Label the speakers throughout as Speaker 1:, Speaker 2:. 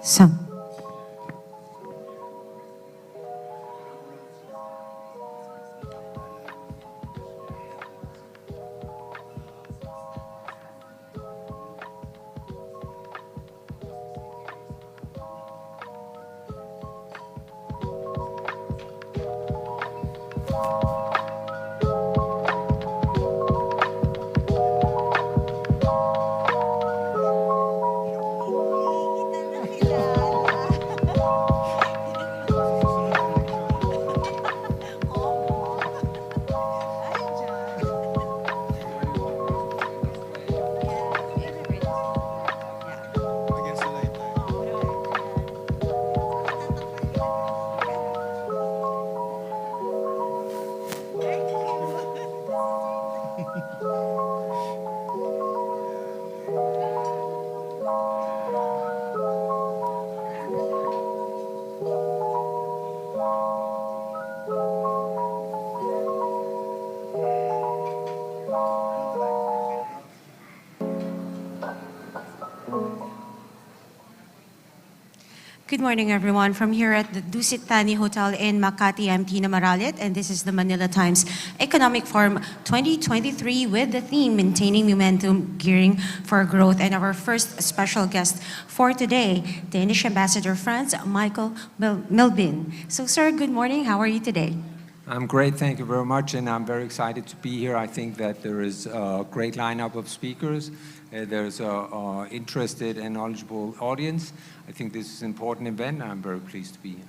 Speaker 1: Some. Good morning, everyone. From here at the Dusit Thani Hotel in Makati, I'm Tina Maralit, and this is the Manila Times Economic Forum 2023 with the theme Maintaining Momentum, Gearing for Growth. And our first special guest for today, Danish Ambassador Franz Michael Melvin. So, sir, good morning. How are you today?
Speaker 2: I'm great, thank you very much, and I'm very excited to be here. I think that there is a great lineup of speakers. There's an interested and knowledgeable audience. I think this is an important event, and I'm very pleased to be here.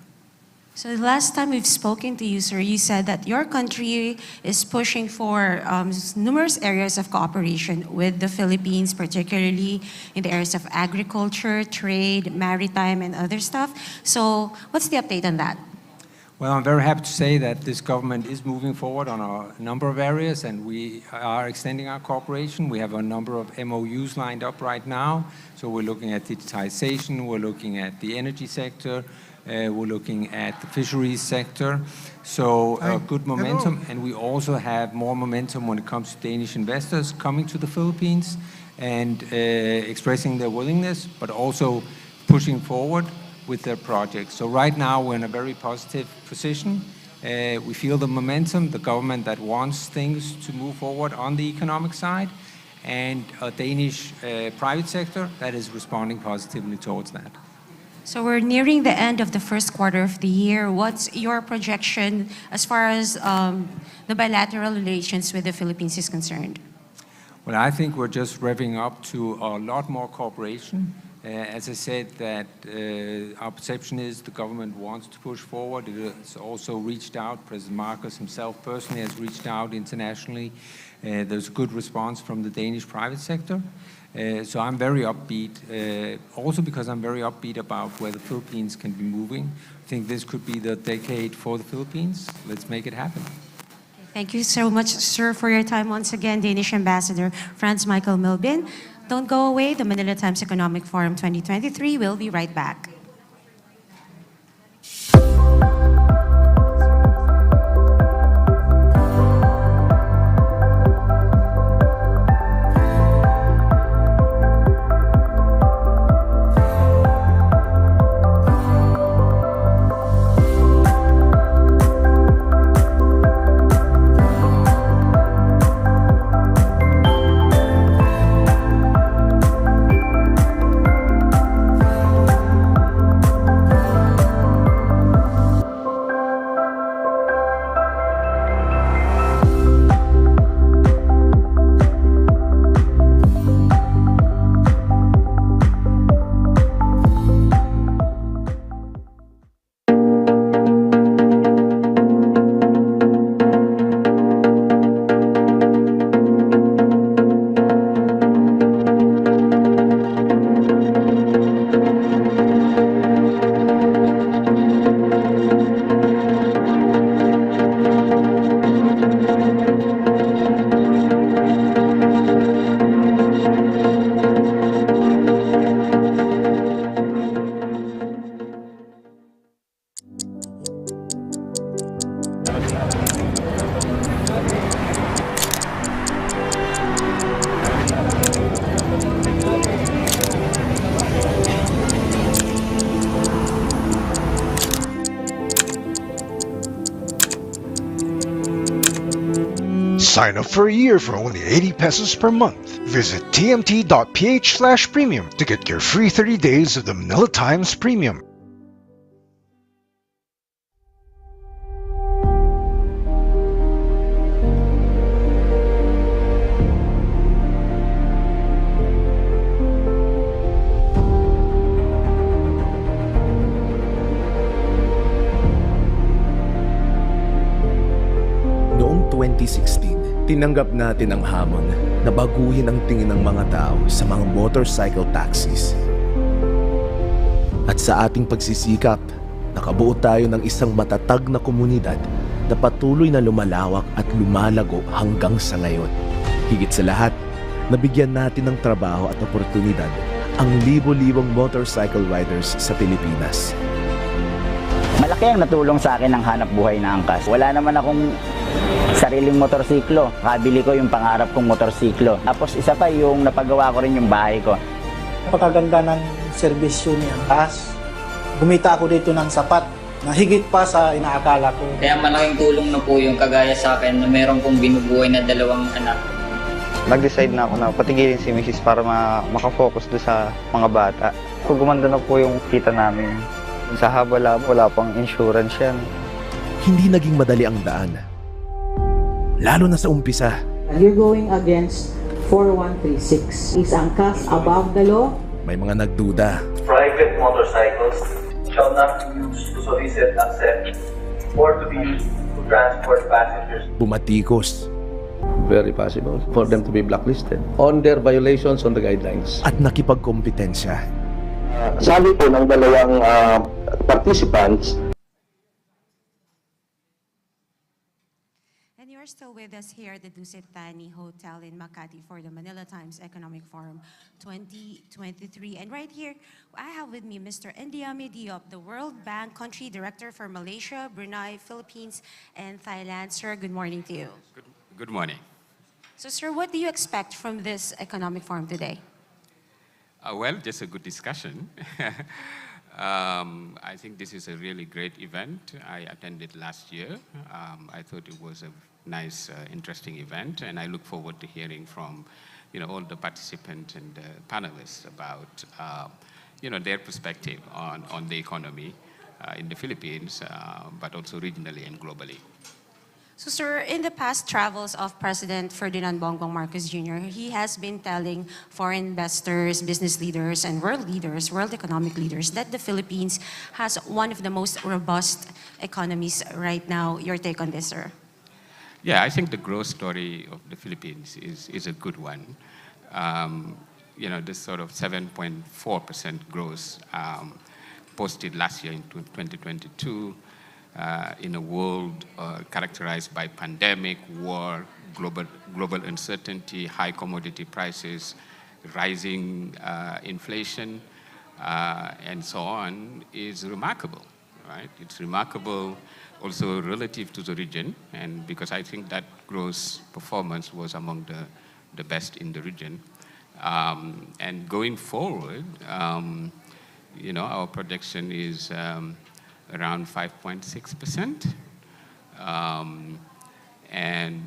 Speaker 1: So the last time we've spoken to you, sir, you said that your country is pushing for numerous areas of cooperation with the Philippines, particularly in the areas of agriculture, trade, maritime, and other stuff. So what's the update on that?
Speaker 2: Well, I'm very happy to say that this government is moving forward on a number of areas, and we are extending our cooperation. We have a number of MOUs lined up right now. So we're looking at digitization, we're looking at the energy sector, we're looking at the fisheries sector. So good momentum. Hello. And we also have more momentum when it comes to Danish investors coming to the Philippines and expressing their willingness, but also pushing forward with their projects. So right now we're in a very positive position. We feel the momentum, the government that wants things to move forward on the economic side, and a Danish private sector that is responding positively towards that.
Speaker 1: So we're nearing the end of the first quarter of the year. What's your projection as far as the bilateral relations with the Philippines is concerned?
Speaker 2: Well, I think we're just revving up to a lot more cooperation. As I said, that our perception is the government wants to push forward. It has also reached out. President Marcos himself personally has reached out internationally. There's a good response from the Danish private sector. So I'm very upbeat, also because I'm very upbeat about where the Philippines can be moving. I think this could be the decade for the Philippines. Let's make it happen.
Speaker 1: Thank you so much, sir, for your time once again, Danish Ambassador Franz Michael Melvin. Don't go away. The Manila Times Economic Forum 2023 will be right back.
Speaker 3: Sign up for a year for only 80 pesos per month. Visit tmt.ph/premium to get your free 30 days of the Manila Times Premium.
Speaker 4: Noong 2016, tinanggap natin ang hamon na baguhin ang tingin ng mga tao sa mga motorcycle taxis. At sa ating pagsisikap, nakabuo tayo ng isang matatag na komunidad na patuloy na lumalawak at lumalago hanggang sa ngayon. Higit sa lahat, nabigyan natin ng trabaho at oportunidad ang libo-libong motorcycle riders sa Pilipinas.
Speaker 5: Malaki ang natulong sa akin ng hanap buhay na angkas. Wala naman akong sariling motorsiklo. Kabili ko yung pangarap kong motorsiklo. Tapos isa pa yung napagawa ko rin yung bahay ko.
Speaker 6: Napakaganda ng serbisyo ni Angkas. Gumita ako dito ng sapat na higit pa sa inaakala ko.
Speaker 7: Kaya malaking tulong na po yung kagaya sa akin na meron kong binubuhay na 2 anak.
Speaker 8: Nag-decide na ako na patigilin si Mrs. para makafocus doon sa mga bata. Kung gumanda na po yung kita namin. Sa haba-labo, wala pang insurance yan.
Speaker 4: Hindi naging madali ang daan. Lalo na sa umpisa.
Speaker 9: You're going against 4136. Is Angkas above the law?
Speaker 4: May mga nagduda.
Speaker 10: Private motorcycles shall not be used to solicit, accept, or to be used to transport passengers.
Speaker 4: Bumatikos.
Speaker 11: Very possible for them to be blacklisted on their violations on the guidelines.
Speaker 4: At nakipagkompetensya.
Speaker 11: Sabi po ng dalawang participants.
Speaker 1: And you're still with us here at the Dusit Thani Hotel in Makati for the Manila Times Economic Forum 2023. And right here, I have with me Mr. Endiame Diop, the World Bank Country Director for Malaysia, Brunei, Philippines, and Thailand. Sir, good morning to you.
Speaker 12: Good morning.
Speaker 1: So, sir, what do you expect from this economic forum today?
Speaker 12: Well, just a good discussion. I think this is a really great event. I attended last year. I thought it was a nice, interesting event, and I look forward to hearing from, all the participants and panelists about, their perspective on the economy in the Philippines, but also regionally and globally.
Speaker 1: So, sir, in the past travels of President Ferdinand Bongbong Marcos Jr., he has been telling foreign investors, business leaders, and world leaders, world economic leaders, that the Philippines has one of the most robust economies right now. Your take on this, sir?
Speaker 12: Yeah, I think the growth story of the Philippines is a good one. This sort of 7.4% growth posted last year in 2022. In a world characterized by pandemic, war, global uncertainty, high commodity prices, rising inflation, and so on, is remarkable, right? It's remarkable also relative to the region, and because I think that growth performance was among the best in the region. And going forward, our projection is around 5.6%. And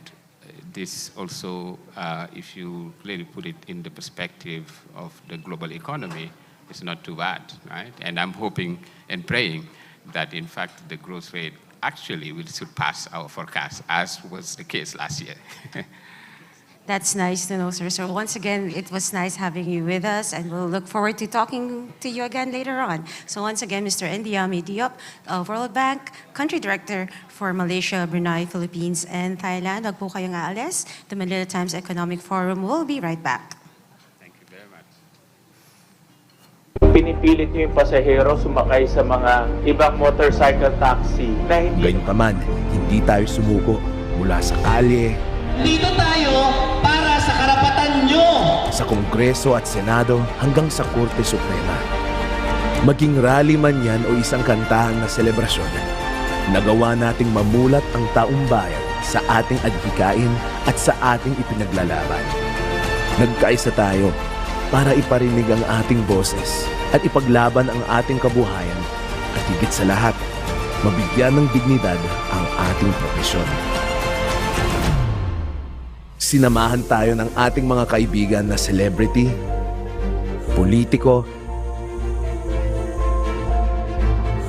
Speaker 12: this also, if you really put it in the perspective of the global economy, it's not too bad, right? And I'm hoping and praying that, in fact, the growth rate actually will surpass our forecast, as was the case last year.
Speaker 1: That's nice to know, sir. So once again, it was nice having you with us, and we'll look forward to talking to you again later on. So once again, Mr. Endiame Diop, World Bank Country Director for Malaysia, Brunei, Philippines, and Thailand. Wag po kayong aalis. The Manila Times Economic Forum will be right back.
Speaker 12: Thank you very much.
Speaker 13: Pinipilit niyo yung pasahero sumakay sa mga ibang motorcycle taxi na hindi...
Speaker 4: Gayunpaman, hindi tayo sumuko mula sa kalye,
Speaker 14: dito tayo para sa karapatan nyo.
Speaker 4: Sa Kongreso at Senado hanggang sa Korte Suprema. Maging rally man yan o isang kantahan na selebrasyon, nagawa nating mamulat ang taong bayan sa ating adhikain at sa ating ipinaglalaban. Nagkaisa tayo para iparinig ang ating boses at ipaglaban ang ating kabuhayan at higit sa lahat, mabigyan ng dignidad ang ating propesyon. Sinamahan tayo ng ating mga kaibigan na celebrity, politiko,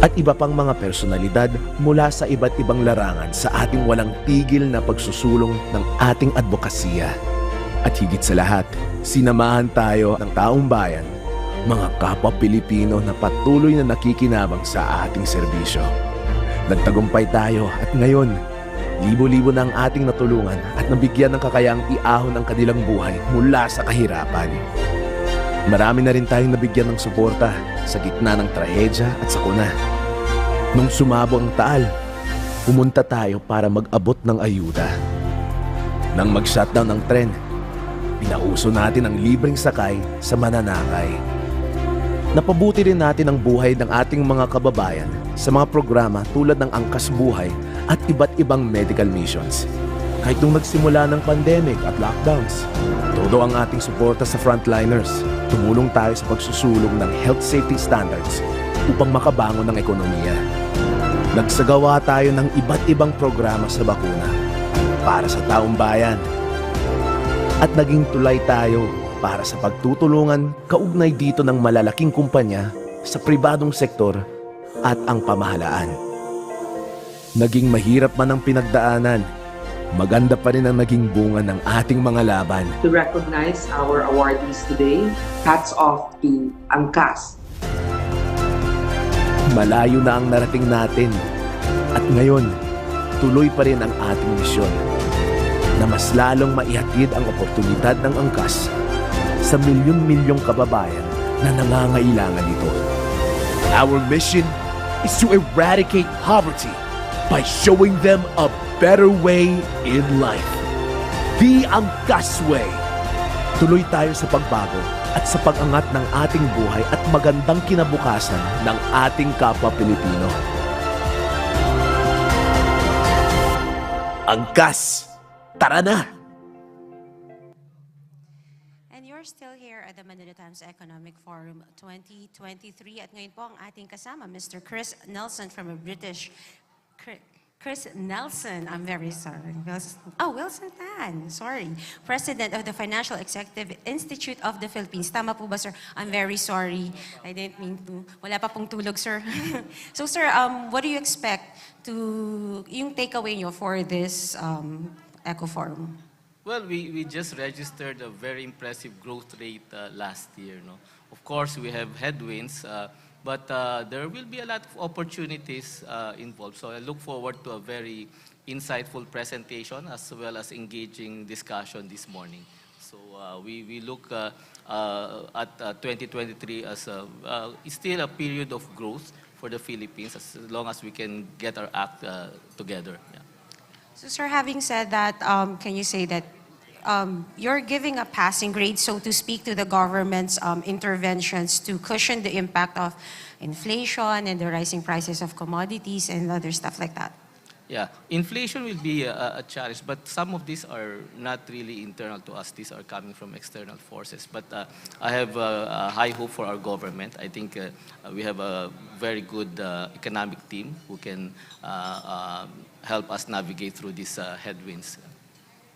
Speaker 4: at iba pang mga personalidad mula sa iba't ibang larangan sa ating walang tigil na pagsusulong ng ating advokasya. At higit sa lahat, sinamahan tayo ng taong bayan, mga kapwa Pilipino na patuloy na nakikinabang sa ating serbisyo. Nagtagumpay tayo at ngayon, libo-libo na ang ating natulungan at nabigyan ng kakayaang iahon ang kanilang buhay mula sa kahirapan. Marami na rin tayong nabigyan ng suporta sa gitna ng trahedya at sakuna. Nung sumabo ang taal, pumunta tayo para mag-abot ng ayuda. Nang mag-shutdown ang tren, pinauso natin ang libreng sakay sa mananakay. Napabuti rin natin ang buhay ng ating mga kababayan sa mga programa tulad ng Angkas Buhay at iba't ibang medical missions. Kahit nung nagsimula ng pandemic at lockdowns, todo ang ating suporta sa frontliners. Tumulong tayo sa pagsusulong ng health safety standards upang makabangon ng ekonomiya. Nagsagawa tayo ng iba't ibang programa sa bakuna para sa taong bayan. At naging tulay tayo para sa pagtutulungan kaugnay dito ng malalaking kumpanya sa pribadong sektor at ang pamahalaan. Naging mahirap man ang pinagdaanan, maganda pa rin ang naging bunga ng ating mga laban.
Speaker 9: To recognize our awardees today, hats off to Angkas.
Speaker 4: Malayo na ang narating natin at ngayon, tuloy pa rin ang ating misyon na mas lalong maihatid ang oportunidad ng Angkas sa milyon-milyong kababayan na nangangailangan nito. Our mission is to eradicate poverty by showing them a better way in life. The Angkas Way. Tuloy tayo sa pagbago at sa pag-angat ng ating buhay at magandang kinabukasan ng ating kapwa Pilipino. Angkas! Tara na!
Speaker 1: And you're still here at the Manila Times Economic Forum 2023 at ngayon po ang ating kasama, Mr. Chris Nelson from a British... Chris Nelson, I'm very sorry. Wilson Tan, sorry. President of the Financial Executive Institute of the Philippines. Tama po ba, sir? I'm very sorry. I didn't mean to. Wala pa pong tulog, sir. So, sir, what do you expect yung takeaway nyo for this Eco Forum?
Speaker 15: Well, we just registered a very impressive growth rate last year. No? Of course, we have headwinds, but there will be a lot of opportunities involved. So I look forward to a very insightful presentation as well as engaging discussion this morning. So we look at 2023 as still a period of growth for the Philippines as long as we can get our act together. Yeah.
Speaker 1: So, sir, having said that, can you say that you're giving a passing grade, so to speak, to the government's interventions to cushion the impact of inflation and the rising prices of commodities and other stuff like that?
Speaker 15: Yeah, inflation will be a challenge, but some of these are not really internal to us. These are coming from external forces. But I have high hope for our government. I think we have a very good economic team who can help us navigate through these headwinds.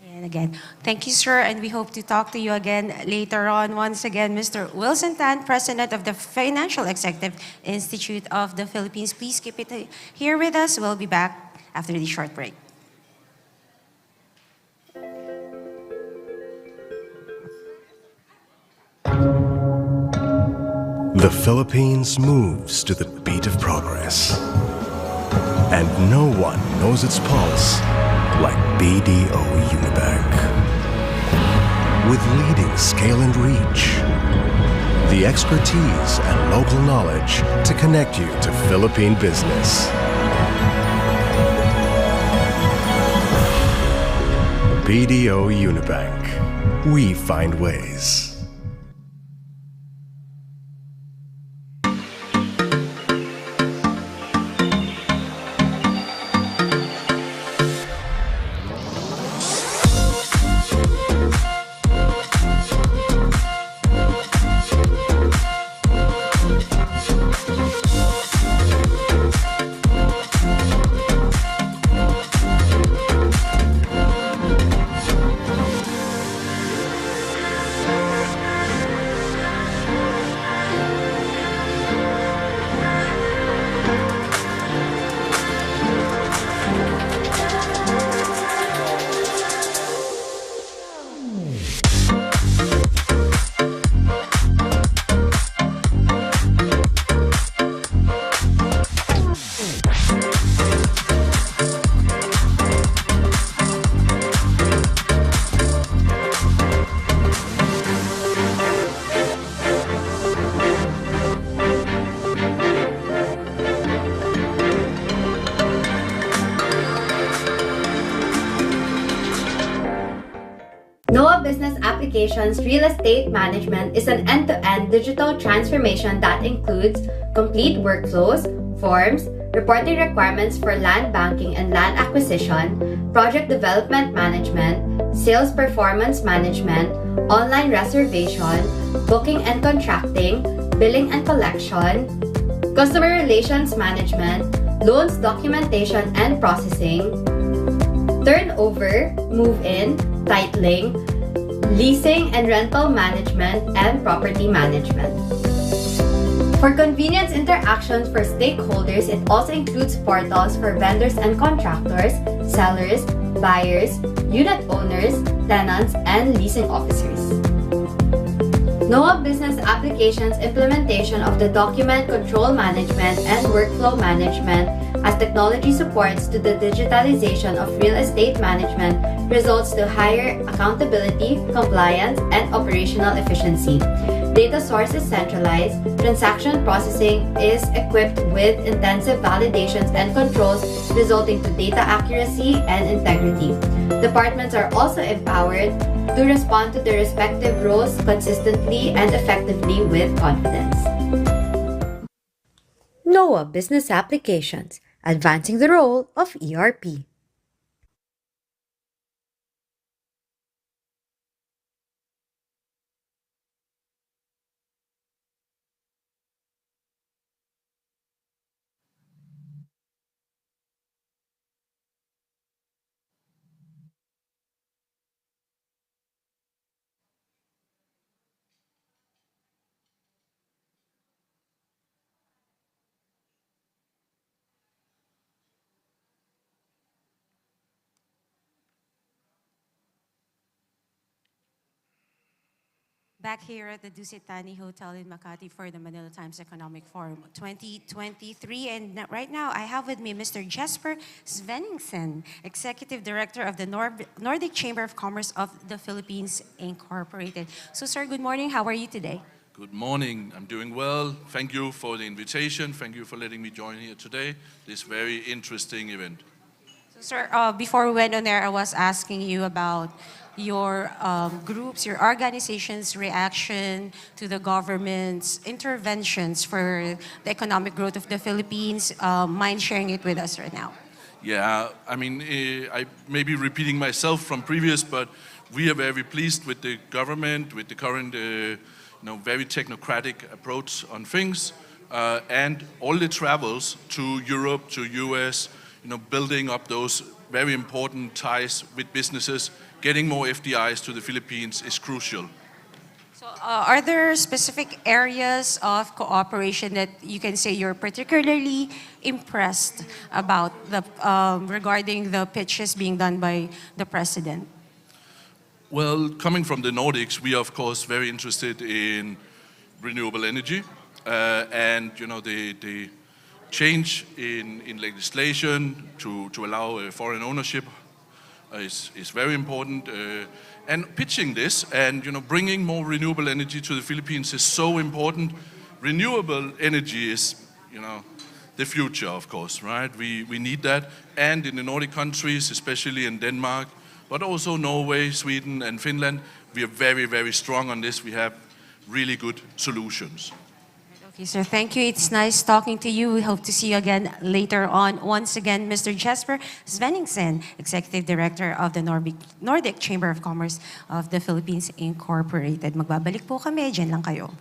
Speaker 1: And again, thank you, sir, and we hope to talk to you again later on. Once again, Mr. Wilson Tan, President of the Financial Executive Institute of the Philippines. Please keep it here with us. We'll be back after this short break.
Speaker 16: The Philippines moves to the beat of progress. And no one knows its pulse like BDO Unibank. With leading scale and reach, the expertise and local knowledge to connect you to Philippine business. BDO Unibank. We find ways.
Speaker 17: Applications Real Estate Management is an end-to-end digital transformation that includes complete workflows, forms, reporting requirements for land banking and land acquisition, project development management, sales performance management, online reservation, booking and contracting, billing and collection, customer relations management, loans documentation and processing, turnover, move-in, titling, leasing and rental management, and property management. For convenience interactions for stakeholders, it also includes portals for vendors and contractors, sellers, buyers, unit owners, tenants, and leasing officers. NOAA Business Applications implementation of the document control management and workflow management as technology supports to the digitalization of real estate management results to higher accountability, compliance, and operational efficiency. Data source is centralized, transaction processing is equipped with intensive validations and controls resulting to data accuracy and integrity. Departments are also empowered to respond to their respective roles consistently and effectively with confidence.
Speaker 18: NOAA Business Applications, advancing the role of ERP.
Speaker 1: Back here at the Dusit Thani Hotel in Makati for the Manila Times Economic Forum 2023. And right now, I have with me Mr. Jesper Svenningsen, Executive Director of the Nordic Chamber of Commerce of the Philippines, Incorporated. So, sir, good morning. How are you today?
Speaker 19: Good morning. I'm doing well. Thank you for the invitation. Thank you for letting me join here today, this very interesting event.
Speaker 1: So, sir, before we went on there, I was asking you about your groups, your organization's reaction to the government's interventions for the economic growth of the Philippines. Mind sharing it with us right now?
Speaker 19: Yeah, I mean, I may be repeating myself from previous, but we are very pleased with the government, with the current, very technocratic approach on things, and all the travels to Europe, to US, building up those very important ties with businesses. Getting more FDIs to the Philippines is crucial.
Speaker 1: So are there specific areas of cooperation that you can say you're particularly impressed about regarding the pitches being done by the President?
Speaker 19: Well, coming from the Nordics, we are of course very interested in renewable energy and the change in legislation to allow foreign ownership is very important, and pitching this and bringing more renewable energy to the Philippines is so important. Renewable energy is the future, of course, right? We need that, and in the Nordic countries, especially in Denmark, but also Norway, Sweden, and Finland, we are very, very strong on this. We have really good solutions.
Speaker 1: Okay, sir, thank you. It's nice talking to you. We hope to see you again later on. Once again, Mr. Jesper Svenningsen, Executive Director of the Nordic Chamber of Commerce of the Philippines, Incorporated. Magbabalik po kami. Diyan lang kayo.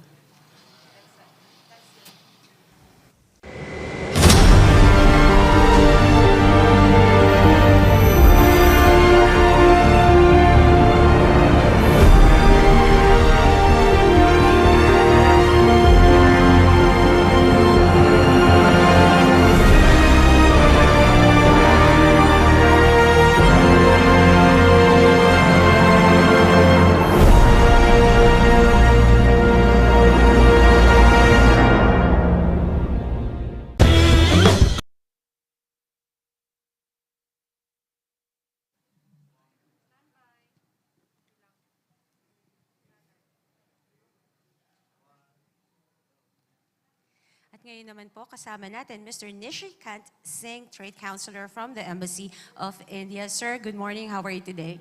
Speaker 1: At ngayon naman po, kasama natin Mr. Nishikant Singh, Trade Counselor from the Embassy of India. Sir, good morning. How are you today?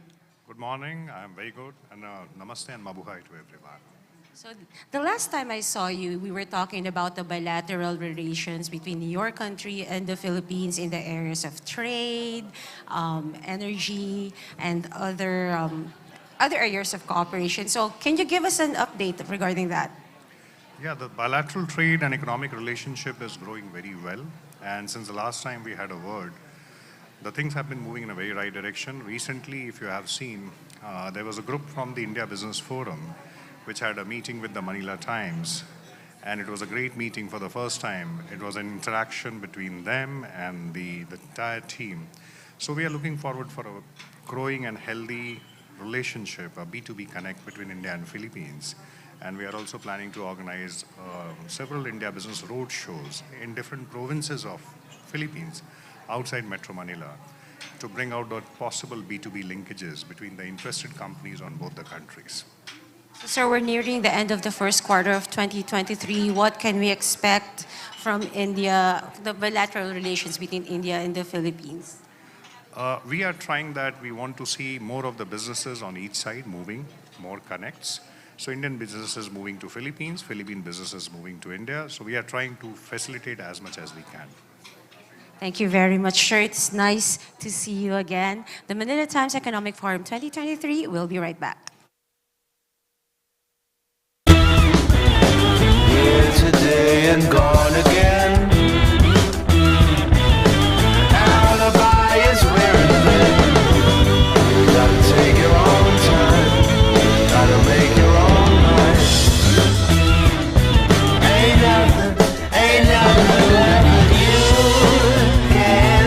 Speaker 20: Good morning. I'm very good. And namaste and mabuhay to everyone.
Speaker 1: So the last time I saw you, we were talking about the bilateral relations between your country and the Philippines in the areas of trade, energy, and other areas of cooperation. So can you give us an update regarding that?
Speaker 20: Yeah, the bilateral trade and economic relationship is growing very well. And since the last time we had a word, the things have been moving in a very right direction. Recently, if you have seen, there was a group from the India Business Forum which had a meeting with the Manila Times. And it was a great meeting for the first time. It was an interaction between them and the entire team. So we are looking forward for a growing and healthy relationship, a B2B connect between India and Philippines. And we are also planning to organize several India business road shows in different provinces of Philippines outside Metro Manila to bring out the possible B2B linkages between the interested companies on both the countries.
Speaker 1: So we're nearing the end of the first quarter of 2023. What can we expect from India, the bilateral relations between India and the Philippines?
Speaker 20: We are trying that. We want to see more of the businesses on each side moving, more connects. So Indian businesses moving to Philippines, Philippine businesses moving to India. So we are trying to facilitate as much as we can.
Speaker 1: Thank you very much, sir. It's nice to see you again. The Manila Times Economic Forum 2023 will be right back.
Speaker 14: Here today and gone again. Alibi is where it's been. Gotta take your own time. Gotta make your own mind. Ain't nothing left but you can.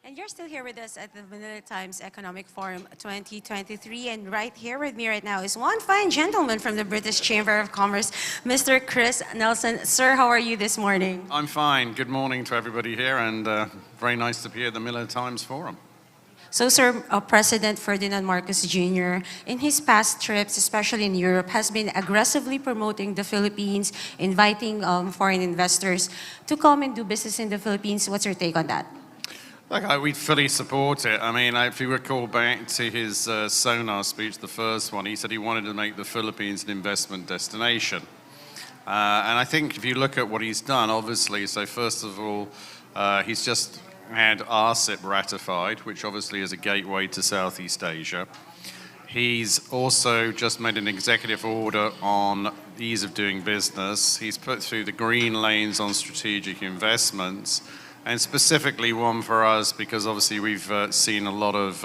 Speaker 1: And you're still here with us at the Manila Times Economic Forum 2023. And right here with me right now is one fine gentleman from the British Chamber of Commerce, Mr. Chris Nelson. Sir, how are you this morning?
Speaker 21: I'm fine. Good morning to everybody here, and very nice to be at the Manila Times Forum.
Speaker 1: So, sir, President Ferdinand Marcos Jr., in his past trips, especially in Europe, has been aggressively promoting the Philippines, inviting foreign investors to come and do business in the Philippines. What's your take on that?
Speaker 21: Look, we fully support it. I mean, if you recall back to his Sonar speech, the first one, he said he wanted to make the Philippines an investment destination. And I think if you look at what he's done, obviously, so first of all, he's just had RCEP ratified, which obviously is a gateway to Southeast Asia. He's also just made an executive order on ease of doing business. He's put through the green lanes on strategic investments, and specifically one for us because obviously we've seen a lot of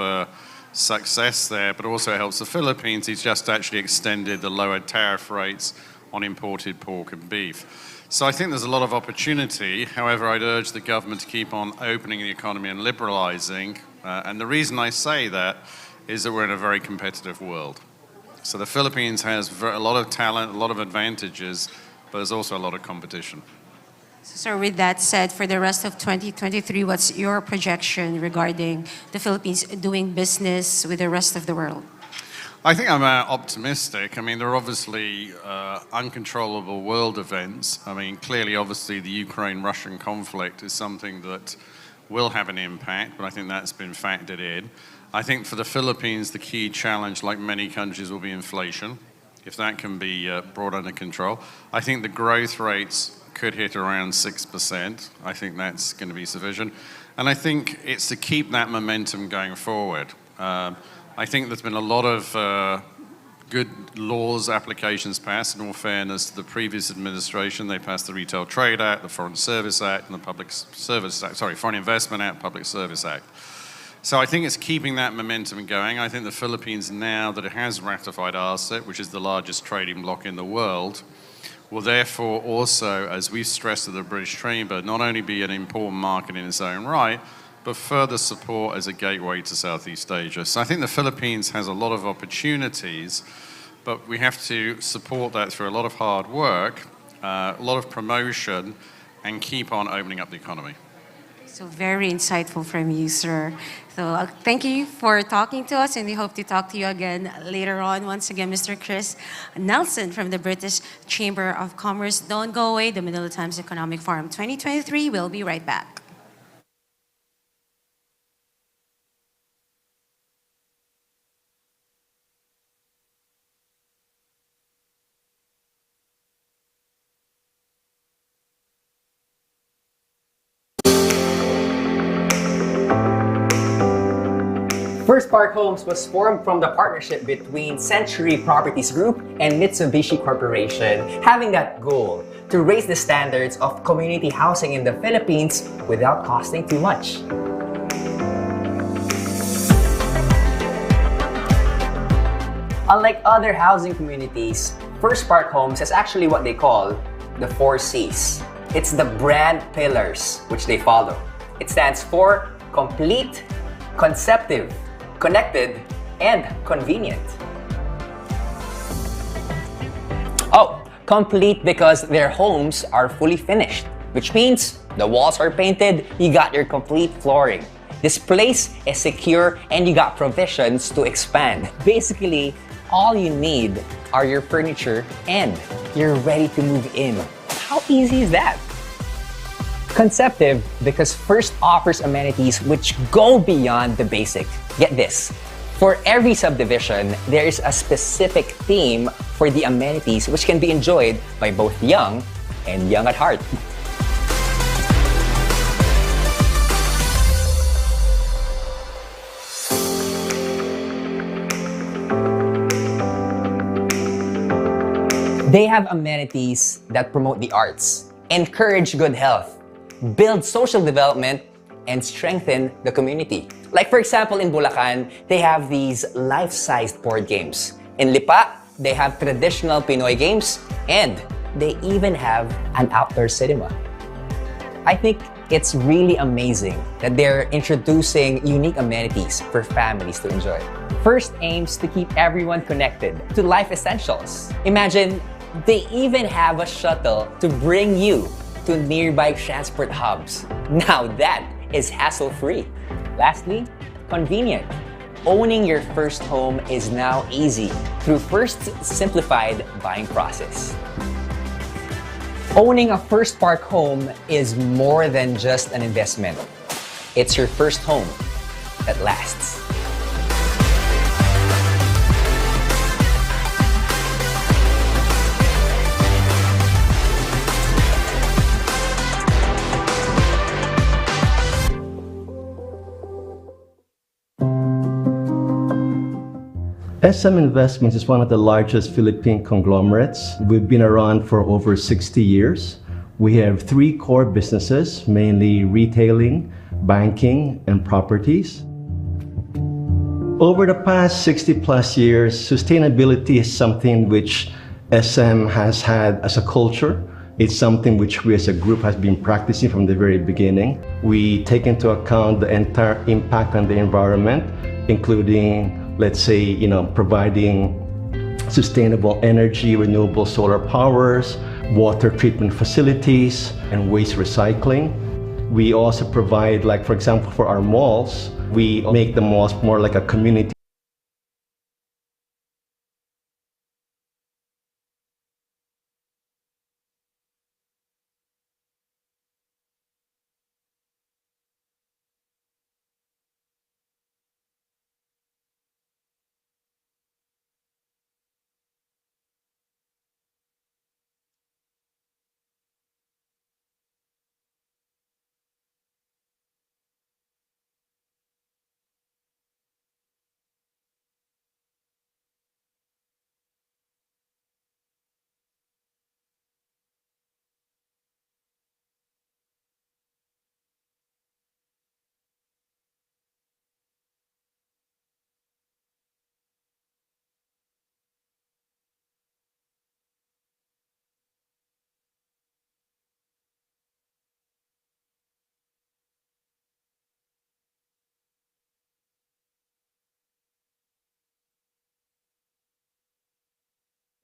Speaker 21: success there, but also helps the Philippines. He's just actually extended the lower tariff rates on imported pork and beef. So I think there's a lot of opportunity. However, I'd urge the government to keep on opening the economy and liberalizing. And the reason I say that is that we're in a very competitive world. So the Philippines has a lot of talent, a lot of advantages, but there's also a lot of competition.
Speaker 1: So, sir, with that said, for the rest of 2023, what's your projection regarding the Philippines doing business with the rest of the world?
Speaker 21: I think I'm optimistic. I mean, there are obviously uncontrollable world events. I mean, clearly, obviously, the Ukraine-Russian conflict is something that will have an impact, but I think that's been factored in. I think for the Philippines, the key challenge, like many countries, will be inflation, if that can be brought under control. I think the growth rates could hit around 6%. I think that's going to be sufficient. And I think it's to keep that momentum going forward. I think there's been a lot of good laws, applications passed. In all fairness to the previous administration, they passed the Retail Trade Act, the Foreign Service Act, and the Foreign Investment Act, Public Service Act. So I think it's keeping that momentum going. I think the Philippines, now that it has ratified RCEP, which is the largest trading bloc in the world, will therefore also, as we've stressed to the British Chamber, not only be an important market in its own right, but further support as a gateway to Southeast Asia. So I think the Philippines has a lot of opportunities, but we have to support that through a lot of hard work, a lot of promotion, and keep on opening up the economy.
Speaker 1: So very insightful from you, sir. So thank you for talking to us, and we hope to talk to you again later on. Once again, Mr. Chris Nelson from the British Chamber of Commerce. Don't go away. The Manila Times Economic Forum 2023 will be right back.
Speaker 2: First Park Homes was formed from the partnership between Century Properties Group and Mitsubishi Corporation, having that goal to raise the standards of community housing in the Philippines without costing too much. Unlike other housing communities, First Park Homes is actually what they call the 4 C's. It's the brand pillars which they follow. It stands for complete, conceptive, connected, and convenient. Oh, complete because their homes are fully finished, which means the walls are painted, you got your complete flooring. This place is secure and you got provisions to expand. Basically, all you need are your furniture and you're ready to move in. How easy is that? Conceptive because First offers amenities which go beyond the basic. Get this, for every subdivision, there is a specific theme for the amenities which can be enjoyed by both young and young at heart. They have amenities that promote the arts, encourage good health, build social development, and strengthen the community. Like for example, in Bulacan, they have these life-sized board games. In Lipa, they have traditional Pinoy games, and they even have an outdoor cinema. I think it's really amazing that they're introducing unique amenities for families to enjoy. First aims to keep everyone connected to life essentials. Imagine, they even have a shuttle to bring you to nearby transport hubs. Now that is hassle-free. Lastly, convenient. Owning your first home is now easy through First's simplified buying process. Owning a First Park home is more than just an investment. It's your first home that lasts.
Speaker 11: SM Investments is one of the largest Philippine conglomerates. We've been around for over 60 years. We have 3 core businesses, mainly retailing, banking, and properties. over the past 60 plus years, sustainability is something which SM has had as a culture. It's something which we as a group has been practicing from the very beginning. We take into account the entire impact on the environment, including, let's say, providing sustainable energy, renewable solar powers, water treatment facilities, and waste recycling. We also provide, like, for example, for our malls, we make the malls more like a community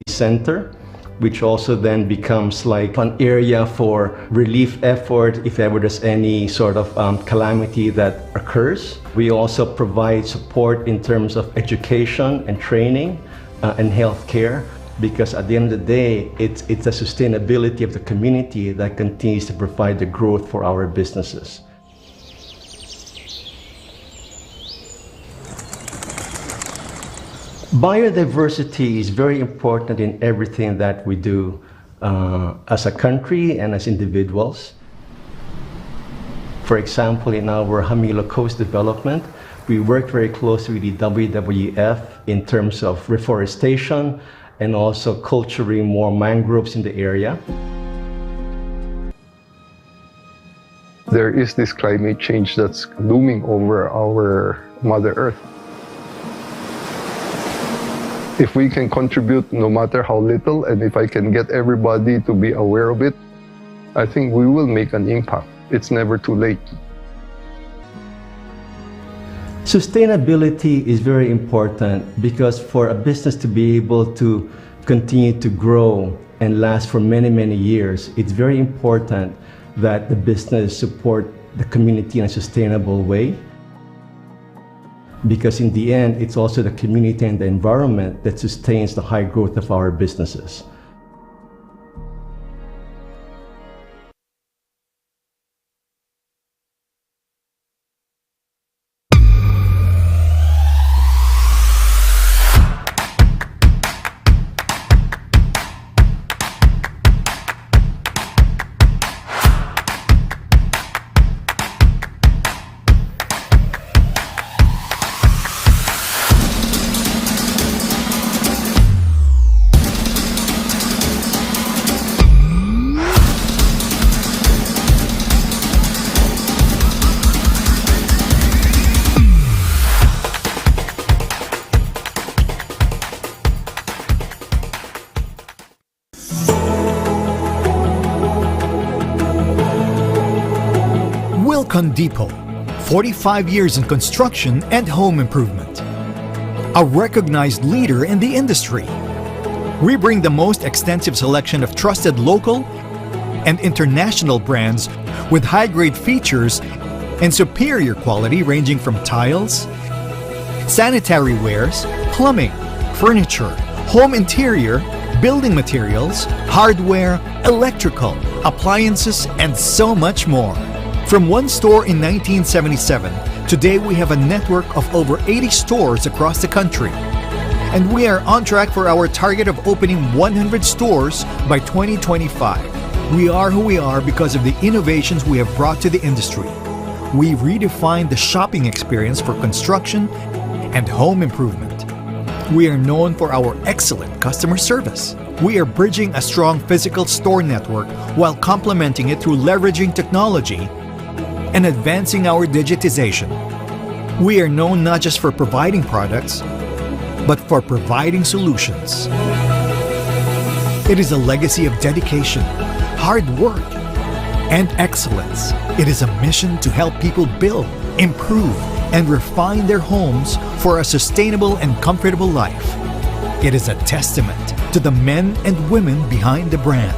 Speaker 11: center, which also then becomes like an area for relief effort if ever there's any sort of calamity that occurs. We also provide support in terms of education and training and healthcare, because at the end of the day, it's the sustainability of the community that continues to provide the growth for our businesses. Biodiversity is very important in everything that we do as a country and as individuals. For example, in our Hamilo Coast development, we work very closely with the WWF in terms of reforestation and also culturing more mangroves in the area.
Speaker 3: There is this climate change that's looming over our Mother Earth. If we can contribute no matter how little, and if I can get everybody to be aware of it, I think we will make an impact. It's never too late.
Speaker 11: Sustainability is very important because for a business to be able to continue to grow and last for many, many years, it's very important that the business support the community in a sustainable way. Because in the end, it's also the community and the environment that sustains the high growth of our businesses.
Speaker 22: Wilcon Depot, 45 years in construction and home improvement. A recognized leader in the industry. We bring the most extensive selection of trusted local and international brands with high-grade features and superior quality ranging from tiles, sanitary wares, plumbing, furniture, home interior, building materials, hardware, electrical, appliances, and so much more. From one store in 1977, today we have a network of over 80 stores across the country. And we are on track for our target of opening 100 stores by 2025. We are who we are because of the innovations we have brought to the industry. We redefined the shopping experience for construction and home improvement. We are known for our excellent customer service. We are bridging a strong physical store network while complementing it through leveraging technology and advancing our digitization. We are known not just for providing products, but for providing solutions. It is a legacy of dedication, hard work, and excellence. It is a mission to help people build, improve, and refine their homes for a sustainable and comfortable life. It is a testament to the men and women behind the brand.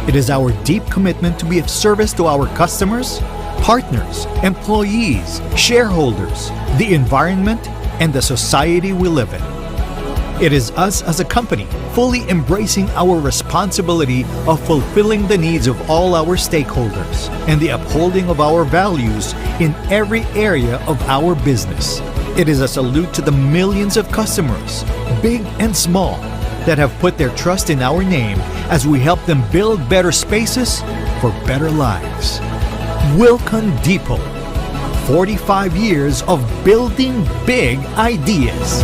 Speaker 22: It is our deep commitment to be of service to our customers, partners, employees, shareholders, the environment, and the society we live in. It is us as a company fully embracing our responsibility of fulfilling the needs of all our stakeholders and the upholding of our values in every area of our business. It is a salute to the millions of customers, big and small, that have put their trust in our name as we help them build better spaces for better lives. Wilcon Depot, 45 years of building big ideas.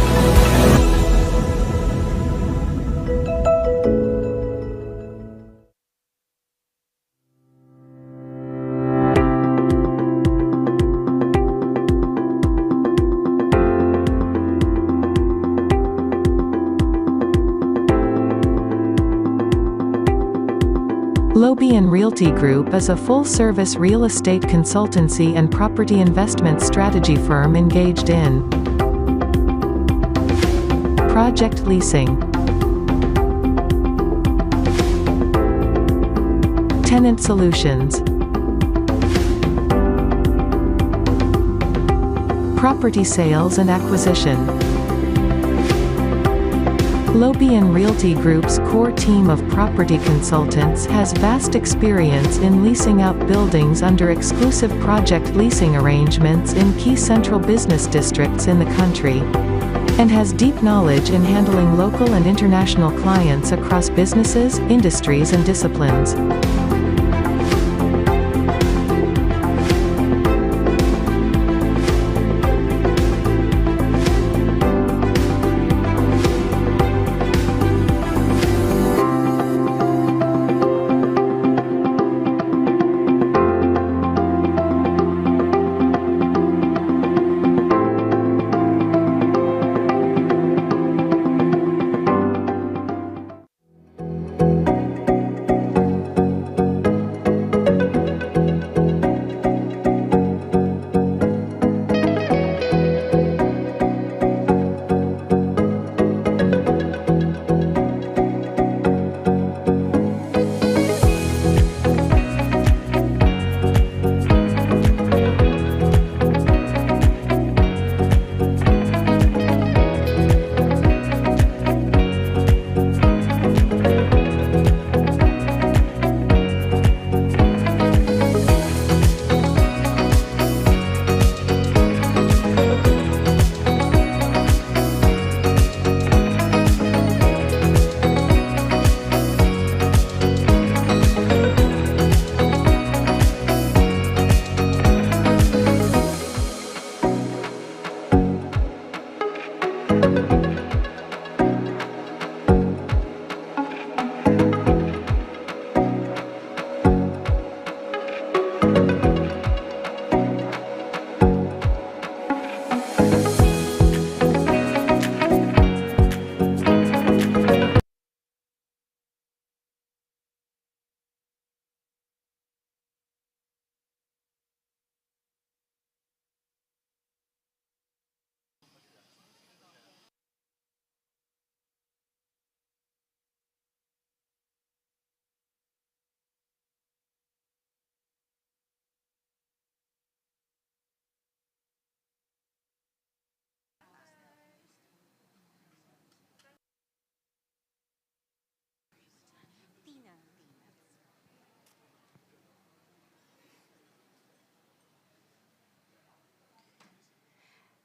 Speaker 5: Lobian Realty Group is a full-service real estate consultancy and property investment strategy firm engaged in project leasing, tenant solutions, property sales and acquisition. Lobian Realty Group's core team of property consultants has vast experience in leasing out buildings under exclusive project leasing arrangements in key central business districts in the country, and has deep knowledge in handling local and international clients across businesses, industries, and disciplines.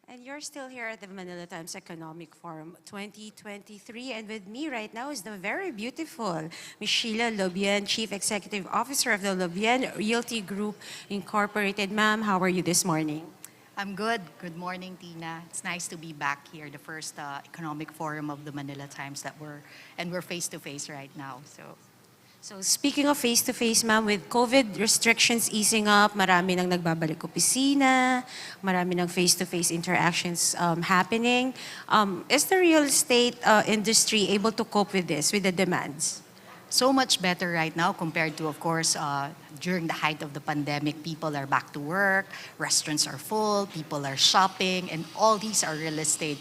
Speaker 1: And you're still here at the Manila Times Economic Forum 2023. And with me right now is the very beautiful Ms. Sheila Lobian, Chief Executive Officer of the Lobian Realty Group Incorporated. Ma'am, how are you this morning?
Speaker 6: I'm good. Good morning, Tina. It's nice to be back here, the first economic forum of the Manila Times we're face to face right now.
Speaker 1: So speaking of face-to-face, ma'am, with COVID restrictions easing up, marami nang nagbabalik opisina, marami ng face-to-face interactions happening. Is the real estate industry able to cope with this, with the demands?
Speaker 6: So much better right now compared to, of course, during the height of the pandemic. People are back to work, restaurants are full, people are shopping, and all these are real estate,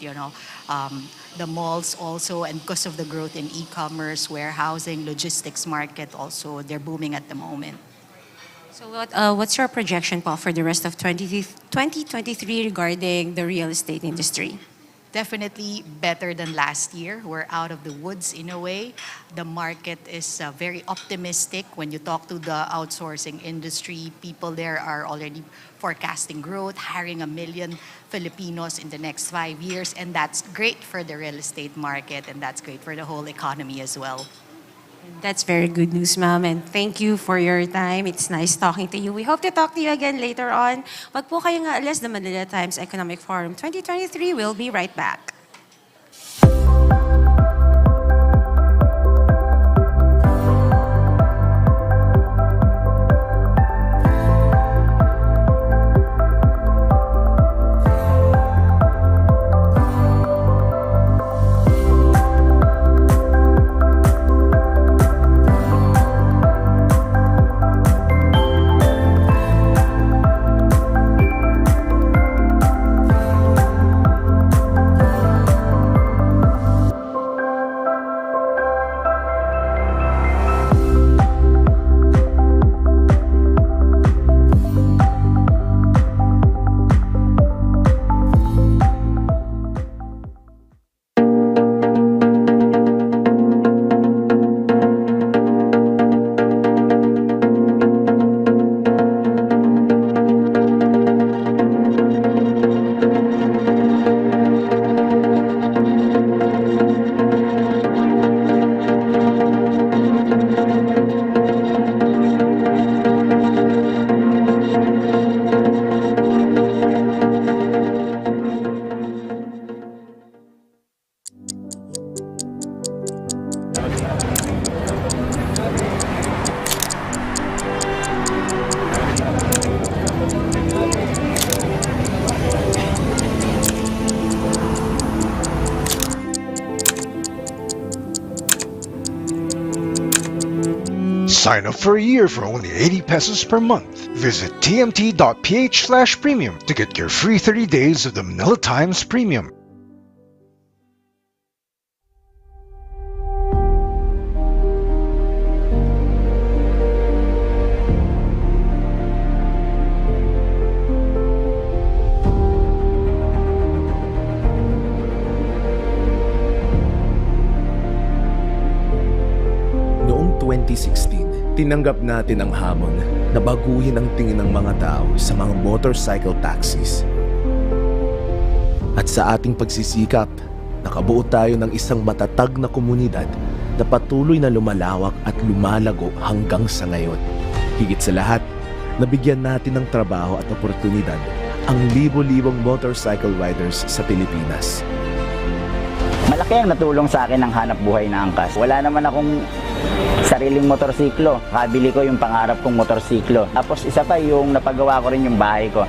Speaker 6: the malls also, and because of the growth in e-commerce, warehousing, logistics market also, they're booming at the moment.
Speaker 1: So what's your projection, Paul, for the rest of 2023 regarding the real estate industry?
Speaker 6: Definitely better than last year. We're out of the woods in a way. The market is very optimistic. When you talk to the outsourcing industry, people there are already forecasting growth, hiring 1 million Filipinos in the next 5 years, and that's great for the real estate market, and that's great for the whole economy as well.
Speaker 1: That's very good news, ma'am, and thank you for your time. It's nice talking to you. We hope to talk to you again later on. Wag po kayong aalis. The Manila Times Economic Forum 2023 will be right back.
Speaker 7: Sign up for a year for only 80 pesos per month. Visit tmt.ph/premium to get your free 30 days of the Manila Times Premium.
Speaker 4: Noong 2016, tinanggap natin ang hamon na baguhin ang tingin ng mga tao sa mga motorcycle taxis. At sa ating pagsisikap, nakabuo tayo ng isang matatag na komunidad na patuloy na lumalawak at lumalago hanggang sa ngayon. Higit sa lahat, nabigyan natin ng trabaho at oportunidad ang libo-libong motorcycle riders sa Pilipinas.
Speaker 8: Malaki ang natulong sa akin ng hanap buhay na angkas. Wala naman akong sariling motorsiklo. Kabili ko yung pangarap kong motorsiklo. Tapos isa pa yung napagawa ko rin yung bahay ko.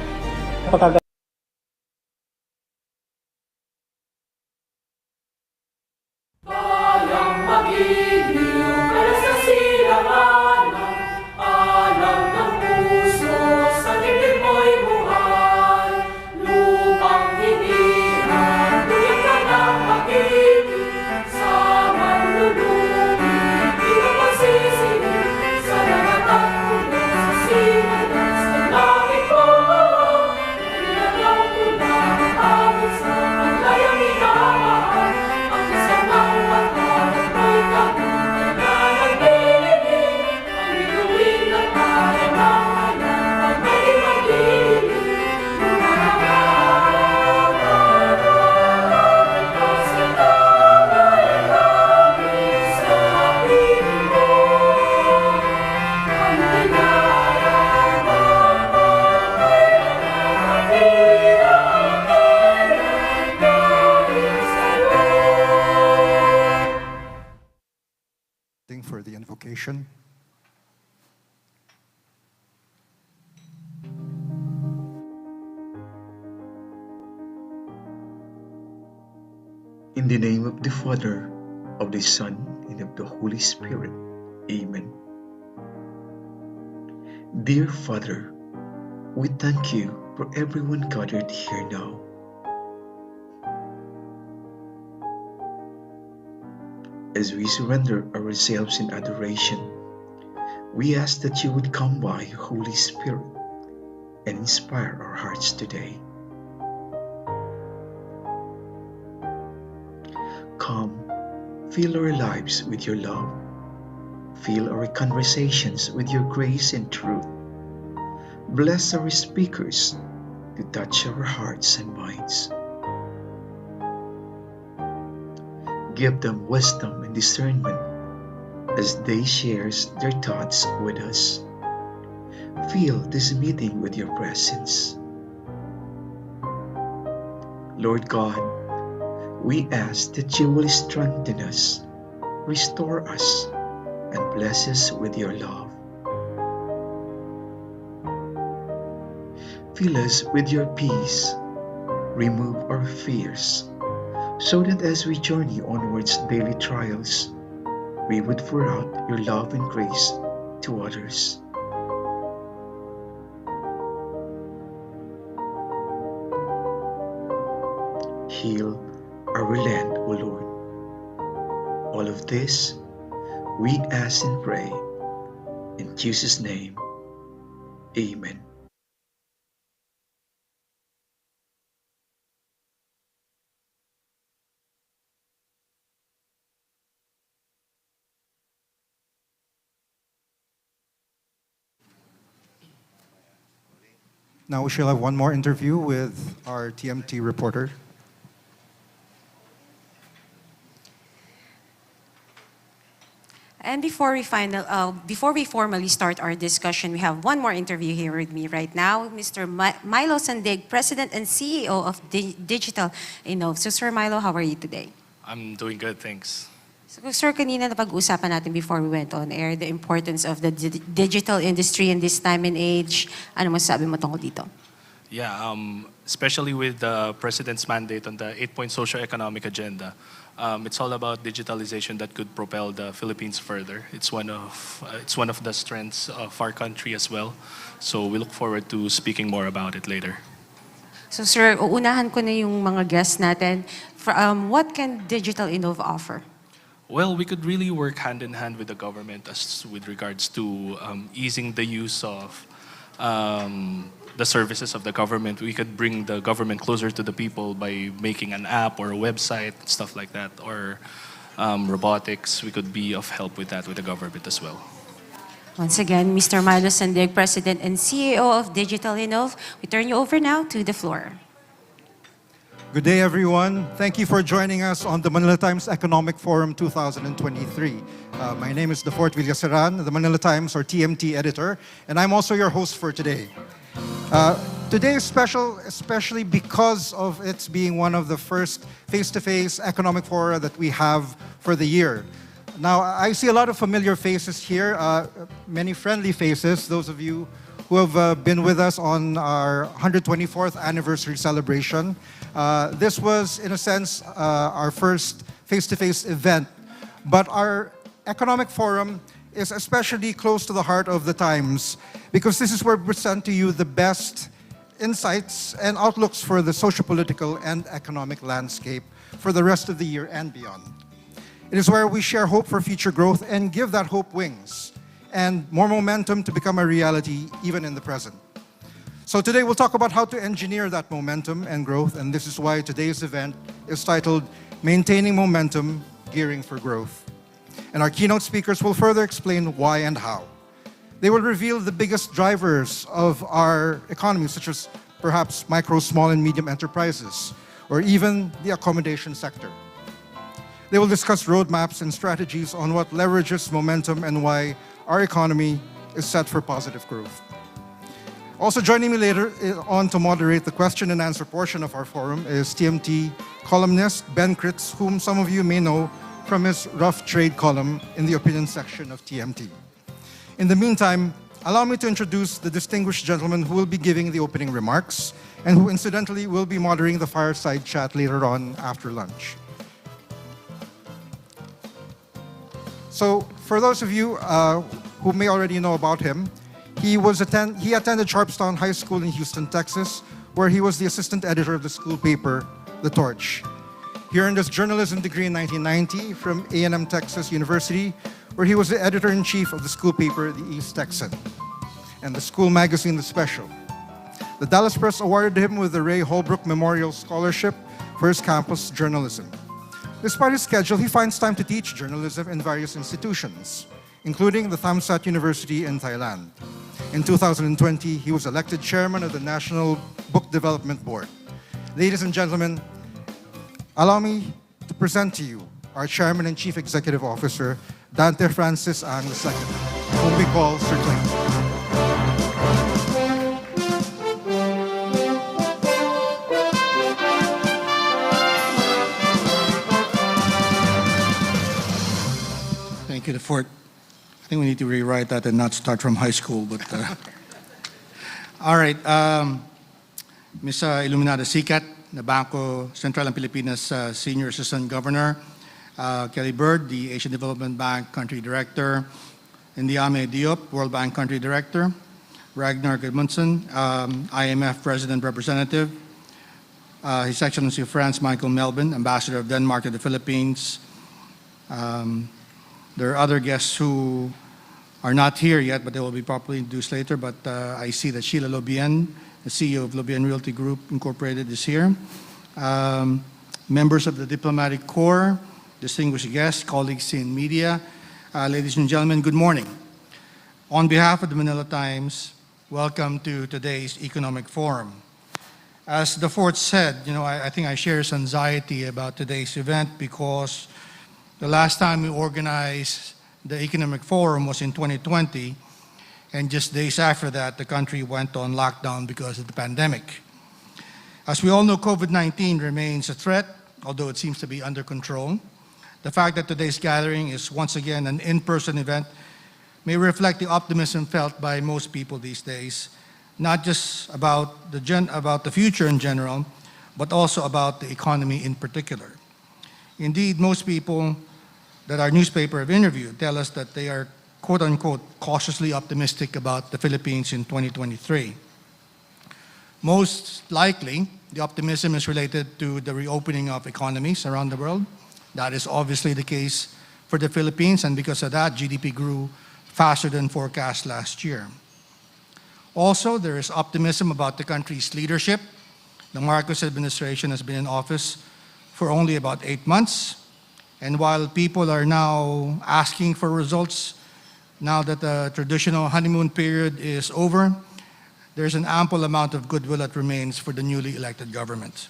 Speaker 23: For the invocation.
Speaker 10: In the name of the Father, of the Son, and of the Holy Spirit. Amen. Dear Father, we thank you for everyone gathered here now. As we surrender ourselves in adoration, we ask that you would come by, Holy Spirit, and inspire our hearts today. Come, fill our lives with your love. Fill our conversations with your grace and truth. Bless our speakers to touch our hearts and minds. Give them wisdom and discernment as they share their thoughts with us. Fill this meeting with your presence. Lord God, we ask that you will strengthen us, restore us, and bless us with your love. Fill us with your peace, remove our fears, so that as we journey onwards daily trials, we would pour out your love and grace to others. Heal our land, O Lord. All of this we ask and pray in Jesus' name. Amen.
Speaker 12: Now we shall have one more interview with our TMT reporter.
Speaker 1: And before we formally start our discussion, we have one more interview here with me right now, Mr. Milo Sandig, President and CEO of Digital Innov. So, Sir Milo, how are you today?
Speaker 23: I'm doing good, thanks.
Speaker 1: So, Sir, kanina napag-usapan natin before we went on air the importance of the digital industry in this time and age. Ano masasabi mo tungkol dito?
Speaker 23: Yeah, especially with the President's mandate on the 8-point socioeconomic agenda, it's all about digitalization that could propel the Philippines further. It's one of the strengths of our country as well. So we look forward to speaking more about it later.
Speaker 1: So, Sir, uunahan ko na yung mga guests natin. What can Digital Innov offer?
Speaker 23: Well, we could really work hand in hand with the government as with regards to easing the use of the services of the government. We could bring the government closer to the people by making an app or a website, stuff like that, or robotics. We could be of help with that with the government as well.
Speaker 1: Once again, Mr. Milo Sandig, President and CEO of Digital Innov. We turn you over now to the floor.
Speaker 12: Good day, everyone. Thank you for joining us on the Manila Times Economic Forum 2023. My name is Defort Villaseran, the Manila Times or TMT editor, and I'm also your host for today. Today is special, especially because of its being one of the first face-to-face economic fora that we have for the year. Now, I see a lot of familiar faces here, many friendly faces, those of you who have been with us on our 124th anniversary celebration. This was, in a sense, our first face-to-face event, but our economic forum is especially close to the heart of the Times because this is where we present to you the best insights and outlooks for the socio-political and economic landscape for the rest of the year and beyond. It is where we share hope for future growth and give that hope wings and more momentum to become a reality even in the present. So today we'll talk about how to engineer that momentum and growth, and this is why today's event is titled Maintaining Momentum, Gearing for Growth. And our keynote speakers will further explain why and how. They will reveal the biggest drivers of our economy, such as perhaps micro, small, and medium enterprises, or even the accommodation sector. They will discuss roadmaps and strategies on what leverages momentum and why our economy is set for positive growth. Also joining me later on to moderate the question and answer portion of our forum is TMT columnist Ben Kritz, whom some of you may know from his rough trade column in the opinion section of TMT. In the meantime, allow me to introduce the distinguished gentleman who will be giving the opening remarks and who incidentally will be moderating the fireside chat later on after lunch. So for those of you who may already know about him, he attended Sharpstown High School in Houston, Texas, where he was the assistant editor of the school paper, The Torch. He earned his journalism degree in 1990 from A&M Texas University, where he was the editor-in-chief of the school paper, The East Texan, and the school magazine, The Special. The Dallas Press awarded him with the Ray Holbrook Memorial Scholarship for his campus journalism. Despite his schedule, he finds time to teach journalism in various institutions, including the Thammasat University in Thailand. In 2020, he was elected chairman of the National Book Development Board. Ladies and gentlemen, allow me to present to you our Chairman and Chief Executive Officer, Dante Francis Ang II, whom we call Sir Clayton.
Speaker 9: Thank you, the Fort. I think we need to rewrite that and not start from high school. But all right, Ms. Iluminada Sikat, the Bangko Sentral ng Pilipinas Senior Assistant Governor, Kelly Bird, the Asian Development Bank Country Director, Indiame Diop, World Bank Country Director, Ragnar Gudmundsson, IMF President Representative, His Excellency Franz Michael Melvin, Ambassador of Denmark to the Philippines. There are other guests who are not here yet, but they will be properly introduced later. But I see that Sheila Lobien, the CEO of Lobien Realty Group Incorporated, is here. Members of the Diplomatic Corps, distinguished guests, colleagues in media, ladies and gentlemen, good morning. On behalf of the Manila Times, welcome to today's Economic Forum. As the Fort said, I think I share his anxiety about today's event because the last time we organized the Economic Forum was in 2020, and just days after that, the country went on lockdown because of the pandemic. As we all know, COVID-19 remains a threat, although it seems to be under control. The fact that today's gathering is once again an in-person event may reflect the optimism felt by most people these days, not just about the future in general, but also about the economy in particular. Indeed, most people that our newspaper have interviewed tell us that they are, quote-unquote, cautiously optimistic about the Philippines in 2023. Most likely, the optimism is related to the reopening of economies around the world. That is obviously the case for the Philippines, and because of that, GDP grew faster than forecast last year. Also, there is optimism about the country's leadership. The Marcos administration has been in office for only about 8 months. And while people are now asking for results, now that the traditional honeymoon period is over, there's an ample amount of goodwill that remains for the newly elected government.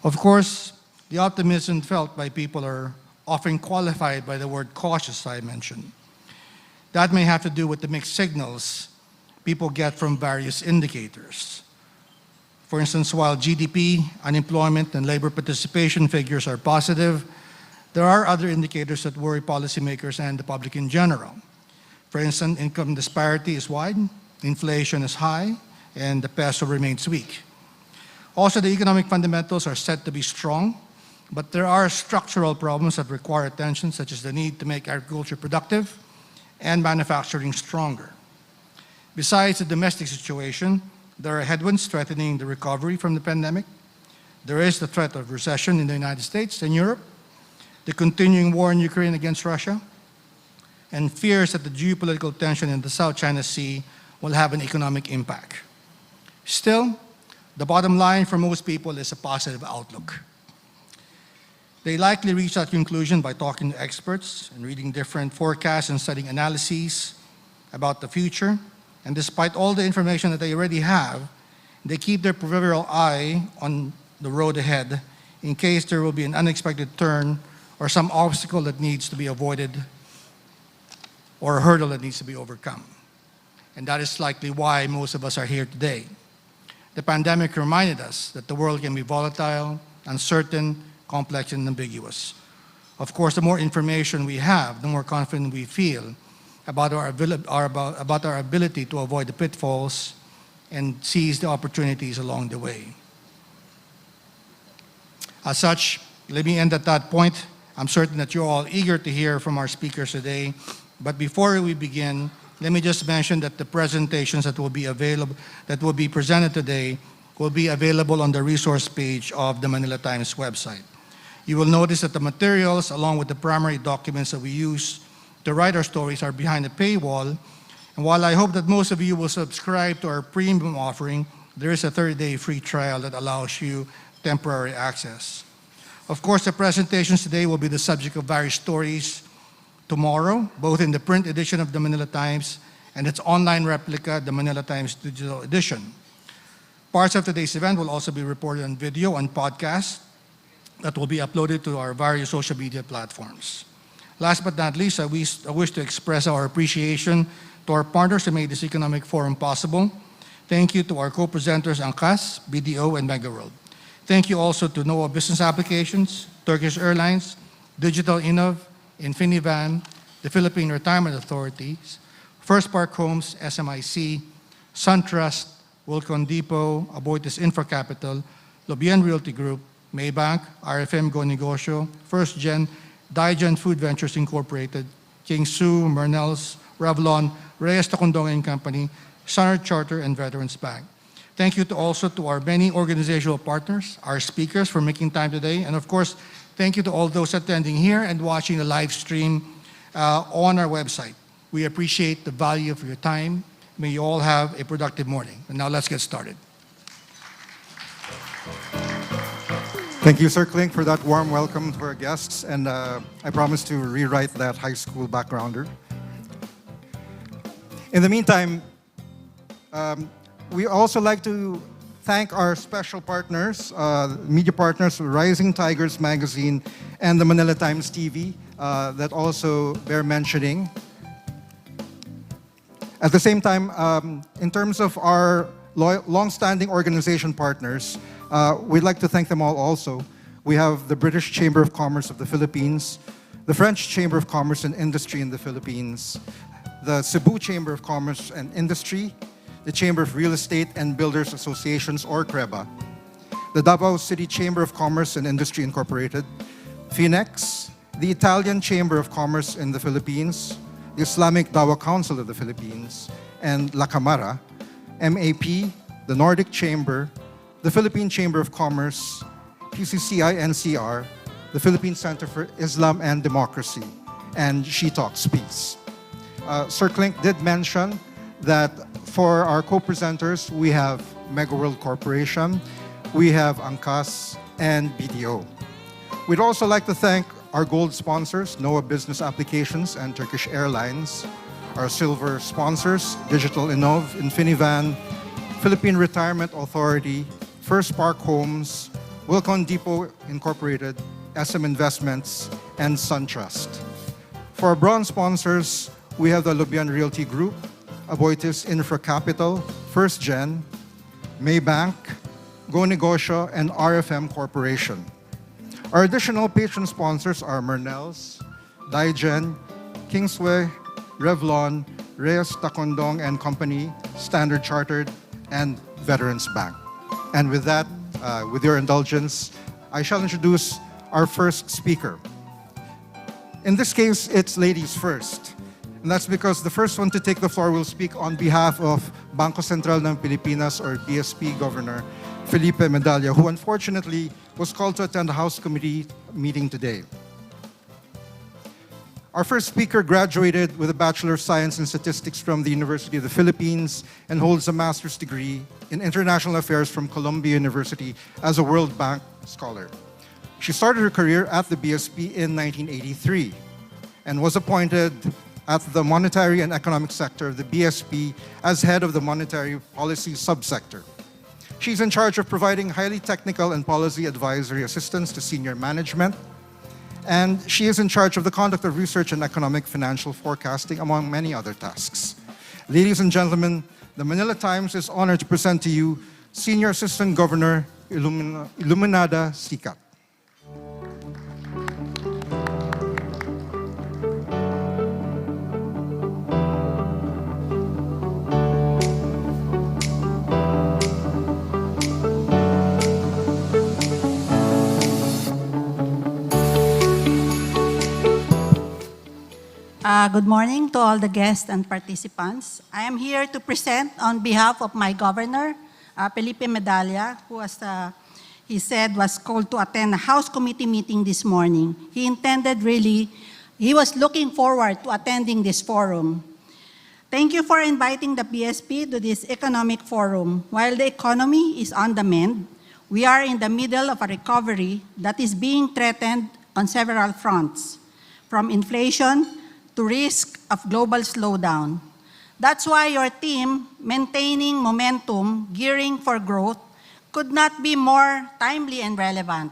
Speaker 9: Of course, the optimism felt by people are often qualified by the word cautious I mentioned. That may have to do with the mixed signals people get from various indicators. For instance, while GDP, unemployment, and labor participation figures are positive, there are other indicators that worry policymakers and the public in general. For instance, income disparity is wide, inflation is high, and the peso remains weak. Also, the economic fundamentals are said to be strong, but there are structural problems that require attention, such as the need to make agriculture productive and manufacturing stronger. Besides the domestic situation, there are headwinds threatening the recovery from the pandemic. There is the threat of recession in the United States and Europe, the continuing war in Ukraine against Russia, and fears that the geopolitical tension in the South China Sea will have an economic impact. Still, the bottom line for most people is a positive outlook. They likely reach that conclusion by talking to experts and reading different forecasts and studying analyses about the future. And despite all the information that they already have, they keep their proverbial eye on the road ahead in case there will be an unexpected turn or some obstacle that needs to be avoided or a hurdle that needs to be overcome. And that is likely why most of us are here today. The pandemic reminded us that the world can be volatile, uncertain, complex, and ambiguous. Of course, the more information we have, the more confident we feel about our ability to avoid the pitfalls and seize the opportunities along the way. As such, let me end at that point I'm certain that you're all eager to hear from our speakers today. But before we begin, let me just mention that the presentations that will be presented today will be available on the resource page of the Manila Times website. You will notice that the materials, along with the primary documents that we use to write our stories, are behind a paywall. And while I hope that most of you will subscribe to our premium offering, there is a 30-day free trial that allows you temporary access. Of course, the presentations today will be the subject of various stories tomorrow, both in the print edition of the Manila Times and its online replica, the Manila Times digital edition. Parts of today's event will also be reported on video and podcast that will be uploaded to our various social media platforms. Last but not least, I wish to express our appreciation to our partners who made this economic forum possible. Thank you to our co-presenters Angkas, BDO, and Megaworld. Thank you also to NOAA Business Applications, Turkish Airlines, Digital Innov, Infinivan, the Philippine Retirement Authorities, First Park Homes, SMIC, SunTrust, Wilcon Depot, Aboitiz Infra Capital, Lobien Realty Group, Maybank, RFM Go Negosyo, First Gen, Digen Food Ventures Incorporated, King Su, Mernels, Revlon, Reyes Tacondong and Company, Standard Charter, and Veterans Bank. Thank you also to our many organizational partners, our speakers for making time today, and of course, thank you to all those attending here and watching the live stream on our website. We appreciate the value of your time. May you all have a productive morning. And now let's get started.
Speaker 12: Thank you, Sir Klink, for that warm welcome to our guests, and I promise to rewrite that high school backgrounder. In the meantime, we also like to thank our special partners, media partners, Rising Tigers Magazine and the Manila Times TV, that also bear mentioning. At the same time, in terms of our long-standing organization partners, we'd like to thank them all also. We have the British Chamber of Commerce of the Philippines, the French Chamber of Commerce and Industry in the Philippines, the Cebu Chamber of Commerce and Industry, the Chamber of Real Estate and Builders Associations, or CREBA, the Davao City Chamber of Commerce and Industry Incorporated, FINEX, the Italian Chamber of Commerce in the Philippines, the Islamic Dawa Council of the Philippines, and La Camara, MAP, the Nordic Chamber, the Philippine Chamber of Commerce, PCCI-NCR, the Philippine Center for Islam and Democracy, and She Talks Peace. Sir Klink did mention that for our co-presenters, we have Megaworld Corporation, we have Angkas, and BDO. We'd also like to thank our gold sponsors, NOAA Business Applications and Turkish Airlines, our silver sponsors, Digital Innov, Infinivan, Philippine Retirement Authority, First Park Homes, Wilcon Depot Incorporated, SM Investments, and SunTrust. For our bronze sponsors, we have the Lobien Realty Group, Aboitiz Infra Capital, First Gen, Maybank, Go Negosyo, and RFM Corporation. Our additional patron sponsors are Mernels, Digen, Kingsway, Revlon, Reyes Tacondong and Company, Standard Chartered, and Veterans Bank. And with that, with your indulgence, I shall introduce our first speaker. In this case, it's ladies first. And that's because the first one to take the floor will speak on behalf of Bangko Sentral ng Pilipinas, or BSP Governor Felipe Medalla, who unfortunately was called to attend the House Committee meeting today. Our first speaker graduated with a Bachelor of Science in Statistics from the University of the Philippines and holds a master's degree in International Affairs from Columbia University as a World Bank scholar. She started her career at the BSP in 1983 and was appointed at the monetary and economic sector of the BSP as head of the monetary policy subsector. She's in charge of providing highly technical and policy advisory assistance to senior management, and she is in charge of the conduct of research and economic financial forecasting, among many other tasks. Ladies and gentlemen, the Manila Times is honored to present to you Senior Assistant Governor Iluminada Sikat.
Speaker 13: Good morning to all the guests and participants. I am here to present on behalf of my governor, Felipe Medalla, who, as he said, was called to attend a House Committee meeting this morning. He was looking forward to attending this forum. Thank you for inviting the PSP to this economic forum. While the economy is on the mend, we are in the middle of a recovery that is being threatened on several fronts, from inflation to risk of global slowdown. That's why your team, maintaining momentum, gearing for growth, could not be more timely and relevant.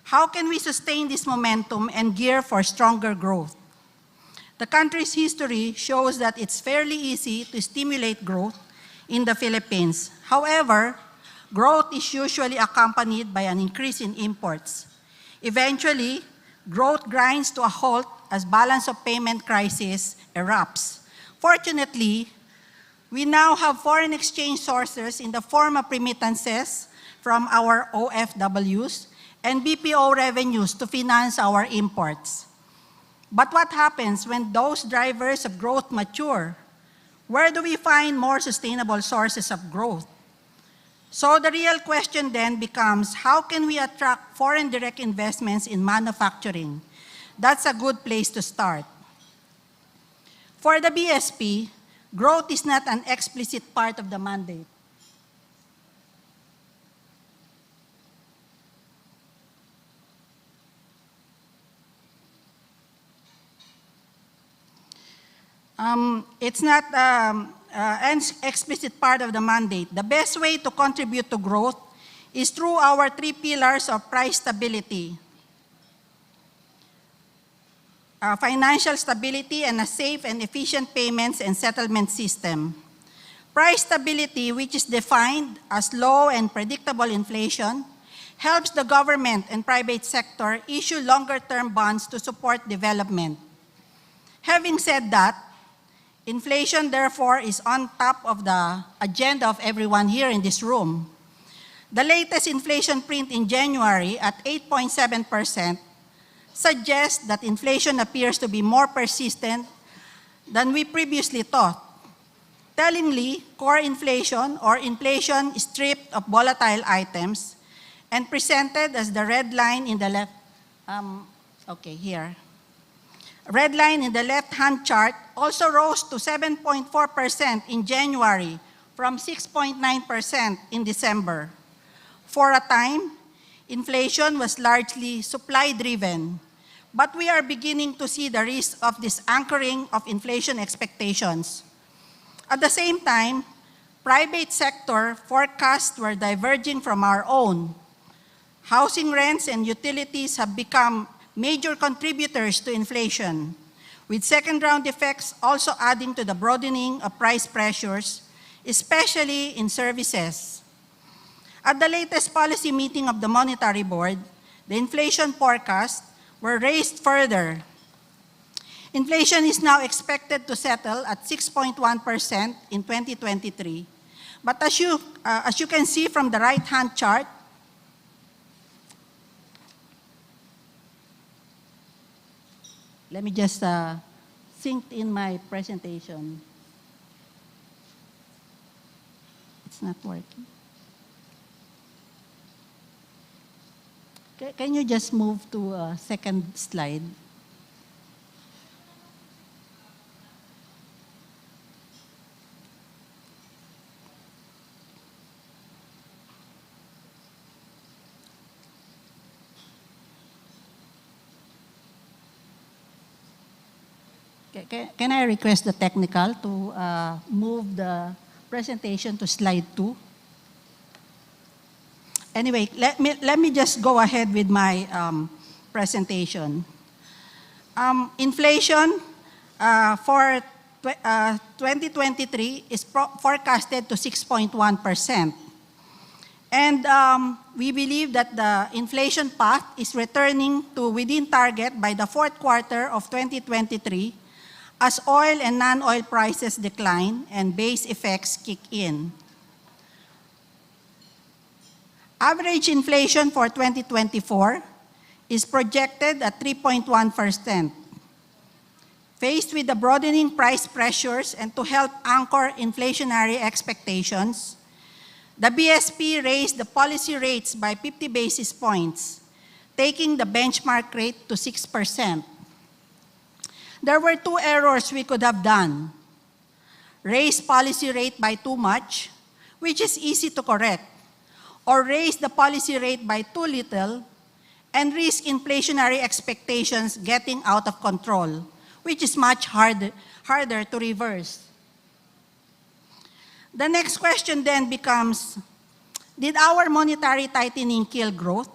Speaker 13: How can we sustain this momentum and gear for stronger growth? The country's history shows that it's fairly easy to stimulate growth in the Philippines. However, growth is usually accompanied by an increase in imports. Eventually, growth grinds to a halt as balance of payment crisis erupts. Fortunately, we now have foreign exchange sources in the form of remittances from our OFWs and BPO revenues to finance our imports. But what happens when those drivers of growth mature? Where do we find more sustainable sources of growth? So the real question then becomes, how can we attract foreign direct investments in manufacturing? That's a good place to start. For the BSP, growth is not an explicit part of the mandate. It's not an explicit part of the mandate. The best way to contribute to growth is through our 3 pillars of price stability, financial stability, and a safe and efficient payments and settlement system. Price stability, which is defined as low and predictable inflation, helps the government and private sector issue longer-term bonds to support development. Having said that, inflation, therefore, is on top of the agenda of everyone here in this room. The latest inflation print in January at 8.7% suggests that inflation appears to be more persistent than we previously thought. Tellingly, core inflation, or inflation stripped of volatile items and presented as the red line in the left, red line in the left-hand chart, also rose to 7.4% in January from 6.9% in December. For a time, inflation was largely supply-driven, but we are beginning to see the risk of this anchoring of inflation expectations. At the same time, private sector forecasts were diverging from our own. Housing rents and utilities have become major contributors to inflation, with second-round effects also adding to the broadening of price pressures, especially in services. At the latest policy meeting of the Monetary Board, the inflation forecasts were raised further. Inflation is now expected to settle at 6.1% in 2023. But as you can see from the right-hand chart, let me just sync in my presentation. It's not working. Can you just move to a second slide? Can I request the technical to move the presentation to slide 2? Anyway, let me just go ahead with my presentation. Inflation for 2023 is forecasted to 6.1%. And we believe that the inflation path is returning to within target by the fourth quarter of 2023 as oil and non-oil prices decline and base effects kick in. Average inflation for 2024 is projected at 3.1%. Faced with the broadening price pressures and to help anchor inflationary expectations, the BSP raised the policy rates by 50 basis points, taking the benchmark rate to 6%. There were two errors we could have done. Raise policy rate by too much, which is easy to correct, or raise the policy rate by too little and risk inflationary expectations getting out of control, which is much harder to reverse. The next question then becomes, did our monetary tightening kill growth?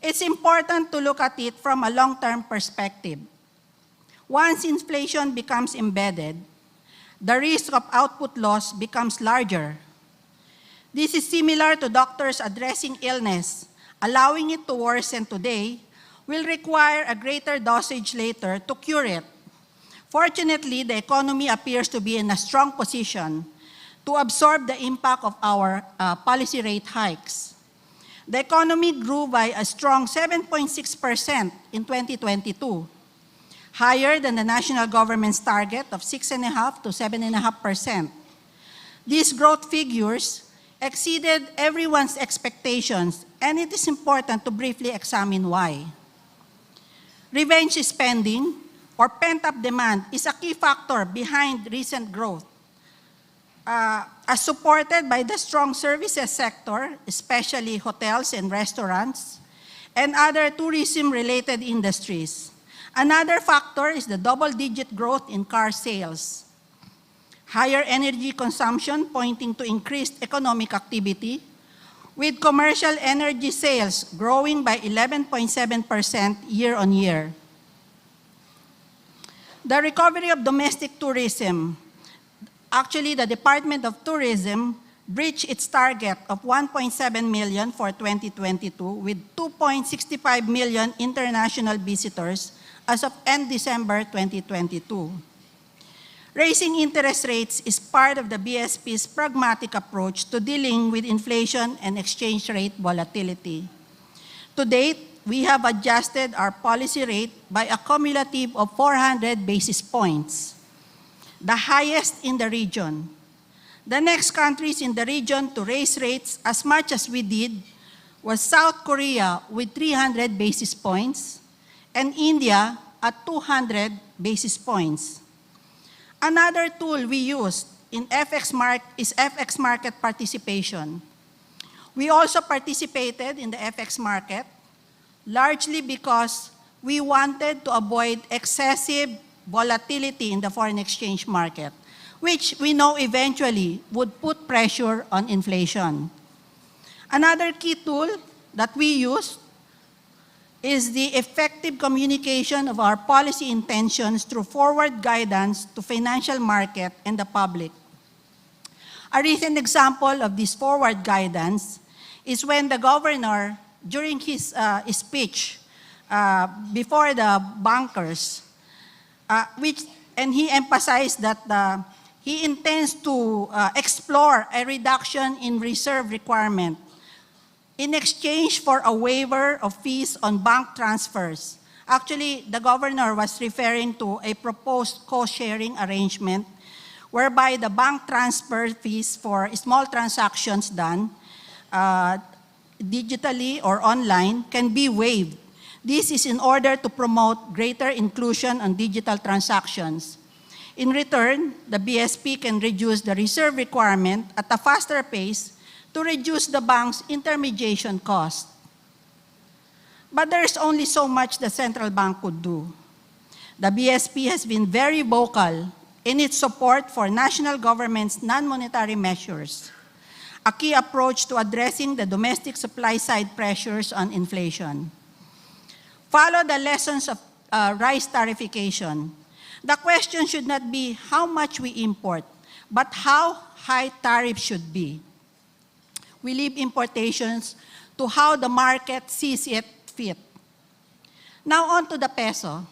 Speaker 13: It's important to look at it from a long-term perspective. Once inflation becomes embedded, the risk of output loss becomes larger. This is similar to doctors addressing illness. Allowing it to worsen today will require a greater dosage later to cure it. Fortunately, the economy appears to be in a strong position to absorb the impact of our policy rate hikes. The economy grew by a strong 7.6% in 2022, higher than the national government's target of 6.5% to 7.5%. These growth figures exceeded everyone's expectations, and it is important to briefly examine why. Revenge spending or pent-up demand is a key factor behind recent growth. As supported by the strong services sector, especially hotels and restaurants, and other tourism-related industries. Another factor is the double-digit growth in car sales. Higher energy consumption pointing to increased economic activity, with commercial energy sales growing by 11.7% year-on-year. The recovery of domestic tourism. Actually, the Department of Tourism breached its target of 1.7 million for 2022 with 2.65 million international visitors as of end December 2022. Raising interest rates is part of the BSP's pragmatic approach to dealing with inflation and exchange rate volatility. To date, we have adjusted our policy rate by a cumulative of 400 basis points, the highest in the region. The next countries in the region to raise rates as much as we did was South Korea with 300 basis points and India at 200 basis points. Another tool we used in is FX market participation. We also participated in the FX market largely because we wanted to avoid excessive volatility in the foreign exchange market, which we know eventually would put pressure on inflation. Another key tool that we use is the effective communication of our policy intentions through forward guidance to financial market and the public. A recent example of this forward guidance is when the governor, during his speech before the bankers, and he emphasized that he intends to explore a reduction in reserve requirement in exchange for a waiver of fees on bank transfers. Actually, the governor was referring to a proposed cost-sharing arrangement whereby the bank transfer fees for small transactions done digitally or online can be waived. This is in order to promote greater inclusion on digital transactions. In return, the BSP can reduce the reserve requirement at a faster pace to reduce the bank's intermediation cost. But there's only so much the central bank could do. The BSP has been very vocal in its support for national government's non-monetary measures, a key approach to addressing the domestic supply-side pressures on inflation. Follow the lessons of rice tariffication. The question should not be how much we import, but how high tariffs should be. We leave importations to how the market sees it fit. Now on to the peso.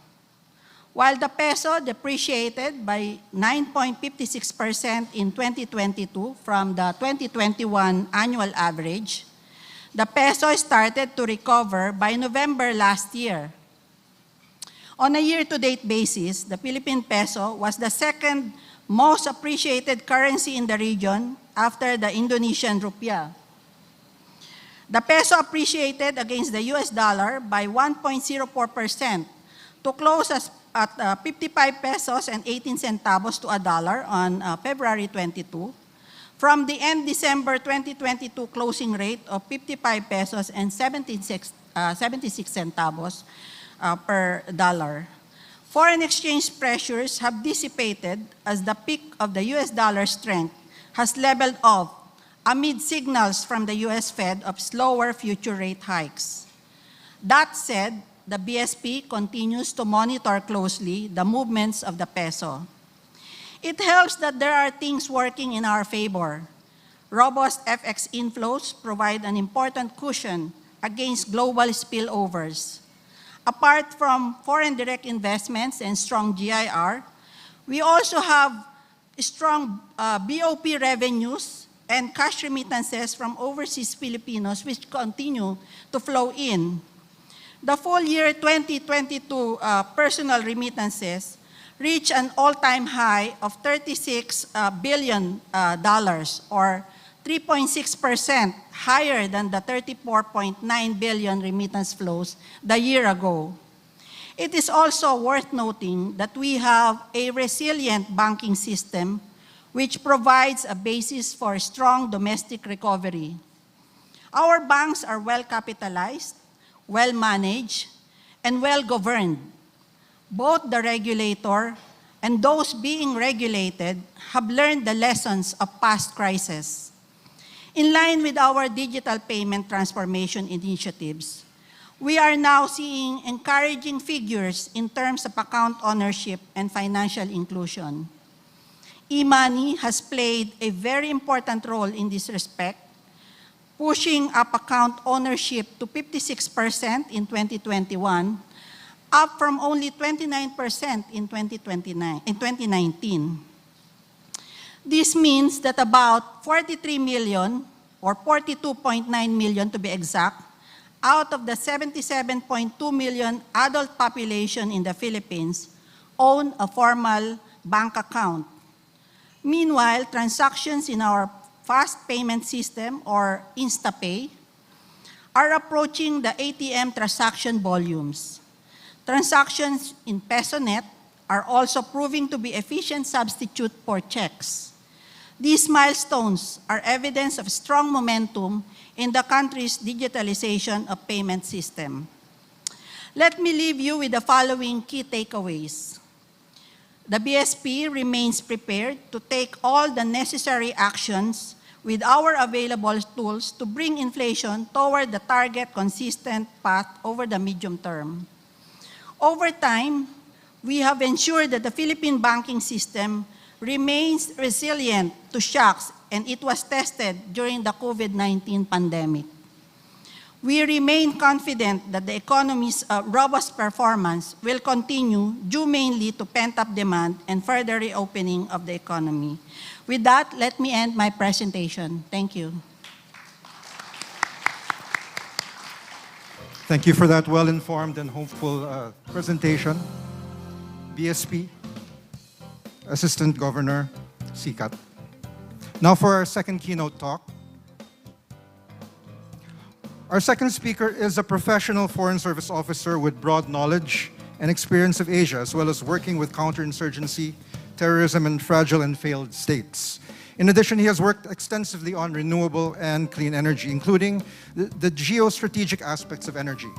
Speaker 13: While the peso depreciated by 9.56% in 2022 from the 2021 annual average, the peso started to recover by November last year. On a year-to-date basis, the Philippine peso was the second most appreciated currency in the region after the Indonesian rupiah. The peso appreciated against the US dollar by 1.04% to close at 55 pesos and 18 centavos to a dollar on February 22, from the end December 2022 closing rate of 55 pesos and 76 centavos per dollar. Foreign exchange pressures have dissipated as the peak of the US dollar strength has leveled off amid signals from the US Fed of slower future rate hikes. That said, the BSP continues to monitor closely the movements of the peso. It helps that there are things working in our favor. Robust FX inflows provide an important cushion against global spillovers. Apart from foreign direct investments and strong GIR, we also have strong BOP revenues and cash remittances from overseas Filipinos which continue to flow in. The full year 2022 personal remittances reached an all-time high of $36 billion, or 3.6% higher than the 34.9 billion remittance flows the year ago. It is also worth noting that we have a resilient banking system which provides a basis for strong domestic recovery. Our banks are well capitalized, well managed, and well governed. Both the regulator and those being regulated have learned the lessons of past crises. In line with our digital payment transformation initiatives, we are now seeing encouraging figures in terms of account ownership and financial inclusion. E-money has played a very important role in this respect, pushing up account ownership to 56% in 2021, up from only 29% in 2019. This means that about 43 million, or 42.9 million to be exact, out of the 77.2 million adult population in the Philippines own a formal bank account. Meanwhile, transactions in our fast payment system, or InstaPay, are approaching the ATM transaction volumes. Transactions in PesoNet are also proving to be efficient substitute for checks. These milestones are evidence of strong momentum in the country's digitalization of payment system. Let me leave you with the following key takeaways. The BSP remains prepared to take all the necessary actions with our available tools to bring inflation toward the target consistent path over the medium term. Over time, we have ensured that the Philippine banking system remains resilient to shocks, and it was tested during the COVID-19 pandemic. We remain confident that the economy's robust performance will continue due mainly to pent-up demand and further reopening of the economy. With that, let me end my presentation. Thank you.
Speaker 12: Thank you for that well-informed and hopeful presentation. BSP, Assistant Governor Sikat. Now for our second keynote talk. Our second speaker is a professional Foreign Service officer with broad knowledge and experience of Asia, as well as working with counterinsurgency, terrorism, and fragile and failed states. In addition, he has worked extensively on renewable and clean energy, including the geostrategic aspects of energy.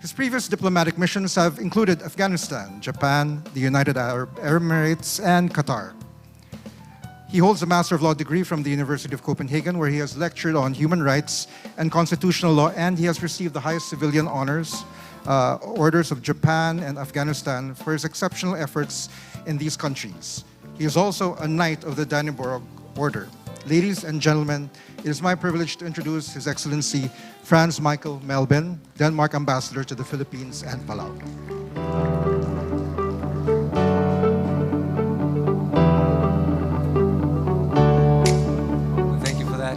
Speaker 12: His previous diplomatic missions have included Afghanistan, Japan, the United Arab Emirates, and Qatar. He holds a Master of Law degree from the University of Copenhagen, where he has lectured on human rights and constitutional law, and he has received the highest civilian honors, orders of Japan and Afghanistan, for his exceptional efforts in these countries. He is also a Knight of the Dannebrog Order. Ladies and gentlemen, it is my privilege to introduce His Excellency Franz Michael Melvin, Denmark Ambassador to the Philippines and Palau.
Speaker 15: Thank you for that.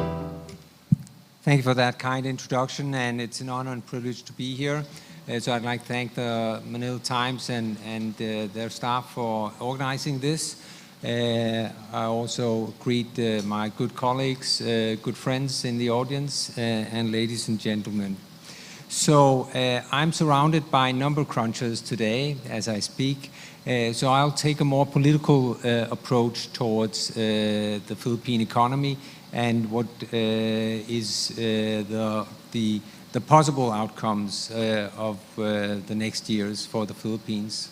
Speaker 15: Thank you for that kind introduction, and it's an honor and privilege to be here. So I'd like to thank the Manila Times and their staff for organizing this. I also greet my good colleagues, good friends in the audience, and ladies and gentlemen. So I'm surrounded by number crunchers today as I speak. So I'll take a more political approach towards the Philippine economy and what is the possible outcomes of the next years for the Philippines.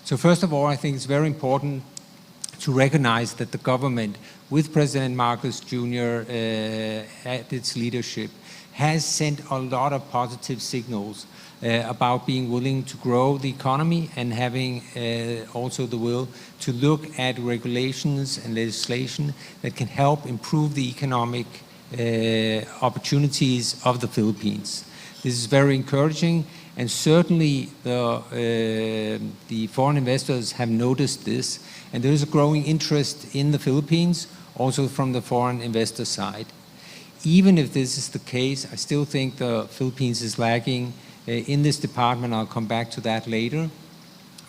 Speaker 15: So first of all, I think it's very important to recognize that the government, with President Marcos Jr. At its leadership, has sent a lot of positive signals about being willing to grow the economy and having also the will to look at regulations and legislation that can help improve the economic opportunities of the Philippines. This is very encouraging, and certainly the foreign investors have noticed this, and there is a growing interest in the Philippines, also from the foreign investor side. Even if this is the case, I still think the Philippines is lagging in this department. I'll come back to that later.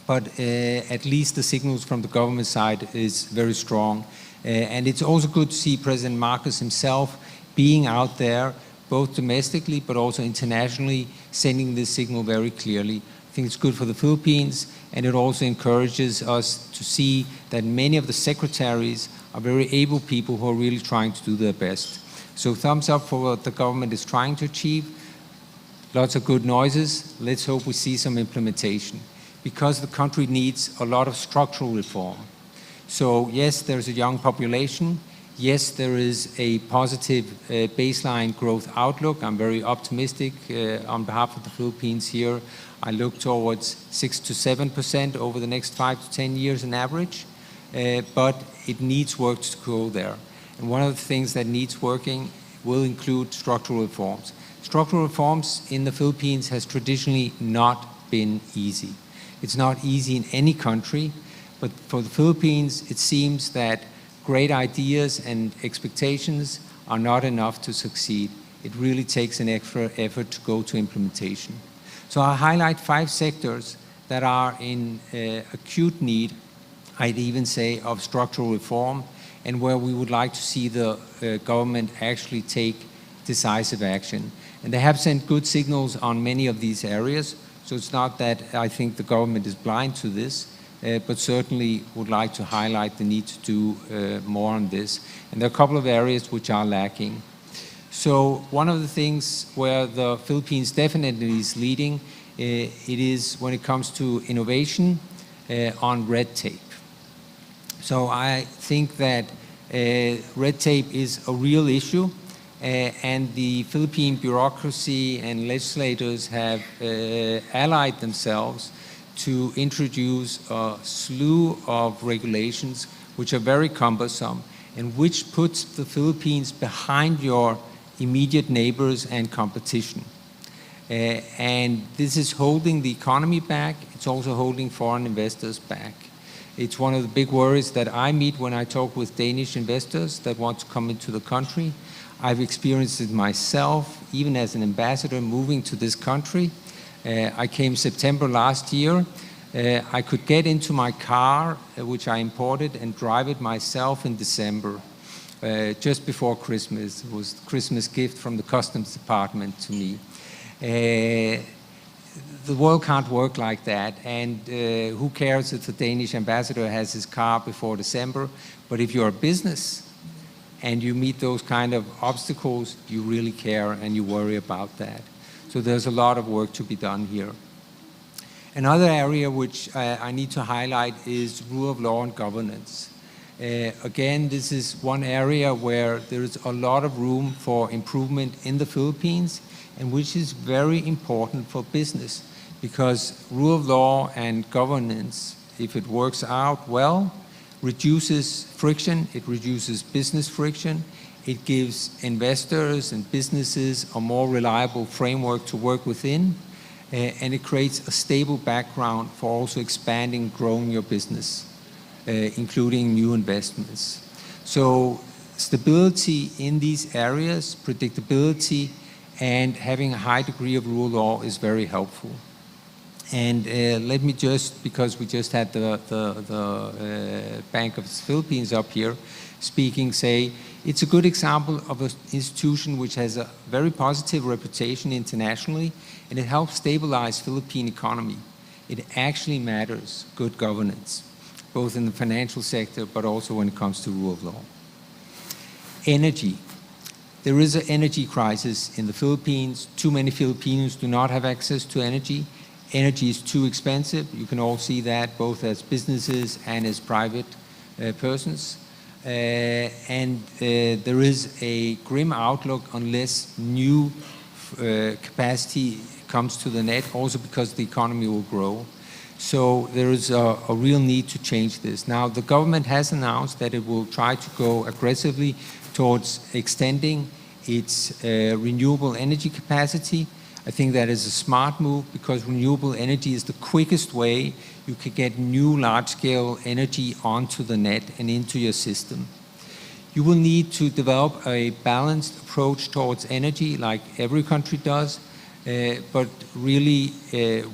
Speaker 15: But at least the signals from the government side is very strong. And it's also good to see President Marcos himself being out there, both domestically but also internationally, sending this signal very clearly. I think it's good for the Philippines, and it also encourages us to see that many of the secretaries are very able people who are really trying to do their best. So thumbs up for what the government is trying to achieve. Lots of good noises. Let's hope we see some implementation, because the country needs a lot of structural reform. So yes, there's a young population. Yes, there is a positive baseline growth outlook. I'm very optimistic on behalf of the Philippines here. I look towards 6 to 7% over the next 5 to 10 years on average, but it needs work to go there. And one of the things that needs working will include structural reforms. Structural reforms in the Philippines has traditionally not been easy. It's not easy in any country, but for the Philippines, it seems that great ideas and expectations are not enough to succeed. It really takes an extra effort to go to implementation. So I'll highlight 5 sectors that are in acute need, I'd even say, of structural reform, and where we would like to see the government actually take decisive action. And they have sent good signals on many of these areas, so it's not that I think the government is blind to this, but certainly would like to highlight the need to do more on this. And there are a couple of areas which are lacking. So one of the things where the Philippines definitely is leading, it is when it comes to innovation on red tape. So I think that red tape is a real issue, and the Philippine bureaucracy and legislators have allied themselves to introduce a slew of regulations which are very cumbersome and which puts the Philippines behind your immediate neighbors and competition. And this is holding the economy back. It's also holding foreign investors back. It's one of the big worries that I meet when I talk with Danish investors that want to come into the country. I've experienced it myself, even as an ambassador moving to this country. I came September last year. I could get into my car, which I imported, and drive it myself in December, just before Christmas. It was a Christmas gift from the Customs Department to me. The world can't work like that, and who cares if the Danish ambassador has his car before December? But if you're a business and you meet those kind of obstacles, you really care and you worry about that. So there's a lot of work to be done here. Another area which I need to highlight is rule of law and governance. Again, this is one area where there is a lot of room for improvement in the Philippines, and which is very important for business, because rule of law and governance, if it works out well, reduces friction, it reduces business friction, it gives investors and businesses a more reliable framework to work within, and it creates a stable background for also expanding, growing your business, including new investments. So stability in these areas, predictability, and having a high degree of rule of law is very helpful. And let me just, because we just had the Bank of the Philippines up here speaking, say it's a good example of an institution which has a very positive reputation internationally, and it helps stabilize Philippine economy. It actually matters, good governance, both in the financial sector, but also when it comes to rule of law. Energy. There is an energy crisis in the Philippines. Too many Filipinos do not have access to energy. Energy is too expensive. You can all see that, both as businesses and as private persons. There is a grim outlook unless new capacity comes to the net, also because the economy will grow. So there is a real need to change this. Now, the government has announced that it will try to go aggressively towards extending its renewable energy capacity. I think that is a smart move, because renewable energy is the quickest way you can get new large-scale energy onto the net and into your system. You will need to develop a balanced approach towards energy, like every country does, but really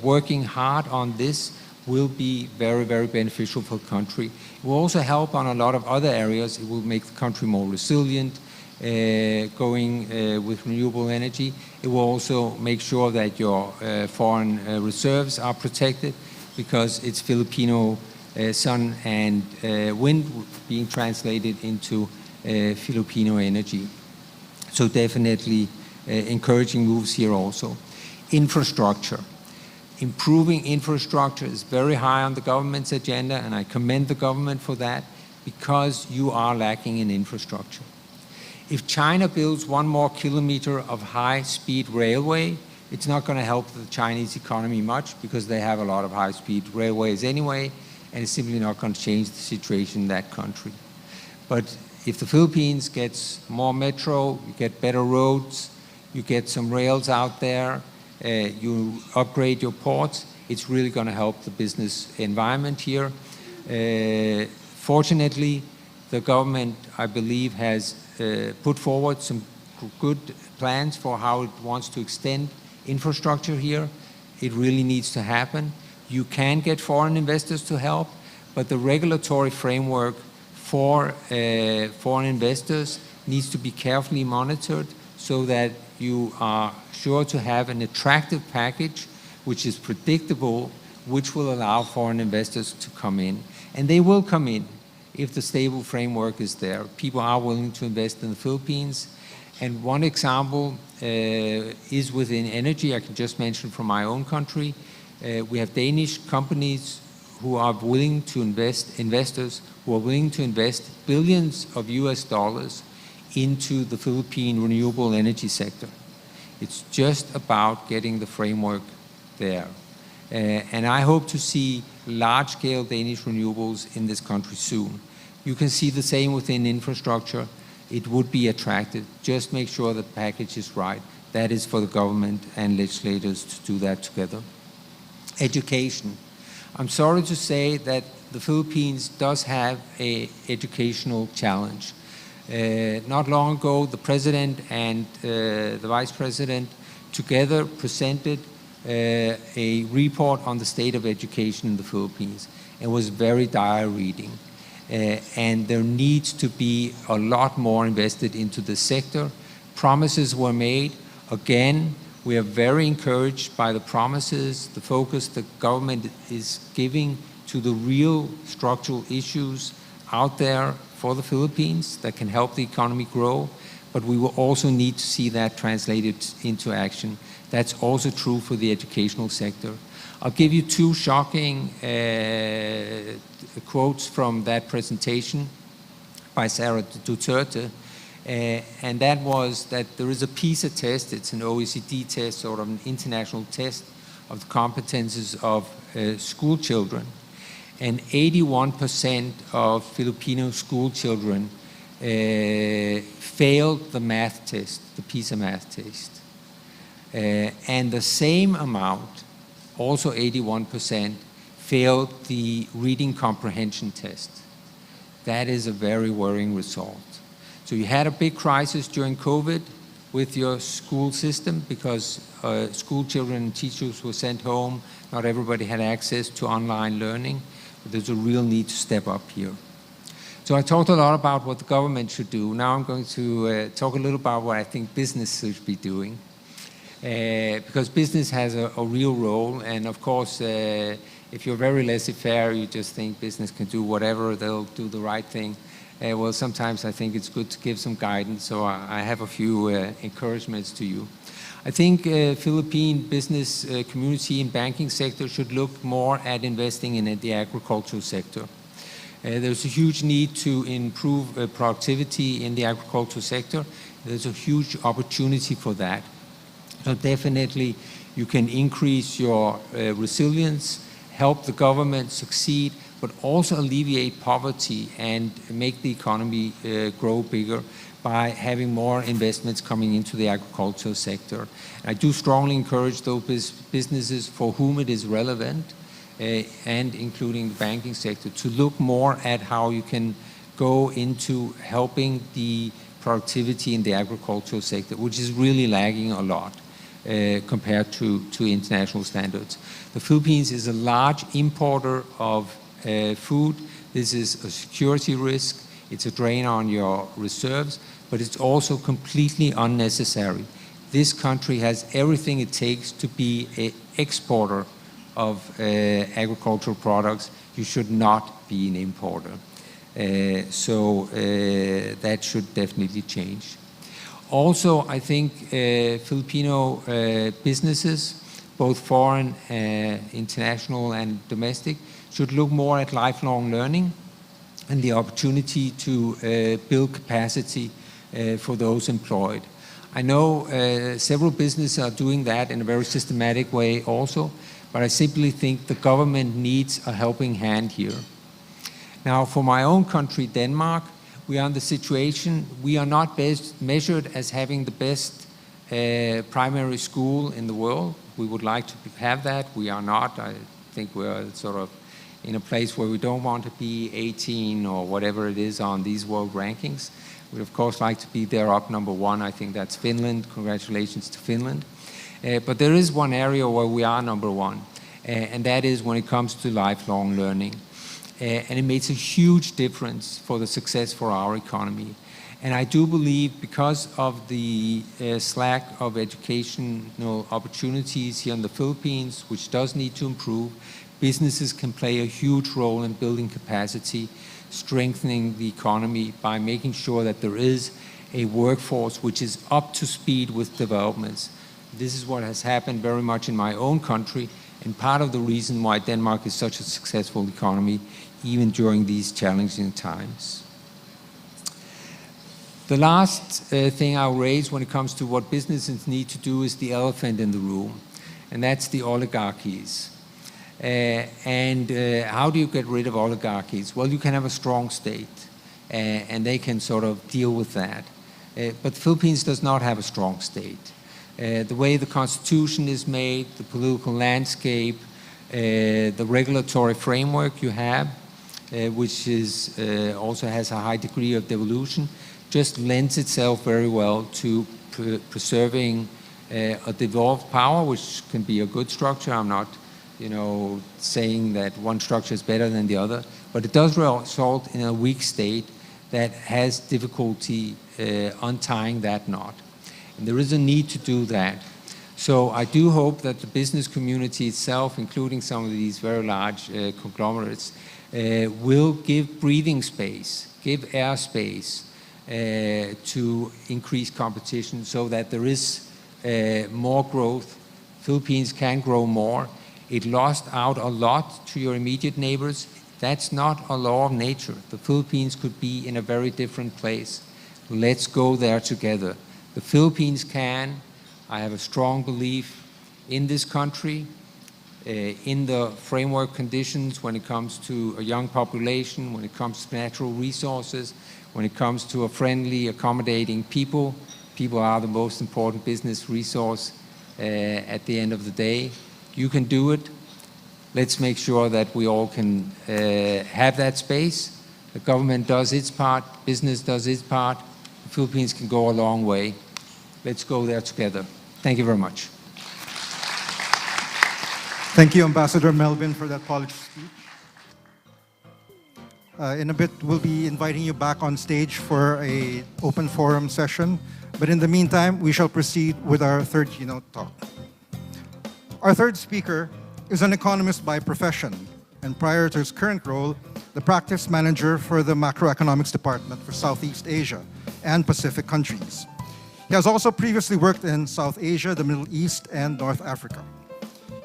Speaker 15: working hard on this will be very, very beneficial for the country. It will also help on a lot of other areas. It will make the country more resilient, going with renewable energy. It will also make sure that your foreign reserves are protected, because it's Filipino sun and wind being translated into Filipino energy. So definitely encouraging moves here also. Infrastructure. Improving infrastructure is very high on the government's agenda, and I commend the government for that, because you are lacking in infrastructure. If China builds 1 more kilometer of high-speed railway, it's not going to help the Chinese economy much, because they have a lot of high-speed railways anyway, and it's simply not going to change the situation in that country. But if the Philippines gets more metro, you get better roads, you get some rails out there, you upgrade your ports, it's really going to help the business environment here. Fortunately, the government, I believe, has put forward some good plans for how it wants to extend infrastructure here. It really needs to happen. You can get foreign investors to help, but the regulatory framework for foreign investors needs to be carefully monitored, so that you are sure to have an attractive package which is predictable, which will allow foreign investors to come in. And they will come in if the stable framework is there. People are willing to invest in the Philippines. And one example is within energy. I can just mention from my own country. We have Danish companies who are willing to invest, investors who are willing to invest billions of US dollars into the Philippine renewable energy sector. It's just about getting the framework there. And I hope to see large-scale Danish renewables in this country soon. You can see the same within infrastructure. It would be attractive. Just make sure the package is right. That is for the government and legislators to do that together. Education. I'm sorry to say that the Philippines does have an educational challenge. Not long ago, the President and the Vice President together presented a report on the state of education in the Philippines. It was very dire reading. And there needs to be a lot more invested into the sector. Promises were made. Again, we are very encouraged by the promises, the focus the government is giving to the real structural issues out there for the Philippines that can help the economy grow, but we will also need to see that translated into action. That's also true for the educational sector. I'll give you 2 shocking quotes from that presentation by Sarah Duterte, and that was that there is a PISA test, it's an OECD test, sort of an international test of the competences of school children. And 81% of Filipino school children failed the math test, the PISA math test. And the same amount, also 81%, failed the reading comprehension test. That is a very worrying result. So you had a big crisis during COVID. with your school system because school children and teachers were sent home. Not everybody had access to online learning. But there's a real need to step up here. So I talked a lot about what the government should do. Now I'm going to talk a little about what I think business should be doing. Because business has a real role, and of course, if you're very laissez-faire, you just think business can do whatever, they'll do the right thing. Well, sometimes I think it's good to give some guidance, so I have a few encouragements to you. I think Philippine business community and banking sector should look more at investing in the agricultural sector. There's a huge need to improve productivity in the agricultural sector. There's a huge opportunity for that. So definitely you can increase your resilience, help the government succeed, but also alleviate poverty and make the economy grow bigger by having more investments coming into the agricultural sector. I do strongly encourage those businesses for whom it is relevant, and including the banking sector, to look more at how you can go into helping the productivity in the agricultural sector, which is really lagging a lot compared to international standards. The Philippines is a large importer of food. This is a security risk. It's a drain on your reserves, but it's also completely unnecessary. This country has everything it takes to be an exporter of agricultural products. You should not be an importer. So that should definitely change. Also, I think Filipino businesses, both foreign, international and domestic, should look more at lifelong learning and the opportunity to build capacity for those employed. I know several businesses are doing that in a very systematic way also, but I simply think the government needs a helping hand here. Now, for my own country, Denmark, we are in the situation, we are not measured as having the best primary school in the world. We would like to have that. We are not. I think we're sort of in a place where we don't want to be 18 or whatever it is on these world rankings. We'd of course like to be there up number one. I think that's Finland. Congratulations to Finland. But there is one area where we are number one, and that is when it comes to lifelong learning. And it makes a huge difference for the success for our economy. And I do believe because of the slack of educational opportunities here in the Philippines, which does need to improve, businesses can play a huge role in building capacity, strengthening the economy by making sure that there is a workforce which is up to speed with developments. This is what has happened very much in my own country, and part of the reason why Denmark is such a successful economy, even during these challenging times. The last thing I'll raise when it comes to what businesses need to do is the elephant in the room, and that's the oligarchies. How do you get rid of oligarchies? Well, you can have a strong state, and they can sort of deal with that. But the Philippines does not have a strong state. The way the Constitution is made, the political landscape, the regulatory framework you have, which is also has a high degree of devolution, just lends itself very well to preserving a devolved power, which can be a good structure. I'm not, saying that one structure is better than the other, but it does result in a weak state that has difficulty untying that knot. And there is a need to do that. So I do hope that the business community itself, including some of these very large conglomerates, will give breathing space, give airspace to increase competition so that there is more growth. Philippines can grow more. It lost out a lot to your immediate neighbors. That's not a law of nature. The Philippines could be in a very different place. Let's go there together. The Philippines can. I have a strong belief in this country, in the framework conditions when it comes to a young population, when it comes to natural resources, when it comes to a friendly, accommodating people. People are the most important business resource at the end of the day. You can do it. Let's make sure that we all can have that space. The government does its part, business does its part. The Philippines can go a long way. Let's go there together. Thank you very much.
Speaker 12: Thank you, Ambassador Melvin, for that polished speech. In a bit, we'll be inviting you back on stage for an open forum session. But in the meantime, we shall proceed with our third keynote talk. Our third speaker is an economist by profession, and prior to his current role, the practice manager for the macroeconomics department for Southeast Asia and Pacific countries. He has also previously worked in South Asia, the Middle East, and North Africa.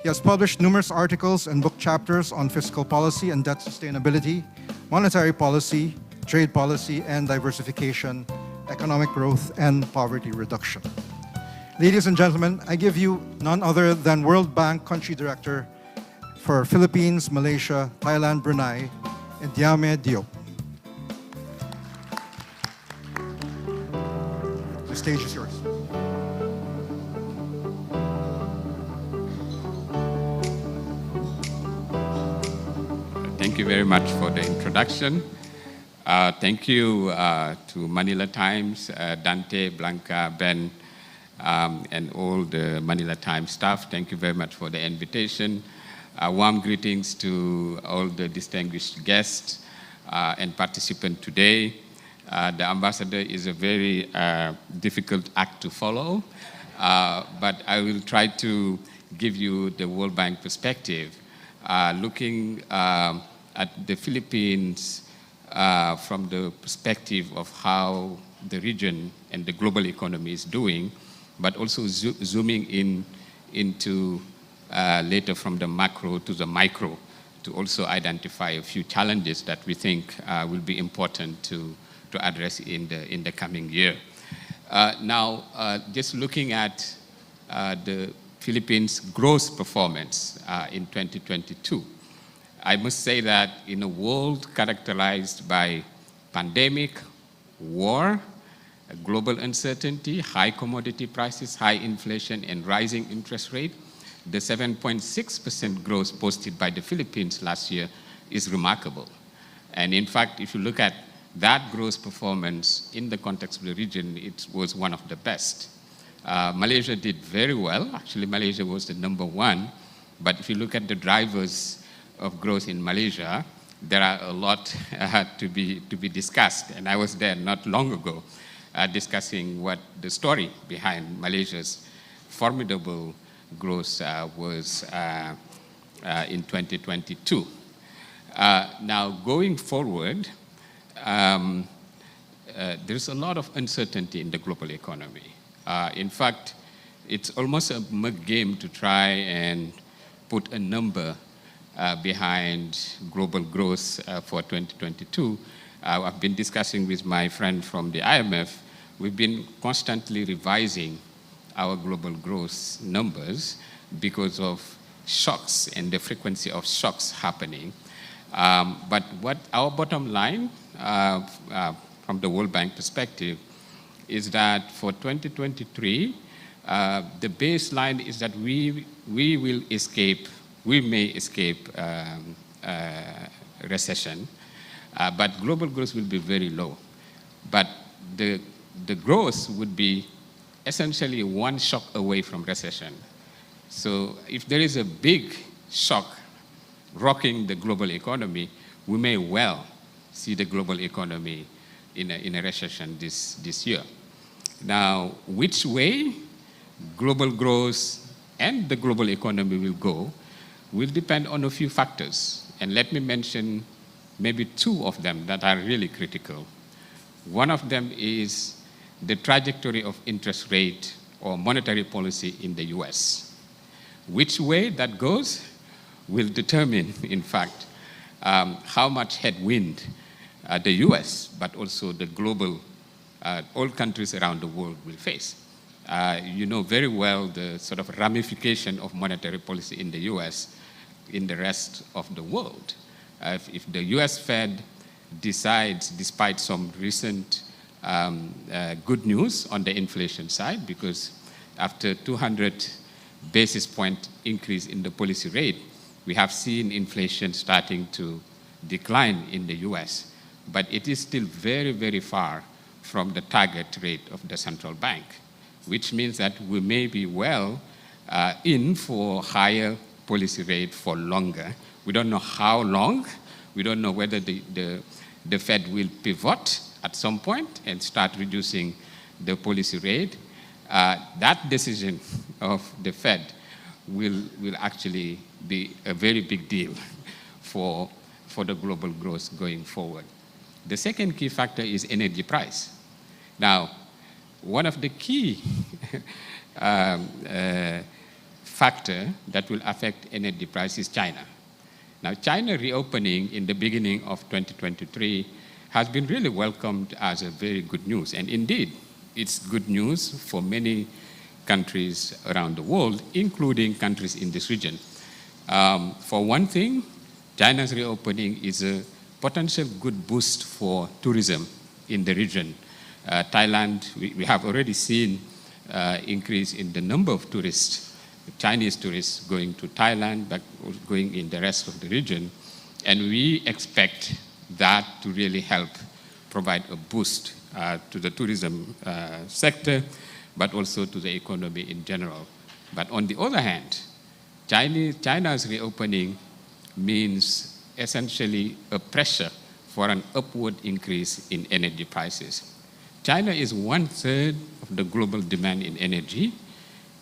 Speaker 12: He has published numerous articles and book chapters on fiscal policy and debt sustainability, monetary policy, trade policy and diversification, economic growth, and poverty reduction. Ladies and gentlemen, I give you none other than World Bank Country Director for Philippines, Malaysia, Thailand, Brunei, Ndiame Diop. The stage is yours.
Speaker 16: Thank you very much for the introduction. Thank you to Manila Times, Dante, Blanca, Ben, and all the Manila Times staff. Thank you very much for the invitation. Warm greetings to all the distinguished guests and participants today. The ambassador is a very difficult act to follow, but I will try to give you the World Bank perspective, looking at the Philippines from the perspective of how the region and the global economy is doing, but also zooming into later from the macro to the micro to also identify a few challenges that we think will be important to address in the coming year. Now, just looking at the Philippines' growth performance in 2022, I must say that in a world characterized by pandemic, war, global uncertainty, high commodity prices, high inflation, and rising interest rate, the 7.6% growth posted by the Philippines last year is remarkable. And in fact, if you look at that growth performance in the context of the region, it was one of the best. Malaysia did very well. Actually, Malaysia was the #1. But if you look at the drivers of growth in Malaysia, there are a lot to be discussed. And I was there not long ago discussing what the story behind Malaysia's formidable growth was in 2022. Now, going forward, there's a lot of uncertainty in the global economy. In fact, it's almost a mug game to try and put a number behind global growth for 2022. I've been discussing with my friend from the IMF. We've been constantly revising our global growth numbers because of shocks and the frequency of shocks happening. But what our bottom line from the World Bank perspective is that for 2023, the baseline is that we may escape recession, but global growth will be very low. But the growth would be essentially one shock away from recession. So if there is a big shock rocking the global economy, we may well see the global economy in a recession this year. Now, which way global growth and the global economy will go will depend on a few factors. And let me mention maybe two of them that are really critical. One of them is the trajectory of interest rate or monetary policy in the US. Which way that goes will determine, in fact, how much headwind the US, but also the global, all countries around the world will face. You know very well the sort of ramification of monetary policy in the US in the rest of the world. If the US Fed decides, despite some recent good news on the inflation side, because after 200 basis point increase in the policy rate, we have seen inflation starting to decline in the US, but it is still very, very far from the target rate of the central bank. which means that we may be well in for higher policy rate for longer. We don't know how long. We don't know whether the Fed will pivot at some point and start reducing the policy rate. That decision of the Fed will actually be a very big deal for the global growth going forward. The second key factor is energy price. Now, one of the key factor that will affect energy price is China. Now, China reopening in the beginning of 2023 has been really welcomed as a very good news. And indeed, it's good news for many countries around the world, including countries in this region. For one thing, China's reopening is a potential good boost for tourism in the region. Thailand, we have already seen increase in the number of tourists, Chinese tourists going to Thailand, but going in the rest of the region. And we expect that to really help provide a boost to the tourism sector, but also to the economy in general. But on the other hand, China's reopening means essentially a pressure for an upward increase in energy prices. China is 1/3 of the global demand in energy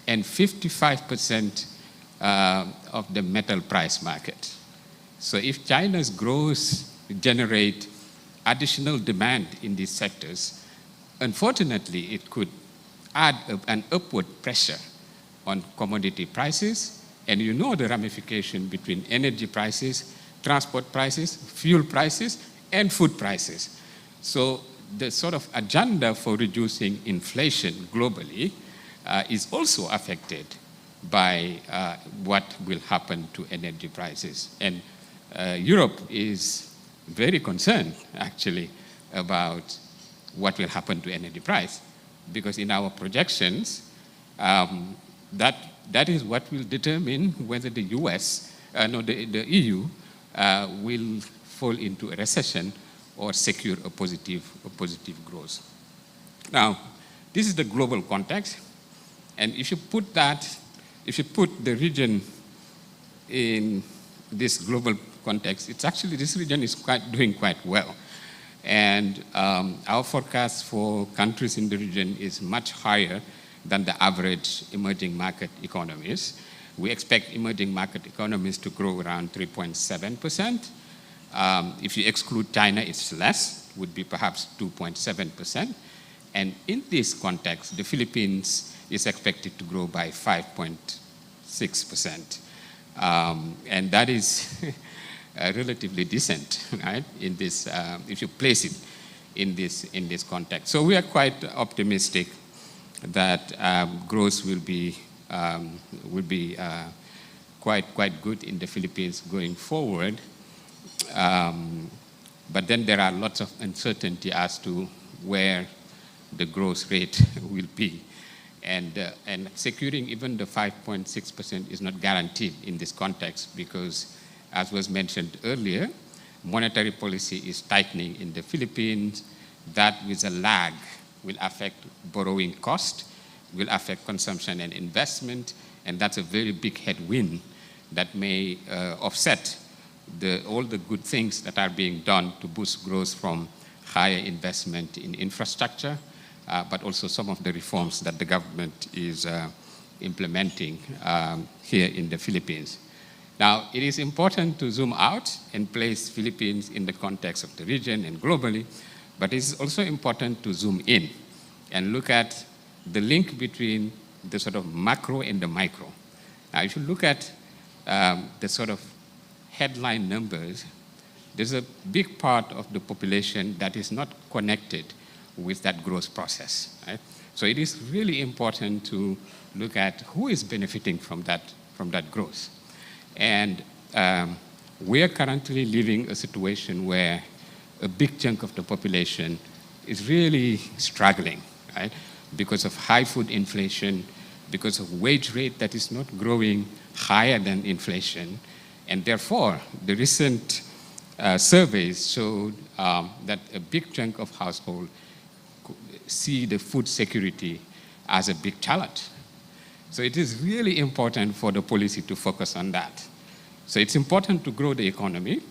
Speaker 16: and 55% of the metal price market. So if China's growth generate additional demand in these sectors, unfortunately, it could add an upward pressure on commodity prices. And you know the ramification between energy prices, transport prices, fuel prices, and food prices. So the sort of agenda for reducing inflation globally is also affected by what will happen to energy prices. And Europe is very concerned, actually, about what will happen to energy price, because in our projections, that is what will determine whether the the EU will fall into a recession or secure a positive growth. Now, this is the global context, and if you put the region in this global context, it's actually, this region is doing quite well. And our forecast for countries in the region is much higher than the average emerging market economies. We expect emerging market economies to grow around 3.7%. If you exclude China, it's less, would be perhaps 2.7%. And in this context, the Philippines is expected to grow by 5.6%. And that is relatively decent, right? In this, if you place it in this context. So we are quite optimistic that growth will be quite good in the Philippines going forward. But then there are lots of uncertainty as to where the growth rate will be. And securing even the 5.6% is not guaranteed in this context because, as was mentioned earlier, monetary policy is tightening in the Philippines. That with a lag will affect borrowing cost, will affect consumption and investment, and that's a very big headwind that may offset all the good things that are being done to boost growth from higher investment in infrastructure, but also some of the reforms that the government is implementing here in the Philippines. Now, it is important to zoom out and place Philippines in the context of the region and globally, but it is also important to zoom in and look at the link between the sort of macro and the micro. Now, if you look at the sort of headline numbers, there's a big part of the population that is not connected with that growth process, right? So it is really important to look at who is benefiting from that growth. And we are currently living a situation where a big chunk of the population is really struggling, right? Because of high food inflation, because of wage rate that is not growing higher than inflation. And therefore, the recent surveys showed that a big chunk of households see the food security as a big challenge. So it is really important for the policy to focus on that. So it's important to grow the economy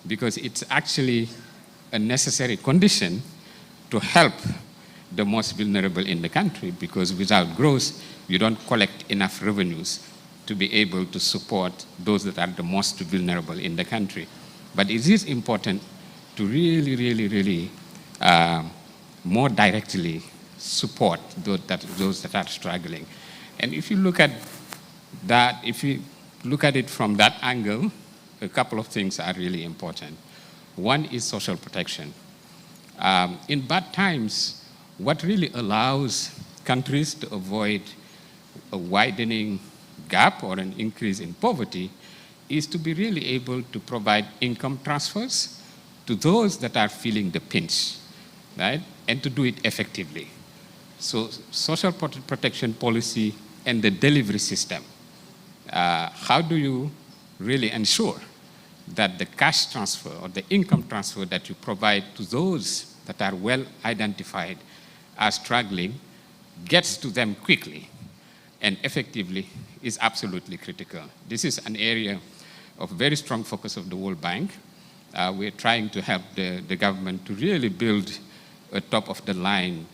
Speaker 16: because it's actually a necessary condition to help the most vulnerable in the country, because without growth, you don't collect enough revenues to be able to support those that are the most vulnerable in the country. But it is important to really more directly support those that are struggling. And if you look at that, if you look at it from that angle, a couple of things are really important. One is social protection. In bad times, what really allows countries to avoid a widening gap or an increase in poverty is to be really able to provide income transfers to those that are feeling the pinch, right? And to do it effectively. So social protection policy and the delivery system. How do you really ensure that the cash transfer or the income transfer that you provide to those that are well identified as struggling gets to them quickly and effectively is absolutely critical. This is an area of very strong focus of the World Bank. We're trying to help the government to really build a top-of-the-line,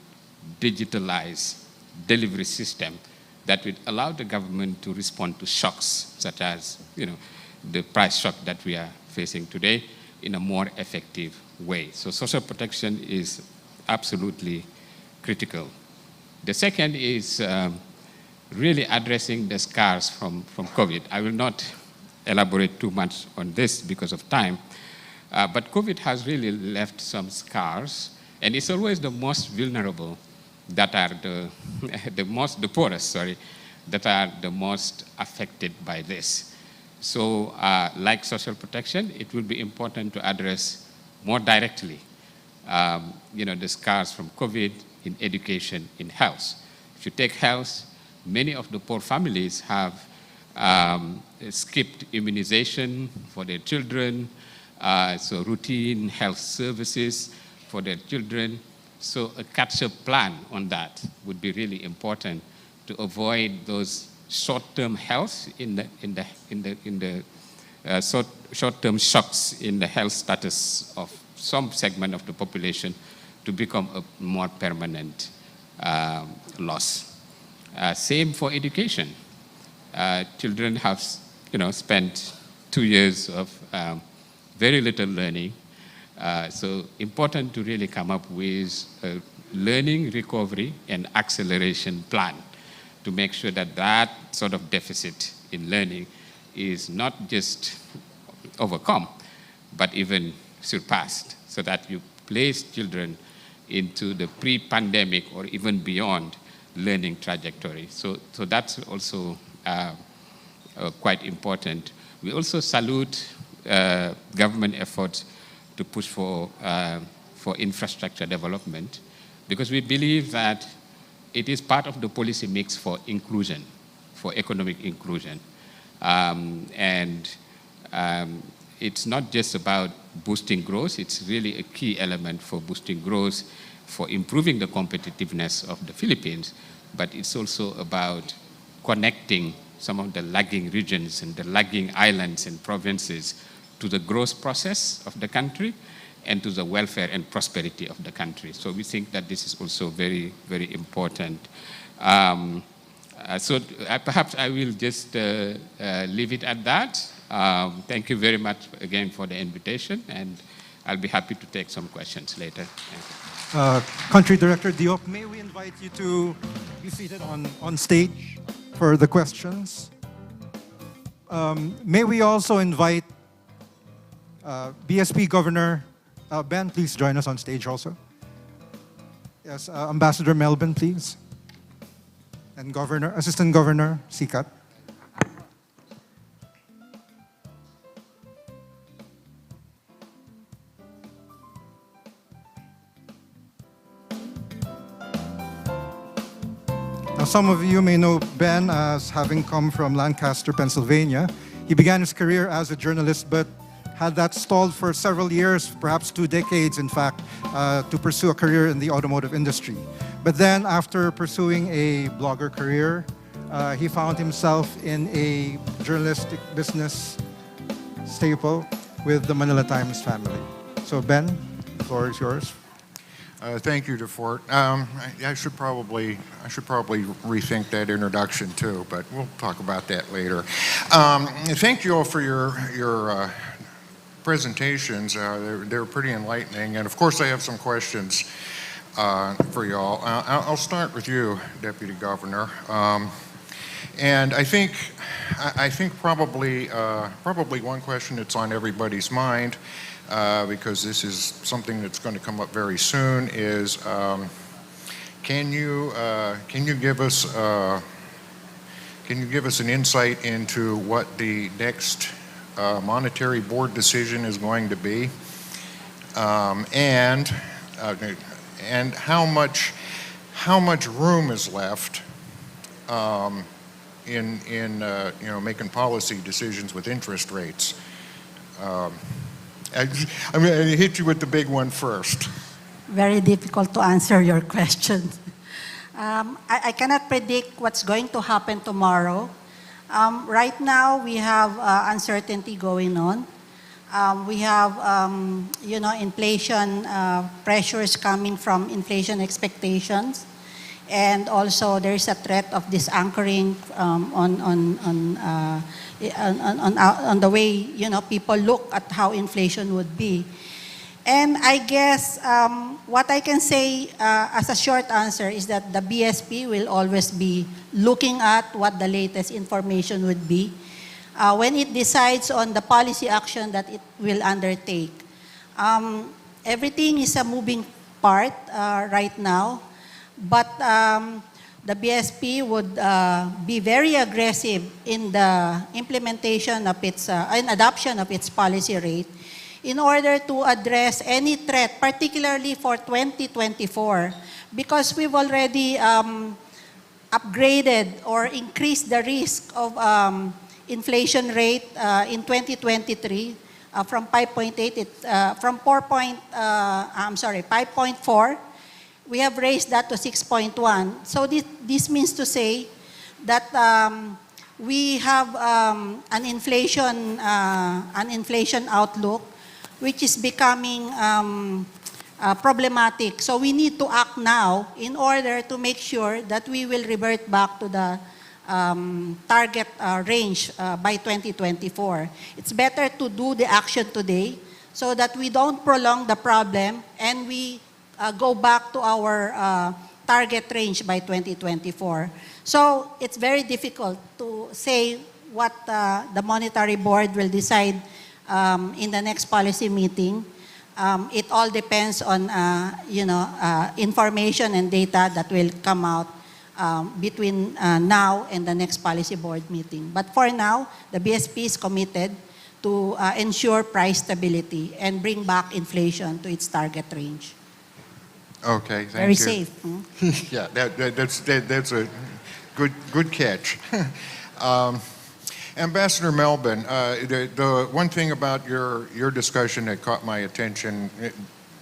Speaker 16: digitalized delivery system that would allow the government to respond to shocks, such as the price shock that we are facing today, in a more effective way. So social protection is absolutely critical. The second is really addressing the scars from COVID. I will not elaborate too much on this because of time, but COVID has really left some scars, and it's always the most vulnerable that are the poorest, that are the most affected by this. So like social protection, it will be important to address more directly the scars from COVID in education, in health. If you take health, many of the poor families have skipped immunization for their children, so routine health services for their children. So a catch-up plan on that would be really important to avoid those short-term health short-term shocks in the health status of some segment of the population to become a more permanent loss. Same for education. Children have, spent 2 years of very little learning. So important to really come up with a learning, recovery, and acceleration plan to make sure that that sort of deficit in learning is not just overcome, but even surpassed, so that you place children into the pre-pandemic or even beyond learning trajectory. So that's also quite important. We also salute government efforts to push for infrastructure development, because we believe that it is part of the policy mix for inclusion, for economic inclusion. It's not just about boosting growth, it's really a key element for boosting growth, for improving the competitiveness of the Philippines, but it's also about connecting some of the lagging regions and the lagging islands and provinces to the growth process of the country and to the welfare and prosperity of the country. So we think that this is also very, very important. Perhaps I will just leave it at that. Thank you very much again for the invitation, and I'll be happy to take some questions later. Thank you.
Speaker 12: Country Director Diop, may we invite you to be seated on stage for the questions? May we also invite BSP Governor Ben, please join us on stage also. Yes, Ambassador Melvin, please. And Assistant Governor Sikat. Now, some of you may know Ben as having come from Lancaster, Pennsylvania. He began his career as a journalist, but had that stalled for several years, perhaps 2 decades, in fact, to pursue a career in the automotive industry. But then, after pursuing a blogger career, he found himself in a journalistic business staple with the Manila Times family. So, Ben, the floor is yours.
Speaker 17: Thank you, DeFort. I should probably rethink that introduction too, but we'll talk about that later. Thank you all for your presentations. They're pretty enlightening, and of course, I have some questions for you all. I'll start with you, Deputy Governor. And I think probably one question that's on everybody's mind, because this is something that's going to come up very soon, is can you give us an insight into what the next monetary board decision is going to be, and how much room is left in making policy decisions with interest rates? I'm going to hit you with the big one first.
Speaker 13: Very difficult to answer your question. I cannot predict what's going to happen tomorrow. Right now, we have uncertainty going on. We have, inflation pressures coming from inflation expectations. And also, there is a threat of disanchoring on the way people look at how inflation would be. And I guess what I can say as a short answer is that the BSP will always be looking at what the latest information would be when it decides on the policy action that it will undertake. Everything is a moving part right now, but the BSP would be very aggressive in the implementation of its, and adoption of its policy rate in order to address any threat, particularly for 2024, because we've already upgraded or increased the risk of inflation rate in 2023 from 5.4. We have raised that to 6.1. So this means to say that we have an inflation outlook which is becoming problematic. So we need to act now in order to make sure that we will revert back to the target range by 2024. It's better to do the action today so that we don't prolong the problem and we go back to our target range by 2024. So it's very difficult to say what the Monetary Board will decide in the next policy meeting. It all depends on information and data that will come out between now and the next policy board meeting. But for now, the BSP is committed to ensure price stability and bring back inflation to its target range.
Speaker 17: Okay, thank you.
Speaker 13: Very safe.
Speaker 17: Yeah, that's a good catch. Ambassador Melvin, the one thing about your discussion that caught my attention,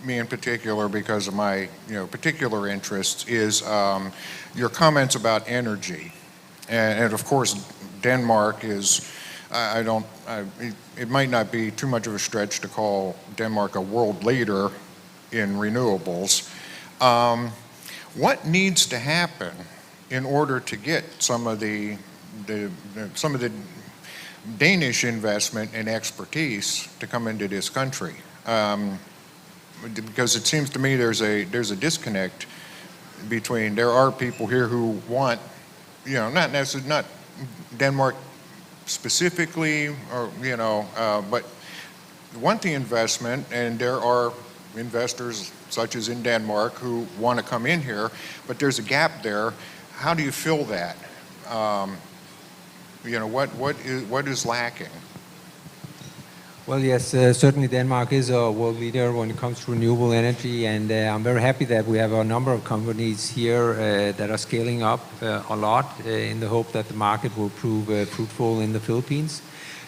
Speaker 17: me in particular because of my particular interests, is your comments about energy, and of course Denmark is. It might not be too much of a stretch to call Denmark a world leader in renewables. What needs to happen in order to get some of the Danish investment and expertise to come into this country? Because it seems to me there's a disconnect between, there are people here who want, not necessarily, not Denmark specifically, or but want the investment, and there are investors such as in Denmark who want to come in here, but there's a gap there. How do you fill that? What is lacking?
Speaker 15: Well, yes, certainly Denmark is a world leader when it comes to renewable energy, and I'm very happy that we have a number of companies here that are scaling up a lot in the hope that the market will prove fruitful in the Philippines.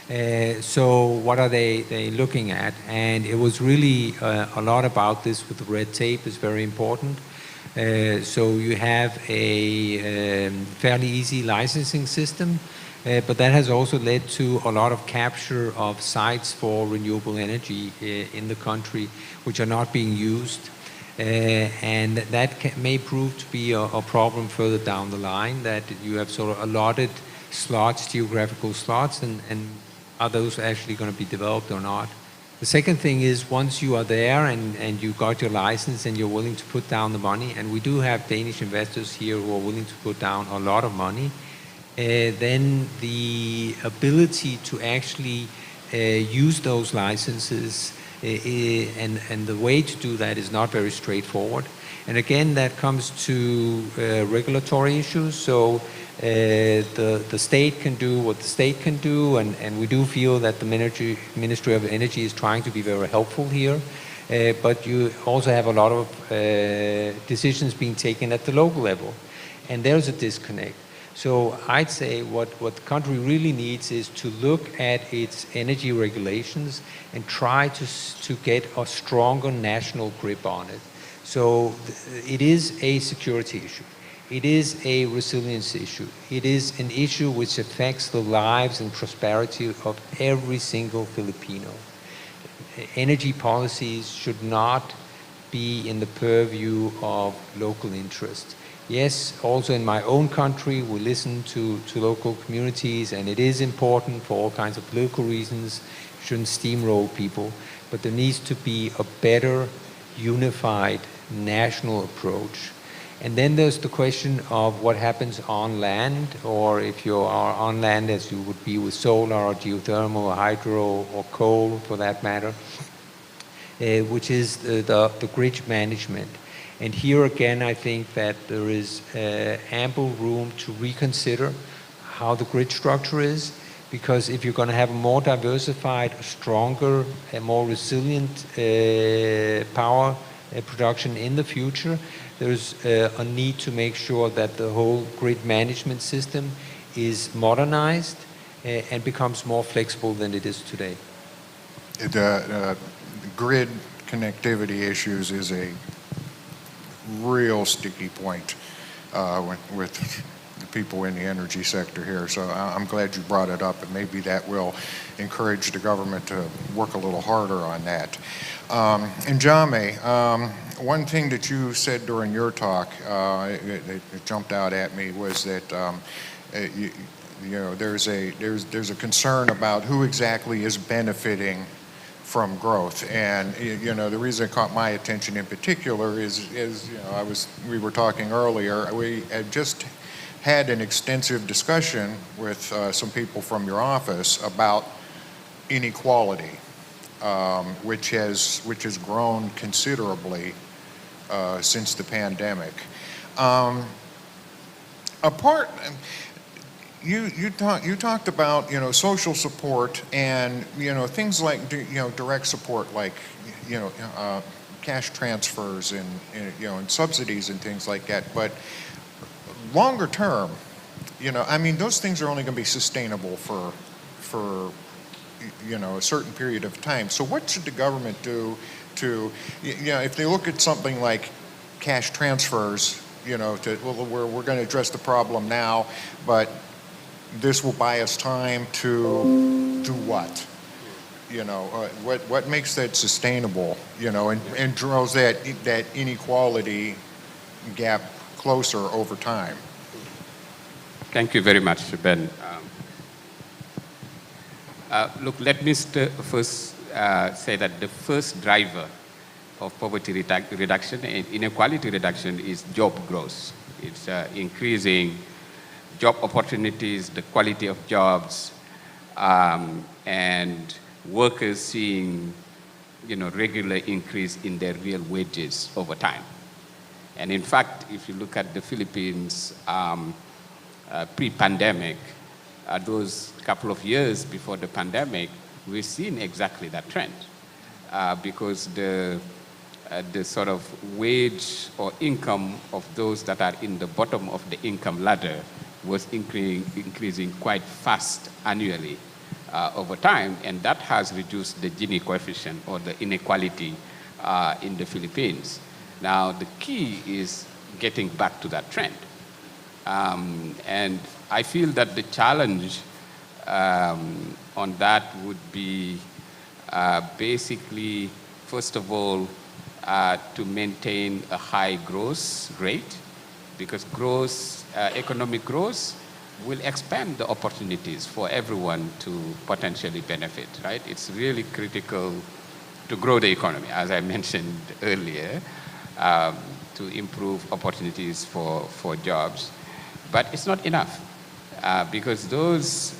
Speaker 15: So what are they looking at? And it was really a lot about this with the red tape is very important. So you have a fairly easy licensing system, but that has also led to a lot of capture of sites for renewable energy in the country, which are not being used. And that may prove to be a problem further down the line, that you have sort of allotted slots, geographical slots, and are those actually going to be developed or not? The second thing is, once you are there and you got your license and you're willing to put down the money, and we do have Danish investors here who are willing to put down a lot of money, then the ability to actually use those licenses and the way to do that is not very straightforward. And again, that comes to regulatory issues. So the state can do what the state can do, and we do feel that the Ministry of Energy is trying to be very helpful here. But you also have a lot of decisions being taken at the local level, and there's a disconnect. So I'd say what the country really needs is to look at its energy regulations and try to get a stronger national grip on it. So it is a security issue. It is a resilience issue. It is an issue which affects the lives and prosperity of every single Filipino. Energy policies should not be in the purview of local interest. Yes, also in my own country, we listen to local communities, and it is important for all kinds of political reasons. Shouldn't steamroll people, but there needs to be a better, unified national approach. And then there's the question of what happens on land, or if you are on land as you would be with solar or geothermal or hydro or coal for that matter, which is the grid management. And here again, I think that there is ample room to reconsider how the grid structure is, because if you're going to have a more diversified, stronger, and more resilient power production in the future, there's a need to make sure that the whole grid management system is modernized and becomes more flexible than it is today.
Speaker 17: The grid connectivity issues is a real sticky point with the people in the energy sector here. So I'm glad you brought it up, and maybe that will encourage the government to work a little harder on that. And Jame, one thing that you said during your talk it jumped out at me was that you know there's a concern about who exactly is benefiting from growth. And you know, the reason it caught my attention in particular is you know, we were talking earlier, we had just had an extensive discussion with some people from your office about inequality, which has grown considerably since the pandemic. You talked about, you know, social support and, you know, things like, you know, direct support, like, you know, cash transfers and you know, and subsidies and things like that. But longer term, you know, I mean, those things are only going to be sustainable for you know, a certain period of time. So what should the government do to, you know, if they look at something like cash transfers, you know, we're going to address the problem now, but this will buy us time to do what? You know, what makes that sustainable? You know, and draws that inequality gap closer over time.
Speaker 16: Thank you very much, Ben. Look, let me first say that the first driver of poverty reduction and inequality reduction is job growth. It's increasing job opportunities, the quality of jobs, and workers seeing, you know, regular increase in their real wages over time. And in fact, if you look at the Philippines pre-pandemic, those couple of years before the pandemic, we've seen exactly that trend, because the sort of wage or income of those that are in the bottom of the income ladder was increasing quite fast annually. over time, and that has reduced the Gini coefficient or the inequality in the Philippines. Now, the key is getting back to that trend. And I feel that the challenge on that would be basically, first of all, to maintain a high growth rate, because economic growth will expand the opportunities for everyone to potentially benefit, right? It's really critical to grow the economy, as I mentioned earlier, to improve opportunities for jobs. But it's not enough, because those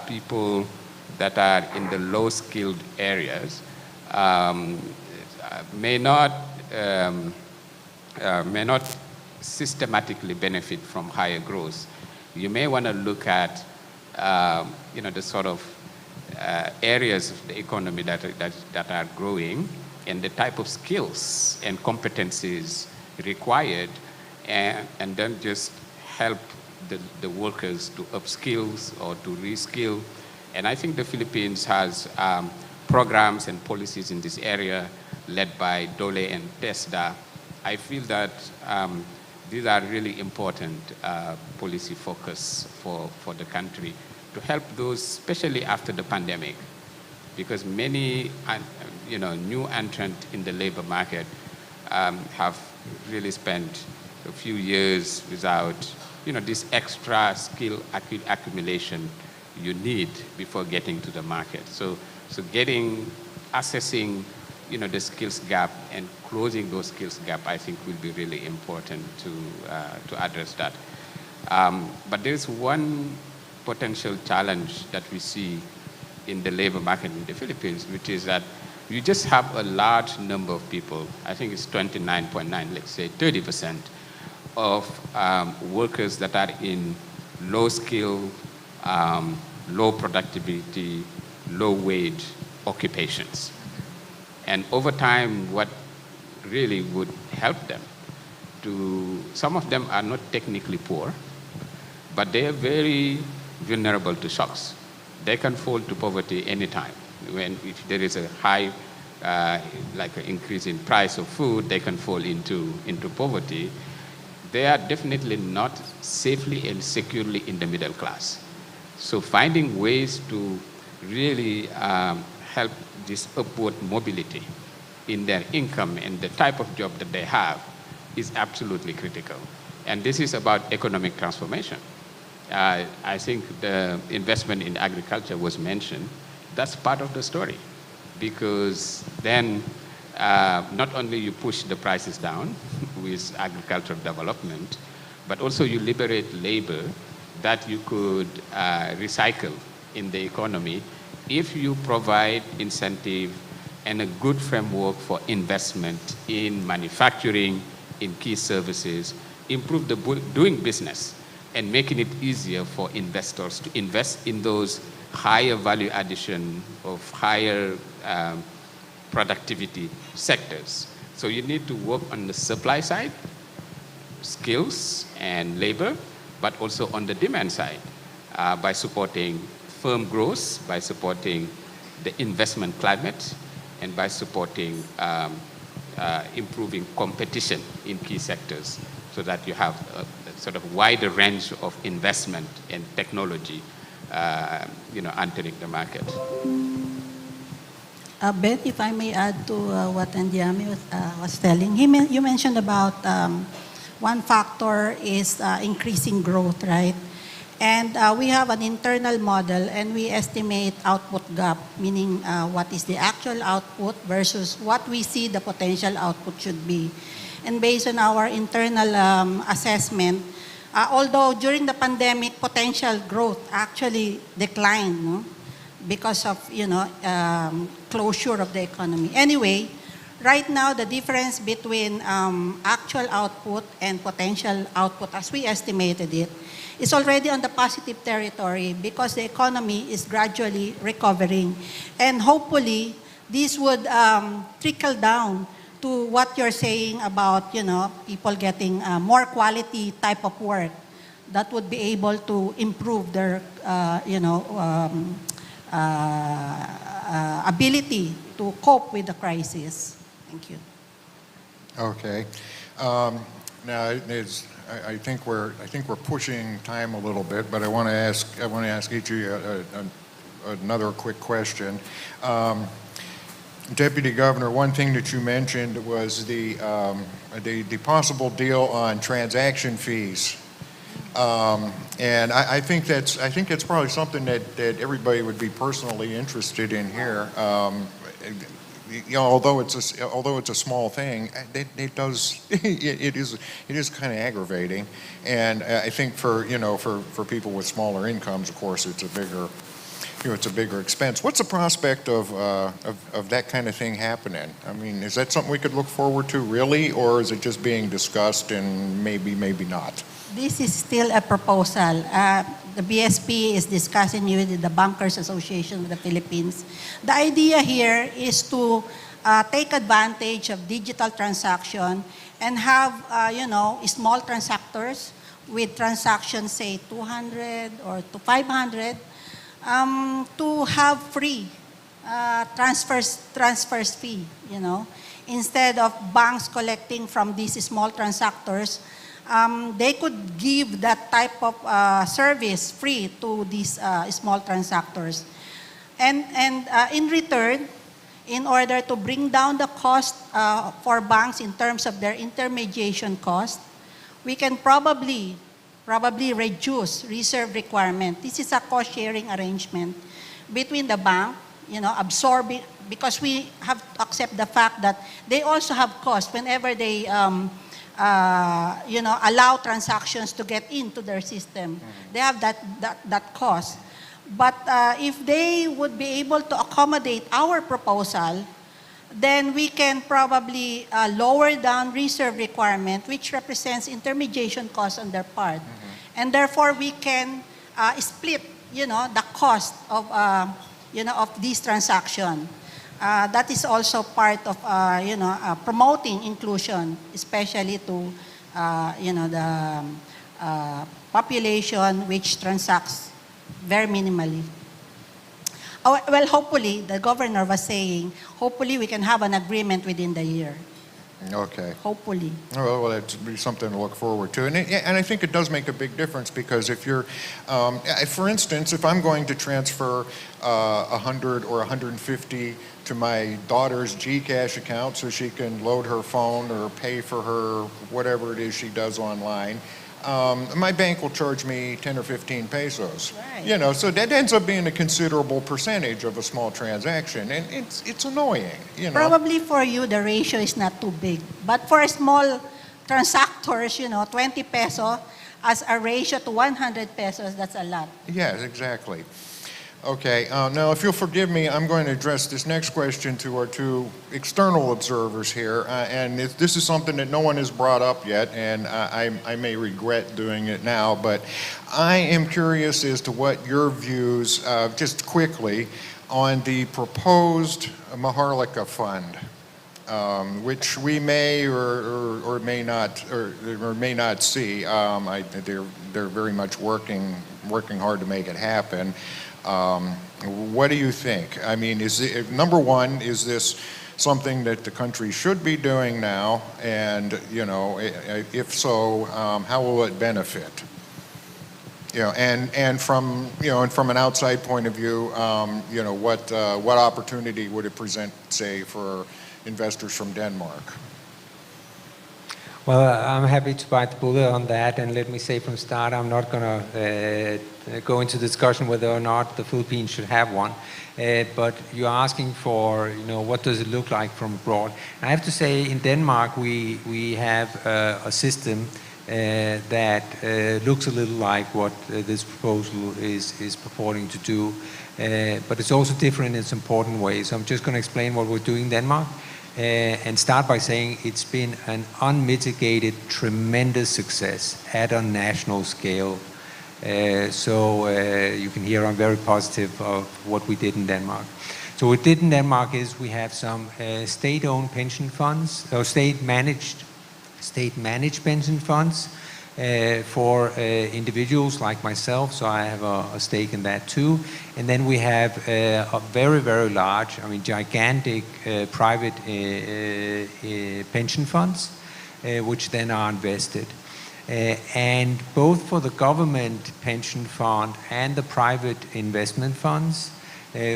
Speaker 16: people that are in the low-skilled areas may not systematically benefit from higher growth. You may want to look at the sort of areas of the economy that are growing and the type of skills and competencies required, and then just help the workers to upskill or to reskill. And I think the Philippines has programs and policies in this area led by Dole and TESDA. I feel that these are really important policy focus for the country to help those, especially after the pandemic, because many new entrants in the labor market have really spent a few years without this extra skill accumulation you need before getting to the market. So assessing the skills gap and closing those skills gap, I think will be really important to address that. But there's one potential challenge that we see in the labor market in the Philippines, which is that you just have a large number of people, I think it's 29.9, let's say 30% of workers that are in low skill, low productivity, low wage occupations. And over time, what really would help them some of them are not technically poor, but they are very vulnerable to shocks. They can fall to poverty anytime. If there is a high, like an increase in price of food, they can fall into poverty. They are definitely not safely and securely in the middle class. So finding ways to really help this upward mobility in their income and the type of job that they have is absolutely critical. And this is about economic transformation. I think the investment in agriculture was mentioned. That's part of the story, because then not only you push the prices down with agricultural development, but also you liberate labor that you could recycle in the economy if you provide incentive and a good framework for investment in manufacturing, in key services, improve the doing business, and making it easier for investors to invest in those higher value addition of higher productivity sectors. So you need to work on the supply side, skills and labor, but also on the demand side by supporting firm growth, by supporting the investment climate, and by supporting improving competition in key sectors, so that you have a sort of wider range of investment and technology entering the market.
Speaker 13: Ben, if I may add to what Andiami was telling, you mentioned about one factor is increasing growth, right? And we have an internal model, and we estimate output gap, meaning what is the actual output versus what we see the potential output should be. And based on our internal assessment, although during the pandemic, potential growth actually declined, no? Because of closure of the economy. Anyway, right now the difference between actual output and potential output, as we estimated it, is already on the positive territory because the economy is gradually recovering. And hopefully, this would trickle down to what you're saying about, people getting more quality type of work that would be able to improve their, ability to cope with the crisis. Thank you.
Speaker 17: Okay. Now, I think we're pushing time a little bit, but I want to ask each of you another quick question. Deputy Governor, one thing that you mentioned was the possible deal on transaction fees. And I think that's probably something that everybody would be personally interested in here. Although it's a small thing, it is kind of aggravating, and I think for people with smaller incomes, of course, it's a bigger expense. What's the prospect of that kind of thing happening? I mean, is that something we could look forward to, really, or is it just being discussed and maybe not?
Speaker 13: This is still a proposal. The BSP is discussing with the Bankers Association of the Philippines. The idea here is to take advantage of digital transaction and have, small transactors with transactions, say 200 or to 500, to have free transfers fee, Instead of banks collecting from these small transactors, they could give that type of service free to these small transactors. And in return, in order to bring down the cost for banks in terms of their intermediation cost, we can probably reduce reserve requirement. This is a cost-sharing arrangement between the bank, absorbing, because we have to accept the fact that they also have cost whenever they allow transactions to get into their system. They have that cost. But if they would be able to accommodate our proposal, then we can probably lower down reserve requirement, which represents intermediation costs on their part. And therefore, we can split, the cost of this transaction. That is also part of, promoting inclusion, especially to, the population which transacts very minimally. Well, hopefully, the governor was saying, hopefully we can have an agreement within the year.
Speaker 17: Okay.
Speaker 13: Hopefully.
Speaker 17: Well, that's something to look forward to. And I think it does make a big difference, because if you're, for instance, if I'm going to transfer 100 or 150 to my daughter's GCash account so she can load her phone or pay for her whatever it is she does online, my bank will charge me 10 or 15 pesos. Right. So that ends up being a considerable percentage of a small transaction, and it's annoying.
Speaker 13: Probably for you, the ratio is not too big, but for small transactors, 20 peso as a ratio to 100 pesos, that's a lot.
Speaker 17: Yes, exactly. Okay, now if you'll forgive me, I'm going to address this next question to our two external observers here, and this is something that no one has brought up yet, and I may regret doing it now, but I am curious as to what your views, just quickly, on the proposed Maharlika Fund, which we may or may not see. They're very much working hard to make it happen. What do you think? I mean, number one, is this something that the country should be doing now? And, if so, how will it benefit? And from an outside point of view, what opportunity would it present, say, for investors from Denmark?
Speaker 15: Well, I'm happy to bite the bullet on that, and let me say from the start, I'm not going to go into discussion whether or not the Philippines should have one. But you're asking for, what does it look like from abroad? I have to say, in Denmark, we have a system that looks a little like what this proposal is purporting to do, but it's also different in some important ways. So I'm just going to explain what we're doing in Denmark. And start by saying it's been an unmitigated, tremendous success at a national scale. So you can hear I'm very positive of what we did in Denmark. So what we did in Denmark is we have some state-owned pension funds, or state-managed pension funds, for individuals like myself, so I have a stake in that too. And then we have a very, very large, gigantic private pension funds, which then are invested. And both for the government pension fund and the private investment funds,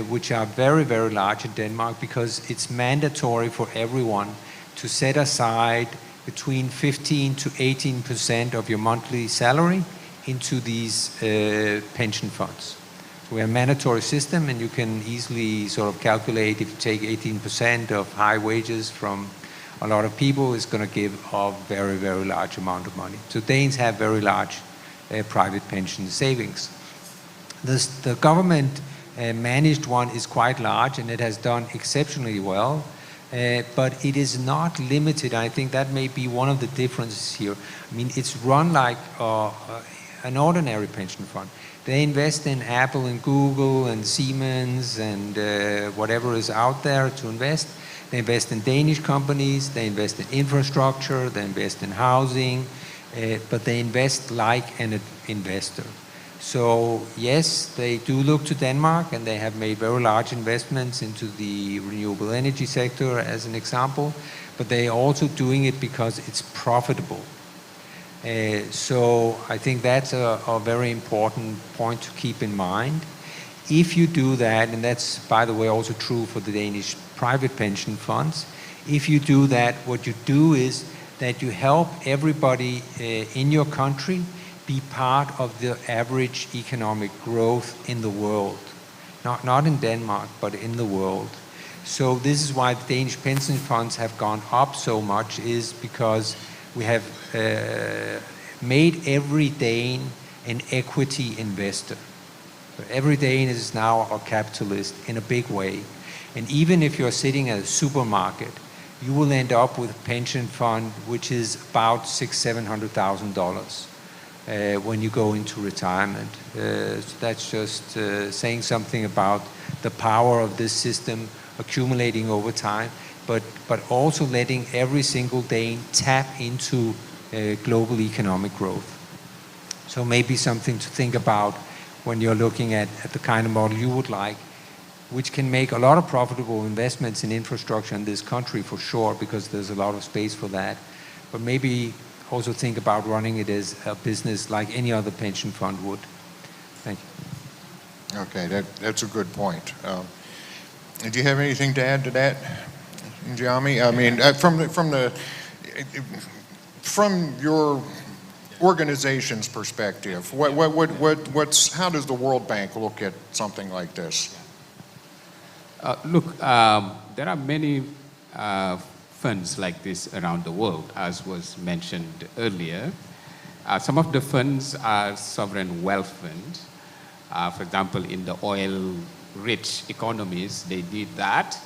Speaker 15: which are very, very large in Denmark, because it's mandatory for everyone to set aside between 15 to 18% of your monthly salary into these pension funds. So we have a mandatory system, and you can easily sort of calculate if you take 18% of high wages from a lot of people, it's going to give a very, very large amount of money. So Danes have very large private pension savings. The government managed one is quite large, and it has done exceptionally well. But it is not limited. I think that may be one of the differences here. It's run like an ordinary pension fund. They invest in Apple and Google and Siemens and whatever is out there to invest. They invest in Danish companies, they invest in infrastructure, they invest in housing, but they invest like an investor. So yes, they do look to Denmark, and they have made very large investments into the renewable energy sector as an example, but they are also doing it because it's profitable. So I think that's a very important point to keep in mind. If you do that, and that's, by the way, also true for the Danish private pension funds, if you do that, what you do is that you help everybody in your country be part of the average economic growth in the world. Not in Denmark, but in the world. So this is why the Danish pension funds have gone up so much, is because we have made every Dane an equity investor. Every Dane is now a capitalist in a big way. And even if you're sitting at a supermarket, you will end up with a pension fund which is about $600,000-$700,000 when you go into retirement. So that's just saying something about the power of this system accumulating over time, but also letting every single Dane tap into global economic growth. So maybe something to think about when you're looking at the kind of model you would like, which can make a lot of profitable investments in infrastructure in this country for sure, because there's a lot of space for that. But maybe also think about running it as a business like any other pension fund would. Thank you.
Speaker 17: Okay, that's a good point. Do you have anything to add to that, Njami? I mean, from your organization's perspective, how does the World Bank look at something like this?
Speaker 16: Look, there are many funds like this around the world, as was mentioned earlier. Some of the funds are sovereign wealth funds. For example, in the oil-rich economies, they did that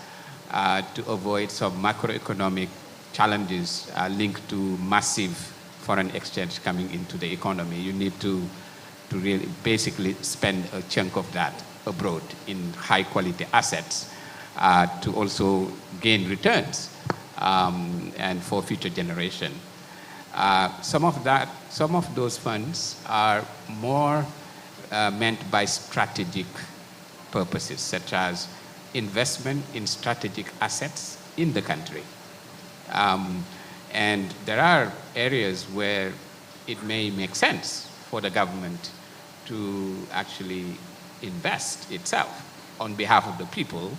Speaker 16: to avoid some macroeconomic challenges linked to massive foreign exchange coming into the economy. You need to really basically spend a chunk of that abroad in high-quality assets to also gain returns and for future generation. Some of those funds are more meant by strategic purposes, such as investment in strategic assets in the country. And there are areas where it may make sense for the government to actually invest itself on behalf of the people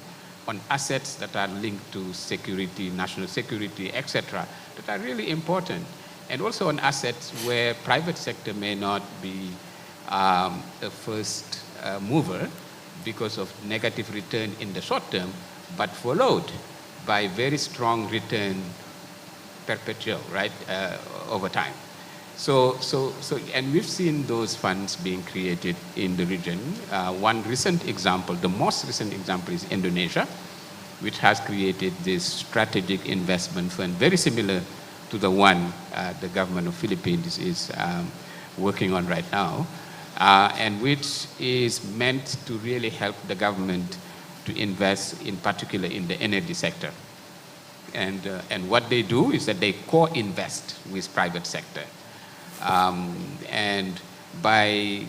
Speaker 16: on assets that are linked to security, national security, etc., that are really important. And also on assets where private sector may not be a first mover because of negative return in the short term, but followed by very strong return perpetual, right, over time. So, and we've seen those funds being created in the region. One recent example, the most recent example is Indonesia, which has created this strategic investment fund, very similar to the one the government of Philippines is working on right now, and which is meant to really help the government to invest, in particular, in the energy sector. And what they do is that they co-invest with private sector. And by,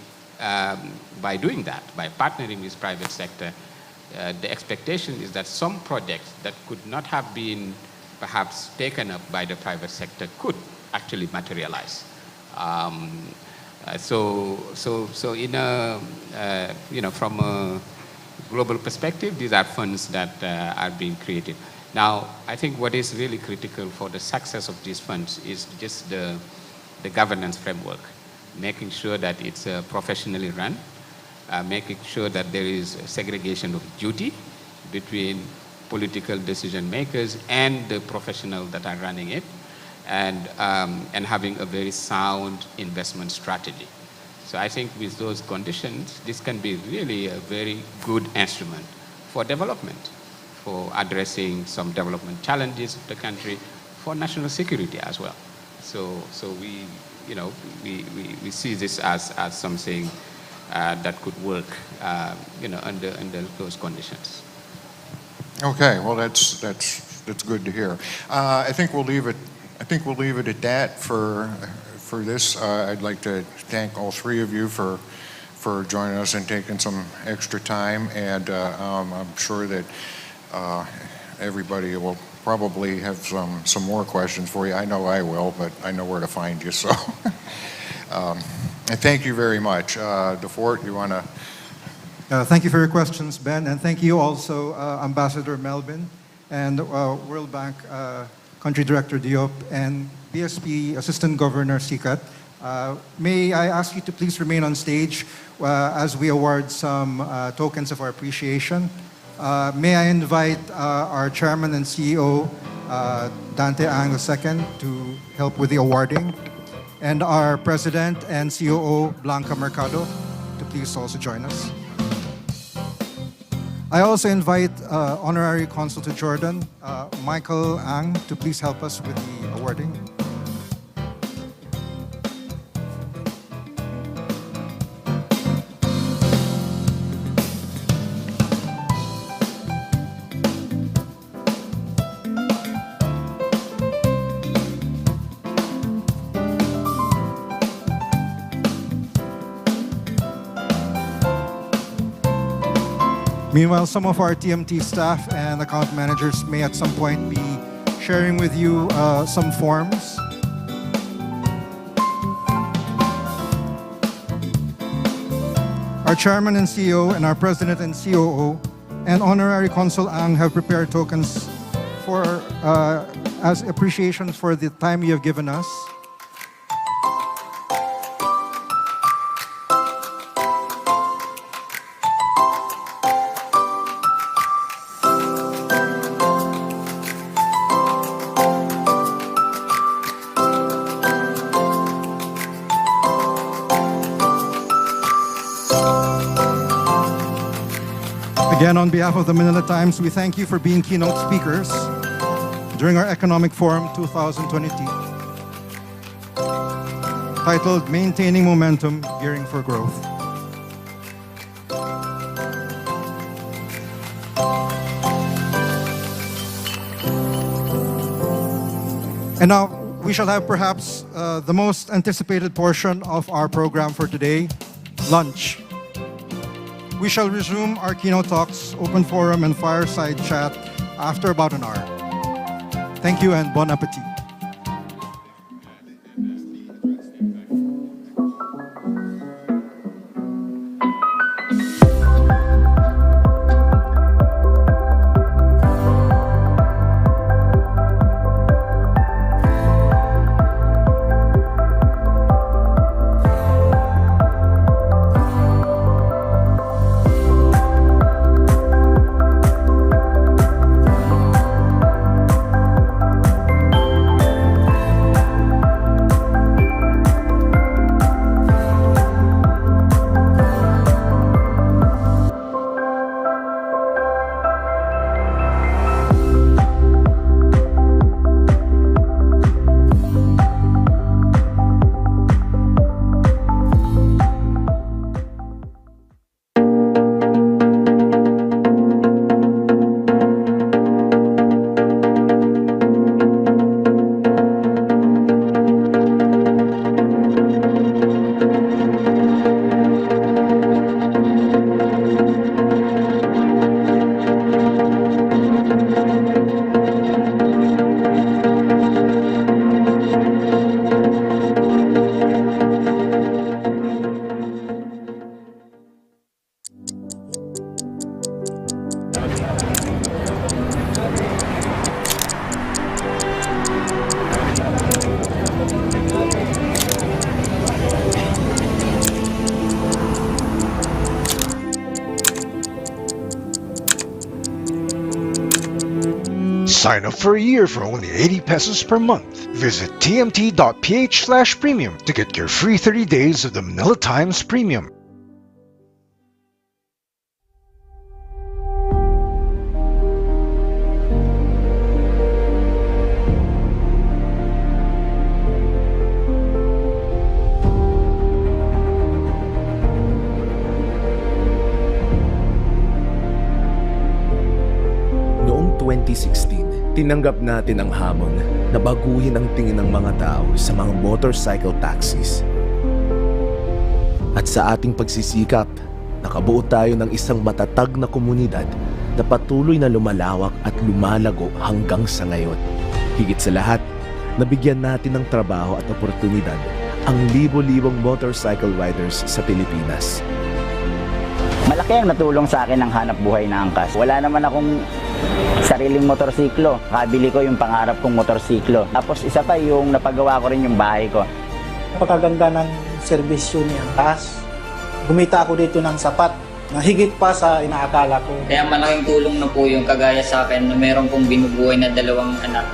Speaker 16: by doing that, by partnering with private sector, the expectation is that some projects that could not have been perhaps taken up by the private sector could actually materialize. So in a, from a global perspective, these are funds that are being created. Now, I think what is really critical for the success of these funds is just the governance framework, making sure that it's professionally run, making sure that there is a segregation of duty between political decision makers and the professionals that are running it, and having a very sound investment strategy. So I think with those conditions, this can be really a very good instrument for development, for addressing some development challenges of the country, for national security as well. So we, we see this as something that could work, under those conditions.
Speaker 17: Okay, well that's good to hear. I think we'll leave it at that for this. I'd like to thank all three of you for joining us and taking some extra time, and I'm sure that everybody will probably have some more questions for you. I know I will, but I know where to find you. So, and thank you very much. DeFort, you want to?
Speaker 12: Thank you for your questions, Ben, and thank you also, Ambassador Melvin, and World Bank Country Director Diop, and BSP Assistant Governor Sikat. May I ask you to please remain on stage as we award some tokens of our appreciation. May I invite our Chairman and CEO, Dante Ang II, to help with the awarding, and our President and COO, Blanca Mercado, to please also join us. I also invite Honorary Consul to Jordan, Michael Ang, to please help us with the awarding. Meanwhile, some of our TMT staff and account managers may at some point be sharing with you some forms. Our Chairman and CEO and our President and COO and Honorary Consul Ang have prepared tokens for as appreciation for the time you have given us. Again, on behalf of the Manila Times, we thank you for being keynote speakers during our Economic Forum 2020, titled Maintaining Momentum, Gearing for Growth. And now, we shall have perhaps the most anticipated portion of our program for today, lunch. We shall resume our keynote talks, open forum, and fireside chat after about an hour. Thank you and bon appetit.
Speaker 7: Sign up for a year for only 80 pesos per month. Visit tmt.ph/premium to get your free 30 days of the Manila Times Premium.
Speaker 4: Noong 2016, tinanggap natin ang hamon na baguhin ang tingin ng mga tao sa mga motorcycle taxis. At sa ating pagsisikap, nakabuo tayo ng isang matatag na komunidad na patuloy na lumalawak at lumalago hanggang sa ngayon. Higit sa lahat, nabigyan natin ng trabaho at oportunidad ang libo-libong motorcycle riders sa Pilipinas.
Speaker 8: Malaki ang natulong sa akin ng hanap buhay na angkas. Wala naman akong sariling motorsiklo. Kabili ko yung pangarap kong motorsiklo. Tapos isa pa yung napagawa ko rin yung bahay ko.
Speaker 18: Napakaganda ng serbisyo ni Angkas. Gumita ako dito ng sapat na higit pa sa inaakala ko.
Speaker 19: Kaya malaking tulong na po yung kagaya sa akin na meron pong binubuhay na 2 anak.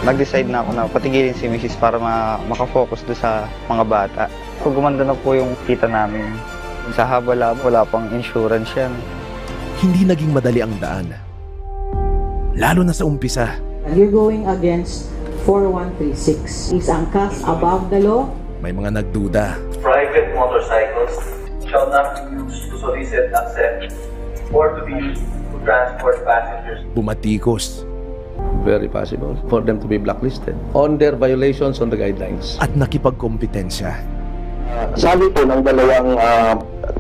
Speaker 20: Nag-decide na ako na patigilin si Mrs. para makafocus doon sa mga bata. Kung gumanda na po yung kita namin. Sa habal-lab, wala pang insurance yan.
Speaker 4: Hindi naging madali ang daan. Lalo na sa umpisa.
Speaker 24: You're going against 4136. Is Angkas above the law?
Speaker 4: May mga nagduda.
Speaker 25: Private motorcycles shall not be used to solicit access or to be used to transport passengers.
Speaker 4: Bumatikos.
Speaker 26: Very possible for them to be blacklisted on their violations on the guidelines.
Speaker 4: At nakipagkompetensya.
Speaker 26: Sabi po ng dalawang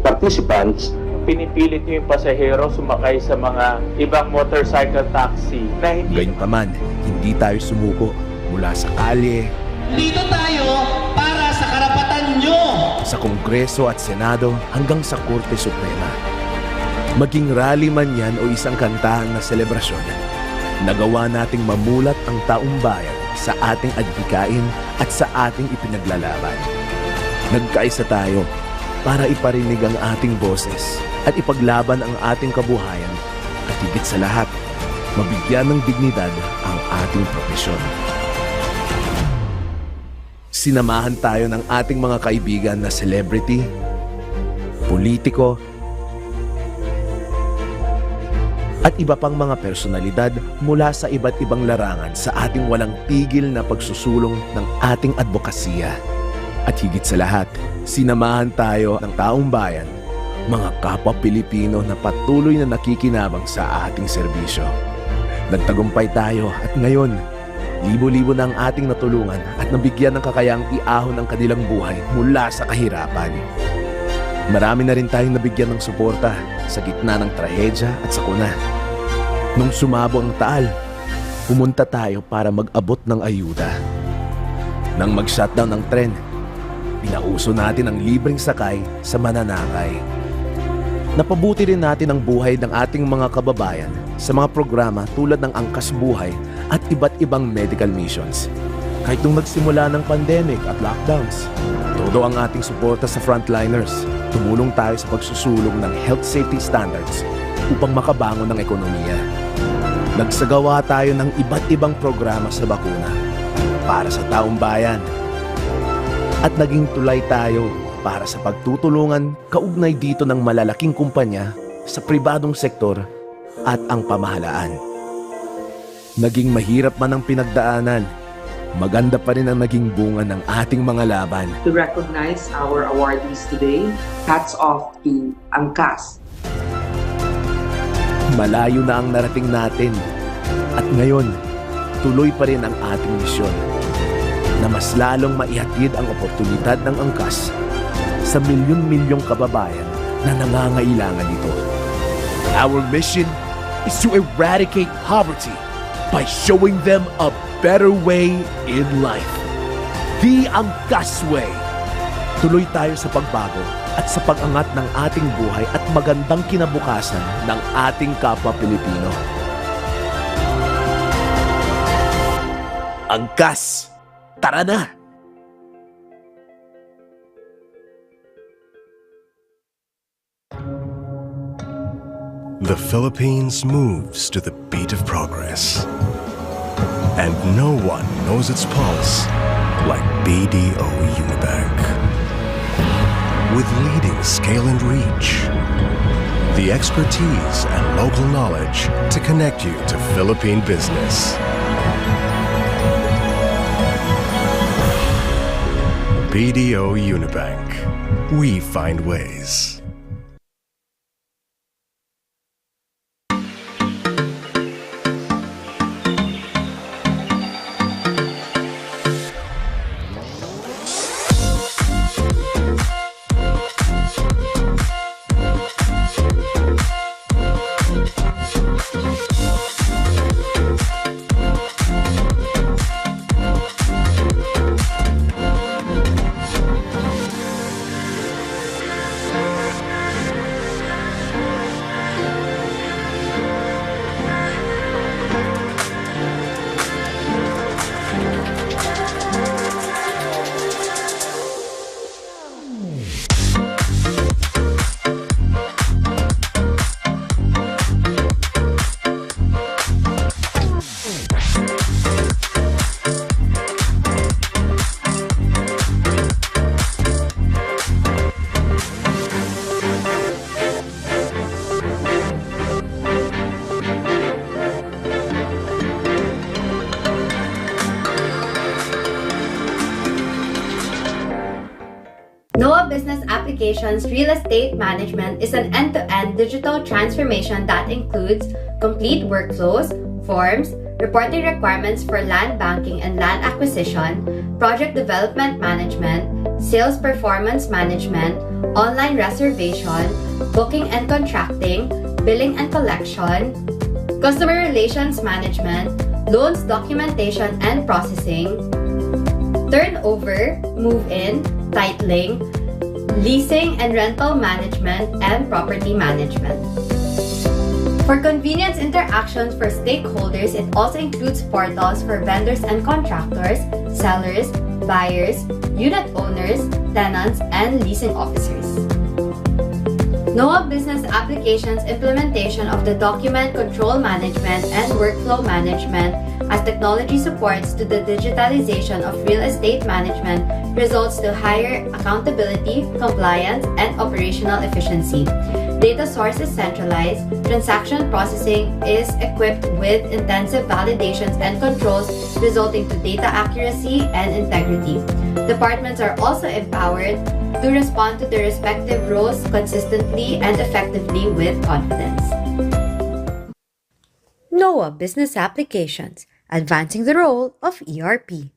Speaker 26: participants,
Speaker 27: pinipilit niyo yung pasahero sumakay sa mga ibang motorcycle taxi na hindi...
Speaker 4: Gayunpaman, hindi tayo sumuko mula sa kalye,
Speaker 28: dito tayo para sa karapatan nyo!
Speaker 4: Sa Kongreso at Senado hanggang sa Korte Suprema. Maging rally man yan o isang kantahan na selebrasyon, nagawa nating mamulat ang taong bayan sa ating adhikain at sa ating ipinaglalaban. Nagkaisa tayo para iparinig ang ating boses at ipaglaban ang ating kabuhayan at higit sa lahat, mabigyan ng dignidad ang ating propesyon. Sinamahan tayo ng ating mga kaibigan na celebrity, politiko, at iba pang mga personalidad mula sa iba't ibang larangan sa ating walang tigil na pagsusulong ng ating advokasya. At higit sa lahat, sinamahan tayo ng taong bayan, mga kapwa Pilipino na patuloy na nakikinabang sa ating serbisyo. Nagtagumpay tayo at ngayon, libo-libo na ang ating natulungan at nabigyan ng kakayang iahon ang kanilang buhay mula sa kahirapan. Marami na rin tayong nabigyan ng suporta sa gitna ng trahedya at sakuna. Nung sumabo ang taal, pumunta tayo para mag-abot ng ayuda. Nang mag-shutdown ang tren, pinauso natin ang libreng sakay sa mananakay. Napabuti rin natin ang buhay ng ating mga kababayan sa mga programa tulad ng Angkas Buhay at iba't ibang medical missions. Kahit nung nagsimula ng pandemic at lockdowns, todo ang ating suporta sa frontliners. Tumulong tayo sa pagsusulong ng health safety standards upang makabangon ng ekonomiya. Nagsagawa tayo ng iba't ibang programa sa bakuna para sa taong bayan. At naging tulay tayo para sa pagtutulungan kaugnay dito ng malalaking kumpanya sa pribadong sektor at ang pamahalaan. Naging mahirap man ang pinagdaanan, maganda pa rin ang naging bunga ng ating mga laban.
Speaker 29: To recognize our awardees today, hats off to Angkas.
Speaker 4: Malayo na ang narating natin at ngayon, tuloy pa rin ang ating misyon na mas lalong maihatid ang oportunidad ng Angkas sa milyon-milyong kababayan na nangangailangan nito. Our mission is to eradicate poverty by showing them a better way in life. The Angkas Way. Tuloy tayo sa pagbago at sa pag-angat ng ating buhay at magandang kinabukasan ng ating kapwa Pilipino. Angkas! Tara na!
Speaker 30: The Philippines moves to the beat of progress.
Speaker 2: And no one knows its pulse like BDO Unibank. With leading scale and reach, the expertise and local knowledge to connect you to Philippine business. BDO Unibank. We find ways.
Speaker 3: NOAA Business Applications Real Estate Management is an end-to-end digital transformation that includes complete workflows, forms, reporting requirements for land banking and land acquisition, project development management, sales performance management, online reservation, booking and contracting, billing and collection, customer relations management, loans documentation and processing, turnover, move-in, titling, leasing and rental management, and property management. For convenience interactions for stakeholders, it also includes portals for vendors and contractors, sellers, buyers, unit owners, tenants, and leasing officers. NOAA Business Applications implementation of the document control management and workflow management as technology supports to the digitalization of real estate management results to higher accountability, compliance, and operational efficiency. Data source is centralized, transaction processing is equipped with intensive validations and controls resulting to data accuracy and integrity. Departments are also empowered to respond to their respective roles consistently and effectively with confidence.
Speaker 5: NOAA Business Applications, advancing the role of ERP.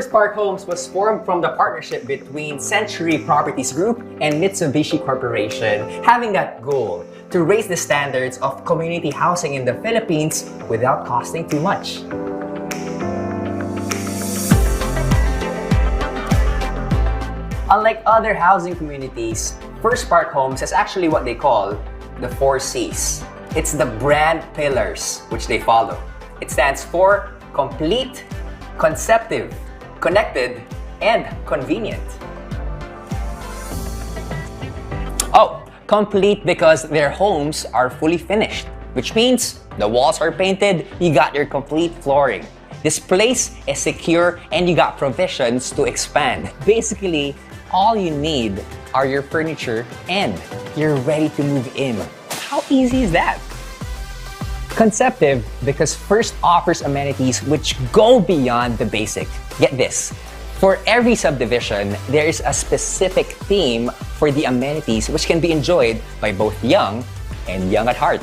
Speaker 1: First Park Homes was formed from the partnership between Century Properties Group and Mitsubishi Corporation, having that goal to raise the standards of community housing in the Philippines without costing too much. Unlike other housing communities, First Park Homes is actually what they call the 4 C's. It's the brand pillars which they follow. It stands for complete, conceptive, connected, and convenient. Oh, complete because their homes are fully finished, which means the walls are painted, you got your complete flooring. This place is secure and you got provisions to expand. Basically, all you need are your furniture and you're ready to move in. How easy is that? Conceptive because First offers amenities which go beyond the basic. Get this. For every subdivision, there is a specific theme for the amenities which can be enjoyed by both young and young at heart.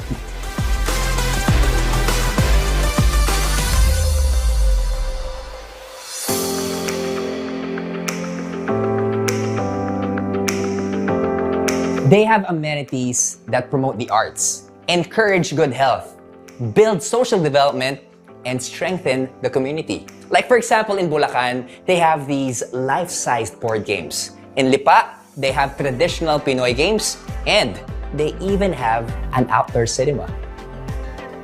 Speaker 1: They have amenities that promote the arts, encourage good health, build social development, and strengthen the community. Like for example, in Bulacan, they have these life-sized board games. In Lipa, they have traditional Pinoy games, and they even have an outdoor cinema.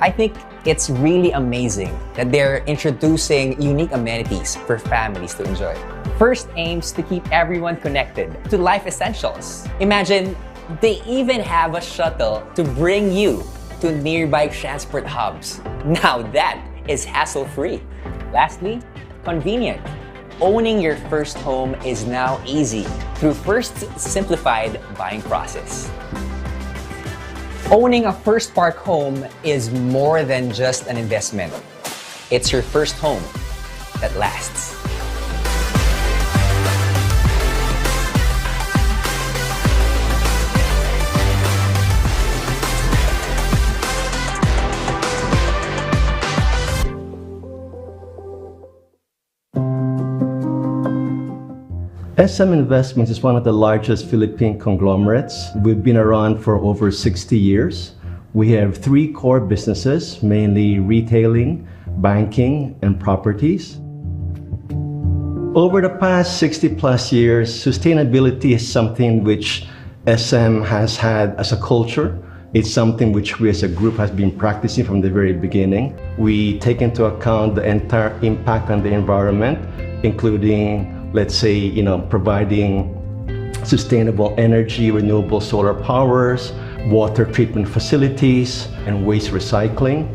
Speaker 1: I think it's really amazing that they're introducing unique amenities for families to enjoy. First aims to keep everyone connected to life essentials. Imagine, they even have a shuttle to bring you to nearby transport hubs. Now that is hassle-free. Lastly, convenient. Owning your first home is now easy through First's simplified buying process. Owning a First Park home is more than just an investment. It's your first home that lasts.
Speaker 26: SM Investments is one of the largest Philippine conglomerates. We've been around for over 60 years. We have 3 core businesses, mainly retailing, banking, and properties. Over the past 60 plus years, sustainability is something which SM has had as a culture. It's something which we as a group has been practicing from the very beginning. We take into account the entire impact on the environment, including, let's say, providing sustainable energy, renewable solar powers, water treatment facilities, and waste recycling.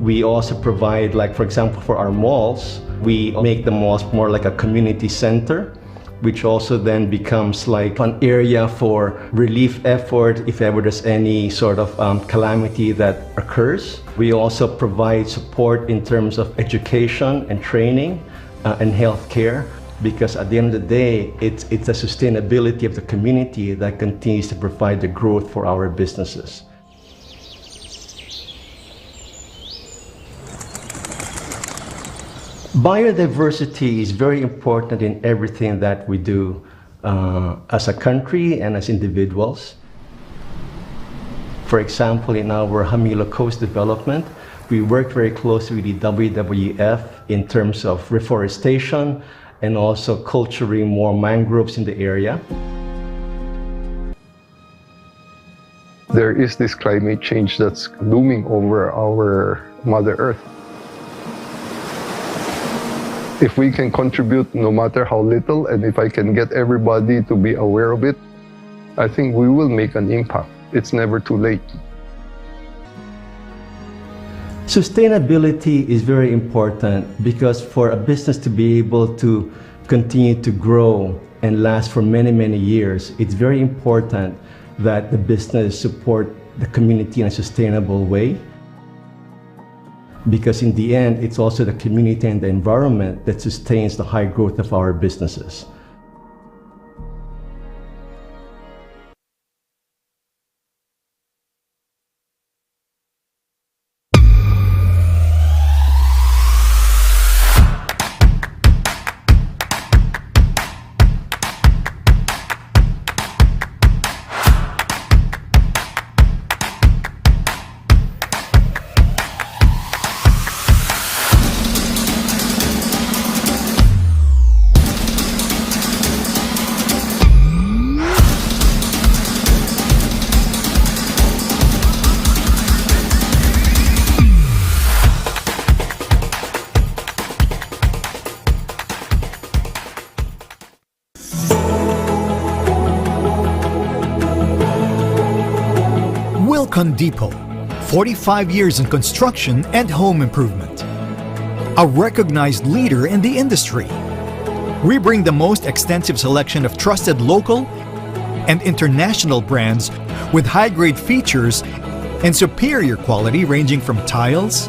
Speaker 26: We also provide, like for example, for our malls, we make the malls more like a community center, which also then becomes like an area for relief effort if ever there's any sort of calamity that occurs. We also provide support in terms of education and training and healthcare, because at the end of the day, it's the sustainability of the community that continues to provide the growth for our businesses. Biodiversity is very important in everything that we do as a country and as individuals. For example, in our Hamilo Coast development, we work very closely with the WWF in terms of reforestation and also culturing more mangroves in the area.
Speaker 6: There is this climate change that's looming over our Mother Earth. If we can contribute no matter how little, and if I can get everybody to be aware of it, I think we will make an impact. It's never too late.
Speaker 26: Sustainability is very important because for a business to be able to continue to grow and last for many, many years, it's very important that the business support the community in a sustainable way. Because in the end, it's also the community and the environment that sustains the high growth of our businesses.
Speaker 9: Wilcon Depot, 45 years in construction and home improvement. A recognized leader in the industry. We bring the most extensive selection of trusted local and international brands with high-grade features and superior quality ranging from tiles,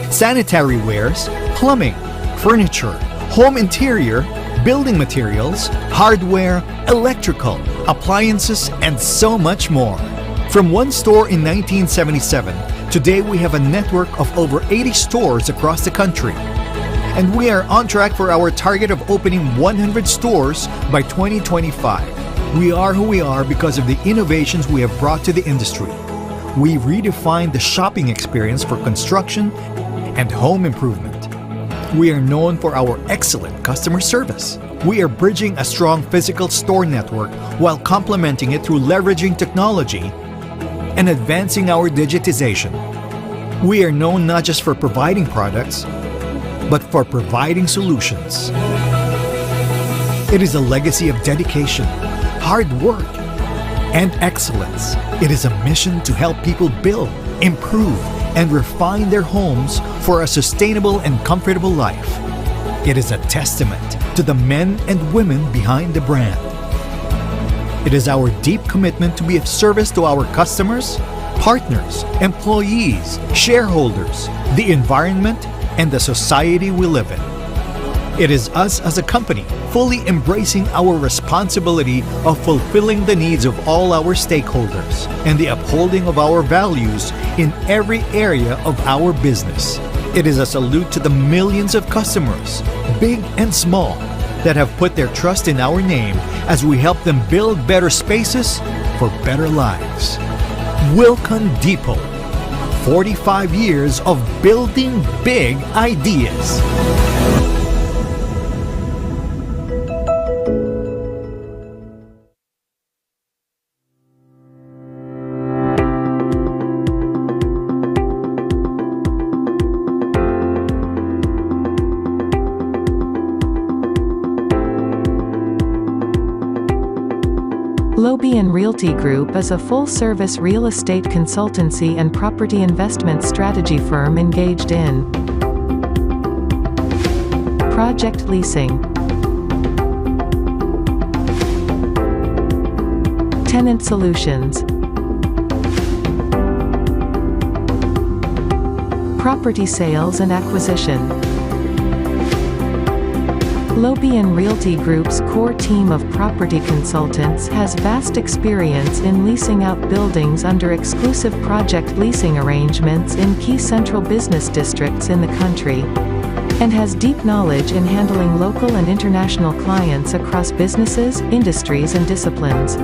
Speaker 9: sanitary wares, plumbing, furniture, home interior, building materials, hardware, electrical, appliances, and so much more. From one store in 1977, today we have a network of over 80 stores across the country. And we are on track for our target of opening 100 stores by 2025. We are who we are because of the innovations we have brought to the industry. We redefined the shopping experience for construction and home improvement. We are known for our excellent customer service. We are bridging a strong physical store network while complementing it through leveraging technology and advancing our digitization. We are known not just for providing products, but for providing solutions. It is a legacy of dedication, hard work, and excellence. It is a mission to help people build, improve, and refine their homes for a sustainable and comfortable life. It is a testament to the men and women behind the brand. It is our deep commitment to be of service to our customers, partners, employees, shareholders, the environment, and the society we live in. It is us as a company fully embracing our responsibility of fulfilling the needs of all our stakeholders and the upholding of our values in every area of our business. It is a salute to the millions of customers, big and small, that have put their trust in our name as we help them build better spaces for better lives. Wilcon Depot, 45 years of building big ideas.
Speaker 10: Lobian Realty Group is a full-service real estate consultancy and property investment strategy firm engaged in project leasing, tenant solutions, property sales and acquisition. Lobian Realty Group's core team of property consultants has vast experience in leasing out buildings under exclusive project leasing arrangements in key central business districts in the country, and has deep knowledge in handling local and international clients across businesses, industries, and disciplines.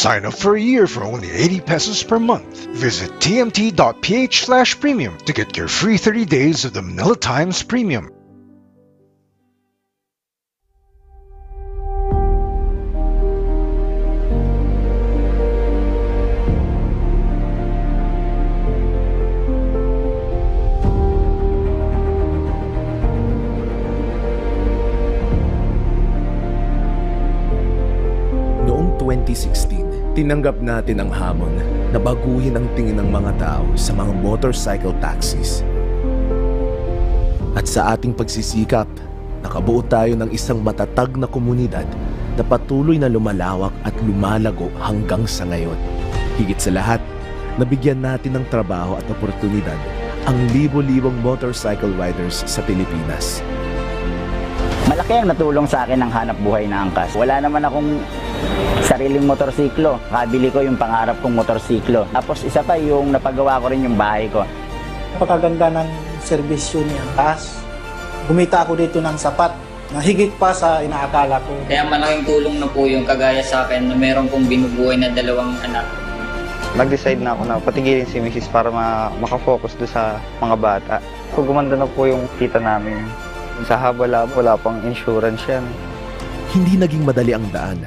Speaker 7: Sign up for a year for only 80 pesos per month. Visit tmt.ph/premium to get your free 30 days of the Manila Times Premium.
Speaker 4: Noong 2016, tinanggap natin ang hamon na baguhin ang tingin ng mga tao sa mga motorcycle taxis. At sa ating pagsisikap, nakabuo tayo ng isang matatag na komunidad na patuloy na lumalawak at lumalago hanggang sa ngayon. Higit sa lahat, nabigyan natin ng trabaho at oportunidad ang libo-libong motorcycle riders sa Pilipinas.
Speaker 8: Malaki ang natulong sa akin ng hanap buhay na angkas. Wala naman akong sariling motorsiklo. Kabili ko yung pangarap kong motorsiklo. Tapos isa pa yung napagawa ko rin yung bahay ko.
Speaker 18: Napakaganda ng serbisyo ni Angkas. Gumita ako dito ng sapat na higit pa sa inaakala ko.
Speaker 19: Kaya malaking tulong na po yung kagaya sa akin na meron pong binubuhay na 2 anak.
Speaker 20: Nag-decide na ako na patigilin si Mrs. para makafocus doon sa mga bata. Kung gumanda na po yung kita namin. Sa haba-labo, wala pang insurance yan.
Speaker 4: Hindi naging madali ang daan.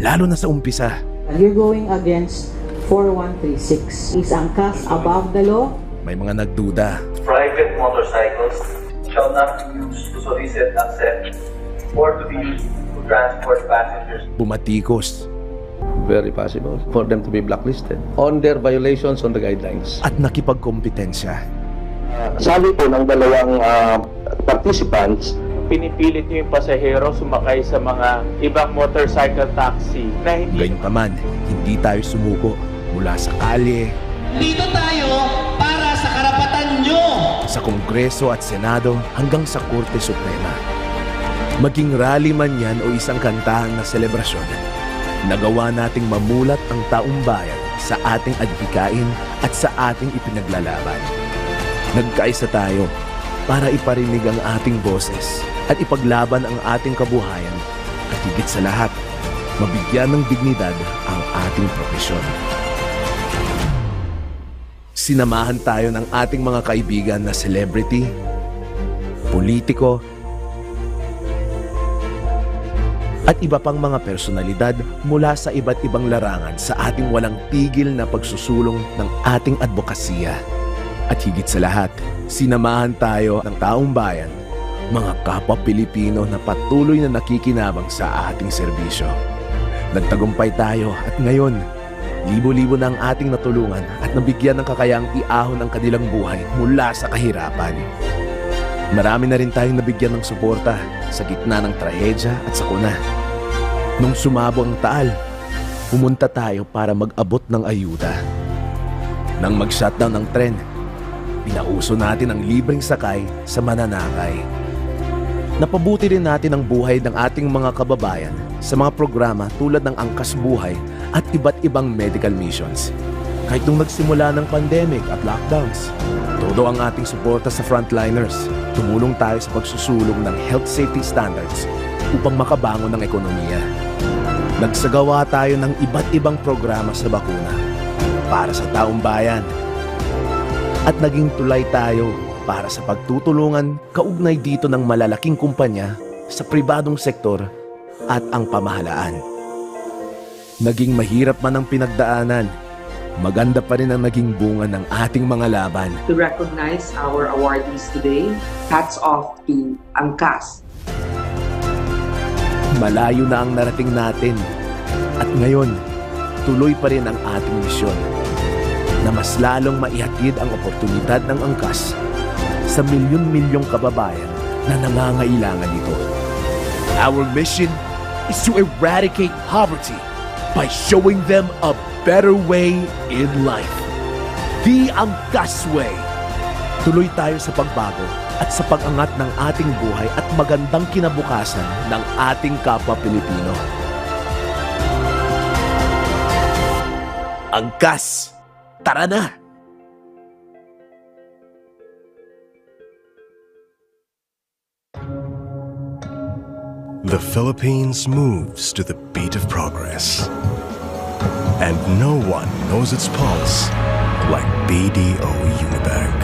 Speaker 4: Lalo na sa umpisa.
Speaker 24: You're going against 4136. Is Angkas above the law?
Speaker 4: May mga nagduda.
Speaker 25: Private motorcycles shall not be used to solicit, accept, or to be used to transport passengers.
Speaker 4: Bumatikos.
Speaker 11: Very possible for them to be blacklisted on their violations on the guidelines.
Speaker 4: At nakipagkompetensya.
Speaker 11: Sabi po ng dalawang participants,
Speaker 27: Pinipilit niyo yung pasahero sumakay sa mga ibang motorcycle taxi na hindi...
Speaker 4: Gayunpaman, hindi tayo sumuko mula sa kalye,
Speaker 28: Dito tayo para sa karapatan nyo!
Speaker 4: sa Kongreso at Senado hanggang sa Korte Suprema. Maging rally man yan o isang kantahan na selebrasyon, nagawa nating mamulat ang taong bayan sa ating adhikain at sa ating ipinaglalaban. Nagkaisa tayo para iparinig ang ating boses at ipaglaban ang ating kabuhayan at higit sa lahat, mabigyan ng dignidad ang ating propesyon. Sinamahan tayo ng ating mga kaibigan na celebrity, politiko, at iba pang mga personalidad mula sa iba't ibang larangan sa ating walang tigil na pagsusulong ng ating advokasya. At higit sa lahat, sinamahan tayo ng taong bayan, mga kapwa Pilipino na patuloy na nakikinabang sa ating serbisyo. Nagtagumpay tayo at ngayon, libo-libo na ang ating natulungan at nabigyan ng kakayang iahon ang kanilang buhay mula sa kahirapan. Marami na rin tayong nabigyan ng suporta sa gitna ng trahedya at sakuna. Nung sumabo ang taal, pumunta tayo para mag-abot ng ayuda. Nang mag-shutdown ng tren, pinauso natin ang libreng sakay sa mananakay. Napabuti rin natin ang buhay ng ating mga kababayan sa mga programa tulad ng Angkas Buhay at iba't ibang medical missions. Kahit nung nagsimula ng pandemic at lockdowns, todo ang ating suporta sa frontliners. Tumulong tayo sa pagsusulong ng health safety standards upang makabangon ng ekonomiya. Nagsagawa tayo ng iba't ibang programa sa bakuna para sa taong bayan. At naging tulay tayo para sa pagtutulungan kaugnay dito ng malalaking kumpanya sa pribadong sektor at ang pamahalaan. Naging mahirap man ang pinagdaanan, maganda pa rin ang naging bunga ng ating mga laban.
Speaker 29: To recognize our awardees today, hats off to Angkas.
Speaker 4: Malayo na ang narating natin at ngayon, tuloy pa rin ang ating misyon na mas lalong maihatid ang oportunidad ng angkas sa milyon-milyong kababayan na nangangailangan nito. Our mission is to eradicate poverty by showing them a better way in life. The Angkas Way. Tuloy tayo sa pagbago at sa pag-angat ng ating buhay at magandang kinabukasan ng ating kapwa Pilipino. Angkas! Tara na!
Speaker 2: The Philippines moves to the beat of progress. And no one knows its pulse like BDO Unibank.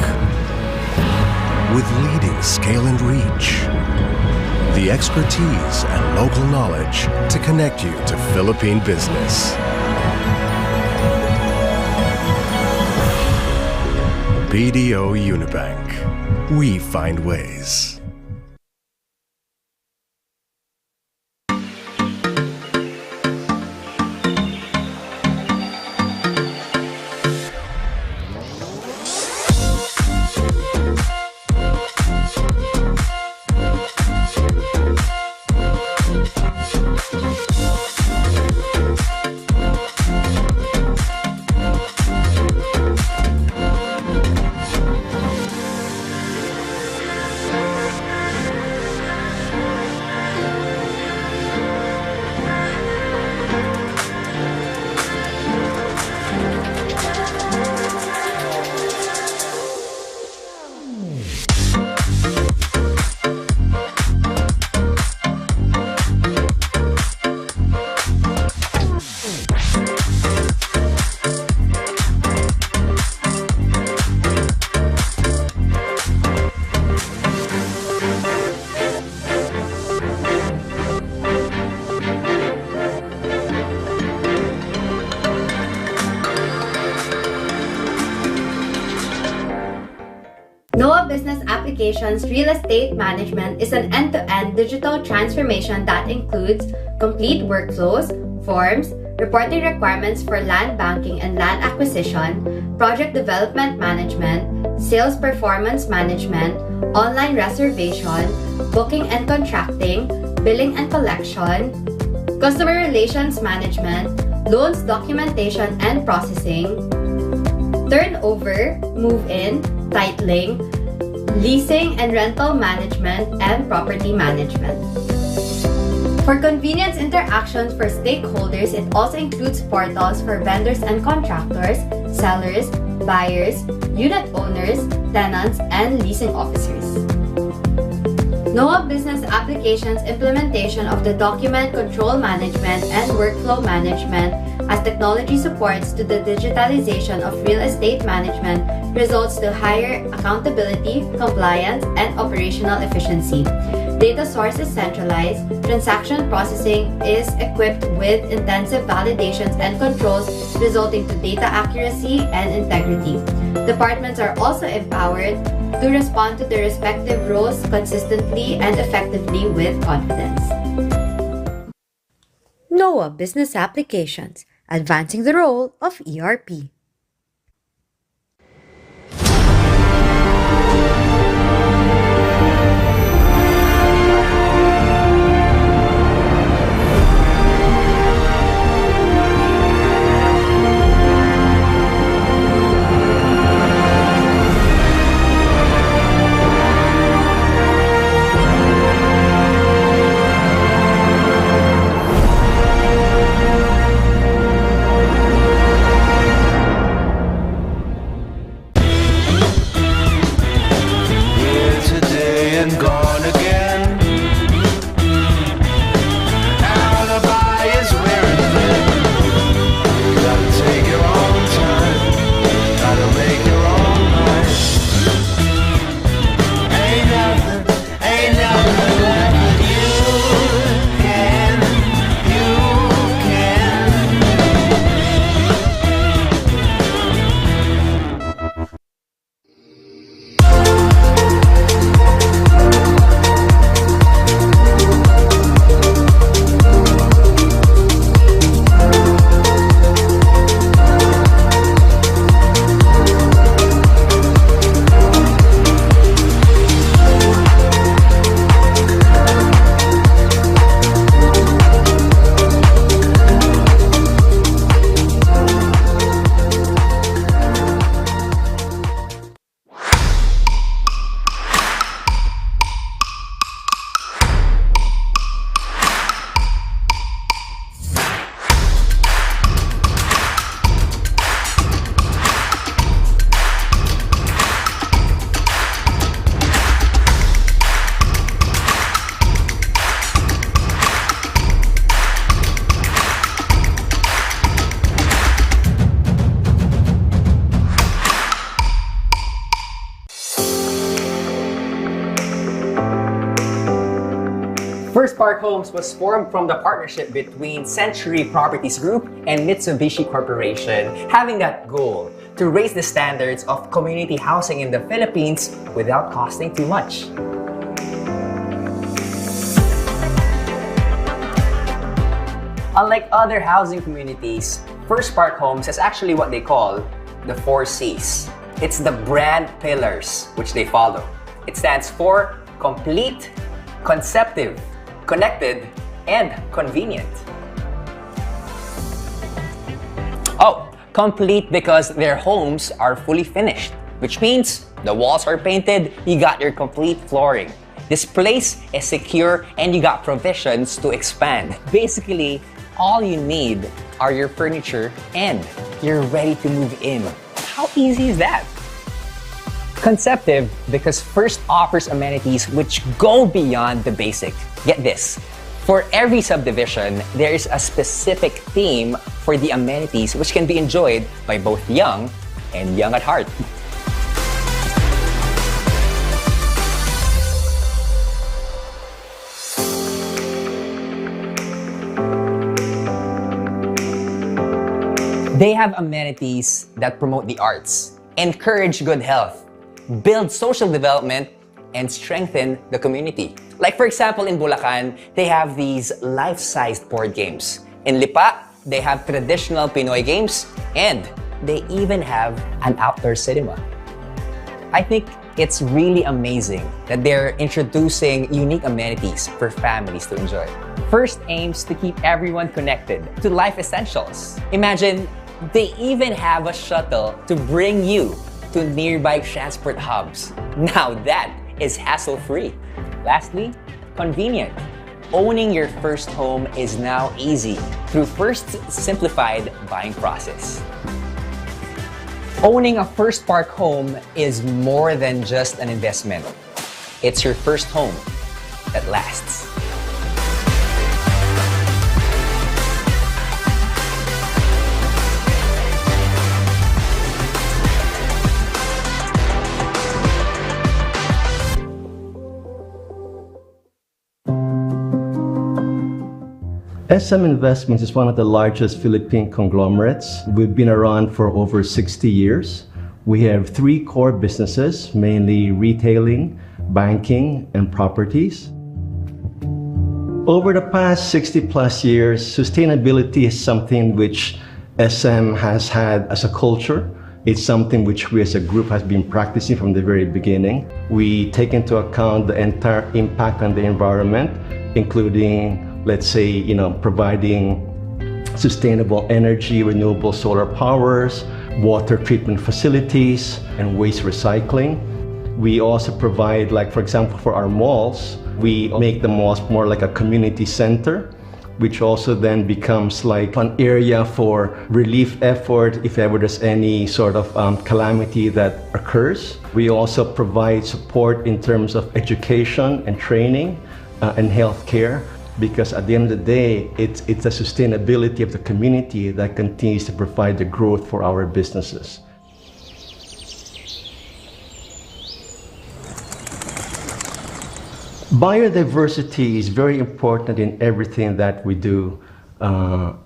Speaker 2: With leading scale and reach, the expertise and local knowledge to connect you to Philippine business. BDO Unibank. We find ways.
Speaker 3: NOAA Business Applications Real Estate Management is an end-to-end digital transformation that includes complete workflows, forms, reporting requirements for land banking and land acquisition, project development management, sales performance management, online reservation, booking and contracting, billing and collection, customer relations management, loans documentation and processing, turnover, move-in, titling, leasing and rental management, and property management. For convenience interactions for stakeholders, it also includes portals for vendors and contractors, sellers, buyers, unit owners, tenants, and leasing officers. NOAA Business Applications implementation of the document control management and workflow management as technology supports to the digitalization of real estate management results to higher accountability, compliance, and operational efficiency. Data source is centralized, transaction processing is equipped with intensive validations and controls resulting to data accuracy and integrity. Departments are also empowered to respond to their respective roles consistently and effectively with confidence.
Speaker 5: NOAA Business Applications, advancing the role of ERP.
Speaker 1: First Park Homes was formed from the partnership between Century Properties Group and Mitsubishi Corporation, having that goal to raise the standards of community housing in the Philippines without costing too much. Unlike other housing communities, First Park Homes is actually what they call the 4 C's. It's the brand pillars which they follow. It stands for complete, conceptive, connected, and convenient. Oh, complete because their homes are fully finished, which means the walls are painted, you got your complete flooring. This place is secure and you got provisions to expand. Basically, all you need are your furniture and you're ready to move in. How easy is that? Conceptive because First offers amenities which go beyond the basic. Get this, for every subdivision, there is a specific theme for the amenities which can be enjoyed by both young and young at heart. They have amenities that promote the arts, encourage good health, build social development, and strengthen the community. Like for example, in Bulacan, they have these life-sized board games. In Lipa, they have traditional Pinoy games, and they even have an outdoor cinema. I think it's really amazing that they're introducing unique amenities for families to enjoy. First aims to keep everyone connected to life essentials. Imagine, they even have a shuttle to bring you to nearby transport hubs. Now that is hassle-free. Lastly, convenient. Owning your first home is now easy through First's simplified buying process. Owning a First Park home is more than just an investment. It's your first home that lasts.
Speaker 26: SM Investments is one of the largest Philippine conglomerates. We've been around for over 60 years. We have 3 core businesses, mainly retailing, banking, and properties. Over the past 60 plus years, sustainability is something which SM has had as a culture. It's something which we as a group has been practicing from the very beginning. We take into account the entire impact on the environment, including, let's say, providing sustainable energy, renewable solar powers, water treatment facilities, and waste recycling. We also provide, like for example, for our malls, we make the malls more like a community center, which also then becomes like an area for relief effort if ever there's any sort of calamity that occurs. We also provide support in terms of education and training and healthcare, because at the end of the day, it's the sustainability of the community that continues to provide the growth for our businesses. Biodiversity is very important in everything that we do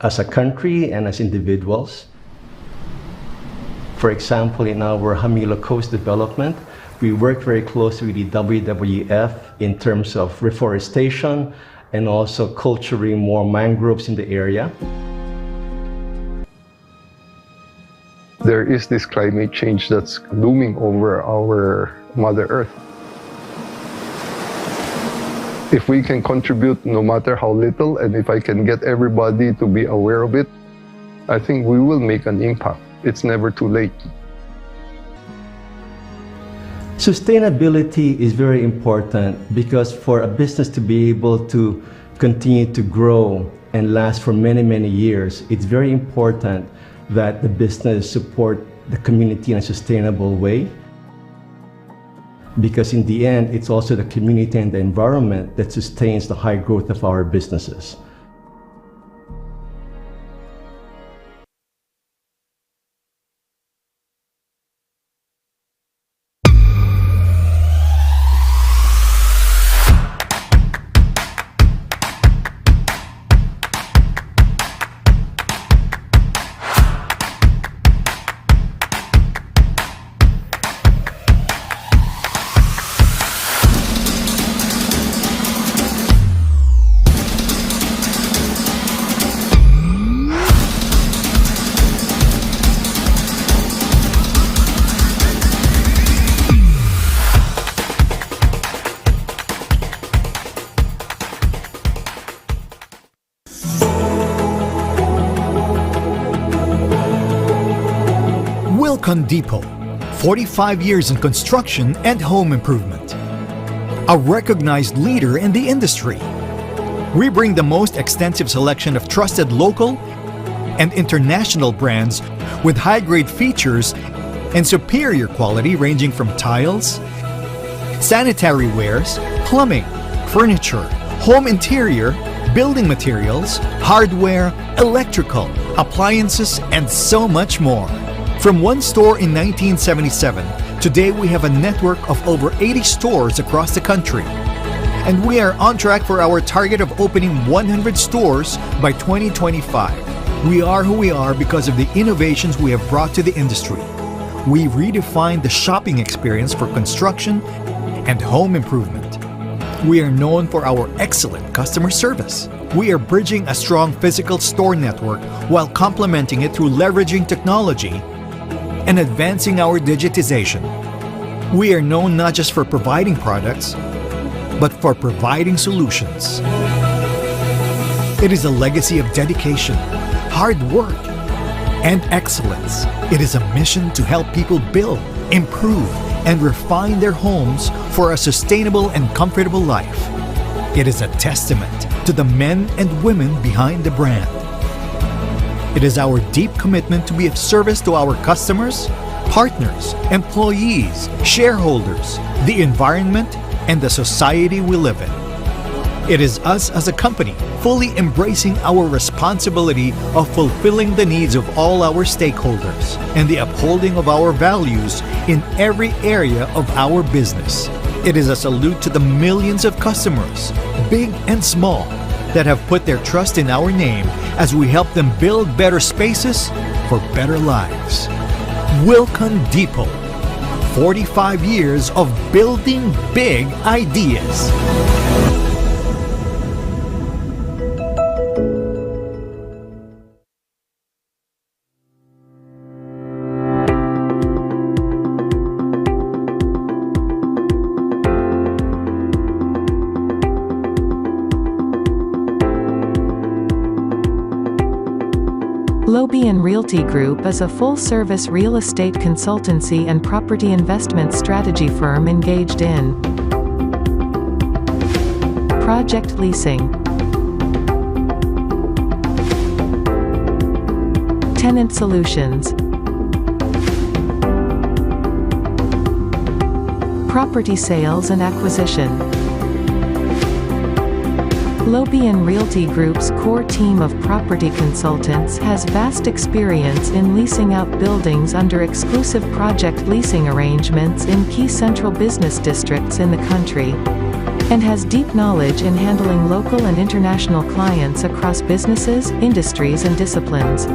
Speaker 26: as a country and as individuals. For example, in our Hamilo Coast development, we work very closely with the WWF in terms of reforestation and also culturing more mangroves in the area.
Speaker 6: There is this climate change that's looming over our Mother Earth. If we can contribute no matter how little, and if I can get everybody to be aware of it, I think we will make an impact. It's never too late.
Speaker 26: Sustainability is very important because for a business to be able to continue to grow and last for many, many years, it's very important that the business support the community in a sustainable way. Because in the end, it's also the community and the environment that sustains the high growth of our businesses.
Speaker 9: Wilcon Depot, 45 years in construction and home improvement. A recognized leader in the industry. We bring the most extensive selection of trusted local and international brands with high-grade features and superior quality ranging from tiles, sanitary wares, plumbing, furniture, home interior, building materials, hardware, electrical, appliances, and so much more. From one store in 1977, today we have a network of over 80 stores across the country. And we are on track for our target of opening 100 stores by 2025. We are who we are because of the innovations we have brought to the industry. We redefined the shopping experience for construction and home improvement. We are known for our excellent customer service. We are bridging a strong physical store network while complementing it through leveraging technology and advancing our digitization. We are known not just for providing products, but for providing solutions. It is a legacy of dedication, hard work, and excellence. It is a mission to help people build, improve, and refine their homes for a sustainable and comfortable life. It is a testament to the men and women behind the brand. It is our deep commitment to be of service to our customers, partners, employees, shareholders, the environment, and the society we live in. It is us as a company fully embracing our responsibility of fulfilling the needs of all our stakeholders and the upholding of our values in every area of our business. It is a salute to the millions of customers, big and small, that have put their trust in our name as we help them build better spaces for better lives. Wilcon Depot, 45 years of building big ideas.
Speaker 10: Lobian Realty Group is a full-service real estate consultancy and property investment strategy firm engaged in project leasing, tenant solutions, property sales and acquisition. Lobian Realty Group's core team of property consultants has vast experience in leasing out buildings under exclusive project leasing arrangements in key central business districts in the country, and has deep knowledge in handling local and international clients across businesses, industries, and disciplines.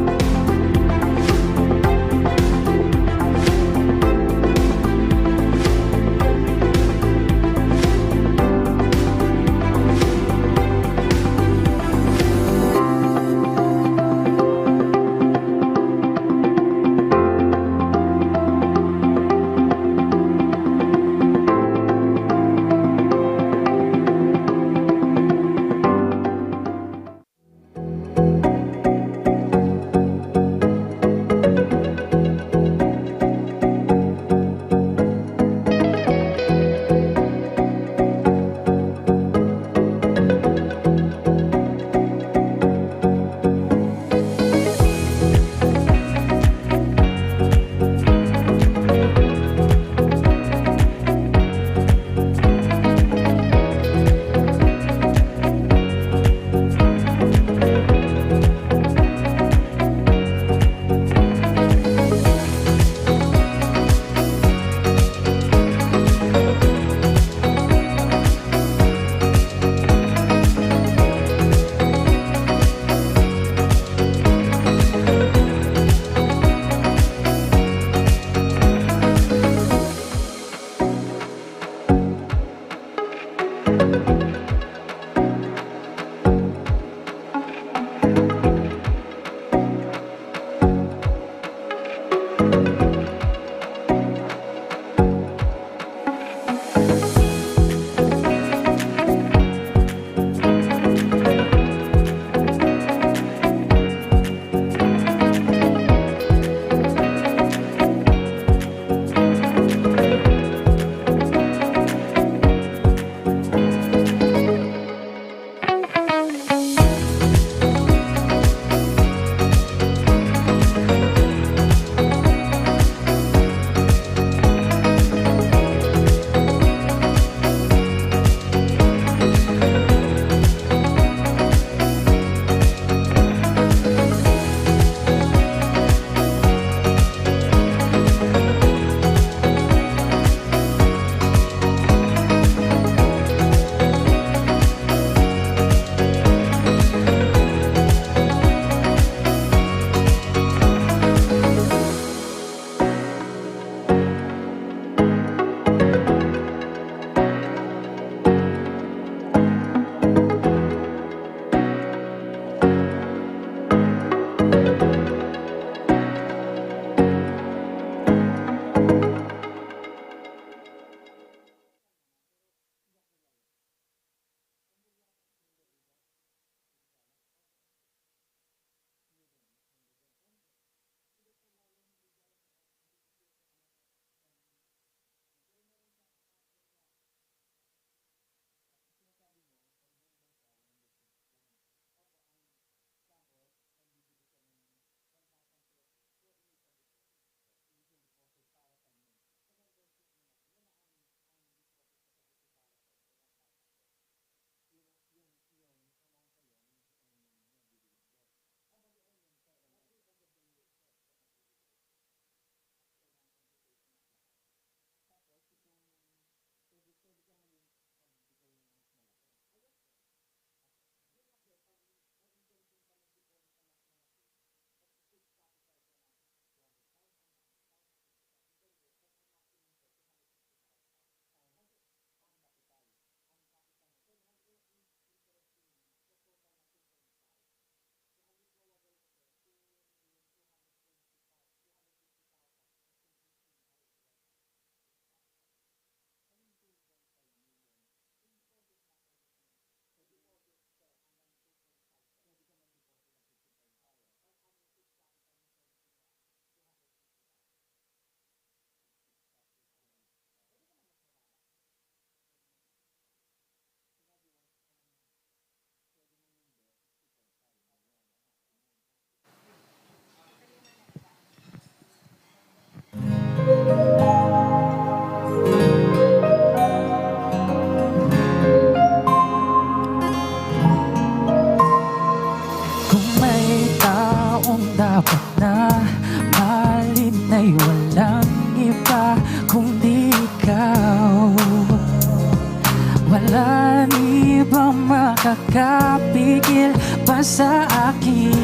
Speaker 12: Ano bang makakapigil pa sa akin?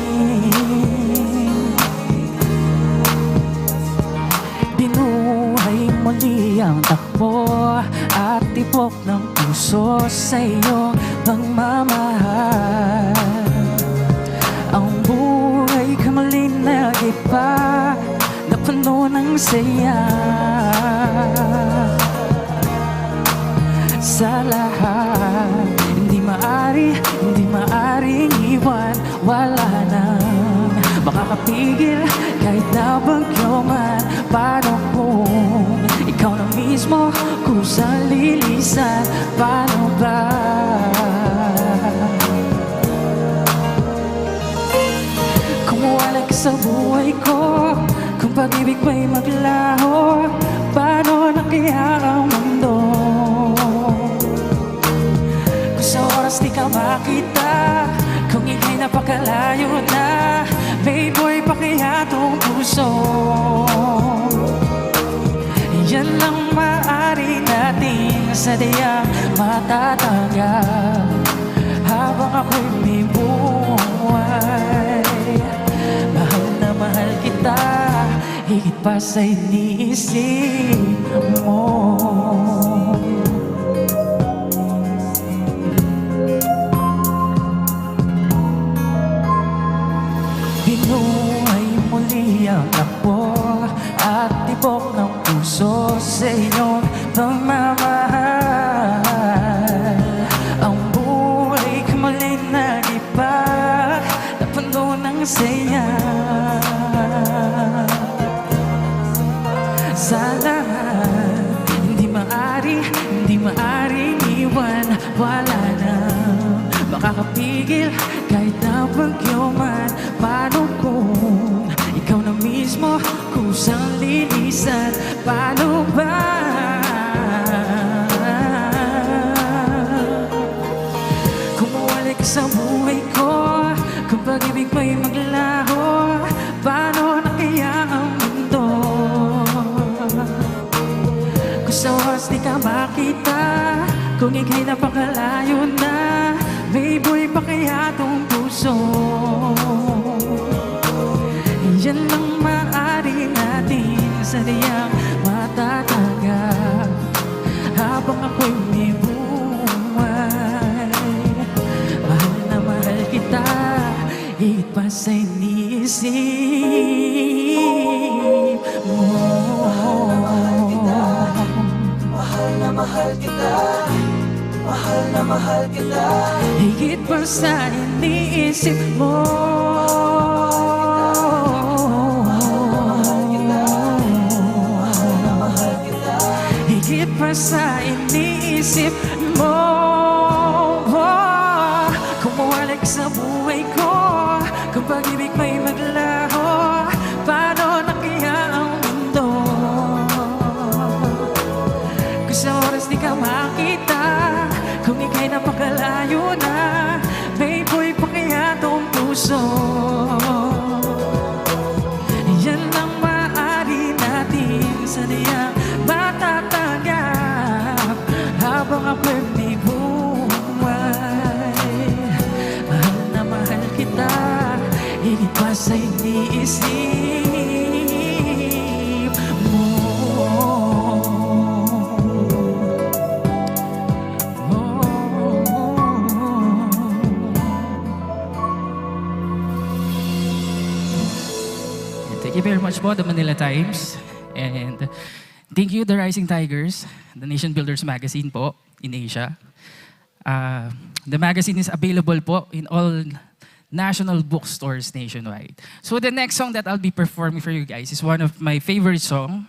Speaker 12: Binuhay muli ang takbo at tibok ng puso sa iyong pagmamahal. Ang buhay ka muli nag-iba na puno ng saya. Sa lahat, hindi maaring iwan. Wala nang makakapigil kahit na bagyo man. Paano kung ikaw na mismo kusang lilisan? Paano ba? Kung wala ka sa buhay ko, kung pag-ibig may maglaho, paano na kaya ang mundo? Kung sa oras di ka makita, kung ika'y napakalayo na, may buhay pa kaya tong puso? Yan lang maaari nating sadyang matatanggap habang ako'y may buhay. Mahal na mahal kita, higit pa sa iniisip mo. Binuhay muli ang takbo at tibok ng puso sa iyong pagmamahal. Ang buhay ka muli nag-iba na puno ng saya. Sa lahat, hindi maaring iwan. Wala nang makakapigil kahit na bagyo man. Paano kung ikaw na mismo kusang lilisan? Paano ba? Kung mawala ka sa buhay ko, kung pag-ibig may maglaho, paano na kaya ang mundo? Kung sa oras di ka makita, kung ika'y napakalayo na, may buhay pa kaya tong puso? Yan lang maaari natin sadyang matatanggap habang ako'y may buhay. Mahal na mahal kita, higit pa sa iniisip mo. Mahal na mahal kita, mahal na mahal kita, higit pa sa iniisip mo. Higit pa sa iniisip mo. Kung mawala ka sa buhay ko, kung pag-ibig may maglaho, paano na kaya ang mundo? Kung sa oras di ka makita, kung ika'y napakalayo na, may buhay pa kaya tong puso? Yan lang maaari natin sadyang matatanggap habang ako'y may buhay. Mahal na mahal kita, higit pa sa iniisip mo. Thank you very much po, the Manila Times. And thank you, the Rising Tigers, the Nation Builders magazine po in Asia. The magazine is available po in all national bookstores nationwide. So the next song that I'll be performing for you guys is one of my favorite song.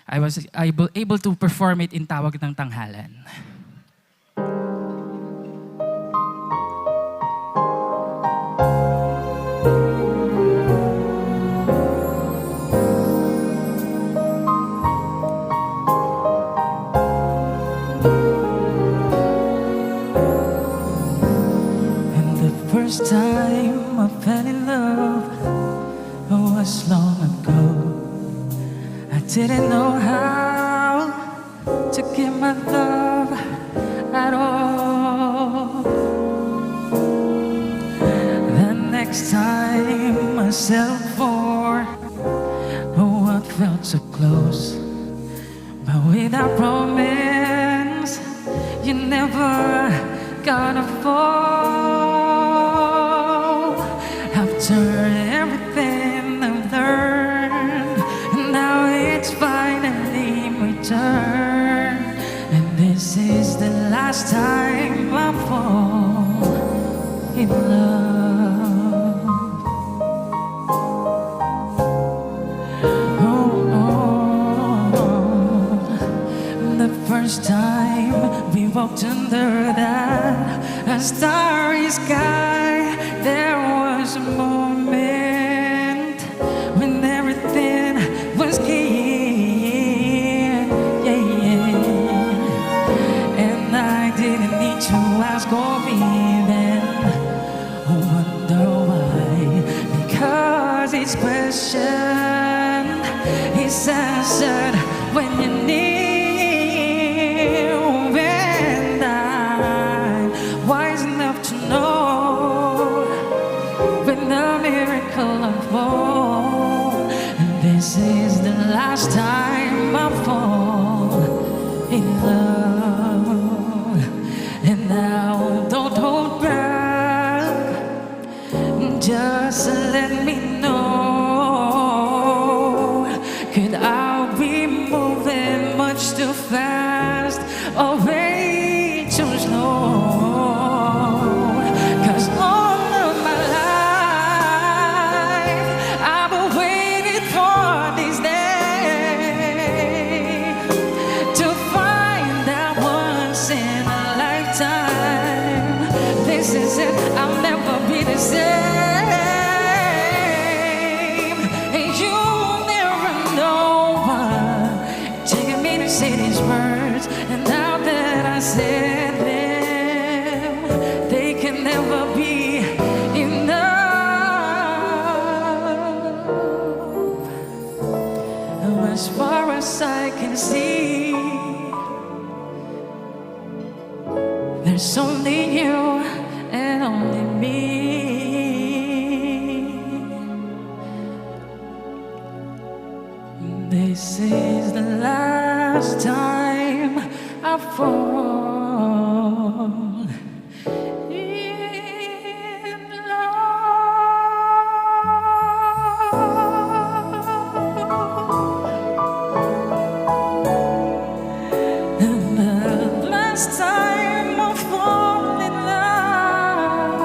Speaker 12: I was able to perform it in Tawag ng Tanghalan. First time I fell in love was long ago. I didn't know how to give my love. I at all. The next time I settled for what felt so close, but without romance, you're never gonna fall. After everything I've learned, now it's finally my turn, and this is the last time I fall in love. The first time we walked under that starry sky, there was a moment when everything was clear, yeah, yeah. And I didn't need to ask or even wonder why, because each question is answered when you need. This is the last time I fall in love, and now don't hold back, just let me know. Could I be moving much too fast or way too slow? 'Cause all of my life I've been waiting for this day to find that once in a lifetime. This is it, I'll never be the same, and you'll never know what taking me to say these words. And now that I said them, they can never be enough. As far as I can see, there's only you and only me. This is the last time I fall in love. And the last time I fall in love,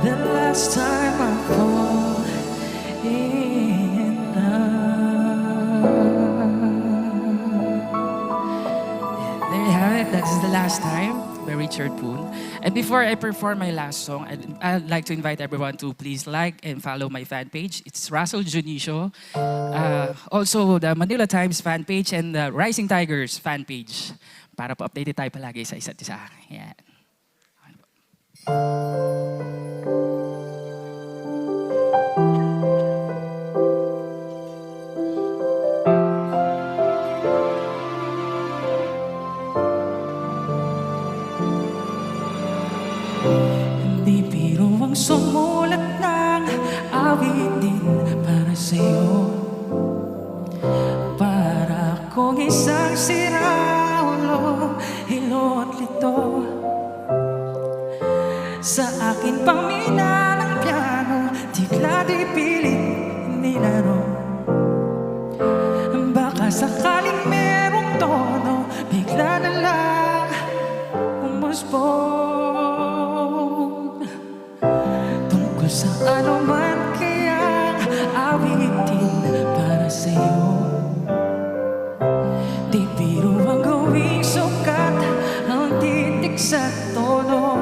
Speaker 12: the last time I fall in love. There you have it. That is the last time by Richard Poon. And before I perform my last song, I'd like to invite everyone to please like and follow my fan page. It's Russell Junicio. Also, the Manila Times fan page and the Rising Tigers fan page. Para po updated tayo palagi sa isa't isa. Yan. Hindi biro ang sumulat ng awitin para sa'yo. Para akong isang siraulo, hilot lito. Sa akin pamina ng piano, tigla di pilit nilaro. Baka sakaling merong tono, bigla na lang umusbong. Tungkol sa ano man kaya awitin para sa'yo. Di biro ang gawing sukat ang titik sa tono.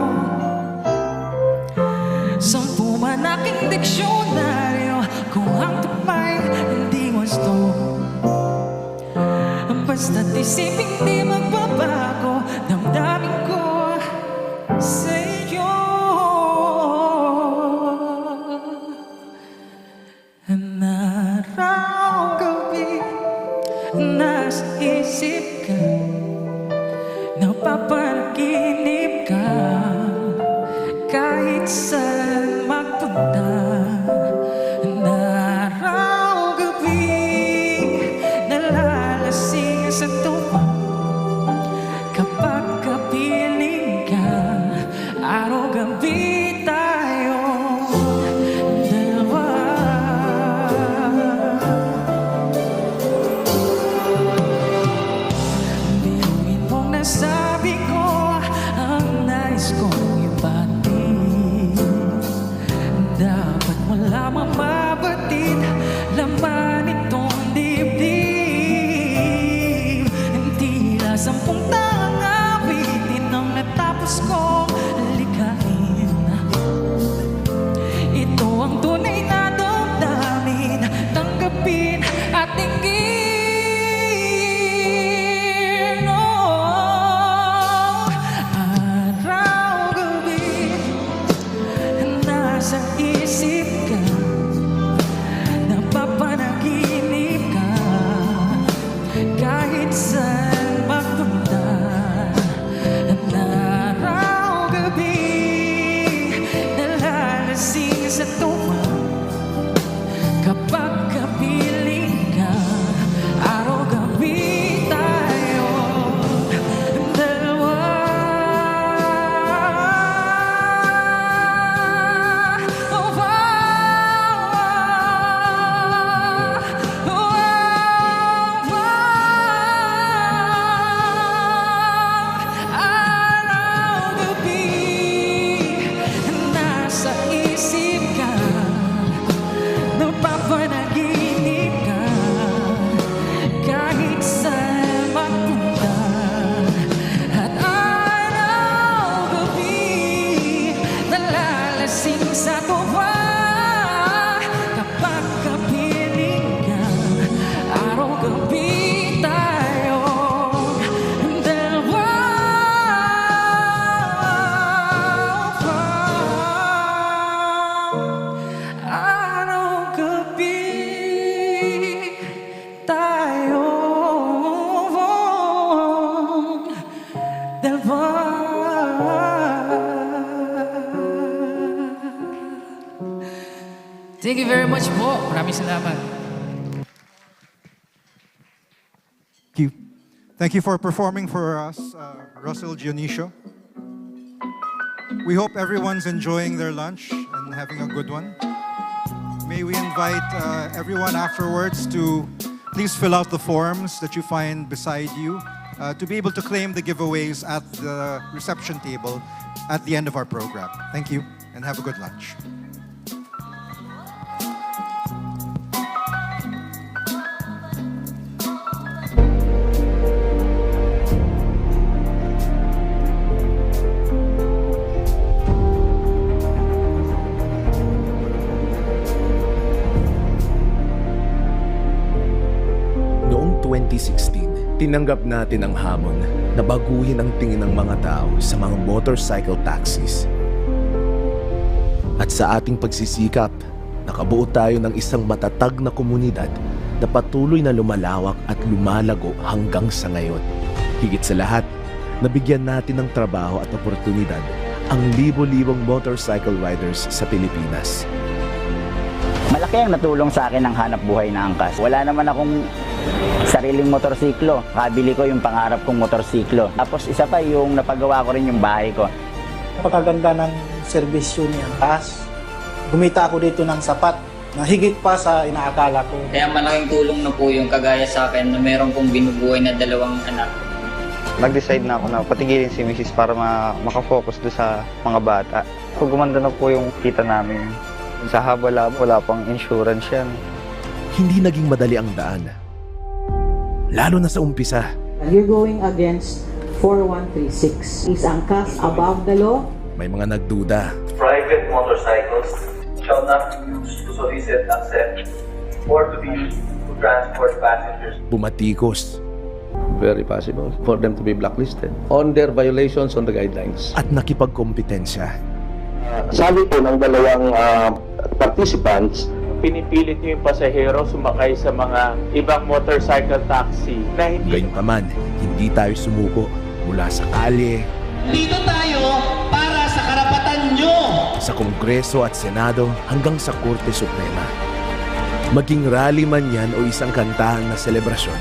Speaker 12: 10 man aking diksyonaryo kung ang tumay hindi wasto. Basta't isipin di magbabago, damdamin ko sa'yo. Naraw gabi, nasa isip ka, Napapanaginip ka kahit saan magpunta. Araw-gabi nalalasing sa tuwa. Kapag kapiling ka, araw-gabi tayo dalawa. Biruin mong nasabi ko ang nais kong ibatid. Dapat wala mamabatid laman itong dibdib. Tila 10 taong awitin ang natapos kong likhain. Ito ang tunay na damdamin, tanggapin at tingin. Araw-gabi nasa isip ka, napapanaginip ka kahit saan magpunta. Araw-gabi nalalasing sa tuwa. Kapag kapiling ka, araw-gabi tayo dalawa. Araw-gabi nasa isip ka, napapanaginip ka kahit saan magpunta. At araw-gabi nalalasing sa tuwa. Kapag kapiling ka, araw-gabi tayo dalawa. Araw-gabi tayo dalawa. Thank you very much po. Maraming salamat.
Speaker 7: Thank you. Thank you for performing for us, Russell Dionisio. We hope everyone's enjoying their lunch and having a good one. May we invite everyone afterwards to please fill out the forms that you find beside you to be able to claim the giveaways at the reception table at the end of our program. Thank you and have a good lunch.
Speaker 4: Noong 2016, tinanggap natin ang hamon na baguhin ang tingin ng mga tao sa mga motorcycle taxis. At sa ating pagsisikap, nakabuo tayo ng isang matatag na komunidad na patuloy na lumalawak at lumalago hanggang sa ngayon. Higit sa lahat, nabigyan natin ng trabaho at oportunidad ang libo-libong motorcycle riders sa Pilipinas.
Speaker 8: Malaki ang natulong sa akin ng hanap buhay na angkas. Wala naman akong sariling motorsiklo. Kabili ko yung pangarap kong motorsiklo. Tapos isa pa yung napagawa ko rin yung bahay ko.
Speaker 18: Napakaganda ng serbisyo ni Angkas. Gumita ako dito ng sapat na higit pa sa inaakala ko.
Speaker 19: Kaya malaking tulong na po yung kagaya sa akin na meron pong binubuhay na 2 anak.
Speaker 20: Nag-decide na ako na patigilin si Mrs. para makafocus doon sa mga bata. Kung gumanda na po yung kita namin. Sa haba-labo, wala pang insurance yan.
Speaker 4: Hindi naging madali ang daan. Lalo na sa umpisa.
Speaker 24: You're going against 4136. Is Angkas above the law?
Speaker 4: May mga nagduda.
Speaker 25: Private motorcycles shall not be used to solicit, accept, or to be used to transport passengers.
Speaker 4: Bumatikos.
Speaker 11: Very possible for them to be blacklisted on their violations on the guidelines.
Speaker 4: At nakipagkompetensya.
Speaker 13: Sabi po ng 2 participants,
Speaker 27: Pinipilit niyo yung pasahero sumakay sa mga ibang motorcycle taxi na hindi...
Speaker 4: Gayunpaman, hindi tayo sumuko. mula sa kalye,
Speaker 14: Dito tayo para sa karapatan nyo!
Speaker 4: sa Kongreso at Senado hanggang sa Korte Suprema. Maging rally man yan o isang kantahan na selebrasyon,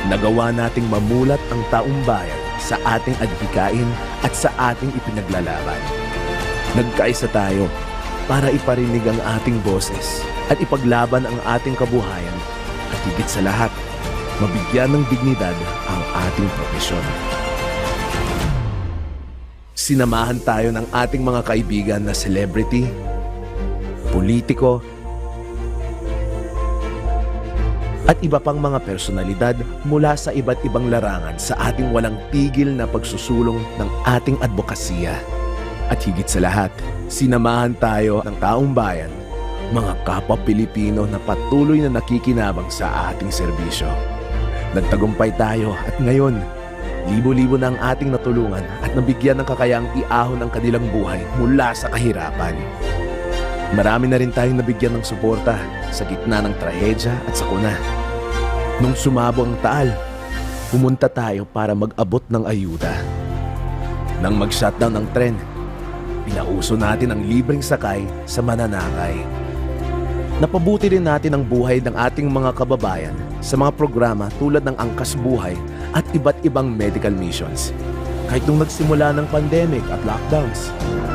Speaker 4: nagawa nating mamulat ang taong bayan sa ating adhikain at sa ating ipinaglalaban. Nagkaisa tayo para iparinig ang ating boses at ipaglaban ang ating kabuhayan at higit sa lahat, mabigyan ng dignidad ang ating propesyon. Sinamahan tayo ng ating mga kaibigan na celebrity, politiko, at iba pang mga personalidad mula sa iba't ibang larangan sa ating walang tigil na pagsusulong ng ating advokasya. At higit sa lahat, sinamahan tayo ng taong bayan, mga kapwa Pilipino na patuloy na nakikinabang sa ating serbisyo. Nagtagumpay tayo at ngayon, libo-libo na ang ating natulungan at nabigyan ng kakayang iahon ang kanilang buhay mula sa kahirapan. Marami na rin tayong nabigyan ng suporta sa gitna ng trahedya at sakuna. Nung sumabo ang taal, pumunta tayo para mag-abot ng ayuda. Nang mag-shutdown ng tren, pinauso natin ang libreng sakay sa mananakay. Napabuti rin natin ang buhay ng ating mga kababayan sa mga programa tulad ng Angkas Buhay at iba't ibang medical missions. Kahit nung nagsimula ng pandemic at lockdowns,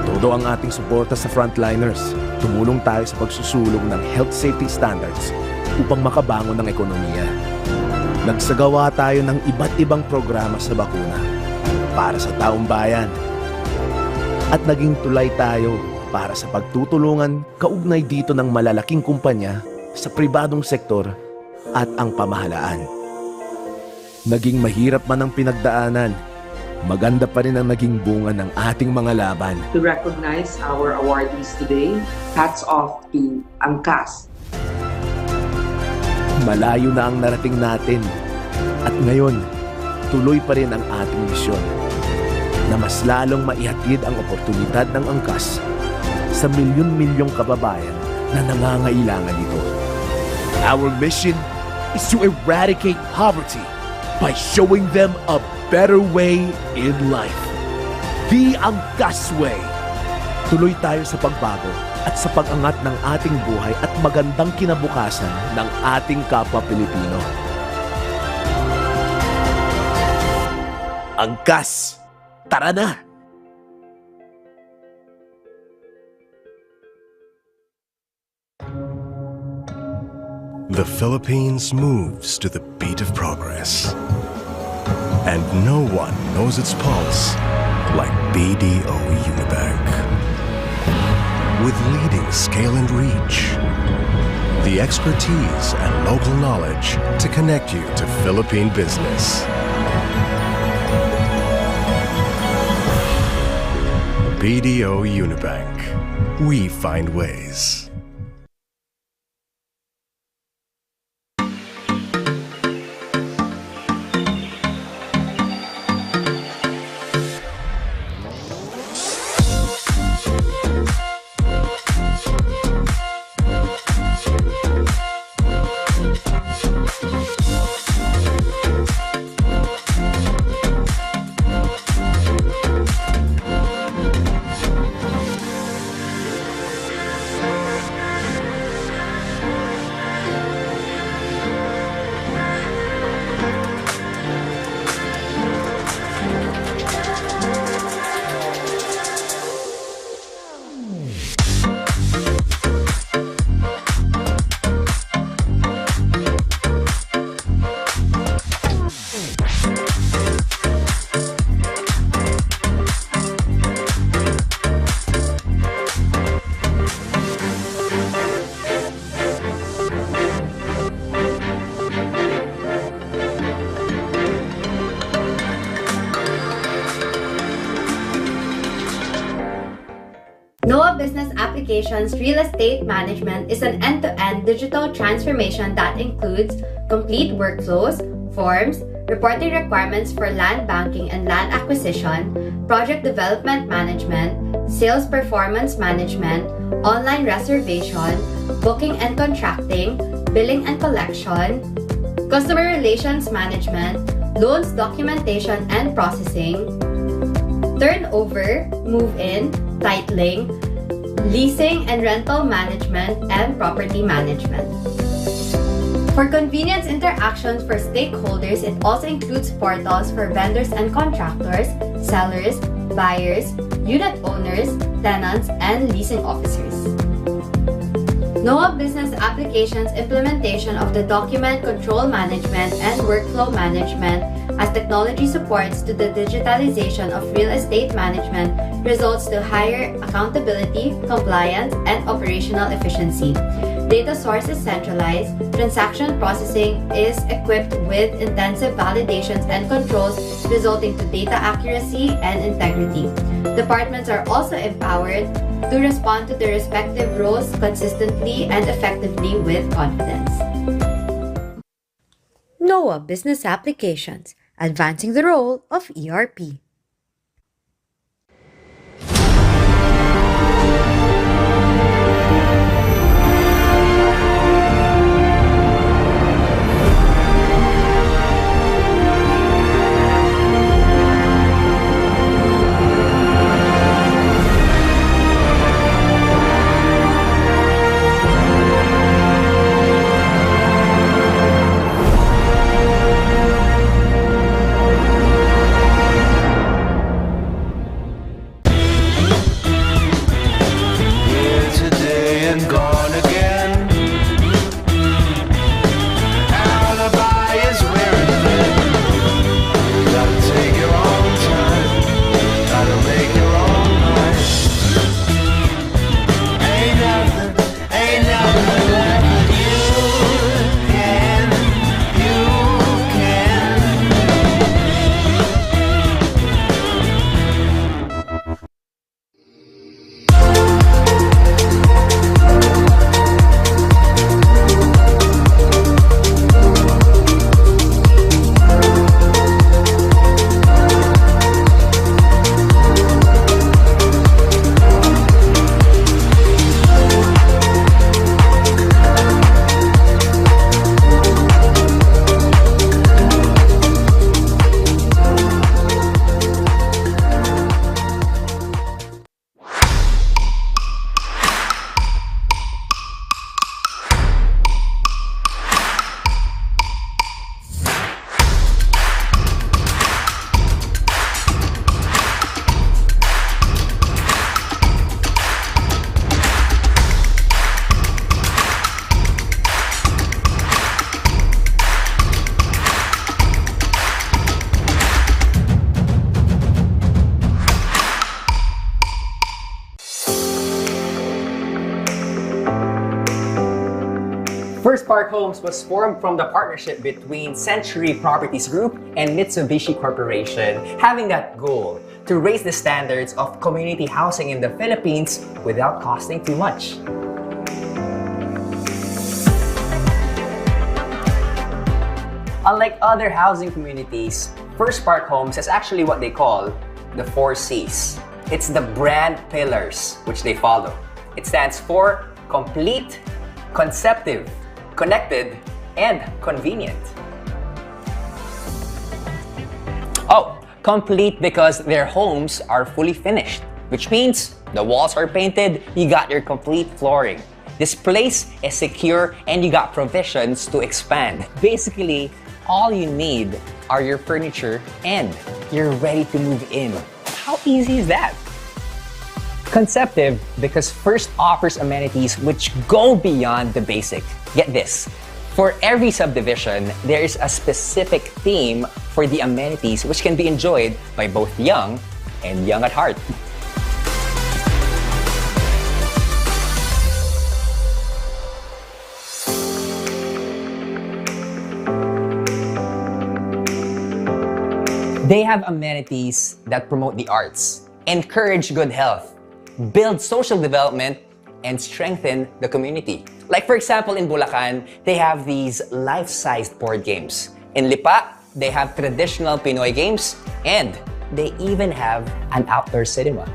Speaker 4: todo ang ating suporta sa frontliners. Tumulong tayo sa pagsusulong ng health safety standards upang makabangon ng ekonomiya. Nagsagawa tayo ng iba't ibang programa sa bakuna para sa taong bayan. At naging tulay tayo para sa pagtutulungan kaugnay dito ng malalaking kumpanya sa pribadong sektor at ang pamahalaan. Naging mahirap man ang pinagdaanan, maganda pa rin ang naging bunga ng ating mga laban.
Speaker 24: To recognize our awardees today, hats off to Angkas.
Speaker 4: Malayo na ang narating natin at ngayon, tuloy pa rin ang ating misyon na mas lalong maihatid ang oportunidad ng angkas sa milyon-milyong kababayan na nangangailangan nito. Our mission is to eradicate poverty by showing them a better way in life. The Angkas Way. Tuloy tayo sa pagbago at sa pag-angat ng ating buhay at magandang kinabukasan ng ating kapwa Pilipino. Angkas! Tara na!
Speaker 2: The Philippines moves to the beat of progress. And no one knows its pulse like BDO Unibank. With leading scale and reach, the expertise and local knowledge to connect you to Philippine business. BDO Unibank. We find ways.
Speaker 3: NOAA Business Applications Real Estate Management is an end-to-end digital transformation that includes complete workflows, forms, reporting requirements for land banking and land acquisition, project development management, sales performance management, online reservation, booking and contracting, billing and collection, customer relations management, loans documentation and processing, turnover, move-in, titling, leasing and rental management, and property management. For convenience interactions for stakeholders, it also includes portals for vendors and contractors, sellers, buyers, unit owners, tenants, and leasing officers. NOAA Business Applications implementation of the document control management and workflow management as technology supports to the digitalization of real estate management results to higher accountability, compliance, and operational efficiency. Data source is centralized, transaction processing is equipped with intensive validations and controls resulting to data accuracy and integrity. Departments are also empowered to respond to their respective roles consistently and effectively with confidence. NOAA Business Applications, advancing the role of ERP.
Speaker 1: First Park Homes was formed from the partnership between Century Properties Group and Mitsubishi Corporation, having that goal to raise the standards of community housing in the Philippines without costing too much. Unlike other housing communities, First Park Homes is actually what they call the 4 C's. It's the brand pillars which they follow. It stands for complete, conceptive, connected, and convenient. Oh, complete because their homes are fully finished, which means the walls are painted, you got your complete flooring. This place is secure and you got provisions to expand. Basically, all you need are your furniture and you're ready to move in. How easy is that? Conceptive because First offers amenities which go beyond the basic. Get this, for every subdivision, there is a specific theme for the amenities which can be enjoyed by both young and young at heart. They have amenities that promote the arts, encourage good health, build social development, and strengthen the community. Like for example, in Bulacan, they have these life-sized board games. In Lipa, they have traditional Pinoy games, and they even have an outdoor cinema.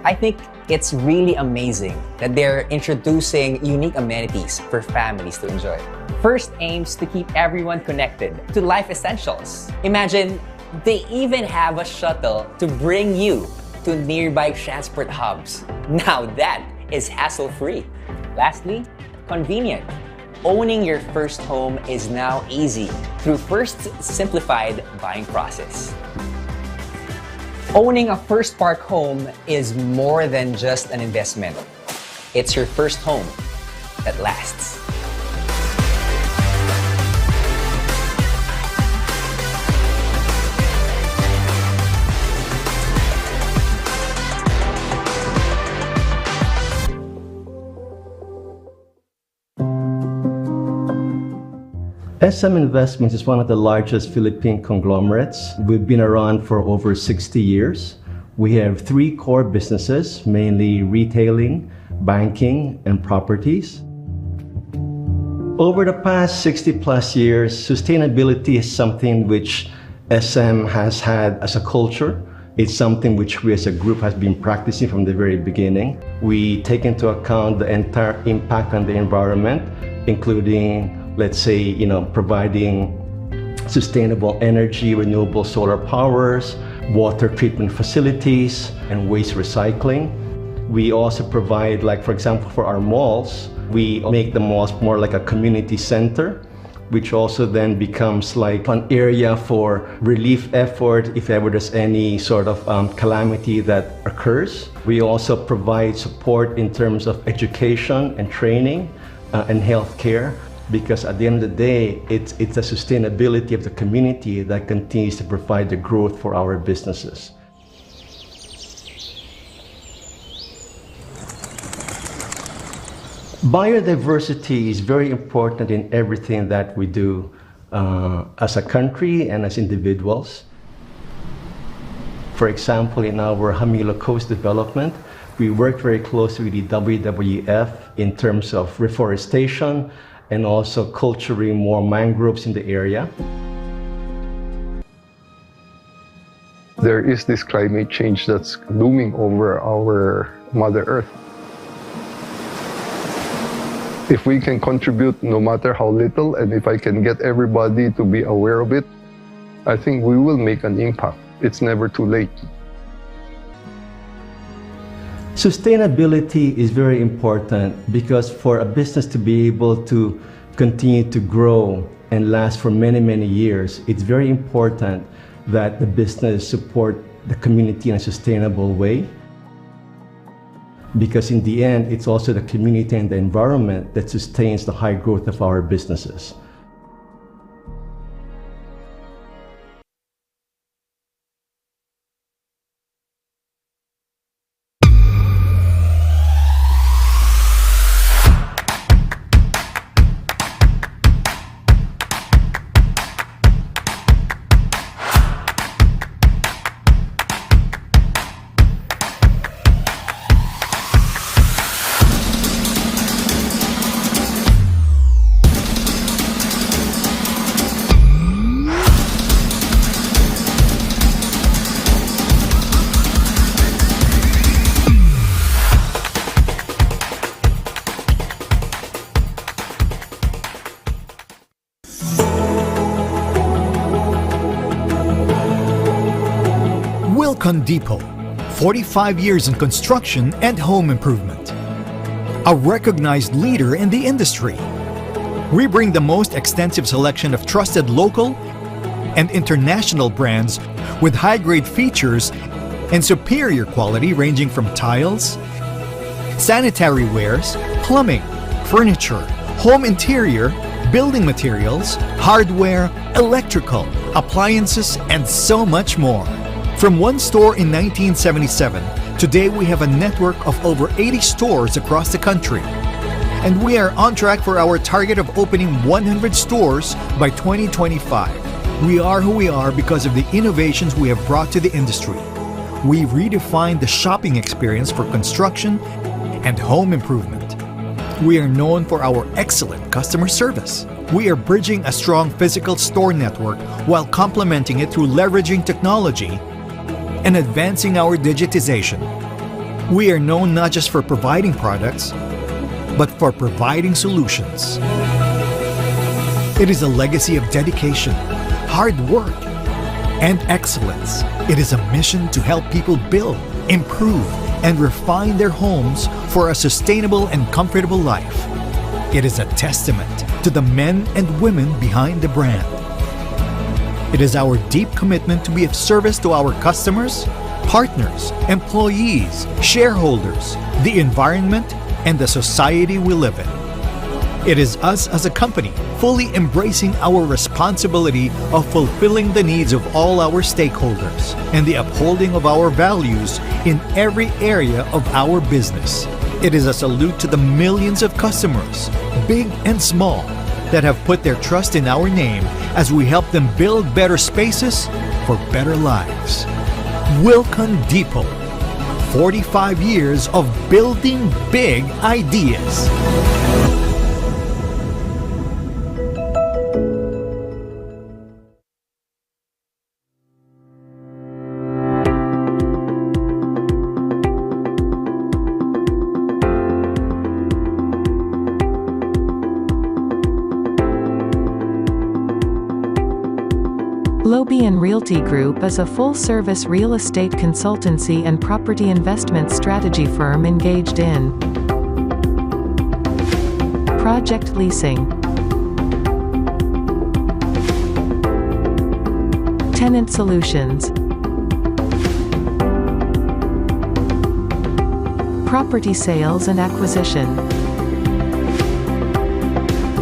Speaker 1: I think it's really amazing that they're introducing unique amenities for families to enjoy. first aims to keep everyone connected to life essentials. Imagine, they even have a shuttle to bring you to nearby transport hubs. Now that is hassle-free. Lastly, convenient. Owning your first home is now easy through First's simplified buying process. Owning a First Park home is more than just an investment. It's your first home that lasts.
Speaker 26: SM Investments is one of the largest Philippine conglomerates. We've been around for over 60 years. We have 3 core businesses, mainly retailing, banking, and properties. Over the past 60 plus years, sustainability is something which SM has had as a culture. It's something which we as a group has been practicing from the very beginning. We take into account the entire impact on the environment, including, let's say, providing sustainable energy, renewable solar powers, water treatment facilities, and waste recycling. We also provide, like for example, for our malls, we make the malls more like a community center, which also then becomes like an area for relief effort if ever there's any sort of calamity that occurs. We also provide support in terms of education and training and healthcare, because at the end of the day, it's the sustainability of the community that continues to provide the growth for our businesses. Biodiversity is very important in everything that we do as a country and as individuals. For example, in our Hamilo Coast development, we work very closely with the WWF in terms of reforestation and also culturing more mangroves in the area.
Speaker 6: There is this climate change that's looming over our Mother Earth. If we can contribute no matter how little, and if I can get everybody to be aware of it, I think we will make an impact. It's never too late.
Speaker 26: Sustainability is very important because for a business to be able to continue to grow and last for many, many years, it's very important that the business support the community in a sustainable way. Because in the end, it's also the community and the environment that sustains the high growth of our businesses.
Speaker 9: Wilcon Depot, 45 years in construction and home improvement. A recognized leader in the industry. We bring the most extensive selection of trusted local and international brands with high-grade features and superior quality ranging from tiles, sanitary wares, plumbing, furniture, home interior, building materials, hardware, electrical, appliances, and so much more. From one store in 1977, today we have a network of over 80 stores across the country. And we are on track for our target of opening 100 stores by 2025. We are who we are because of the innovations we have brought to the industry. We redefined the shopping experience for construction and home improvement. We are known for our excellent customer service. We are bridging a strong physical store network while complementing it through leveraging technology and advancing our digitization. We are known not just for providing products, but for providing solutions. It is a legacy of dedication, hard work, and excellence. It is a mission to help people build, improve, and refine their homes for a sustainable and comfortable life. It is a testament to the men and women behind the brand. It is our deep commitment to be of service to our customers, partners, employees, shareholders, the environment, and the society we live in. It is us as a company fully embracing our responsibility of fulfilling the needs of all our stakeholders and the upholding of our values in every area of our business. It is a salute to the millions of customers, big and small, that have put their trust in our name as we help them build better spaces for better lives. Wilcon Depot, 45 years of building big ideas.
Speaker 10: Lobian Realty Group is a full-service real estate consultancy and property investment strategy firm engaged in project leasing, tenant solutions, property sales and acquisition.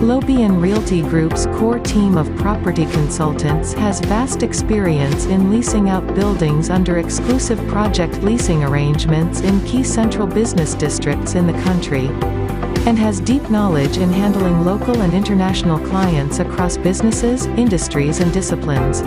Speaker 10: Lobian Realty Group's core team of property consultants has vast experience in leasing out buildings under exclusive project leasing arrangements in key central business districts in the country, and has deep knowledge in handling local and international clients across businesses, industries, and disciplines.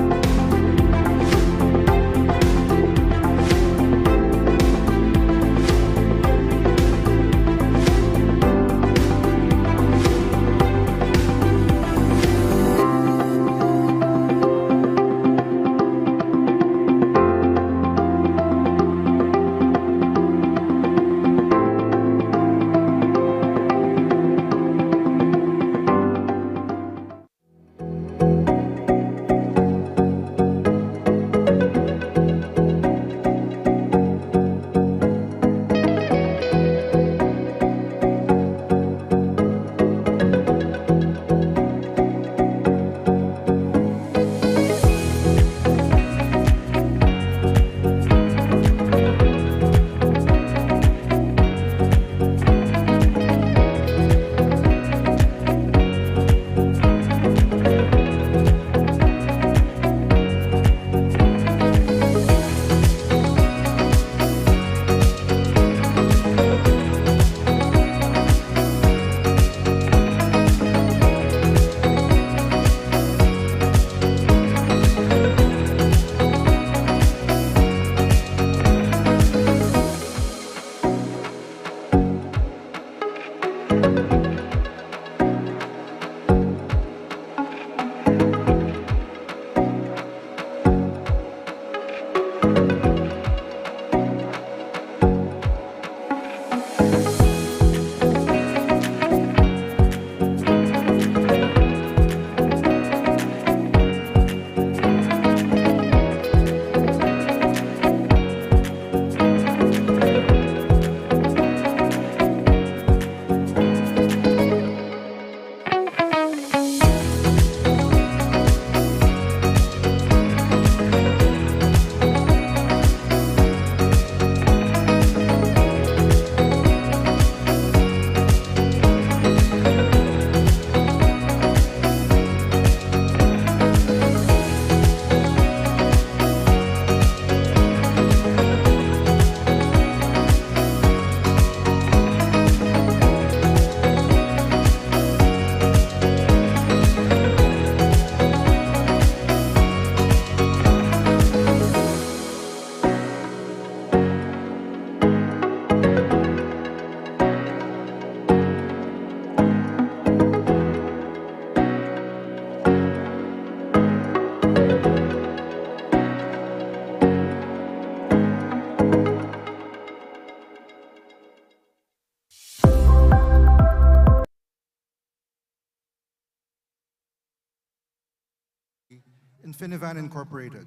Speaker 7: Infinivan Incorporated,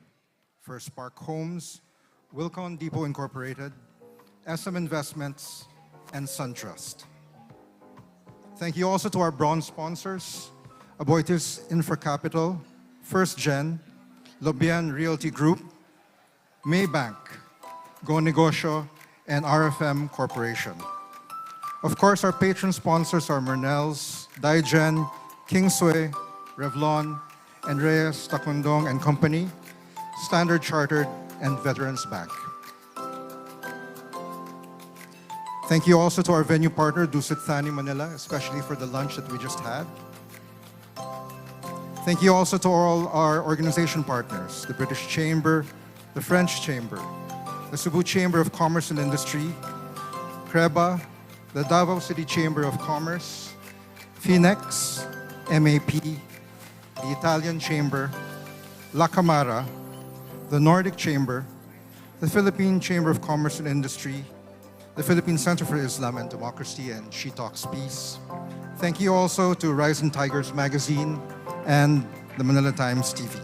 Speaker 7: First Park Homes, Wilcon Depot Incorporated, SM Investments, and SunTrust. Thank you also to our bronze sponsors, Aboitiz Infracapital, First Gen, Lobian Realty Group, Maybank, Go Negosyo, and RFM Corporation. Of course, our patron sponsors are Mernels, Daigen, Kingsway, Revlon, and Reyes Takundong and Company, Standard Chartered, and Veterans Bank. Thank you also to our venue partner, Dusit Thani Manila, especially for the lunch that we just had. Thank you also to all our organization partners, the British Chamber, the French Chamber, the Cebu Chamber of Commerce and Industry, CREBA, the Davao City Chamber of Commerce, Finex, MAP, the Italian Chamber, La Camara, the Nordic Chamber, the Philippine Chamber of Commerce and Industry, the Philippine Center for Islam and Democracy, and She Talks Peace. Thank you also to Rising Tigers Magazine and the Manila Times TV.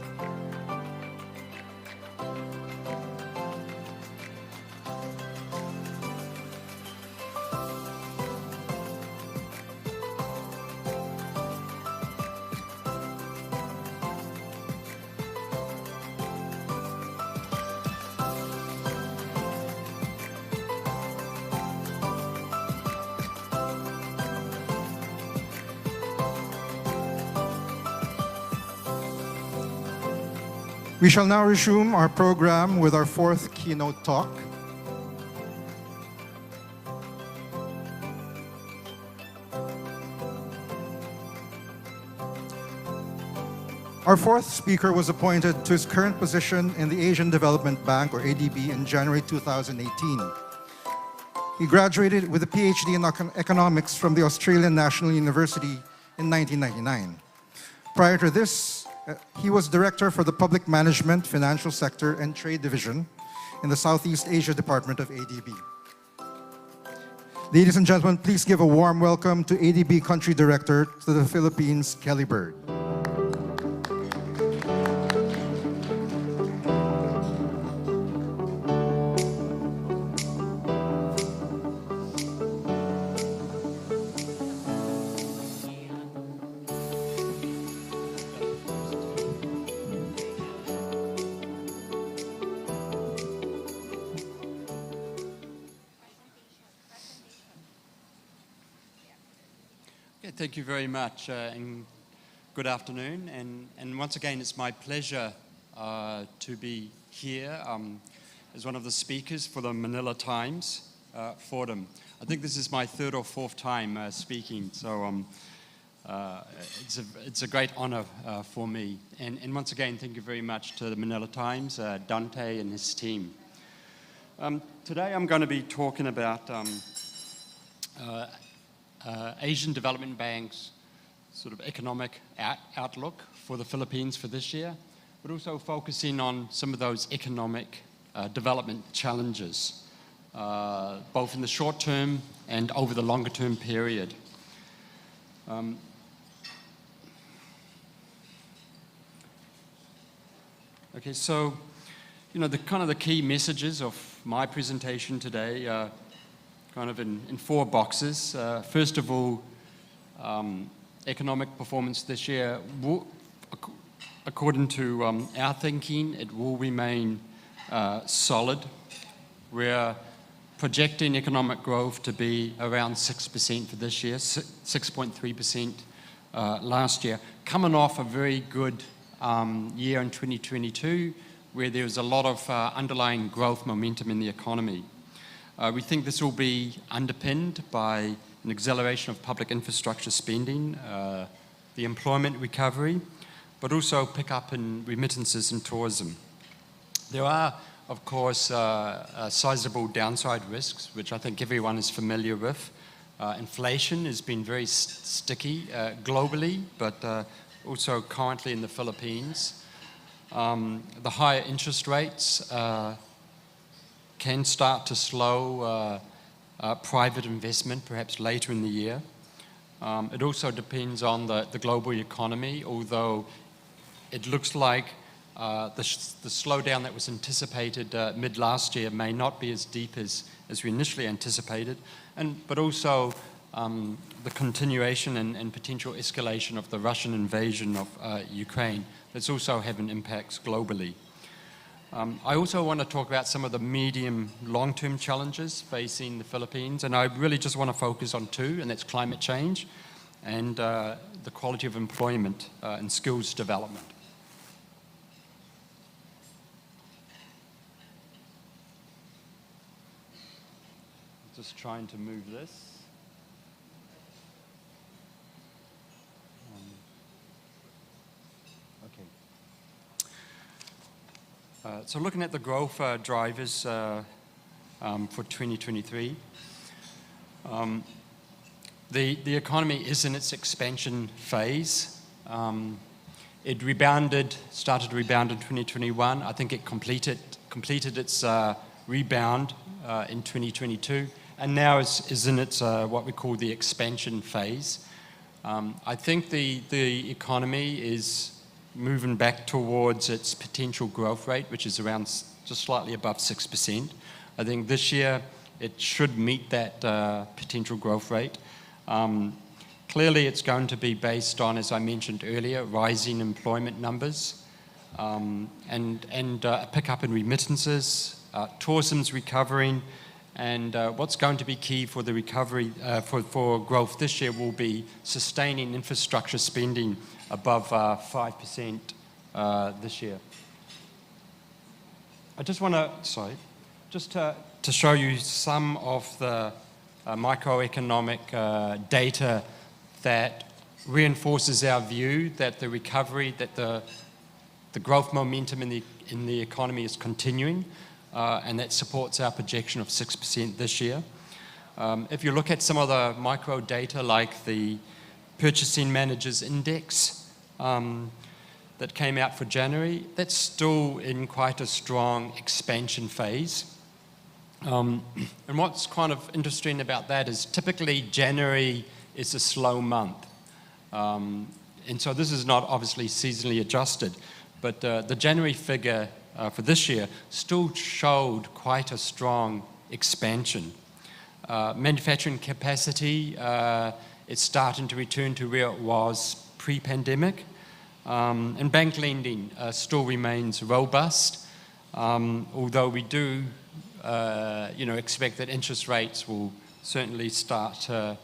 Speaker 7: We shall now resume our program with our fourth keynote talk. Our fourth speaker was appointed to his current position in the Asian Development Bank, or ADB, in January 2018. He graduated with a PhD in economics from the Australian National University in 1999. Prior to this, he was director for the Public Management, Financial Sector, and Trade Division in the Southeast Asia Department of ADB. Ladies and gentlemen, please give a warm welcome to ADB Country Director to the Philippines, Kelly Bird.
Speaker 5: Thank you very much, and good afternoon. And once again, it's my pleasure to be here as one of the speakers for the Manila Times Forum. I think this is my third or fourth time speaking, so it's a great honor for me. And once again, thank you very much to the Manila Times, Dante and his team. Today I'm going to be talking about Asian Development Bank's sort of economic outlook for the Philippines for this year, but also focusing on some of those economic development challenges, both in the short term and over the longer term period. Okay, so, the key messages of my presentation today kind of in four boxes. First of all, economic performance this year, according to our thinking, it will remain solid. We're projecting economic growth to be around 6% for this year, 6.3% last year, coming off a very good year in 2022, where there was a lot of underlying growth momentum in the economy. We think this will be underpinned by an acceleration of public infrastructure spending, the employment recovery, but also pick up in remittances and tourism. There are, of course, sizable downside risks, which I think everyone is familiar with. Inflation has been very sticky globally, but also currently in the Philippines. The higher interest rates can start to slow private investment, perhaps later in the year. It also depends on the global economy, although it looks like the slowdown that was anticipated mid last year may not be as deep as we initially anticipated, but also the continuation and potential escalation of the Russian invasion of Ukraine that's also having impacts globally. I also want to talk about some of the medium long-term challenges facing the Philippines, and I really just want to focus on two, and that's climate change and the quality of employment and skills development. Just trying to move this. So looking at the growth drivers for 2023, the economy is in its expansion phase. It started to rebound in 2021. I think it completed its rebound in 2022, and now is in its what we call the expansion phase. I think the economy is moving back towards its potential growth rate, which is around just slightly above 6%. I think this year it should meet that potential growth rate. Clearly it's going to be based on, as I mentioned earlier, rising employment numbers and a pickup in remittances, tourism's recovering, and what's going to be key for the recovery for growth this year will be sustaining infrastructure spending above 5% this year. I just want to show you some of the microeconomic data that reinforces our view that the recovery, that the growth momentum in the economy is continuing, and that supports our projection of 6% this year. If you look at some of the micro data like the Purchasing Managers Index that came out for January, that's still in quite a strong expansion phase. And what's kind of interesting about that is typically January is a slow month. And so this is not obviously seasonally adjusted, but the January figure for this year still showed quite a strong expansion. Manufacturing capacity, it's starting to return to where it was pre-pandemic. And bank lending still remains robust, although we do expect that interest rates will certainly start to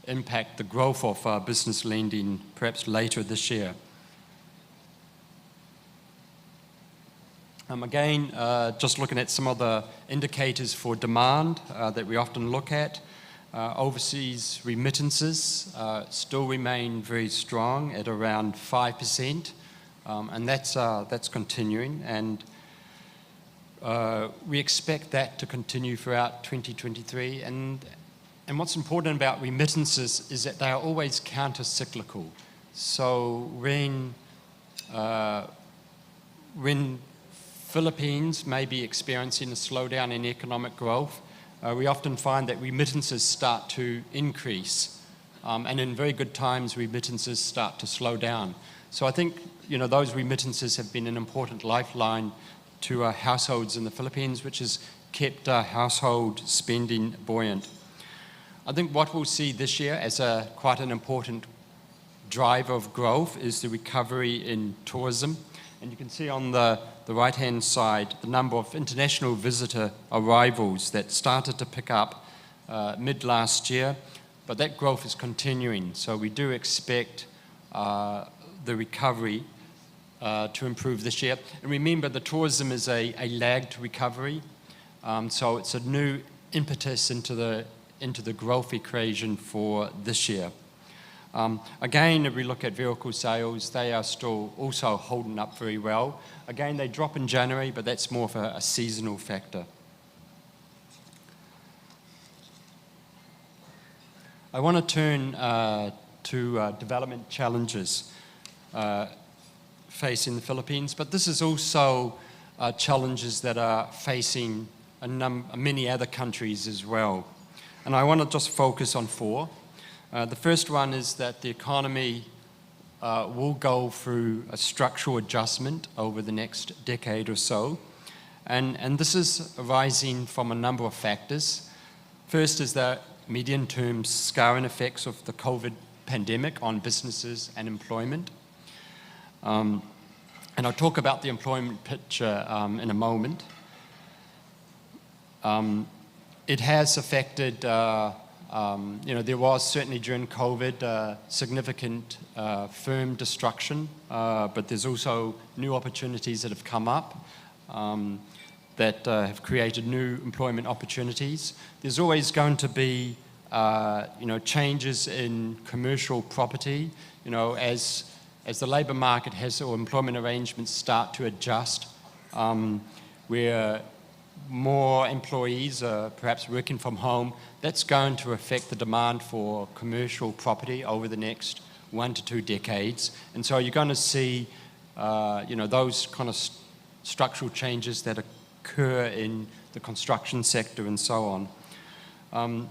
Speaker 5: impact the growth of business lending perhaps later this year. Again, just looking at some of the indicators for demand that we often look at, overseas remittances still remain very strong at around 5%, and that's continuing, and we expect that to continue throughout 2023. And what's important about remittances is that they are always counter-cyclical. So when Philippines may be experiencing a slowdown in economic growth, we often find that remittances start to increase, and in very good times remittances start to slow down. So I think those remittances have been an important lifeline to households in the Philippines, which has kept household spending buoyant. I think what we'll see this year as quite an important driver of growth is the recovery in tourism. And you can see on the right-hand side the number of international visitor arrivals that started to pick up mid last year, but that growth is continuing. So we do expect the recovery to improve this year. And remember, the tourism is a lagged recovery, so it's a new impetus into the growth equation for this year. Again, if we look at vehicle sales, they are still also holding up very well. Again, they drop in January, but that's more of a seasonal factor. I want to turn to development challenges facing the Philippines, but this is also challenges that are facing many other countries as well. And I want to just focus on four. The first one is that the economy will go through a structural adjustment over the next decade or so. And this is arising from a number of factors. First is the medium-term scarring effects of the COVID pandemic on businesses and employment. And I'll talk about the employment picture in a moment. It has affected, there was certainly during COVID significant firm destruction, but there's also new opportunities that have come up that have created new employment opportunities. There's always going to be, changes in commercial property, as the labour market has, or employment arrangements start to adjust, where more employees are perhaps working from home, that's going to affect the demand for commercial property over the next 1 to 2 decades. And so you're going to see, those kind of structural changes that occur in the construction sector and so on.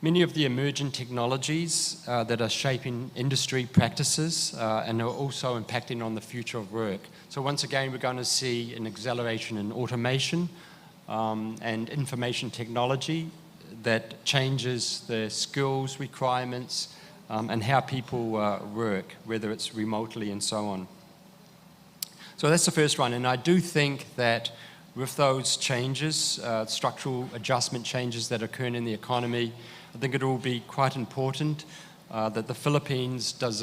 Speaker 5: Many of the emerging technologies that are shaping industry practices and are also impacting on the future of work. So once again, we're going to see an acceleration in automation and information technology that changes the skills requirements and how people work, whether it's remotely and so on. So that's the first one, and I do think that with those changes, structural adjustment changes that occur in the economy, I think it will be quite important that the Philippines does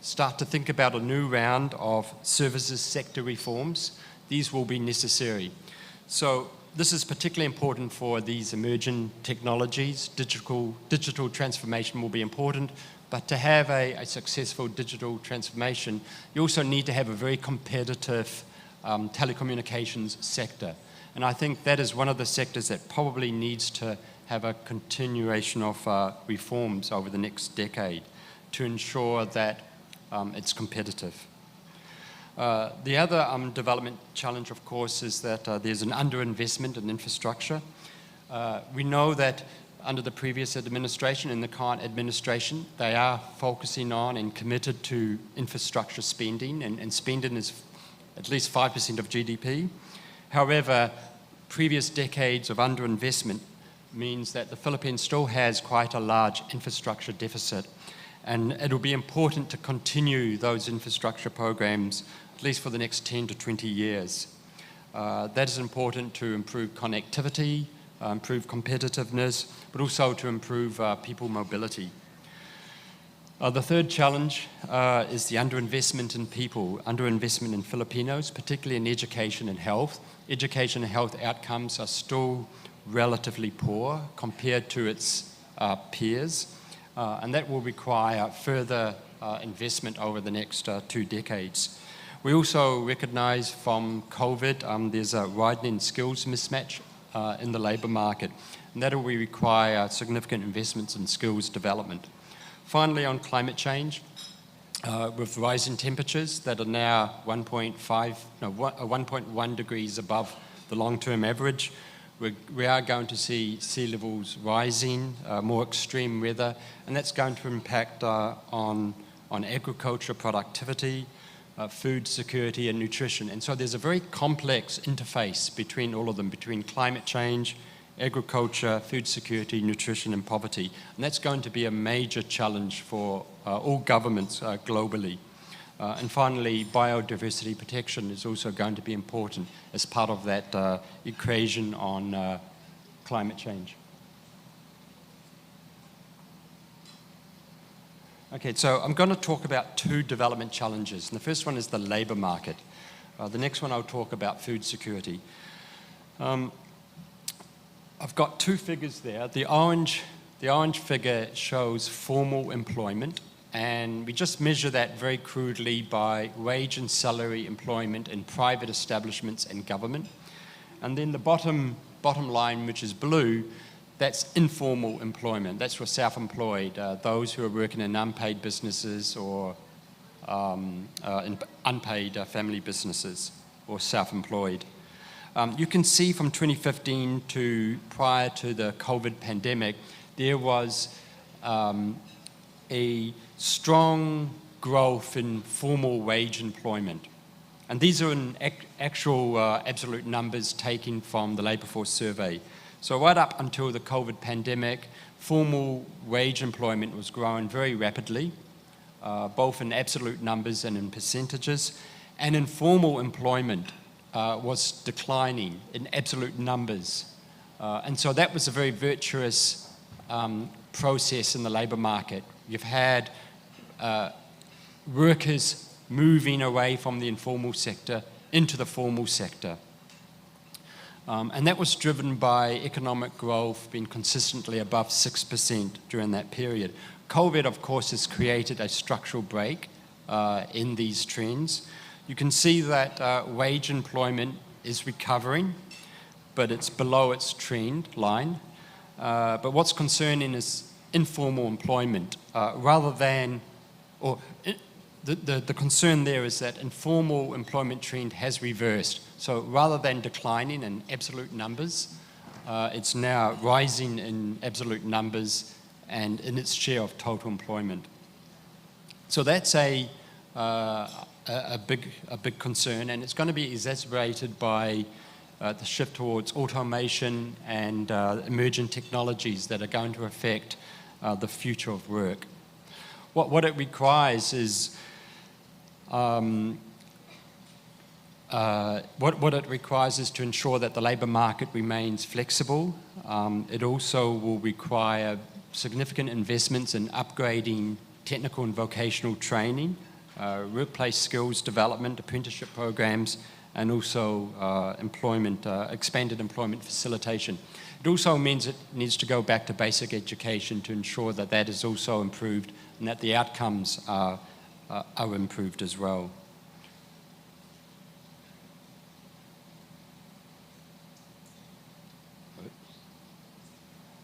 Speaker 5: start to think about a new round of services sector reforms. These will be necessary. So this is particularly important for these emerging technologies. Digital transformation will be important, but to have a successful digital transformation, you also need to have a very competitive telecommunications sector. And I think that is one of the sectors that probably needs to have a continuation of reforms over the next decade to ensure that it's competitive. The other development challenge, of course, is that there's an underinvestment in infrastructure. We know that under the previous administration and the current administration, they are focusing on and committed to infrastructure spending, and spending is at least 5% of GDP. However, previous decades of underinvestment means that the Philippines still has quite a large infrastructure deficit, and it will be important to continue those infrastructure programs at least for the next 10 to 20 years. That is important to improve connectivity, improve competitiveness, but also to improve people mobility. The third challenge is the underinvestment in people, underinvestment in Filipinos, particularly in education and health. Education and health outcomes are still relatively poor compared to its peers, and that will require further investment over the next 2 decades. We also recognize from COVID there's a widening skills mismatch in the labour market, and that will require significant investments in skills development. Finally, on climate change, with rising temperatures that are now 1.1 degrees above the long-term average, we are going to see sea levels rising, more extreme weather, and that's going to impact on agriculture productivity, food security and nutrition. And so there's a very complex interface between all of them, between climate change, agriculture, food security, nutrition and poverty. And that's going to be a major challenge for all governments globally. And finally, biodiversity protection is also going to be important as part of that equation on climate change. Okay, so I'm going to talk about 2 development challenges. And the first one is the labour market. The next one I'll talk about food security. I've got 2 figures there. The orange figure shows formal employment, and we just measure that very crudely by wage and salary employment in private establishments and government. And then the bottom line, which is blue, that's informal employment. That's for self-employed, those who are working in unpaid businesses or in unpaid family businesses or self-employed. You can see from 2015 to prior to the COVID pandemic, there was a strong growth in formal wage employment. And these are in actual absolute numbers taken from the labour force survey. So right up until the COVID pandemic, formal wage employment was growing very rapidly, both in absolute numbers and in percentages, and informal employment was declining in absolute numbers. And so that was a very virtuous process in the labour market. You've had workers moving away from the informal sector into the formal sector. And that was driven by economic growth being consistently above 6% during that period. COVID, of course, has created a structural break in these trends. You can see that wage employment is recovering, but it's below its trend line. But what's concerning is informal employment, the concern there is that informal employment trend has reversed. So rather than declining in absolute numbers, it's now rising in absolute numbers and in its share of total employment. So that's a big concern, and it's going to be exacerbated by the shift towards automation and emerging technologies that are going to affect the future of work. What it requires is what it requires is to ensure that the labour market remains flexible. It also will require significant investments in upgrading technical and vocational training, workplace skills development, apprenticeship programs, and also expanded employment facilitation. It also means it needs to go back to basic education to ensure that that is also improved and that the outcomes are improved as well.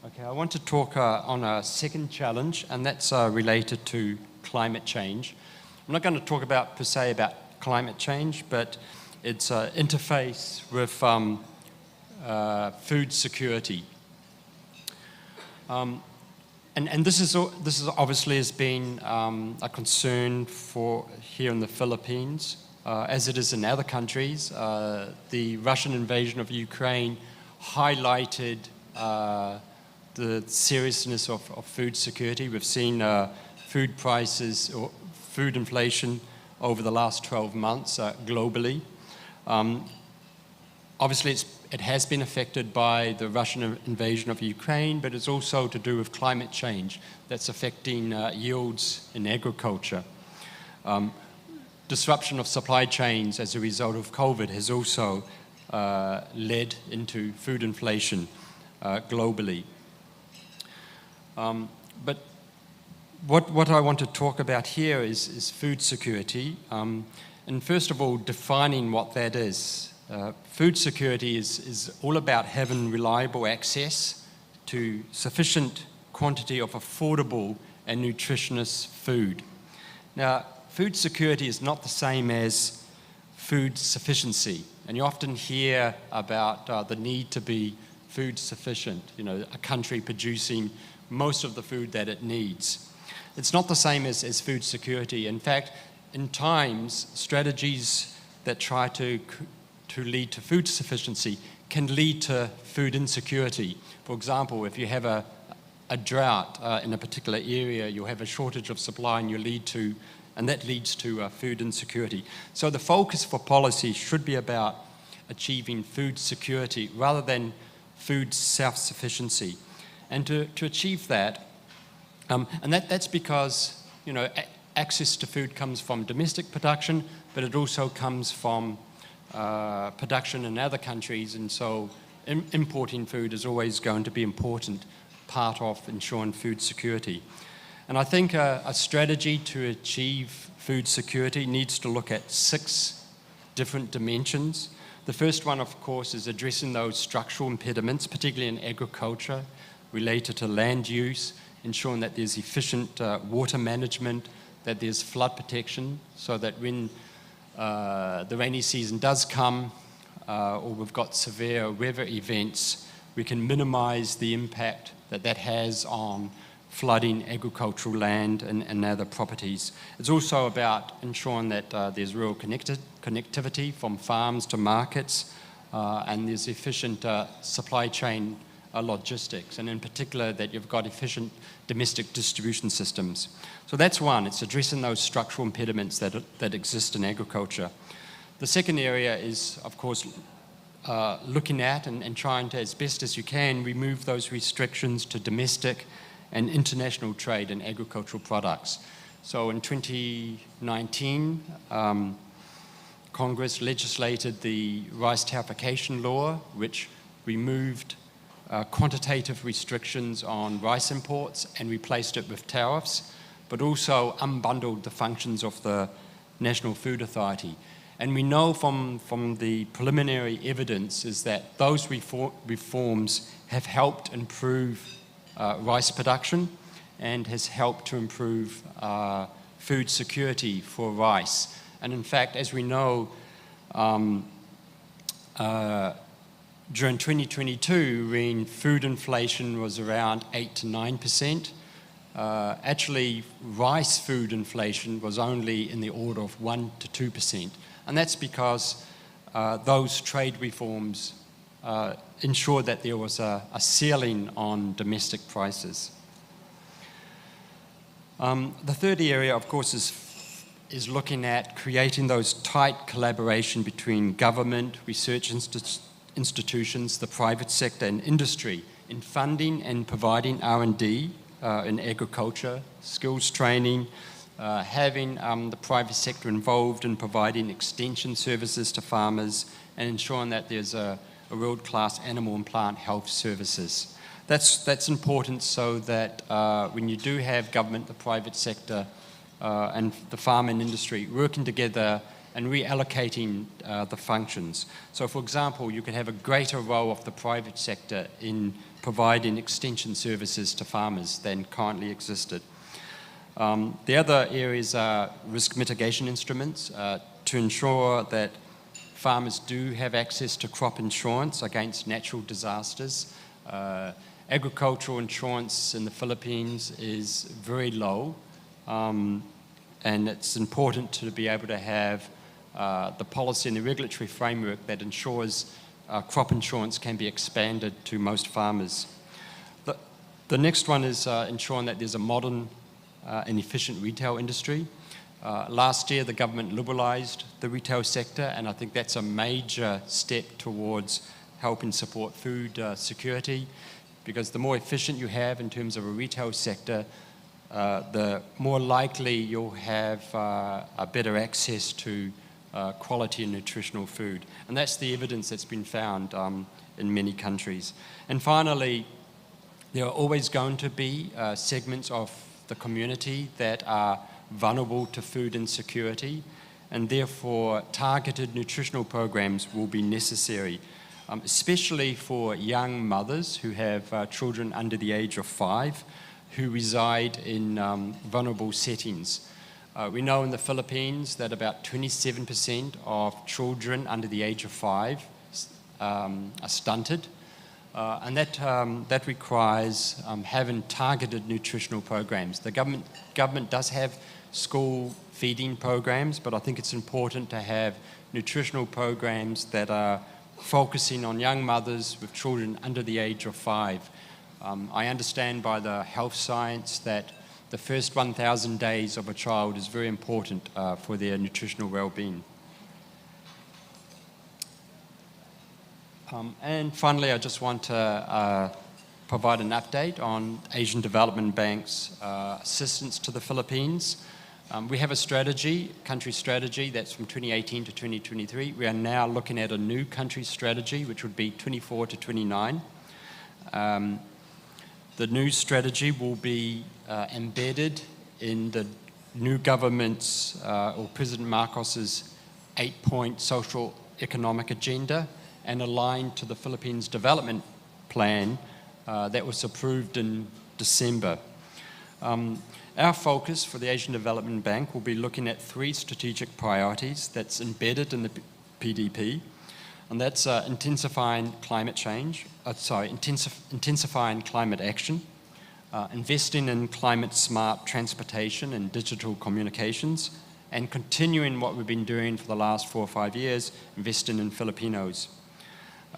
Speaker 5: Okay, I want to talk on a second challenge, and that's related to climate change. I'm not going to talk about per se about climate change, but its interface with food security. And this is obviously has been a concern for here in the Philippines, as it is in other countries. The Russian invasion of Ukraine highlighted the seriousness of food security. We've seen food prices or food inflation over the last 12 months globally. Obviously, it has been affected by the Russian invasion of Ukraine, but it's also to do with climate change that's affecting yields in agriculture. Disruption of supply chains as a result of COVID has also led into food inflation globally. But what I want to talk about here is food security. And first of all, defining what that is. Food security is all about having reliable access to sufficient quantity of affordable and nutritious food. Now, food security is not the same as food sufficiency. And you often hear about the need to be food sufficient, a country producing most of the food that it needs. It's not the same as food security. In fact, in times, strategies that try to lead to food sufficiency can lead to food insecurity. For example, if you have a drought in a particular area, you'll have a shortage of supply and that leads to food insecurity. So the focus for policy should be about achieving food security rather than food self-sufficiency. And to achieve that, and that's because, access to food comes from domestic production, but it also comes from production in other countries, and so importing food is always going to be an important part of ensuring food security. And I think a strategy to achieve food security needs to look at 6 different dimensions. The first one, of course, is addressing those structural impediments, particularly in agriculture, related to land use, ensuring that there's efficient water management, that there's flood protection, so that when the rainy season does come, or we've got severe weather events, we can minimize the impact that has on flooding agricultural land and other properties. It's also about ensuring that there's real connectivity from farms to markets, and there's efficient supply chain logistics, and in particular that you've got efficient domestic distribution systems. So that's one, it's addressing those structural impediments that exist in agriculture. The second area is, of course, looking at and trying to, as best as you can, remove those restrictions to domestic and international trade in agricultural products. So in 2019, Congress legislated the rice tariffication law, which removed quantitative restrictions on rice imports and replaced it with tariffs, but also unbundled the functions of the National Food Authority. And we know from the preliminary evidence is that those reforms have helped improve rice production and has helped to improve food security for rice. And in fact, as we know, during 2022, when food inflation was around 8 to 9%, actually rice food inflation was only in the order of 1 to 2%. And that's because those trade reforms ensured that there was a ceiling on domestic prices. The third area, of course, is looking at creating those tight collaboration between government, research institutions, the private sector and industry in funding and providing R&D in agriculture, skills training, having the private sector involved in providing extension services to farmers and ensuring that there's a world-class animal and plant health services. That's important so that when you do have government, the private sector and the farm and industry working together and reallocating the functions. So for example, you could have a greater role of the private sector in providing extension services to farmers than currently existed. The other areas are risk mitigation instruments to ensure that farmers do have access to crop insurance against natural disasters. Agricultural insurance in the Philippines is very low, and it's important to be able to have the policy and the regulatory framework that ensures crop insurance can be expanded to most farmers. The next one is ensuring that there's a modern and efficient retail industry. Last year, the government liberalised the retail sector, and I think that's a major step towards helping support food security, because the more efficient you have in terms of a retail sector, the more likely you'll have a better access to quality and nutritional food. And that's the evidence that's been found in many countries. And finally, there are always going to be segments of the community that are vulnerable to food insecurity, and therefore targeted nutritional programs will be necessary, especially for young mothers who have children under the age of 5 who reside in vulnerable settings. We know in the Philippines that about 27% of children under the age of 5 are stunted, and that requires having targeted nutritional programs. The government does have school feeding programs, but I think it's important to have nutritional programs that are focusing on young mothers with children under the age of 5. I understand by the health science that the first 1,000 days of a child is very important for their nutritional well-being. And finally, I just want to provide an update on Asian Development Bank's assistance to the Philippines. We have a strategy, country strategy, that's from 2018 to 2023. We are now looking at a new country strategy, which would be 24 to 29. The new strategy will be embedded in the new government's, or President Marcos's 8-point social economic agenda and aligned to the Philippines development plan that was approved in December. Our focus for the Asian Development Bank will be looking at 3 strategic priorities that's embedded in the PDP, and that's intensifying climate change, intensifying climate action, investing in climate-smart transportation and digital communications, and continuing what we've been doing for the last 4 or 5 years, investing in Filipinos.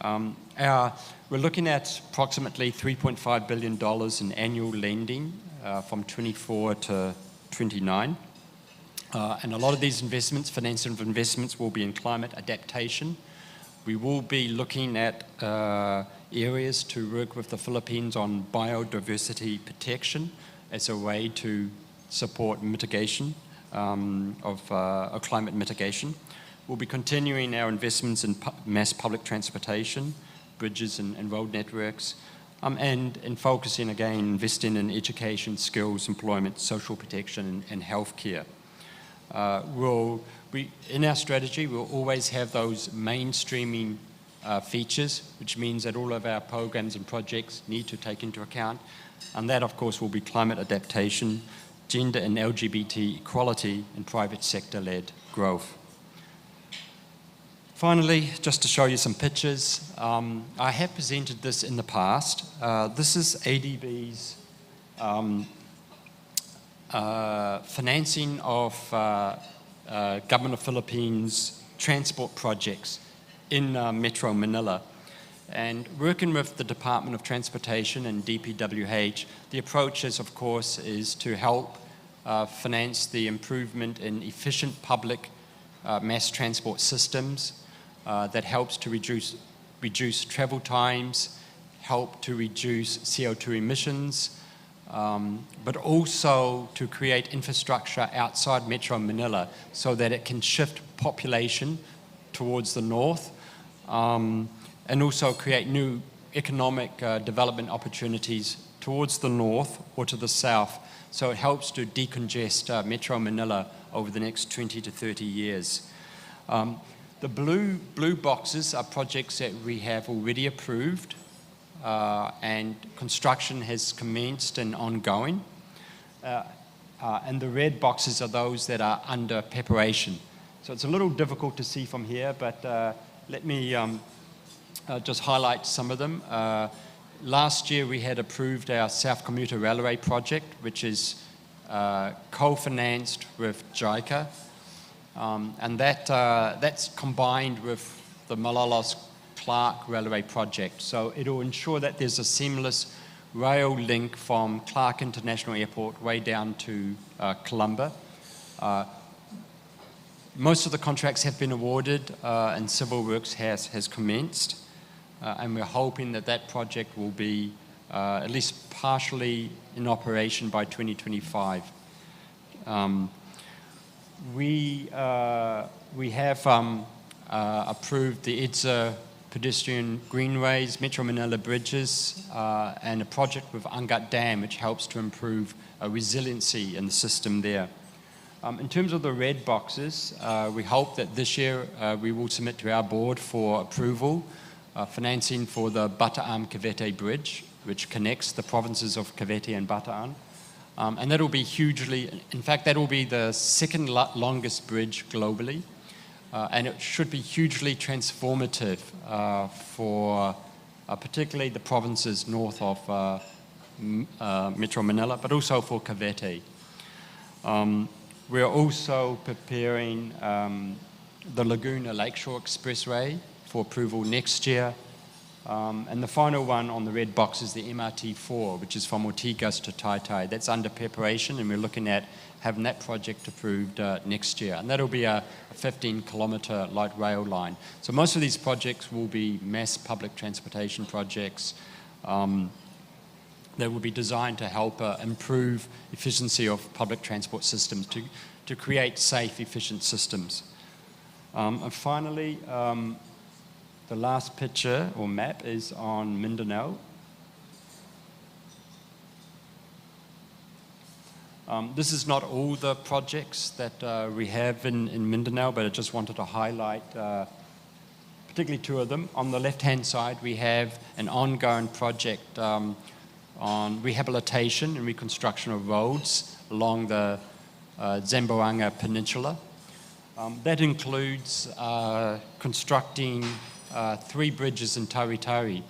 Speaker 5: We're looking at approximately $3.5 billion in annual lending from 24 to 29. And a lot of these investments, financial investments, will be in climate adaptation. We will be looking at areas to work with the Philippines on biodiversity protection as a way to support mitigation of climate mitigation. We'll be continuing our investments in mass public transportation, bridges and road networks, and focusing again, investing in education, skills, employment, social protection, and healthcare. In our strategy, we'll always have those mainstreaming features, which means that all of our programs and projects need to take into account, and that, of course, will be climate adaptation, gender and LGBT equality, and private sector-led growth. Finally, just to show you some pictures, I have presented this in the past. This is ADB's financing of Government of Philippines transport projects in Metro Manila. And working with the Department of Transportation and DPWH, the approach is, of course, is to help finance the improvement in efficient public mass transport systems that helps to reduce travel times, help to reduce CO2 emissions, but also to create infrastructure outside Metro Manila so that it can shift population towards the north, and also create new economic development opportunities towards the north or to the south. So it helps to decongest Metro Manila over the next 20 to 30 years. The blue boxes are projects that we have already approved, and construction has commenced and ongoing. And the red boxes are those that are under preparation. So it's a little difficult to see from here, but let me just highlight some of them. Last year we had approved our South Commuter Railway project, which is co-financed with JICA, and that's combined with the Malolos-Clark Railway project. So it will ensure that there's a seamless rail link from Clark International Airport way down to Colombo. Most of the contracts have been awarded and civil works has commenced, and we're hoping that that project will be at least partially in operation by 2025. We have approved the EDSA pedestrian greenways, Metro Manila bridges, and a project with Angat Dam, which helps to improve resiliency in the system there. In terms of the red boxes, we hope that this year we will submit to our board for approval financing for the Bataan-Cavite Bridge, which connects the provinces of Cavite and Bataan. And that will be hugely, in fact, that will be the second longest bridge globally. And it should be hugely transformative for particularly the provinces north of Metro Manila, but also for Cavite. We're also preparing the Laguna Lakeshore Expressway for approval next year. And the final one on the red box is the MRT4, which is from Ortigas to Taytay. That's under preparation, and we're looking at having that project approved next year. And that'll be a 15-kilometre light rail line. So most of these projects will be mass public transportation projects that will be designed to help improve efficiency of public transport systems, to create safe, efficient systems. And finally, the last picture or map is on Mindanao. This is not all the projects that we have in Mindanao, but I just wanted to highlight particularly two of them. On the left-hand side, we have an ongoing project on rehabilitation and reconstruction of roads along the Zamboanga Peninsula. That includes constructing 3 bridges in Tari-Tari.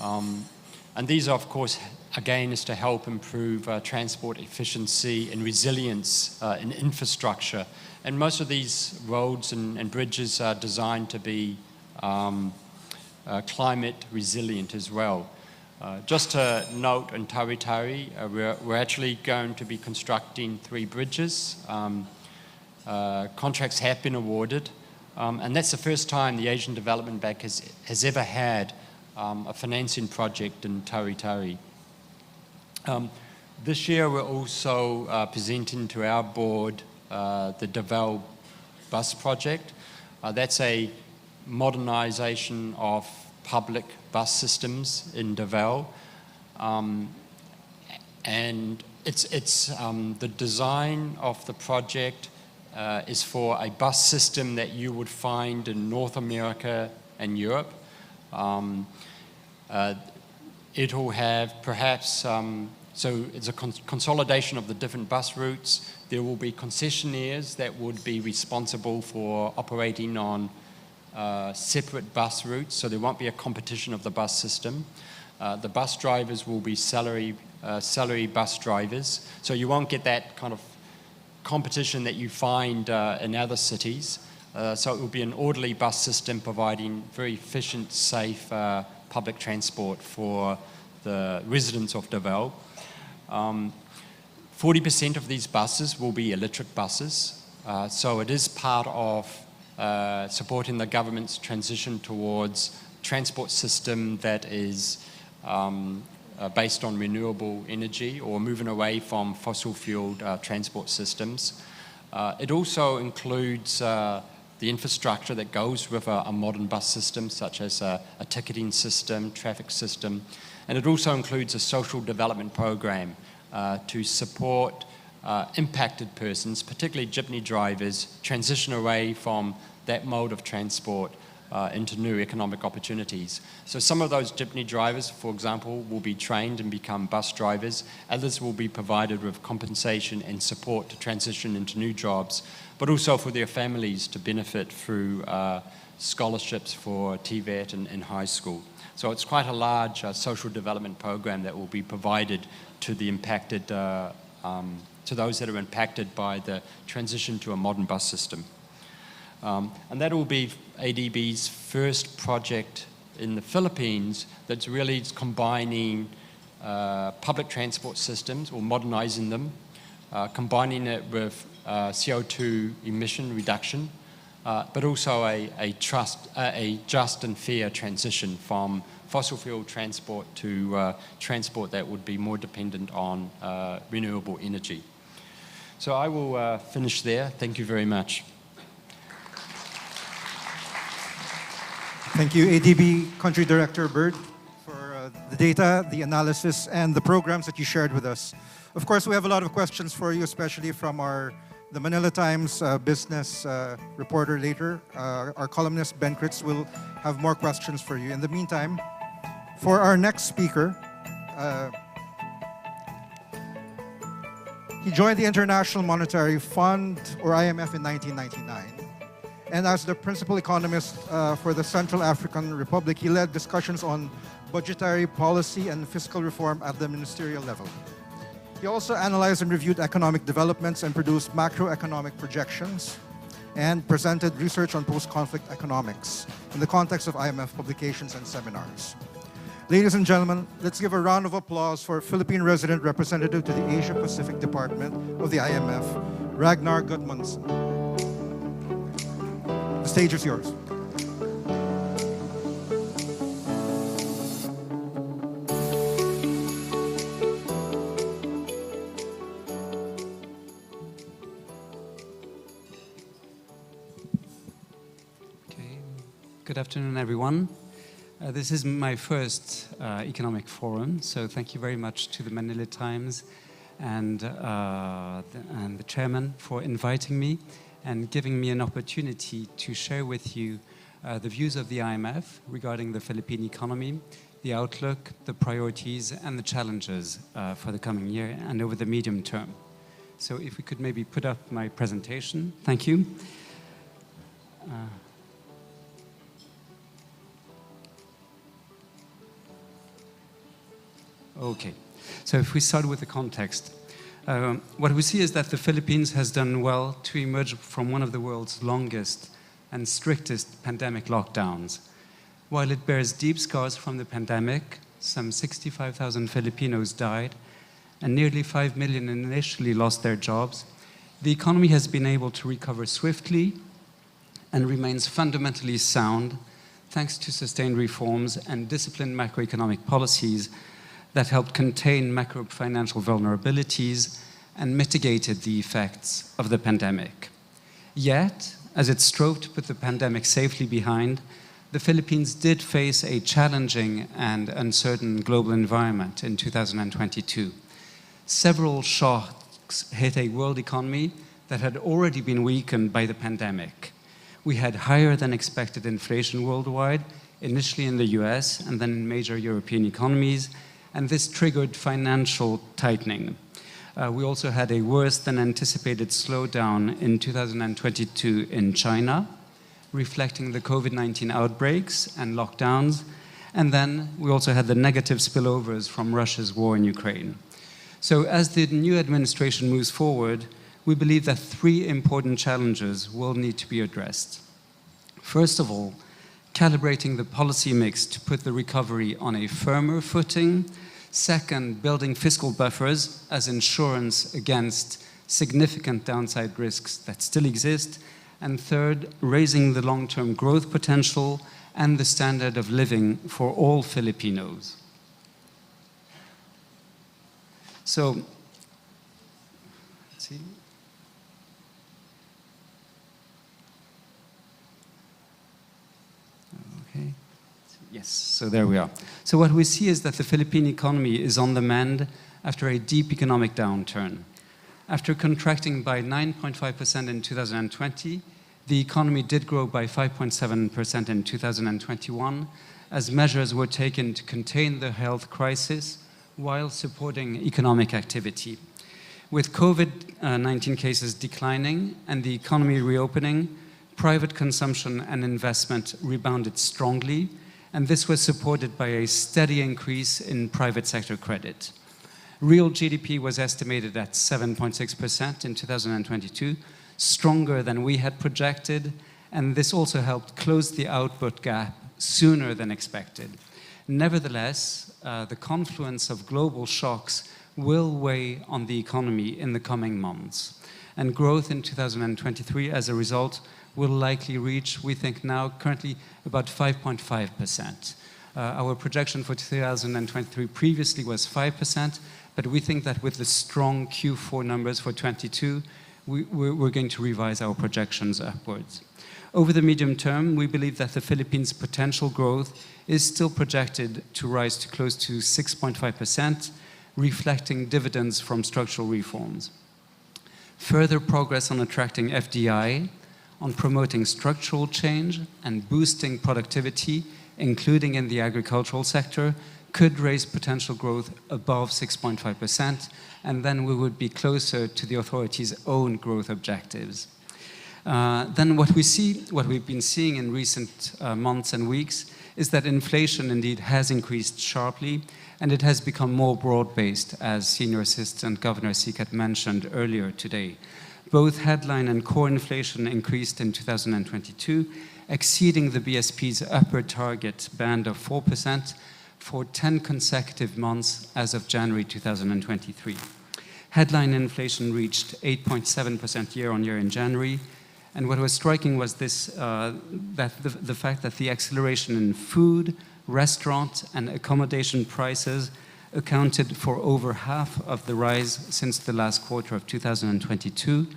Speaker 5: And these, of course, again, is to help improve transport efficiency and resilience in infrastructure. And most of these roads and bridges are designed to be climate resilient as well. Just to note, in Tawi-Tawi, we're actually going to be constructing 3 bridges. Contracts have been awarded, and that's the first time the Asian Development Bank has ever had a financing project in Tawi-Tawi. This year we're also presenting to our board the Davao bus project. That's a modernization of public bus systems in Davao. And the design of the project is for a bus system that you would find in North America and Europe. It'll have perhaps, so it's a consolidation of the different bus routes. There will be concessionaires that would be responsible for operating on separate bus routes, so there won't be a competition of the bus system. The bus drivers will be salary bus drivers, so you won't get that kind of competition that you find in other cities. So it will be an orderly bus system providing very efficient, safe public transport for the residents of Davao. 40% of these buses will be electric buses, so it is part of supporting the government's transition towards transport system that is based on renewable energy or moving away from fossil-fueled transport systems. It also includes the infrastructure that goes with a modern bus system, such as a ticketing system, traffic system, and it also includes a social development program to support impacted persons, particularly jeepney drivers, transition away from that mode of transport into new economic opportunities. So some of those jeepney drivers, for example, will be trained and become bus drivers. Others will be provided with compensation and support to transition into new jobs, but also for their families to benefit through scholarships for TVET and high school. So it's quite a large social development program that will be provided to the impacted, to those that are impacted by the transition to a modern bus system. And that will be ADB's first project in the Philippines that's really combining public transport systems or modernizing them, combining it with CO2 emission reduction, but also a just and fair transition from fossil fuel transport to transport that would be more dependent on renewable energy. So I will finish there. Thank you very much.
Speaker 7: Thank you, ADB Country Director Bird, for the data, the analysis, and the programs that you shared with us. Of course, we have a lot of questions for you, especially from the Manila Times business reporter later. Our columnist, Ben Kritz, will have more questions for you. In the meantime, for our next speaker, he joined the International Monetary Fund, or IMF, in 1999. And as the principal economist for the Central African Republic, he led discussions on budgetary policy and fiscal reform at the ministerial level. He also analyzed and reviewed economic developments and produced macroeconomic projections and presented research on post-conflict economics in the context of IMF publications and seminars. Ladies and gentlemen, let's give a round of applause for Philippine resident representative to the Asia Pacific Department of the IMF, Ragnar Gudmundsson. The stage is yours.
Speaker 12: Okay. Good afternoon, everyone. This is my first economic forum, so thank you very much to the Manila Times and the chairman for inviting me and giving me an opportunity to share with you the views of the IMF regarding the Philippine economy, the outlook, the priorities, and the challenges for the coming year and over the medium term. So if we could maybe put up my presentation. Thank you. Okay, so if we start with the context, what we see is that the Philippines has done well to emerge from one of the world's longest and strictest pandemic lockdowns. While it bears deep scars from the pandemic, some 65,000 Filipinos died, and nearly 5 million initially lost their jobs, the economy has been able to recover swiftly and remains fundamentally sound thanks to sustained reforms and disciplined macroeconomic policies that helped contain macro-financial vulnerabilities and mitigated the effects of the pandemic. Yet, as it strove to put the pandemic safely behind, the Philippines did face a challenging and uncertain global environment in 2022. Several shocks hit a world economy that had already been weakened by the pandemic. We had higher than expected inflation worldwide, initially in the US and then in major European economies, and this triggered financial tightening. We also had a worse than anticipated slowdown in 2022 in China, reflecting the COVID-19 outbreaks and lockdowns, and then we also had the negative spillovers from Russia's war in Ukraine. So as the new administration moves forward, we believe that three important challenges will need to be addressed. First of all, calibrating the policy mix to put the recovery on a firmer footing. Second, building fiscal buffers as insurance against significant downside risks that still exist. And third, raising the long-term growth potential and the standard of living for all Filipinos. So, let's see. Okay. Yes, so there we are. So what we see is that the Philippine economy is on the mend after a deep economic downturn. After contracting by 9.5% in 2020, the economy did grow by 5.7% in 2021 as measures were taken to contain the health crisis while supporting economic activity. With COVID-19 cases declining and the economy reopening, private consumption and investment rebounded strongly, and this was supported by a steady increase in private sector credit. Real GDP was estimated at 7.6% in 2022, stronger than we had projected, and this also helped close the output gap sooner than expected. Nevertheless, the confluence of global shocks will weigh on the economy in the coming months, and growth in 2023 as a result will likely reach, we think now, currently about 5.5%. Our projection for 2023 previously was 5%, but we think that with the strong Q4 numbers for 22, we're going to revise our projections upwards. Over the medium term, we believe that the Philippines' potential growth is still projected to rise to close to 6.5%, reflecting dividends from structural reforms. Further progress on attracting FDI, on promoting structural change and boosting productivity, including in the agricultural sector, could raise potential growth above 6.5%, and then we would be closer to the authorities' own growth objectives. Then what we've been seeing in recent months and weeks is that inflation indeed has increased sharply, and it has become more broad-based, as Senior Assistant Governor Sikat mentioned earlier today. Both headline and core inflation increased in 2022, exceeding the BSP's upper target band of 4% for 10 consecutive months as of January 2023. Headline inflation reached 8.7% year-on-year in January, and what was striking was this, the fact that the acceleration in food, restaurant, and accommodation prices accounted for over half of the rise since the last quarter of 2022,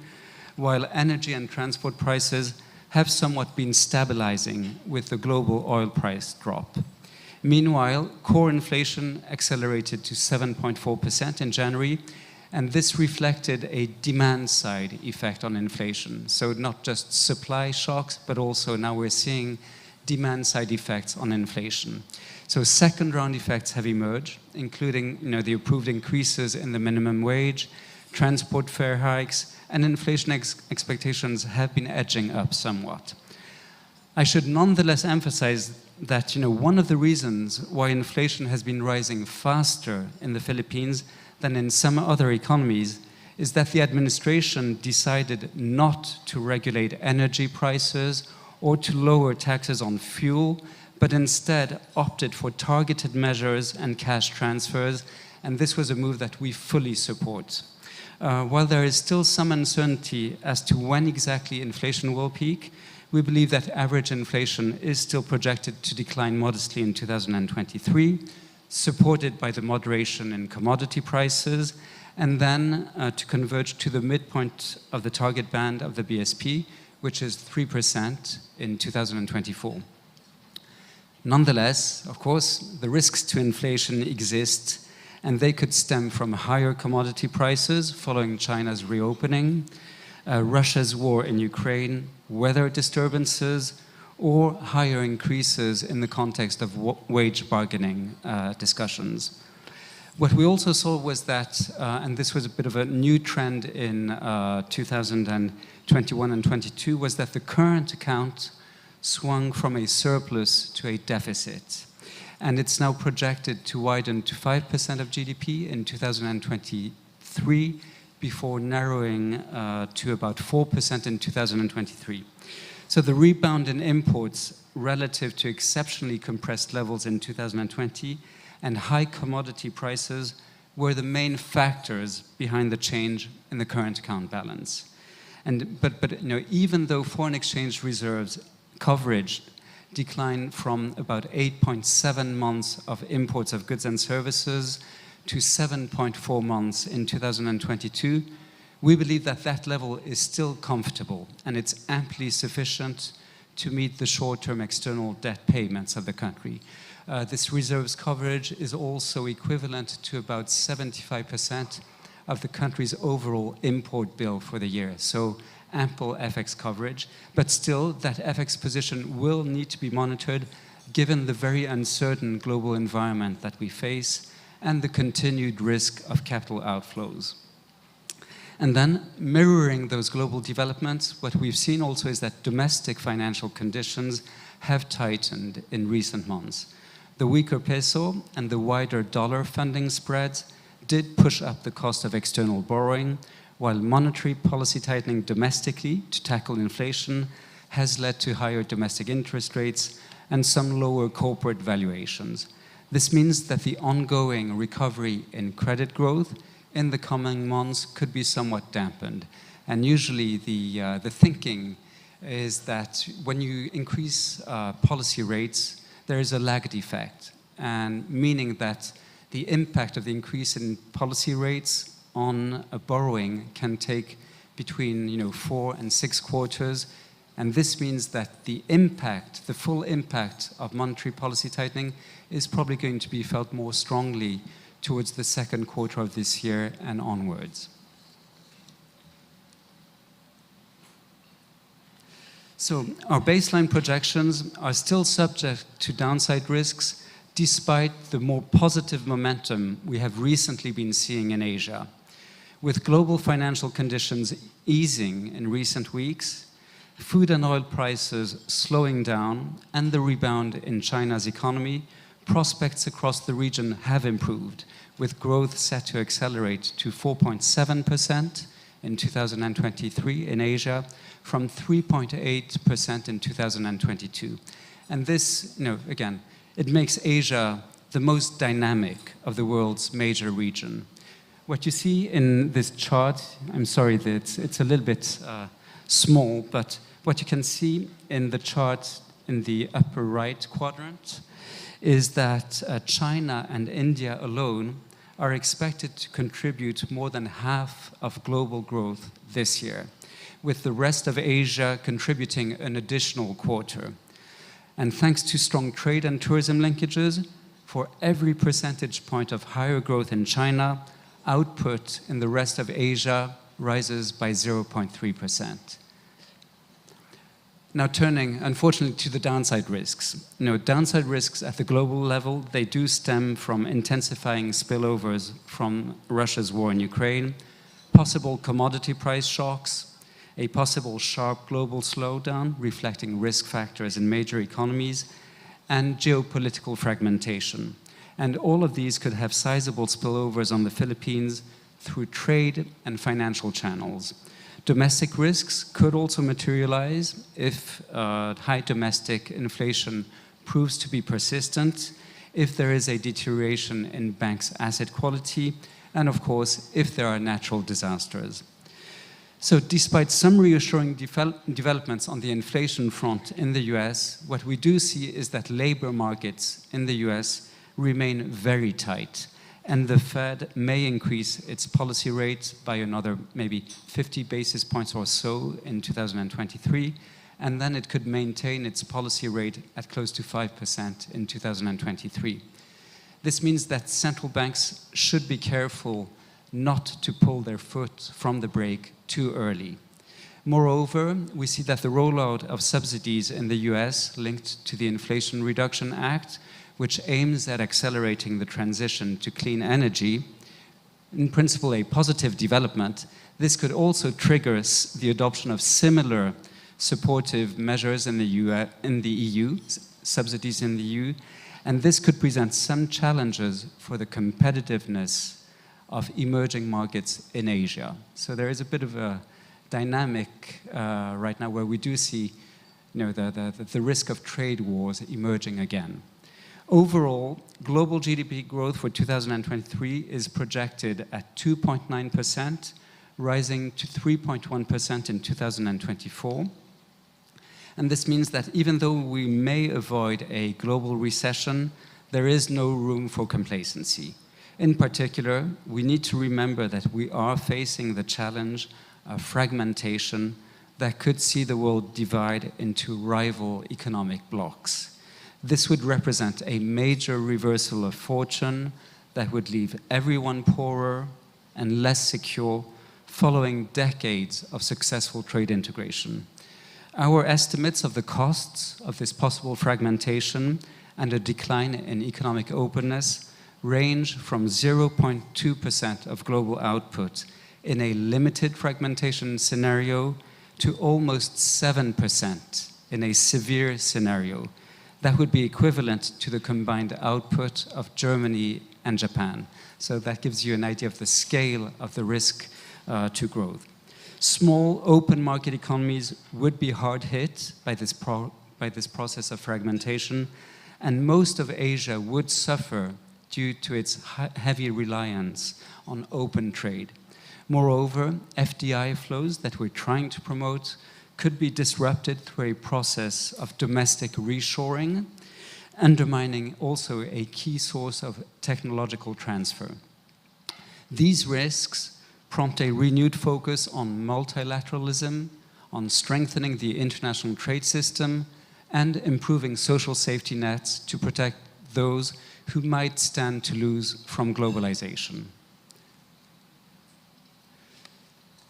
Speaker 12: while energy and transport prices have somewhat been stabilizing with the global oil price drop. Meanwhile, core inflation accelerated to 7.4% in January, and this reflected a demand-side effect on inflation. So not just supply shocks, but also now we're seeing demand-side effects on inflation. So second-round effects have emerged, including the approved increases in the minimum wage, transport fare hikes, and inflation expectations have been edging up somewhat. I should nonetheless emphasize that one of the reasons why inflation has been rising faster in the Philippines than in some other economies is that the administration decided not to regulate energy prices or to lower taxes on fuel, but instead opted for targeted measures and cash transfers, and this was a move that we fully support. While there is still some uncertainty as to when exactly inflation will peak, we believe that average inflation is still projected to decline modestly in 2023, supported by the moderation in commodity prices, and then to converge to the midpoint of the target band of the BSP, which is 3% in 2024. Nonetheless, of course, the risks to inflation exist, and they could stem from higher commodity prices following China's reopening, Russia's war in Ukraine, weather disturbances, or higher increases in the context of wage bargaining discussions. What we also saw was that, and this was a bit of a new trend in 2021 and 22, was that the current account swung from a surplus to a deficit. And it's now projected to widen to 5% of GDP in 2023, before narrowing to about 4% in 2023. So the rebound in imports relative to exceptionally compressed levels in 2020 and high commodity prices were the main factors behind the change in the current account balance. But even though foreign exchange reserves coverage declined from about 8.7 months of imports of goods and services to 7.4 months in 2022, we believe that that level is still comfortable and it's amply sufficient to meet the short-term external debt payments of the country. This reserves coverage is also equivalent to about 75% of the country's overall import bill for the year. So ample FX coverage, but still that FX position will need to be monitored given the very uncertain global environment that we face and the continued risk of capital outflows. And then, mirroring those global developments, what we've seen also is that domestic financial conditions have tightened in recent months. The weaker peso and the wider dollar funding spreads did push up the cost of external borrowing, while monetary policy tightening domestically to tackle inflation has led to higher domestic interest rates and some lower corporate valuations. This means that the ongoing recovery in credit growth in the coming months could be somewhat dampened. And usually the thinking is that when you increase policy rates, there is a lagged effect, and meaning that the impact of the increase in policy rates on a borrowing can take between 4 and 6 quarters. And this means that the impact, the full impact of monetary policy tightening is probably going to be felt more strongly towards the second quarter of this year and onwards. So our baseline projections are still subject to downside risks despite the more positive momentum we have recently been seeing in Asia. With global financial conditions easing in recent weeks, food and oil prices slowing down, and the rebound in China's economy, prospects across the region have improved, with growth set to accelerate to 4.7% in 2023 in Asia, from 3.8% in 2022. And this, again, it makes Asia the most dynamic of the world's major region. What you see in this chart, I'm sorry that it's a little bit small, but what you can see in the chart in the upper right quadrant is that China and India alone are expected to contribute more than half of global growth this year, with the rest of Asia contributing an additional quarter. And thanks to strong trade and tourism linkages, for every percentage point of higher growth in China, output in the rest of Asia rises by 0.3%. Now turning, unfortunately, to the downside risks. Downside risks at the global level, they do stem from intensifying spillovers from Russia's war in Ukraine, possible commodity price shocks, a possible sharp global slowdown reflecting risk factors in major economies, and geopolitical fragmentation. And all of these could have sizable spillovers on the Philippines through trade and financial channels. Domestic risks could also materialize if high domestic inflation proves to be persistent, if there is a deterioration in banks' asset quality, and of course, if there are natural disasters. So despite some reassuring developments on the inflation front in the US, what we do see is that labor markets in the US remain very tight, and the Fed may increase its policy rate by another maybe 50 basis points or so in 2023, and then it could maintain its policy rate at close to 5% in 2023. This means that central banks should be careful not to pull their foot from the brake too early. Moreover, we see that the rollout of subsidies in the US linked to the Inflation Reduction Act, which aims at accelerating the transition to clean energy, in principle a positive development. This could also trigger the adoption of similar supportive measures in the EU, subsidies in the EU, and this could present some challenges for the competitiveness of emerging markets in Asia. So there is a bit of a dynamic right now where we do see the risk of trade wars emerging again. Overall, global GDP growth for 2023 is projected at 2.9%, rising to 3.1% in 2024. And this means that even though we may avoid a global recession, there is no room for complacency. In particular, we need to remember that we are facing the challenge of fragmentation that could see the world divide into rival economic blocs. This would represent a major reversal of fortune that would leave everyone poorer and less secure following decades of successful trade integration. Our estimates of the costs of this possible fragmentation and a decline in economic openness range from 0.2% of global output in a limited fragmentation scenario to almost 7% in a severe scenario. That would be equivalent to the combined output of Germany and Japan. So that gives you an idea of the scale of the risk to growth. Small open market economies would be hard hit by this process of fragmentation, and most of Asia would suffer due to its heavy reliance on open trade. Moreover, FDI flows that we're trying to promote could be disrupted through a process of domestic reshoring, undermining also a key source of technological transfer. These risks prompt a renewed focus on multilateralism, on strengthening the international trade system, and improving social safety nets to protect those who might stand to lose from globalization.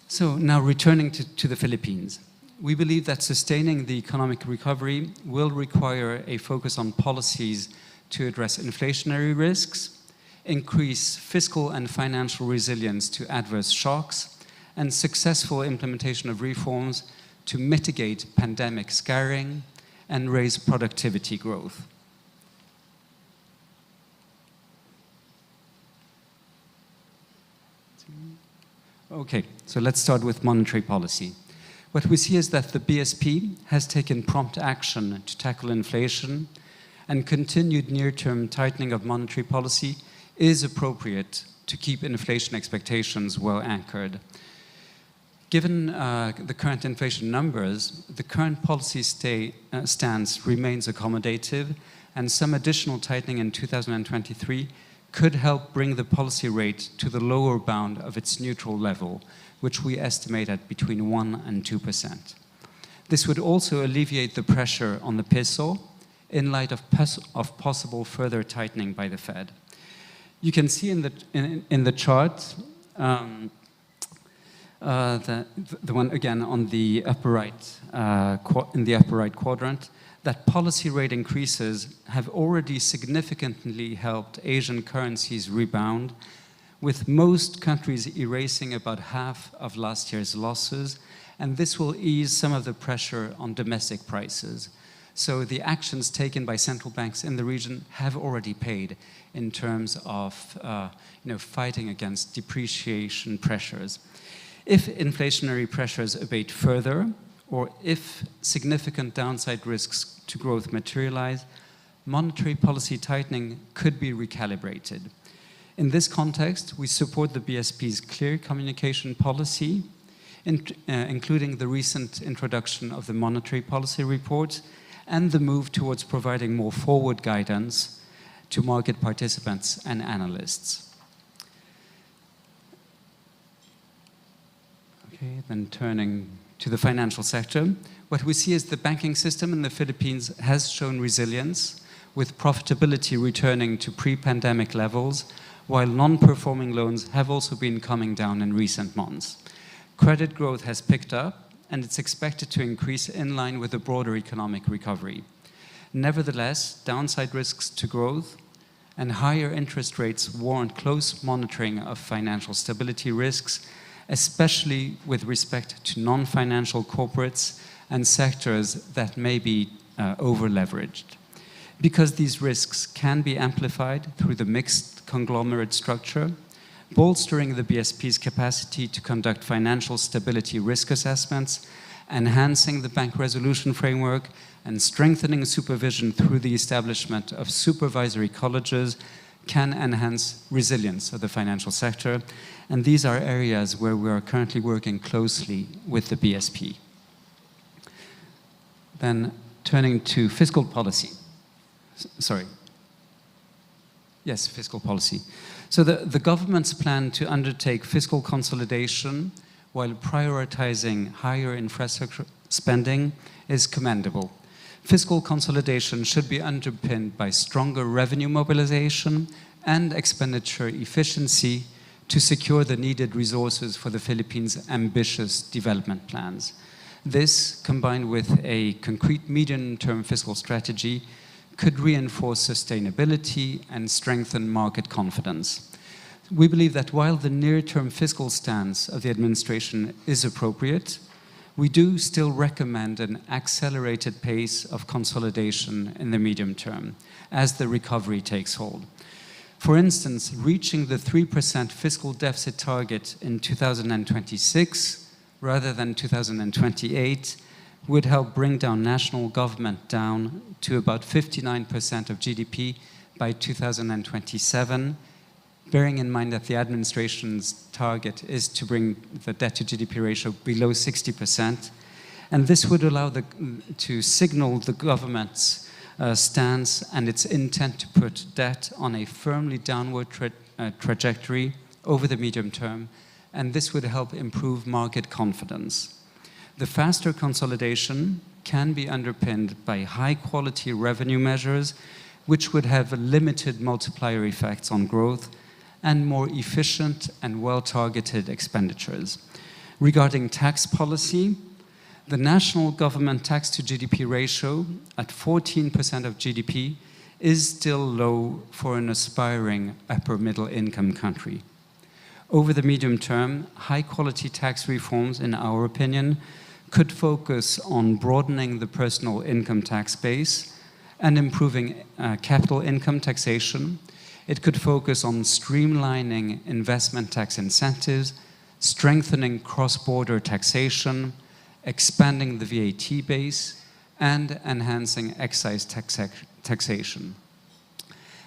Speaker 12: So now returning to the Philippines. We believe that sustaining the economic recovery will require a focus on policies to address inflationary risks, increase fiscal and financial resilience to adverse shocks, and successful implementation of reforms to mitigate pandemic scarring and raise productivity growth. Okay, so let's start with monetary policy. What we see is that the BSP has taken prompt action to tackle inflation, and continued near-term tightening of monetary policy is appropriate to keep inflation expectations well anchored. Given the current inflation numbers, the current policy stance remains accommodative, and some additional tightening in 2023 could help bring the policy rate to the lower bound of its neutral level, which we estimate at between 1 and 2%. This would also alleviate the pressure on the peso in light of possible further tightening by the Fed. You can see in the chart, the one again on the upper right, in the upper right quadrant, that policy rate increases have already significantly helped Asian currencies rebound, with most countries erasing about half of last year's losses, and this will ease some of the pressure on domestic prices. So the actions taken by central banks in the region have already paid in terms of fighting against depreciation pressures. If inflationary pressures abate further, or if significant downside risks to growth materialize, monetary policy tightening could be recalibrated. In this context, we support the BSP's clear communication policy, including the recent introduction of the monetary policy report and the move towards providing more forward guidance to market participants and analysts. Okay, then turning to the financial sector, what we see is the banking system in the Philippines has shown resilience, with profitability returning to pre-pandemic levels, while non-performing loans have also been coming down in recent months. Credit growth has picked up, and it's expected to increase in line with the broader economic recovery. Nevertheless, downside risks to growth and higher interest rates warrant close monitoring of financial stability risks, especially with respect to non-financial corporates and sectors that may be over-leveraged. Because these risks can be amplified through the mixed conglomerate structure, bolstering the BSP's capacity to conduct financial stability risk assessments, enhancing the bank resolution framework, and strengthening supervision through the establishment of supervisory colleges can enhance resilience of the financial sector. And these are areas where we are currently working closely with the BSP. Then turning to fiscal policy. Fiscal policy. So the government's plan to undertake fiscal consolidation while prioritizing higher infrastructure spending is commendable. Fiscal consolidation should be underpinned by stronger revenue mobilization and expenditure efficiency to secure the needed resources for the Philippines' ambitious development plans. This, combined with a concrete medium-term fiscal strategy, could reinforce sustainability and strengthen market confidence. We believe that while the near-term fiscal stance of the administration is appropriate, we do still recommend an accelerated pace of consolidation in the medium term as the recovery takes hold. For instance, reaching the 3% fiscal deficit target in 2026 rather than 2028 would help bring down national government down to about 59% of GDP by 2027, bearing in mind that the administration's target is to bring the debt-to-GDP ratio below 60%. And this would allow to signal the government's stance and its intent to put debt on a firmly downward trajectory over the medium term, and this would help improve market confidence. The faster consolidation can be underpinned by high-quality revenue measures, which would have limited multiplier effects on growth, and more efficient and well-targeted expenditures. Regarding tax policy, the national government tax-to-GDP ratio at 14% of GDP is still low for an aspiring upper-middle-income country. Over the medium term, high-quality tax reforms, in our opinion, could focus on broadening the personal income tax base and improving capital income taxation. It could focus on streamlining investment tax incentives, strengthening cross-border taxation, expanding the VAT base, and enhancing excise taxation.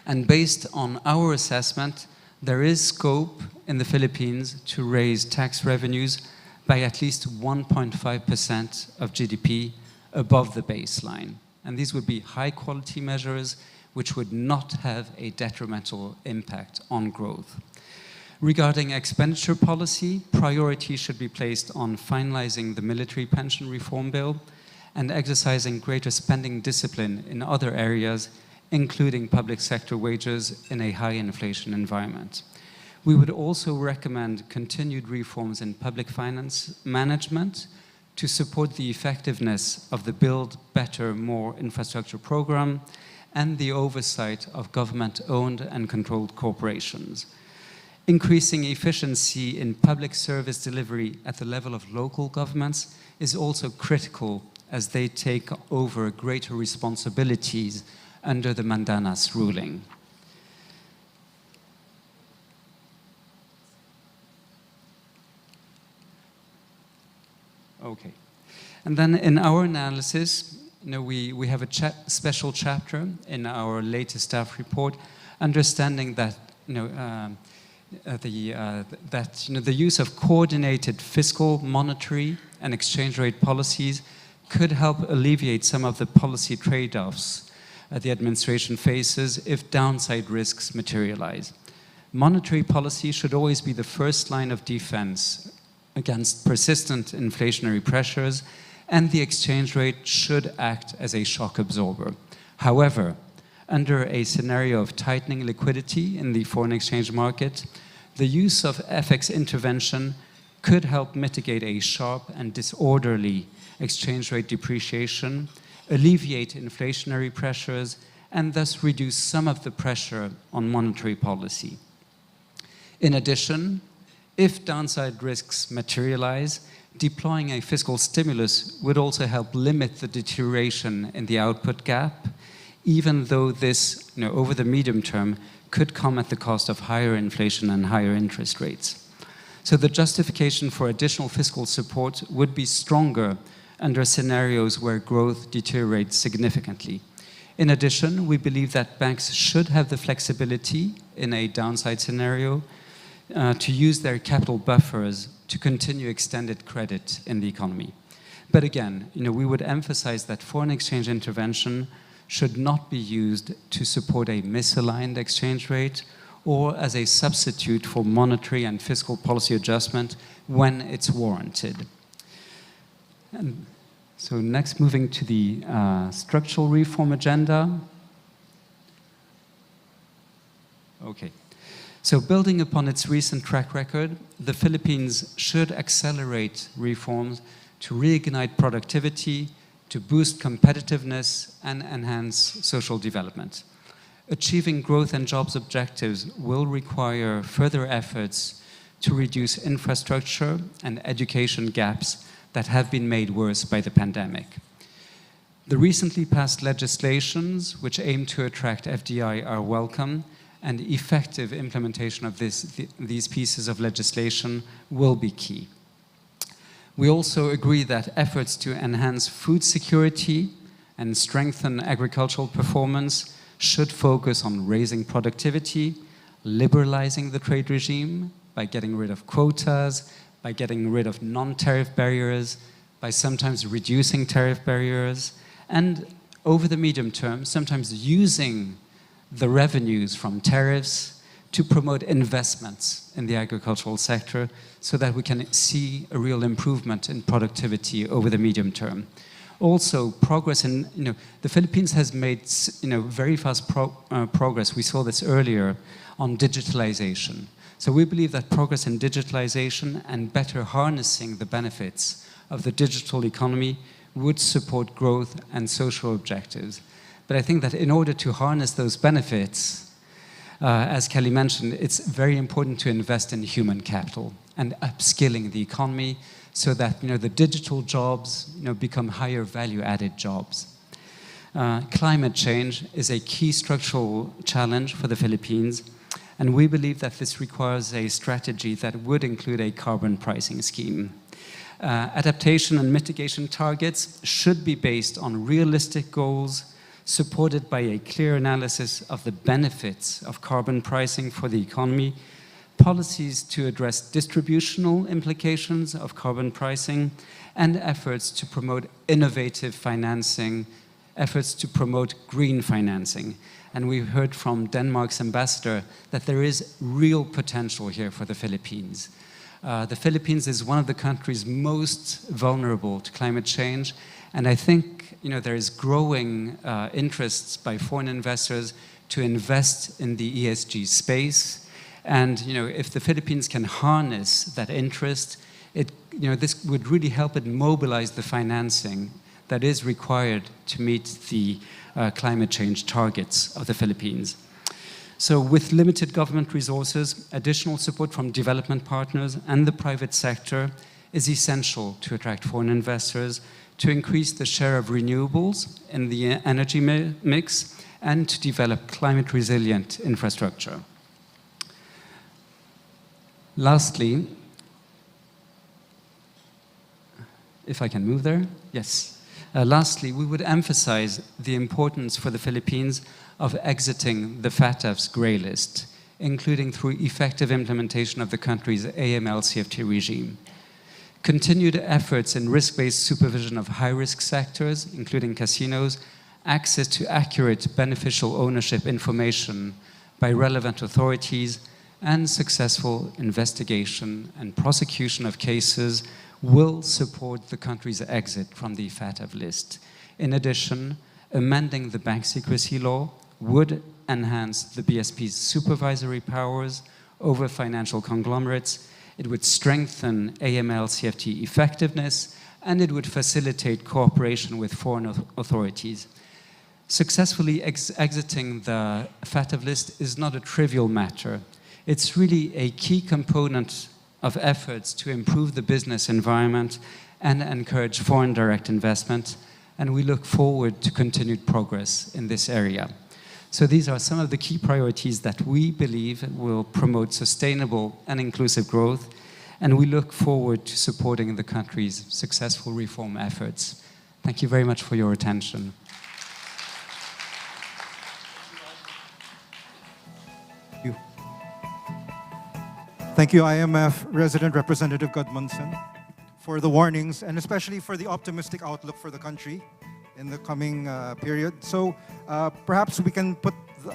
Speaker 12: And based on our assessment, there is scope in the Philippines to raise tax revenues by at least 1.5% of GDP above the baseline. And these would be high-quality measures which would not have a detrimental impact on growth. Regarding expenditure policy, priority should be placed on finalizing the military pension reform bill and exercising greater spending discipline in other areas, including public sector wages in a high inflation environment. We would also recommend continued reforms in public finance management to support the effectiveness of the Build Better More infrastructure program and the oversight of government-owned and controlled corporations. Increasing efficiency in public service delivery at the level of local governments is also critical as they take over greater responsibilities under the Mandanas ruling. Okay. And then in our analysis, we have a special chapter in our latest staff report, understanding that the use of coordinated fiscal, monetary, and exchange rate policies could help alleviate some of the policy trade-offs the administration faces if downside risks materialize. Monetary policy should always be the first line of defense against persistent inflationary pressures, and the exchange rate should act as a shock absorber. However, under a scenario of tightening liquidity in the foreign exchange market, the use of FX intervention could help mitigate a sharp and disorderly exchange rate depreciation, alleviate inflationary pressures, and thus reduce some of the pressure on monetary policy. In addition, if downside risks materialize, deploying a fiscal stimulus would also help limit the deterioration in the output gap, even though this, over the medium term, could come at the cost of higher inflation and higher interest rates. So the justification for additional fiscal support would be stronger under scenarios where growth deteriorates significantly. In addition, we believe that banks should have the flexibility in a downside scenario to use their capital buffers to continue extended credit in the economy. But again, we would emphasize that foreign exchange intervention should not be used to support a misaligned exchange rate or as a substitute for monetary and fiscal policy adjustment when it's warranted. And so next, moving to the structural reform agenda. Okay. So building upon its recent track record, the Philippines should accelerate reforms to reignite productivity, to boost competitiveness and enhance social development. Achieving growth and jobs objectives will require further efforts to reduce infrastructure and education gaps that have been made worse by the pandemic. The recently passed legislations, which aim to attract FDI, are welcome, and effective implementation of these pieces of legislation will be key. We also agree that efforts to enhance food security and strengthen agricultural performance should focus on raising productivity, liberalizing the trade regime by getting rid of quotas, by getting rid of non-tariff barriers, by sometimes reducing tariff barriers, and over the medium term, sometimes using the revenues from tariffs to promote investments in the agricultural sector so that we can see a real improvement in productivity over the medium term. Also, progress in, the Philippines has made, very fast progress, we saw this earlier, on digitalization. So we believe that progress in digitalization and better harnessing the benefits of the digital economy would support growth and social objectives. But I think that in order to harness those benefits, as Kelly mentioned, it's very important to invest in human capital and upskilling the economy so that the digital jobs become higher value-added jobs. Climate change is a key structural challenge for the Philippines, and we believe that this requires a strategy that would include a carbon pricing scheme. Adaptation and mitigation targets should be based on realistic goals supported by a clear analysis of the benefits of carbon pricing for the economy, policies to address distributional implications of carbon pricing, and efforts to promote innovative financing, efforts to promote green financing. And we heard from Denmark's ambassador that there is real potential here for the Philippines. The Philippines is one of the countries most vulnerable to climate change, and I think there is growing interests by foreign investors to invest in the ESG space. And if the Philippines can harness that interest, this would really help it mobilize the financing that is required to meet the climate change targets of the Philippines. So with limited government resources, additional support from development partners and the private sector, is essential to attract foreign investors, to increase the share of renewables in the energy mix, and to develop climate-resilient infrastructure. Lastly, if I can move there, yes. Lastly, we would emphasize the importance for the Philippines of exiting the FATF's grey list, including through effective implementation of the country's AML-CFT regime. Continued efforts in risk-based supervision of high-risk sectors, including casinos, access to accurate beneficial ownership information by relevant authorities, and successful investigation and prosecution of cases will support the country's exit from the FATF list. In addition, amending the bank secrecy law would enhance the BSP's supervisory powers over financial conglomerates. It would strengthen AML-CFT effectiveness, and it would facilitate cooperation with foreign authorities. Successfully exiting the FATF list is not a trivial matter. It's really a key component of efforts to improve the business environment and encourage foreign direct investment, and we look forward to continued progress in this area. So these are some of the key priorities that we believe will promote sustainable and inclusive growth, and we look forward to supporting the country's successful reform efforts. Thank you very much for your attention.
Speaker 7: Thank you, IMF Resident Representative Godmunson, for the warnings and especially for the optimistic outlook for the country in the coming period. So perhaps we can put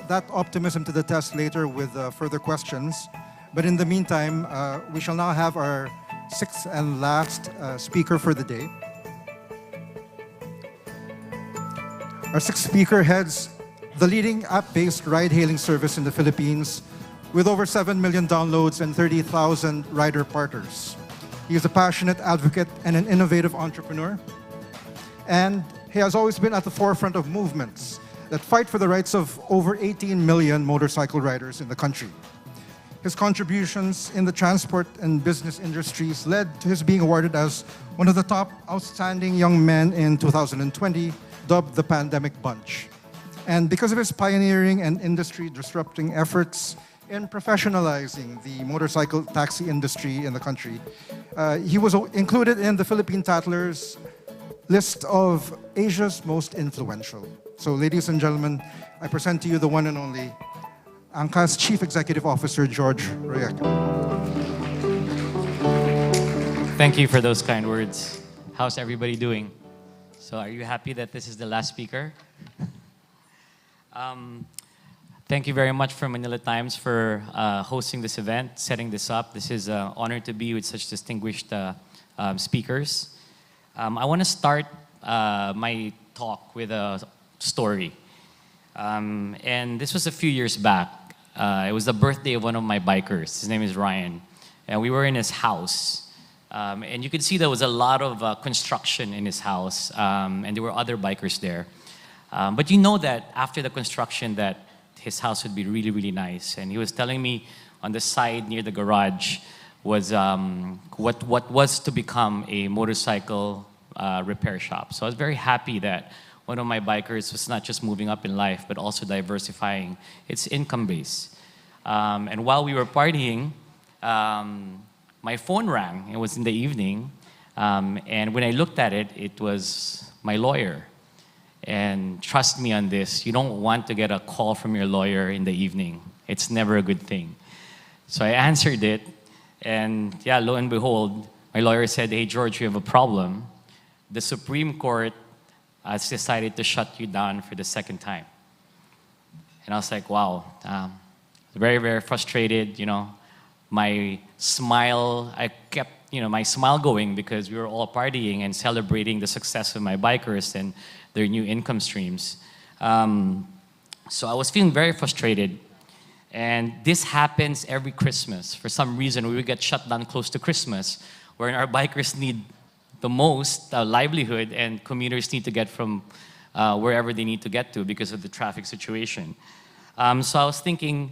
Speaker 7: that optimism to the test later with further questions. But in the meantime, we shall now have our sixth and last speaker for the day. Our sixth speaker heads the leading app-based ride-hailing service in the Philippines, with over 7 million downloads and 30,000 rider partners. He is a passionate advocate and an innovative entrepreneur. And he has always been at the forefront of movements that fight for the rights of over 18 million motorcycle riders in the country. His contributions in the transport and business industries led to his being awarded as one of the top outstanding young men in 2020, dubbed the Pandemic Bunch. And because of his pioneering and industry-disrupting efforts in professionalizing the motorcycle taxi industry in the country, he was included in the Philippine Tatler's list of Asia's most influential. So ladies and gentlemen, I present to you the one and only Angka's Chief Executive Officer, George Royek.
Speaker 8: Thank you for those kind words. How's everybody doing? So are you happy that this is the last speaker? Thank you very much for Manila Times for hosting this event, setting this up. This is an honor to be with such distinguished speakers. I want to start my talk with a story. And this was a few years back. It was the birthday of one of my bikers. His name is Ryan. And we were in his house. And you could see there was a lot of construction in his house. And there were other bikers there. But you know that after the construction that his house would be really, really nice. And he was telling me on the side near the garage was what was to become a motorcycle repair shop. So I was very happy that one of my bikers was not just moving up in life, but also diversifying its income base. And while we were partying, my phone rang. It was in the evening. And when I looked at it, it was my lawyer. And trust me on this, you don't want to get a call from your lawyer in the evening. It's never a good thing. So I answered it, and yeah, lo and behold, my lawyer said, "Hey, George, we have a problem. The Supreme Court has decided to shut you down for the second time." And I was like, wow, very, very frustrated, you know. My smile, I kept, my smile going because we were all partying and celebrating the success of my bikers and their new income streams. So I was feeling very frustrated. And this happens every Christmas. For some reason, we would get shut down close to Christmas, where our bikers need the most livelihood and commuters need to get from wherever they need to get to because of the traffic situation. So I was thinking,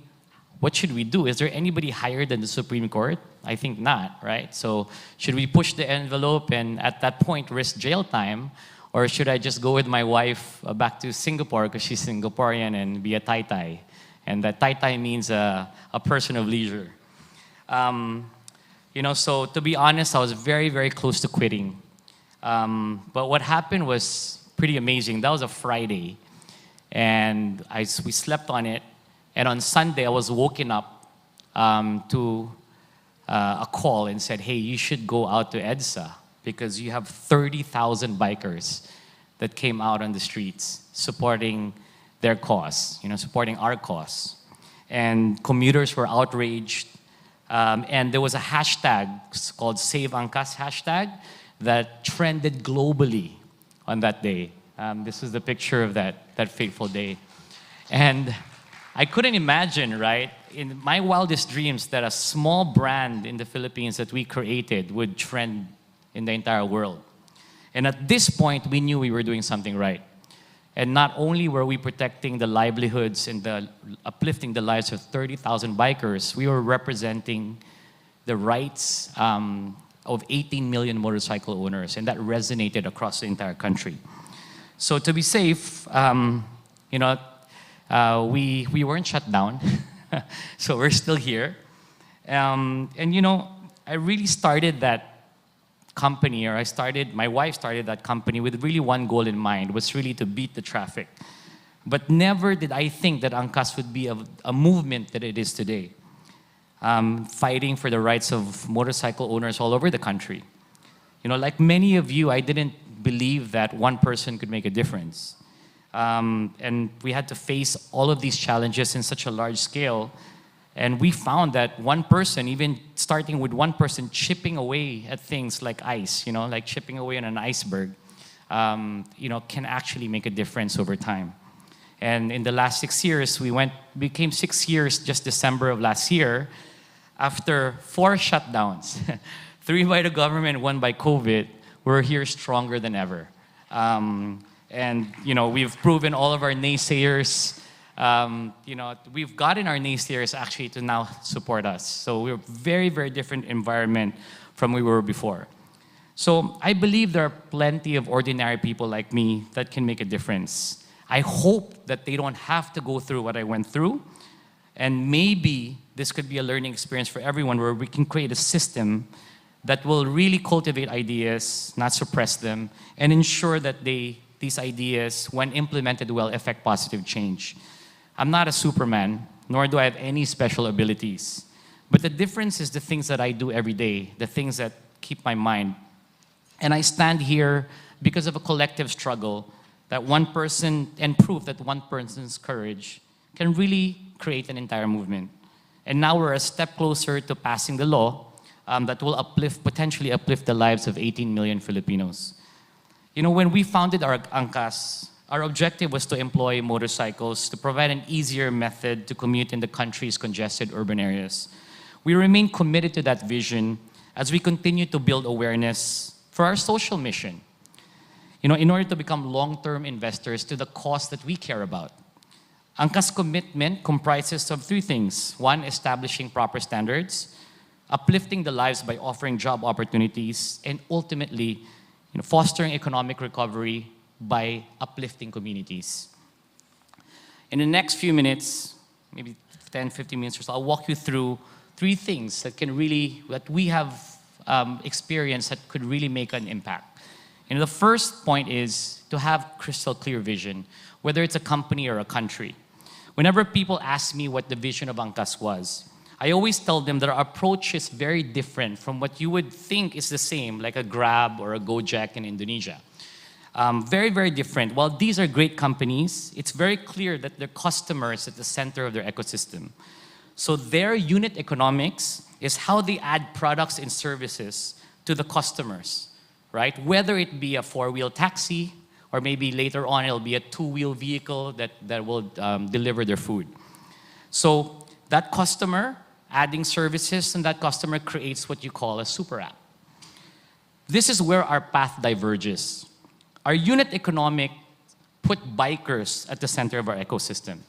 Speaker 8: what should we do? Is there anybody higher than the Supreme Court? I think not, right? So should we push the envelope and at that point risk jail time? Or should I just go with my wife back to Singapore because she's Singaporean and be a tai-tai? And that tai-tai means a person of leisure. So to be honest, I was very, very close to quitting. But what happened was pretty amazing. That was a Friday. And we slept on it. And on Sunday, I was woken up to a call and said, hey, you should go out to EDSA because you have 30,000 bikers that came out on the streets supporting their cause, supporting our cause. And commuters were outraged. And there was a hashtag called Save Angkas hashtag that trended globally on that day. This is the picture of that fateful day. And I couldn't imagine, right, in my wildest dreams that a small brand in the Philippines that we created would trend in the entire world. And at this point, we knew we were doing something right. And not only were we protecting the livelihoods and uplifting the lives of 30,000 bikers, we were representing the rights of 18 million motorcycle owners, and that resonated across the entire country. So to be safe, we weren't shut down, so we're still here. I really started that company, my wife started that company with really one goal in mind, was really to beat the traffic. But never did I think that Angkas would be a movement that it is today, fighting for the rights of motorcycle owners all over the country. Like many of you, I didn't believe that one person could make a difference. And we had to face all of these challenges in such a large scale. And we found that one person, even starting with one person chipping away at things like ice, like chipping away on an iceberg, can actually make a difference over time. And in the last 6 years, became 6 years just December of last year, after 4 shutdowns, 3 by the government, 1 by COVID, we're here stronger than ever. We've proven all of our naysayers. We've gotten our naysayers actually to now support us. So we're a very, very different environment from we were before. So I believe there are plenty of ordinary people like me that can make a difference. I hope that they don't have to go through what I went through. And maybe this could be a learning experience for everyone where we can create a system that will really cultivate ideas, not suppress them, and ensure that these ideas, when implemented well, affect positive change. I'm not a Superman, nor do I have any special abilities. But the difference is the things that I do every day, the things that keep my mind. And I stand here because of a collective struggle that one person, and proof that one person's courage can really create an entire movement. And now we're a step closer to passing the law that will potentially uplift the lives of 18 million Filipinos. When we founded our Angkas, our objective was to employ motorcycles to provide an easier method to commute in the country's congested urban areas. We remain committed to that vision as we continue to build awareness for our social mission, in order to become long-term investors to the cause that we care about. Angkas' commitment comprises of 3 things. 1, establishing proper standards, uplifting the lives by offering job opportunities, and ultimately, fostering economic recovery by uplifting communities. In the next few minutes, maybe 10, 15 minutes or so, I'll walk you through 3 things that we have experienced that could really make an impact. The first point is to have crystal clear vision, whether it's a company or a country. Whenever people ask me what the vision of Angkas was, I always tell them that our approach is very different from what you would think is the same, like a Grab or a Gojek in Indonesia. Very, very different. While these are great companies, it's very clear that their customers at the center of their ecosystem. So their unit economics is how they add products and services to the customers, right? Whether it be a 4-wheel taxi, or maybe later on it'll be a 2-wheel vehicle that will deliver their food. So that customer adding services, and that customer creates what you call a super app. This is where our path diverges. Our unit economic put bikers at the center of our ecosystem.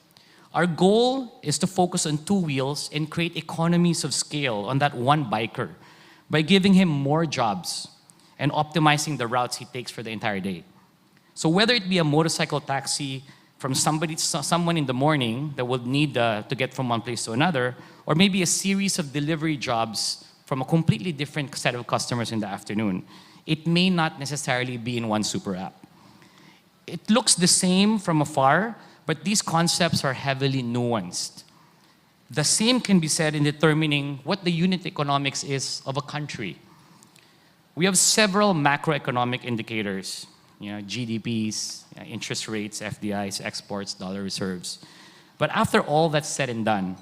Speaker 8: Our goal is to focus on two wheels and create economies of scale on that one biker by giving him more jobs and optimizing the routes he takes for the entire day. So whether it be a motorcycle taxi from someone in the morning that would need to get from one place to another, or maybe a series of delivery jobs from a completely different set of customers in the afternoon, it may not necessarily be in one super app. It looks the same from afar, but these concepts are heavily nuanced. The same can be said in determining what the unit economics is of a country. We have several macroeconomic indicators, GDPs, interest rates, FDIs, exports, dollar reserves. But after all that's said and done,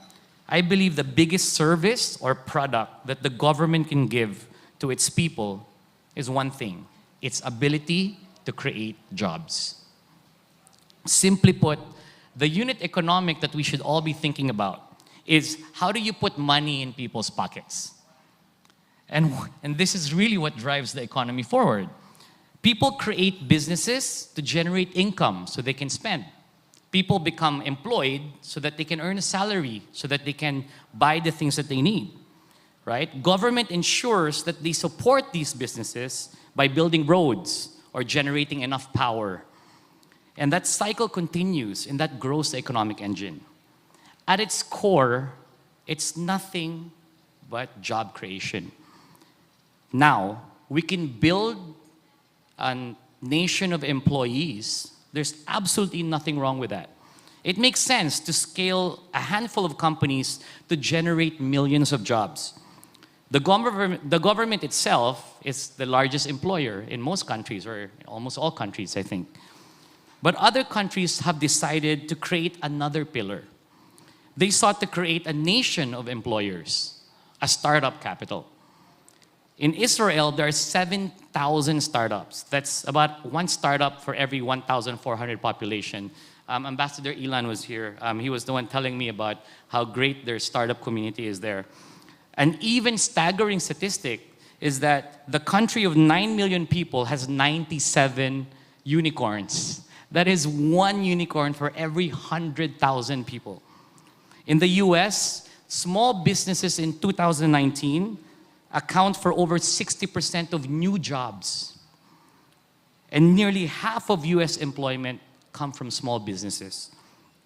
Speaker 8: I believe the biggest service or product that the government can give to its people is one thing: its ability to create jobs. Simply put, the unit economic that we should all be thinking about is how do you put money in people's pockets? And this is really what drives the economy forward. People create businesses to generate income so they can spend. People become employed so that they can earn a salary, so that they can buy the things that they need, right? Government ensures that they support these businesses by building roads or generating enough power. And that cycle continues, and that grows the economic engine. At its core, it's nothing but job creation. Now, we can build a nation of employees. There's absolutely nothing wrong with that. It makes sense to scale a handful of companies to generate millions of jobs. The government itself is the largest employer in most countries, or almost all countries, I think. But other countries have decided to create another pillar. They sought to create a nation of employers, a startup capital. In Israel, there are 7,000 startups. That's about one startup for every 1,400 population. Ambassador Ilan was here. He was the one telling me about how great their startup community is there. An even staggering statistic is that the country of 9 million people has 97 unicorns. That is one unicorn for every 100,000 people. In the US, small businesses in 2019 account for over 60% of new jobs. And nearly half of US employment come from small businesses.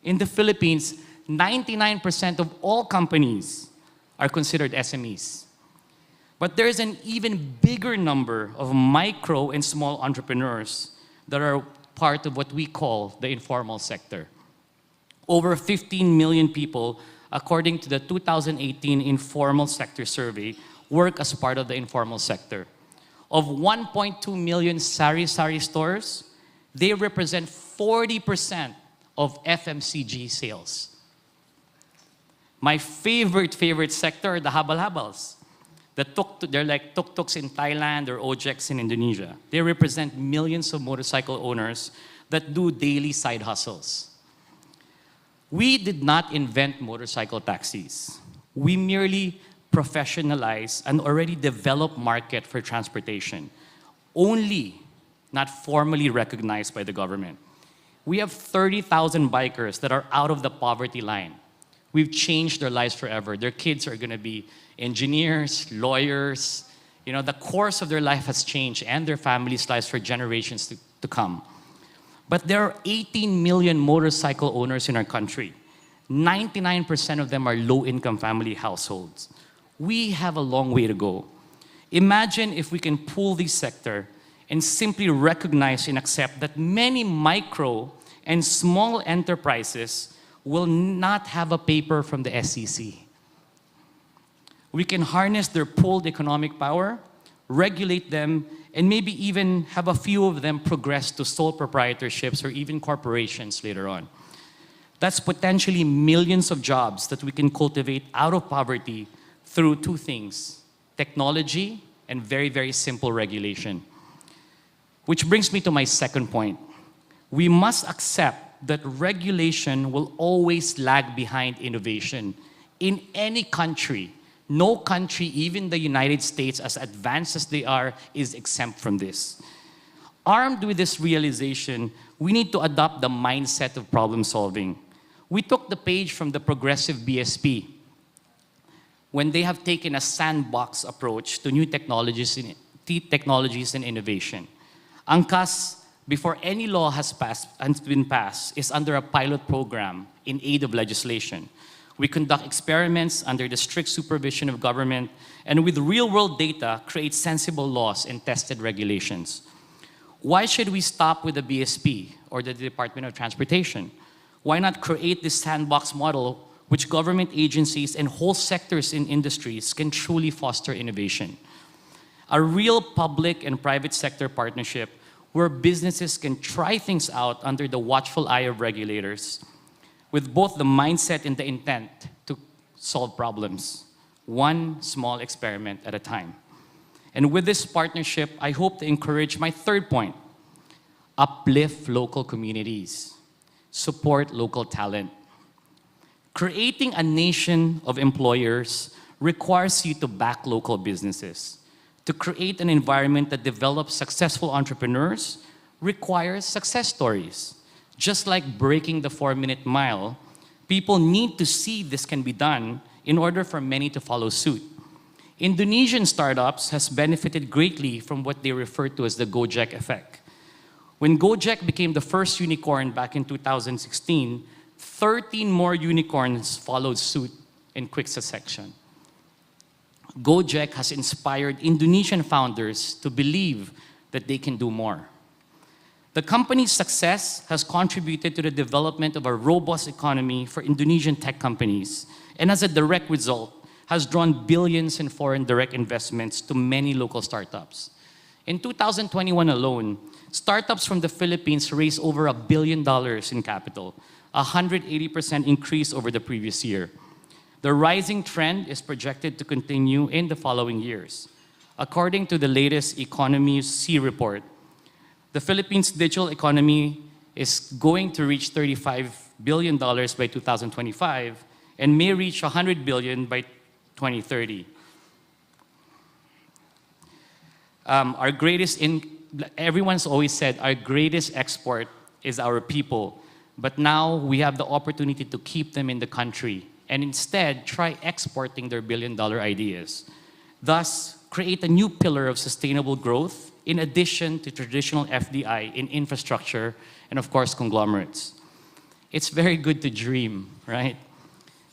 Speaker 8: In the Philippines, 99% of all companies are considered SMEs. But there's an even bigger number of micro and small entrepreneurs that are part of what we call the informal sector. Over 15 million people, according to the 2018 Informal Sector Survey, work as part of the informal sector. Of 1.2 million sari-sari stores, they represent 40% of FMCG sales. My favorite sector are the habal-habals. They're like tuk-tuks in Thailand or ojeks in Indonesia. They represent millions of motorcycle owners that do daily side hustles. We did not invent motorcycle taxis. We merely professionalize an already developed market for transportation, only not formally recognized by the government. We have 30,000 bikers that are out of the poverty line. We've changed their lives forever. Their kids are going to be engineers, lawyers. The course of their life has changed, and their families' lives for generations to come. But there are 18 million motorcycle owners in our country. 99% of them are low-income family households. We have a long way to go. Imagine if we can pull this sector and simply recognize and accept that many micro and small enterprises will not have a paper from the SEC. We can harness their pooled economic power, regulate them, and maybe even have a few of them progress to sole proprietorships or even corporations later on. That's potentially millions of jobs that we can cultivate out of poverty through two things: technology and very, very simple regulation. Which brings me to my second point. We must accept that regulation will always lag behind innovation. In any country, no country, even the United States, as advanced as they are, is exempt from this. Armed with this realization, we need to adopt the mindset of problem solving. We took the page from the progressive BSP when they have taken a sandbox approach to new technologies and innovation. Angkas, before any law has been passed, is under a pilot program in aid of legislation. We conduct experiments under the strict supervision of government, and with real-world data, create sensible laws and tested regulations. Why should we stop with the BSP or the Department of Transportation? Why not create this sandbox model which government agencies and whole sectors in industries can truly foster innovation? A real public and private sector partnership where businesses can try things out under the watchful eye of regulators with both the mindset and the intent to solve problems, one small experiment at a time. And with this partnership, I hope to encourage my third point: uplift local communities, support local talent. Creating a nation of employers requires you to back local businesses. To create an environment that develops successful entrepreneurs requires success stories. Just like breaking the 4-minute mile, people need to see this can be done in order for many to follow suit. Indonesian startups has benefited greatly from what they refer to as the Gojek effect. When Gojek became the first unicorn back in 2016, 13 more unicorns followed suit in quick succession. Gojek has inspired Indonesian founders to believe that they can do more. The company's success has contributed to the development of a robust economy for Indonesian tech companies, and as a direct result, has drawn billions in foreign direct investments to many local startups. In 2021 alone, startups from the Philippines raised over $1 billion in capital, a 180% increase over the previous year. The rising trend is projected to continue in the following years. According to the latest Economy C report, the Philippines' digital economy is going to reach $35 billion by 2025 and may reach $100 billion by 2030. Everyone's always said our greatest export is our people, but now we have the opportunity to keep them in the country and instead try exporting their billion-dollar ideas. Thus, create a new pillar of sustainable growth in addition to traditional FDI in infrastructure and, of course, conglomerates. It's very good to dream, right?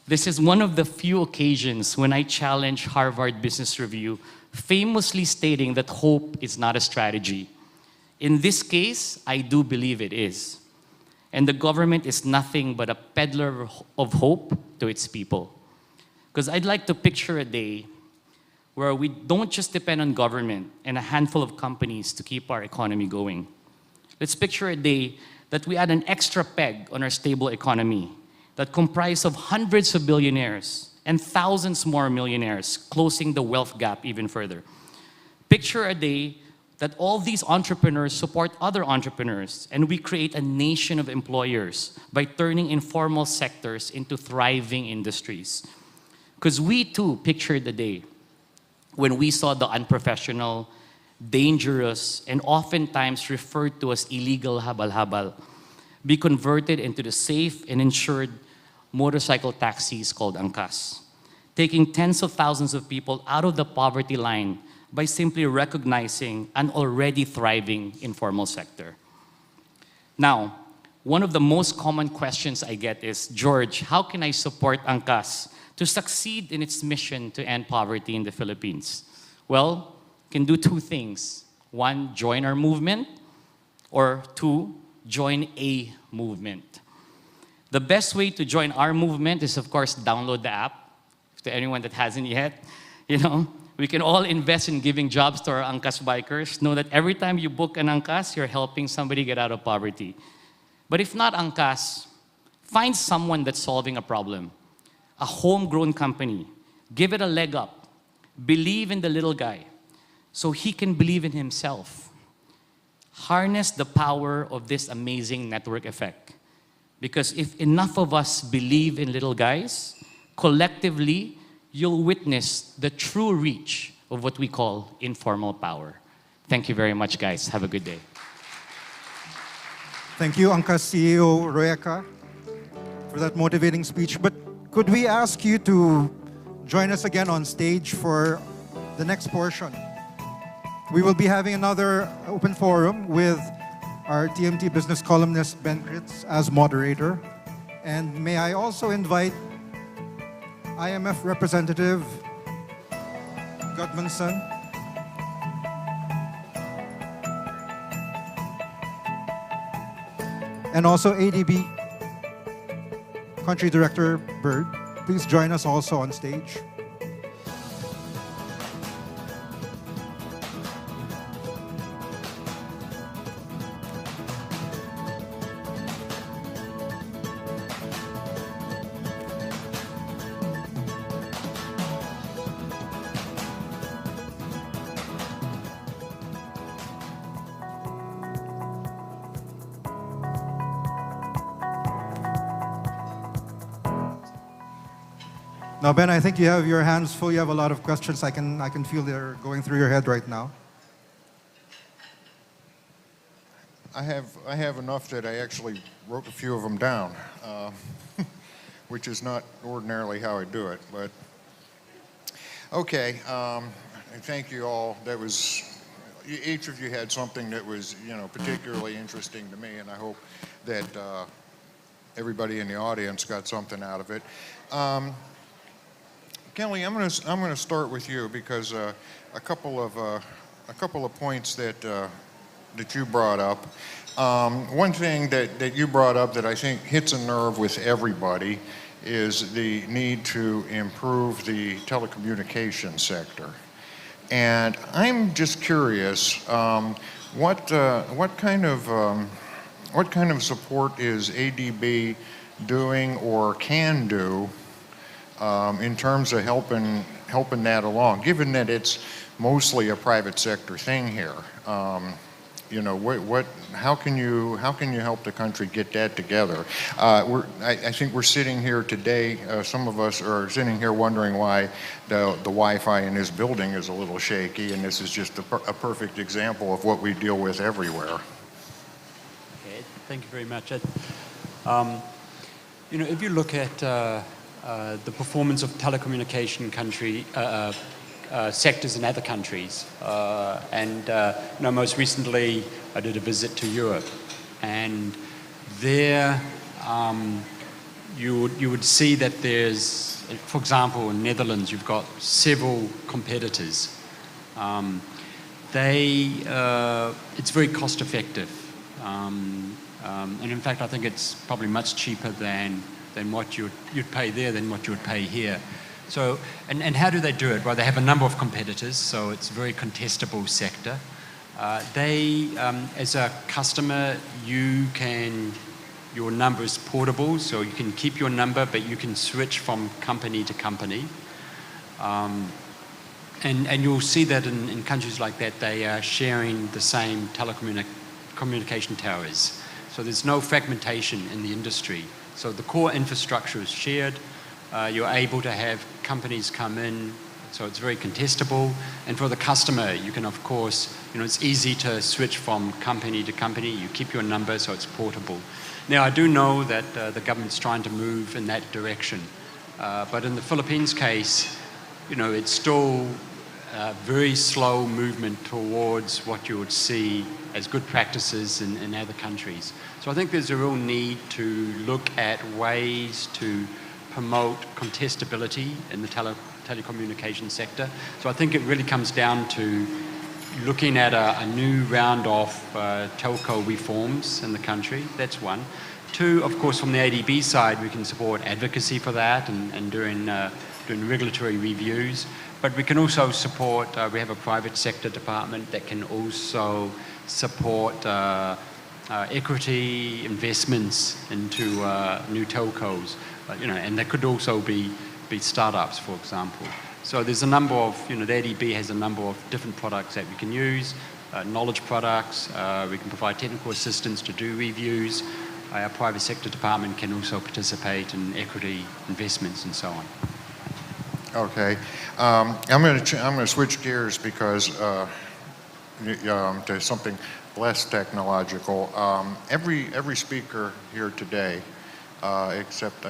Speaker 8: This is one of the few occasions when I challenge Harvard Business Review, famously stating that hope is not a strategy. In this case, I do believe it is. And the government is nothing but a peddler of hope to its people. Because I'd like to picture a day where we don't just depend on government and a handful of companies to keep our economy going. Let's picture a day that we add an extra peg on our stable economy that comprised of hundreds of billionaires and thousands more millionaires, closing the wealth gap even further. Picture a day that all these entrepreneurs support other entrepreneurs, and we create a nation of employers by turning informal sectors into thriving industries. Because we too pictured the day when we saw the unprofessional, dangerous, and oftentimes referred to as illegal habal-habal be converted into the safe and insured motorcycle taxis called angkas, taking tens of thousands of people out of the poverty line by simply recognizing an already thriving informal sector. Now, one of the most common questions I get is, George, how can I support angkas to succeed in its mission to end poverty in the Philippines? Well, you can do two things. One, join our movement, or two, join a movement. The best way to join our movement is, of course, download the app. To anyone that hasn't yet, we can all invest in giving jobs to our angkas bikers. Know that every time you book an angkas, you're helping somebody get out of poverty. But if not angkas, find someone that's solving a problem. A homegrown company. Give it a leg up. Believe in the little guy so he can believe in himself. Harness the power of this amazing network effect. Because if enough of us believe in little guys, collectively, you'll witness the true reach of what we call informal power. Thank you very much, guys. Have a good day.
Speaker 7: Thank you, Angkas CEO Royaka. for that motivating speech. But could we ask you to join us again on stage for the next portion? We will be having another open forum with our TMT business columnist Ben Kritz as moderator. And may I also invite IMF representative Gudmundsson, and also ADB Country Director Bird. Please join us also on stage. Now, Ben, I think you have your hands full. You have a lot of questions. I can feel they're going through your head right now.
Speaker 15: I have enough that I actually wrote a few of them down, which is not ordinarily how I do it. But okay, thank you all. That was, each of you had something that was, particularly interesting to me, and I hope that everybody in the audience got something out of it. Kelly, I'm going to start with you because a couple of points that you brought up. One thing that you brought up that I think hits a nerve with everybody is the need to improve the telecommunications sector. And I'm just curious, what kind of support is ADB doing or can do in terms of helping that along, given that it's mostly a private sector thing here? How can you help the country get that together? I think we're sitting here today, some of us are sitting here wondering why the Wi-Fi in this building is a little shaky, and this is just a perfect example of what we deal with everywhere.
Speaker 5: Okay, thank you very much. If you look at the performance of telecommunication sectors in other countries, most recently I did a visit to Europe, and there you would see that there's, for example, in Netherlands you've got several competitors. It's very cost effective, and in fact I think it's probably much cheaper than what you'd pay there than what you would pay here. So, and how do they do it? Well, they have a number of competitors, so it's a very contestable sector. As a customer, your number is portable, so you can keep your number, but you can switch from company to company. And you'll see that in countries like that, they are sharing the same telecommunication towers. So there's no fragmentation in the industry. So the core infrastructure is shared. You're able to have companies come in, so it's very contestable. And for the customer, you can, of course, it's easy to switch from company to company. You keep your number, so it's portable. Now, I do know that the government's trying to move in that direction. But in the Philippines case, it's still a very slow movement towards what you would see as good practices in other countries. So I think there's a real need to look at ways to promote contestability in the telecommunication sector. So I think it really comes down to looking at a new round of telco reforms in the country. That's one. Two, of course, from the ADB side, we can support advocacy for that and doing regulatory reviews. But we can also support, we have a private sector department that can also support equity investments into new telcos. And there could also be startups, for example. So there's a number of, the ADB has a number of different products that we can use, knowledge products, we can provide technical assistance to do reviews. Our private sector department can also participate in equity investments and so on.
Speaker 15: Okay, I'm going to switch gears because to something less technological. Every speaker here today except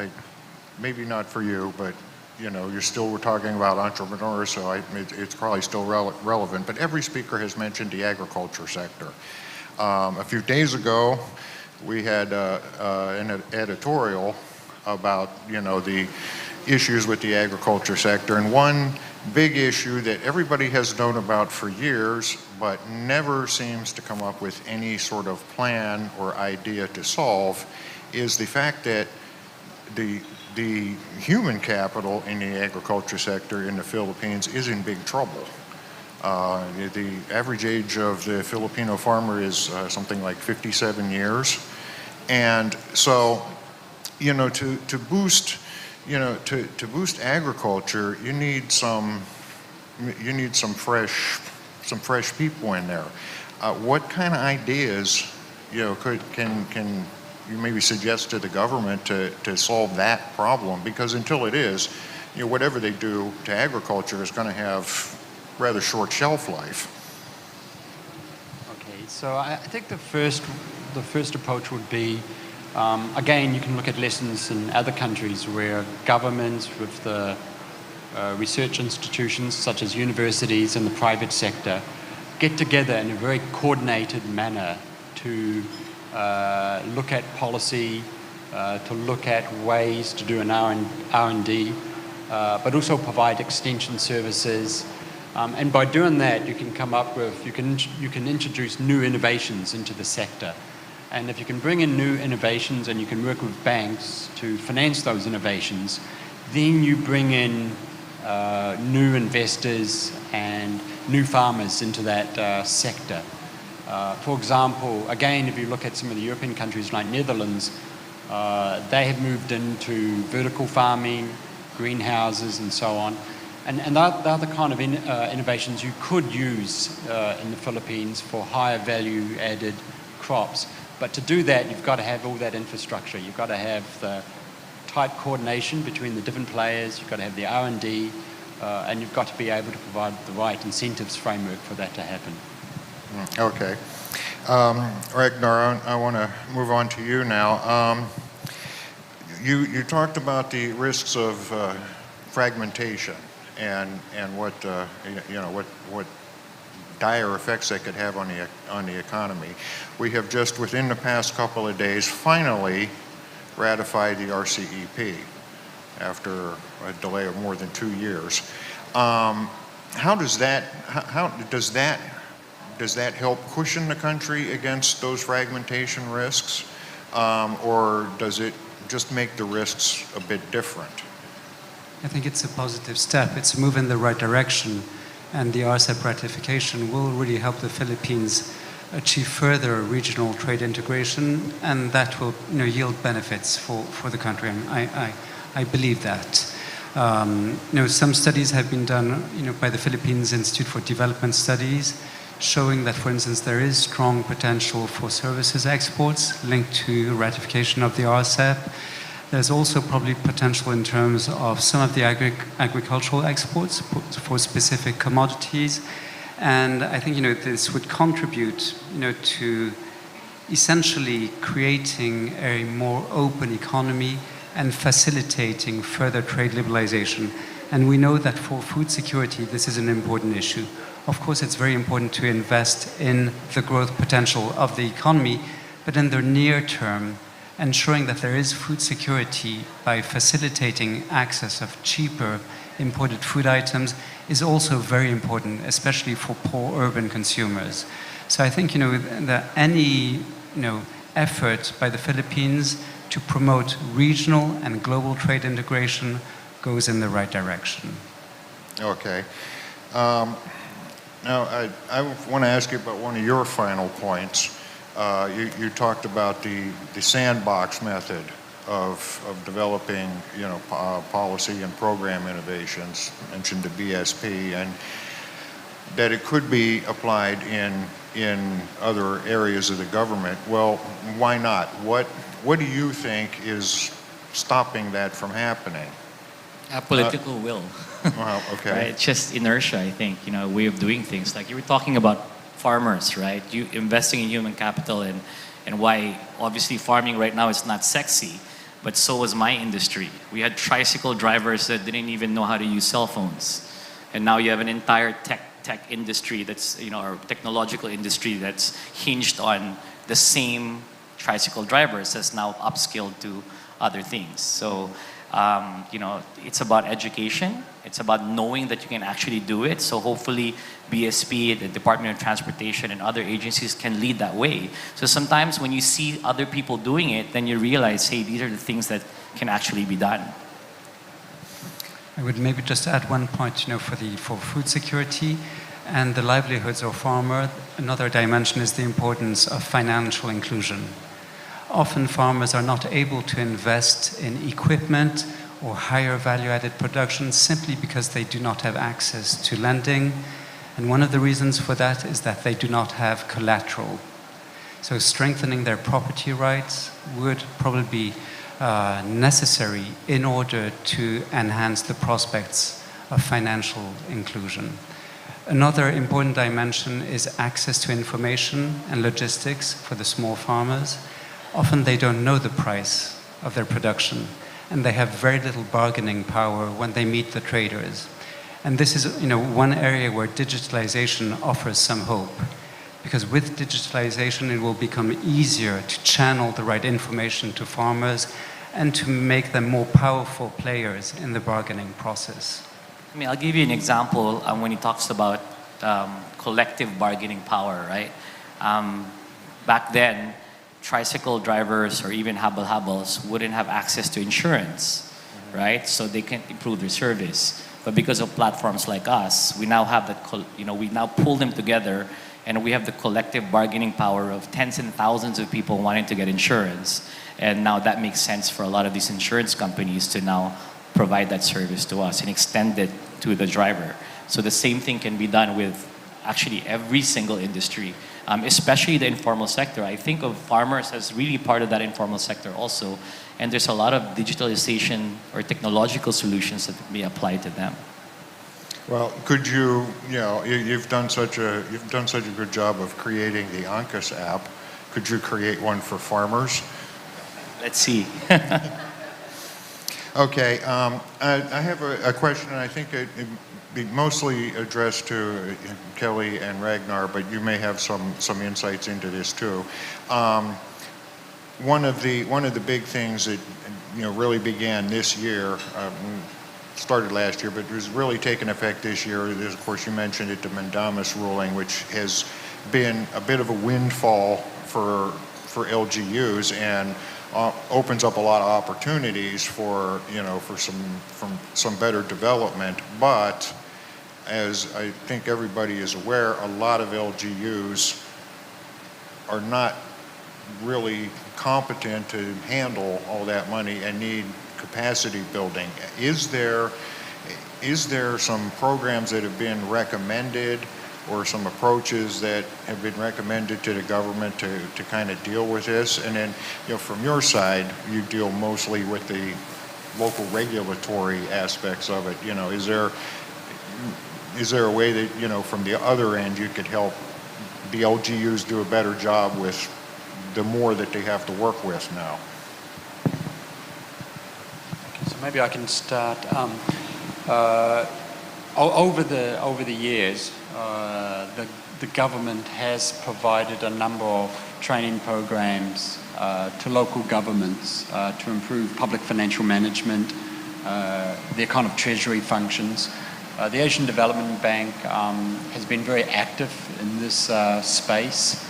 Speaker 15: maybe not for you, but you're still talking about entrepreneurs, so it's probably still relevant. But every speaker has mentioned the agriculture sector. A few days ago, we had an editorial about the issues with the agriculture sector, and one big issue that everybody has known about for years, but never seems to come up with any sort of plan or idea to solve, is the fact that the human capital in the agriculture sector in the Philippines is in big trouble. The average age of the Filipino farmer is something like 57 years. And so, to boost agriculture, you need some fresh people in there. What kind of ideas, can you maybe suggest to the government to solve that problem? Because until it is, whatever they do to agriculture is going to have rather short shelf life.
Speaker 5: Okay, so I think the first approach would be, again, you can look at lessons in other countries where governments with the research institutions such as universities and the private sector get together in a very coordinated manner to look at policy, to look at ways to do an R&D, but also provide extension services. And by doing that, you can come up with, you can introduce new innovations into the sector. And if you can bring in new innovations and you can work with banks to finance those innovations, then you bring in new investors and new farmers into that sector. For example, again, if you look at some of the European countries like Netherlands, they have moved into vertical farming, greenhouses and so on. And they're the kind of innovations you could use in the Philippines for higher value added crops. But to do that, you've got to have all that infrastructure. You've got to have the tight coordination between the different players. You've got to have the R&D, and you've got to be able to provide the right incentives framework for that to happen.
Speaker 15: Okay. Ragnar, I want to move on to you now. You talked about the risks of fragmentation and what what dire effects they could have on the economy. We have just within the past couple of days finally ratified the RCEP after a delay of more than 2 years. How does that help cushion the country against those fragmentation risks, or does it just make the risks a bit different?
Speaker 12: I think it's a positive step. It's a move in the right direction, and the RCEP ratification will really help the Philippines achieve further regional trade integration, and that will yield benefits for the country. And I believe that. Some studies have been done by the Philippines Institute for Development Studies, showing that, for instance, there is strong potential for services exports linked to ratification of the RCEP. There's also probably potential in terms of some of the agricultural exports for specific commodities. And I think this would contribute to essentially creating a more open economy and facilitating further trade liberalization. And we know that for food security, this is an important issue. Of course, it's very important to invest in the growth potential of the economy, but in the near term, ensuring that there is food security by facilitating access of cheaper imported food items is also very important, especially for poor urban consumers. So I think that any effort by the Philippines to promote regional and global trade integration goes in the right direction.
Speaker 15: Okay. Now I want to ask you about one of your final points. You talked about the sandbox method of developing policy and program innovations, mentioned the BSP, and that it could be applied in other areas of the government. Well, why not? What do you think is stopping that from happening?
Speaker 16: Political will.
Speaker 15: Well, okay.
Speaker 16: Right? It's just inertia, I think, way of doing things. Like you were talking about farmers, right? You investing in human capital and why obviously farming right now is not sexy. but so was my industry. We had tricycle drivers that didn't even know how to use cell phones. And now you have an entire tech industry that's, or technological industry that's hinged on the same tricycle drivers that's now upskilled to other things. So, it's about education. It's about knowing that you can actually do it. So hopefully BSP, the Department of Transportation, and other agencies can lead that way. So sometimes when you see other people doing it, then you realize, hey, these are the things that can actually be done.
Speaker 12: I would maybe just add one point, for food security and the livelihoods of farmers. Another dimension is the importance of financial inclusion. Often farmers are not able to invest in equipment or higher value-added production simply because they do not have access to lending. And one of the reasons for that is that they do not have collateral. So strengthening their property rights would probably be necessary in order to enhance the prospects of financial inclusion. Another important dimension is access to information and logistics for the small farmers. Often they don't know the price of their production, and they have very little bargaining power when they meet the traders. And this is one area where digitalization offers some hope, because with digitalization it will become easier to channel the right information to farmers and to make them more powerful players in the bargaining process.
Speaker 16: I'll give you an example when he talks about collective bargaining power, right? Back then, tricycle drivers or even habal-habals wouldn't have access to insurance, right? So they can't improve their service. But because of platforms like us, we now have we now pull them together, and we have the collective bargaining power of tens and thousands of people wanting to get insurance. And now that makes sense for a lot of these insurance companies to now provide that service to us and extend it to the driver. So the same thing can be done with actually every single industry, especially the informal sector. I think of farmers as really part of that informal sector also, and there's a lot of digitalization or technological solutions that may apply to them.
Speaker 15: Well, could you've done such a good job of creating the Angkas app. Could you create one for farmers?
Speaker 16: Let's see.
Speaker 15: Okay, I have a question, and I think it'd be mostly addressed to Kelly and Ragnar, but you may have some insights into this too. One of the big things that really began this year, started last year, but was really taking effect this year. Is, of course, you mentioned it, the mandamus ruling, which has been a bit of a windfall for LGUs and opens up a lot of opportunities for some better development. But as I think everybody is aware, a lot of LGUs are not really competent to handle all that money and need capacity building. Is there some programs that have been recommended or some approaches that have been recommended to the government to kind of deal with this? And then, from your side, you deal mostly with the local regulatory aspects of it. Is there a way that, from the other end, you could help the LGUs do a better job with the more that they have to work with now?
Speaker 5: So maybe I can start. Over the years, the government has provided a number of training programs to local governments to improve public financial management, their kind of treasury functions. The Asian Development Bank has been very active in this space.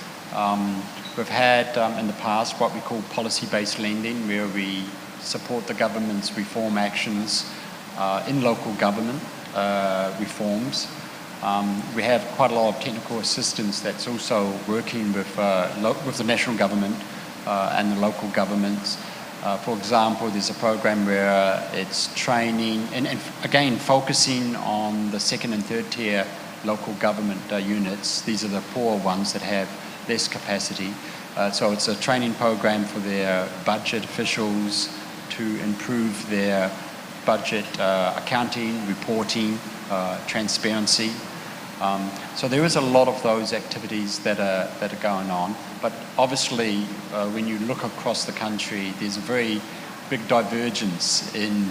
Speaker 5: We've had in the past what we call policy-based lending, where we support the government's reform actions in local government reforms. We have quite a lot of technical assistance that's also working with the national government and the local governments. For example, there's a program where it's training and again focusing on the second and third tier local government units. These are the poor ones that have less capacity. So it's a training program for their budget officials to improve their budget accounting, reporting, transparency. So there is a lot of those activities that are going on. But obviously, when you look across the country, there's a very big divergence in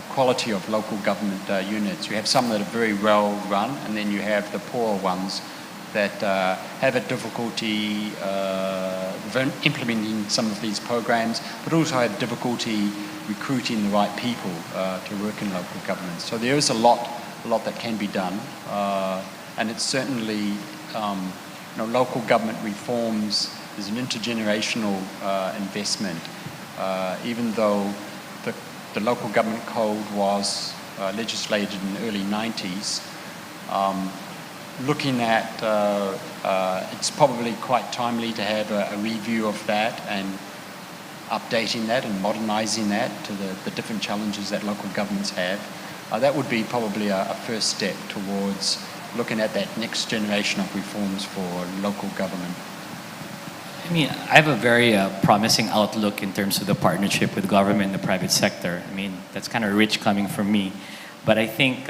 Speaker 5: quality of local government units. You have some that are very well run, and then you have the poorer ones that have a difficulty implementing some of these programs, but also have difficulty recruiting the right people to work in local government. So there is a lot that can be done, and it's certainly, local government reforms is an intergenerational investment. Even though the local government code was legislated in the early 90s, looking at, it's probably quite timely to have a review of that and updating that and modernizing that to the different challenges that local governments have. That would be probably a first step towards looking at that next generation of reforms for local government.
Speaker 8: I mean, I have a very promising outlook in terms of the partnership with government and the private sector. I mean, that's kind of rich coming from me. But I think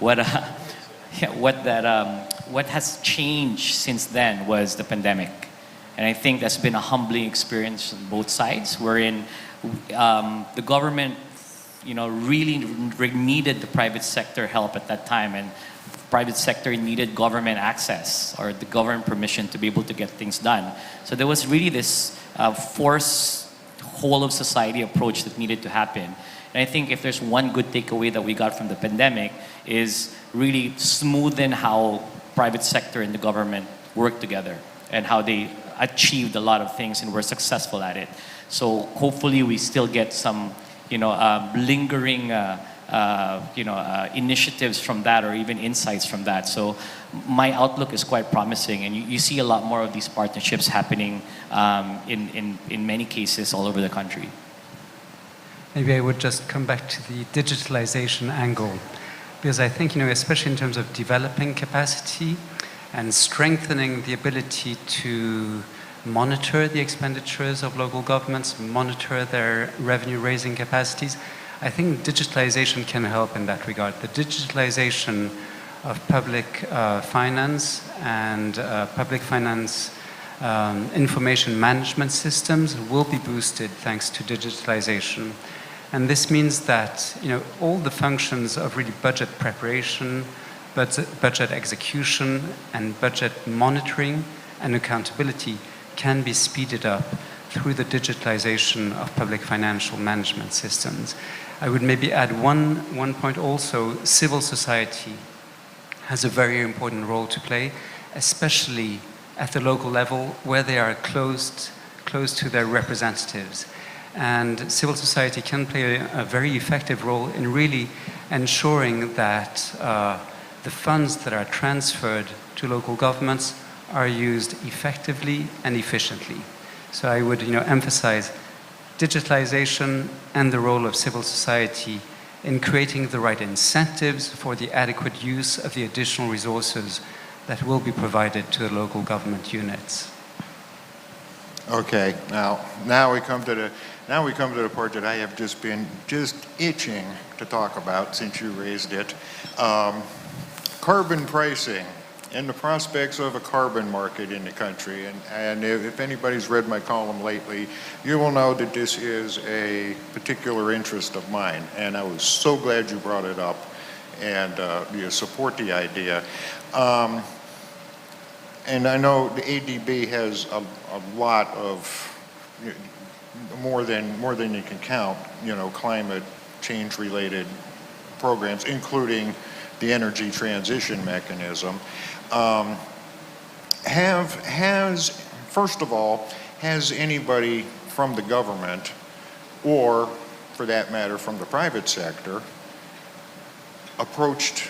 Speaker 8: what has changed since then was the pandemic. And I think that's been a humbling experience on both sides, wherein the government, really needed the private sector help at that time, and private sector needed government access or the government permission to be able to get things done. So there was really this forced whole of society approach that needed to happen. And I think if there's one good takeaway that we got from the pandemic is really smoothen how private sector and the government work together and how they achieved a lot of things and were successful at it. So hopefully we still get some, lingering initiatives from that or even insights from that. So my outlook is quite promising, and you see a lot more of these partnerships happening in many cases all over the country.
Speaker 12: Maybe I would just come back to the digitalization angle, because I think, especially in terms of developing capacity and strengthening the ability to monitor the expenditures of local governments, monitor their revenue-raising capacities, I think digitalization can help in that regard. The digitalization of public finance and public finance information management systems will be boosted thanks to digitalization. And this means that all the functions of really budget preparation, budget execution, and budget monitoring and accountability can be speeded up through the digitalization of public financial management systems. I would maybe add one point also. Civil society has a very important role to play, especially at the local level where they are close to their representatives. And civil society can play a very effective role in really ensuring that the funds that are transferred to local governments are used effectively and efficiently. So I would emphasize digitalization and the role of civil society in creating the right incentives for the adequate use of the additional resources that will be provided to the local government units.
Speaker 15: Okay, now we come to the part that I have been itching to talk about since you raised it. Carbon pricing and the prospects of a carbon market in the country. And if anybody's read my column lately, you will know that this is a particular interest of mine. And I was so glad you brought it up and you support the idea. And I know the ADB has a lot of, more than you can count, climate change related programs, including the energy transition mechanism. First of all, has anybody from the government, or for that matter from the private sector, approached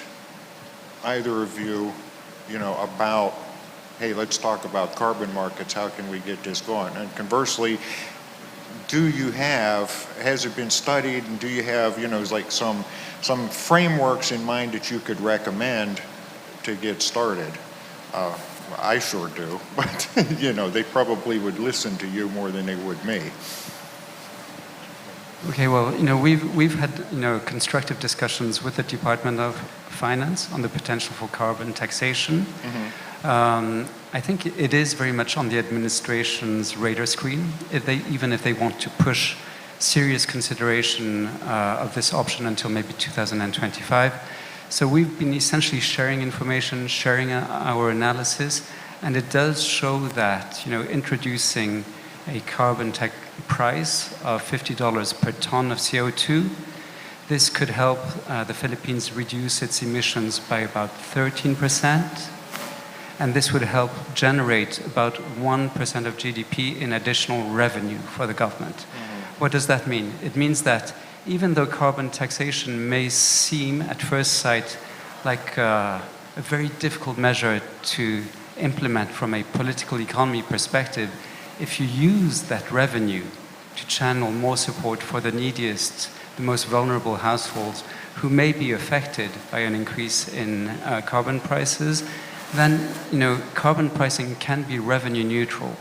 Speaker 15: either of you, about, hey, let's talk about carbon markets, how can we get this going? And conversely, has it been studied, and do you have, like some frameworks in mind that you could recommend to get started? I sure do, but they probably would listen to you more than they would me.
Speaker 12: Okay, well, we've had constructive discussions with the Department of Finance on the potential for carbon taxation. I think it is very much on the administration's radar screen, even if they want to push serious consideration of this option until maybe 2025. So we've been essentially sharing information, sharing our analysis, and it does show that, introducing a carbon tax price of $50 per ton of CO2, this could help the Philippines reduce its emissions by about 13%. And this would help generate about 1% of GDP in additional revenue for the government. What does that mean? It means that even though carbon taxation may seem at first sight like a very difficult measure to implement from a political economy perspective, if you use that revenue to channel more support for the neediest, the most vulnerable households who may be affected by an increase in carbon prices, then carbon pricing can be revenue neutral.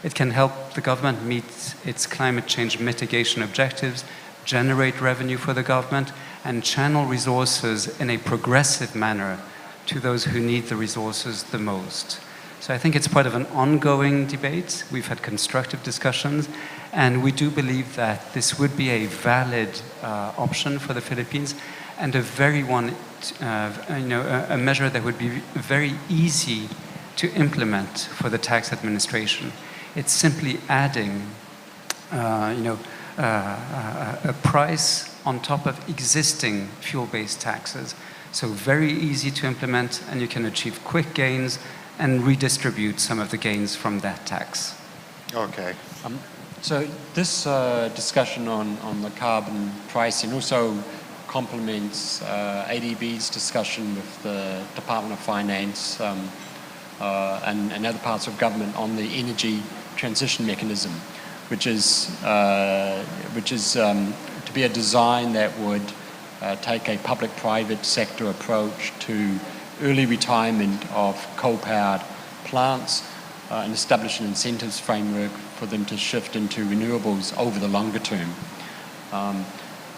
Speaker 12: It can help the government meet its climate change mitigation objectives, generate revenue for the government, and channel resources in a progressive manner to those who need the resources the most. So I think it's part of an ongoing debate. We've had constructive discussions, and we do believe that this would be a valid option for the Philippines, and a very a measure that would be very easy to implement for the tax administration. It's simply adding, a price on top of existing fuel-based taxes. So very easy to implement, and you can achieve quick gains and redistribute some of the gains from that tax.
Speaker 15: Okay.
Speaker 5: So this discussion on the carbon pricing also complements ADB's discussion with the Department of Finance and other parts of government on the energy transition mechanism, which is to be a design that would take a public-private sector approach to early retirement of coal-powered plants and establish an incentives framework for them to shift into renewables over the longer term.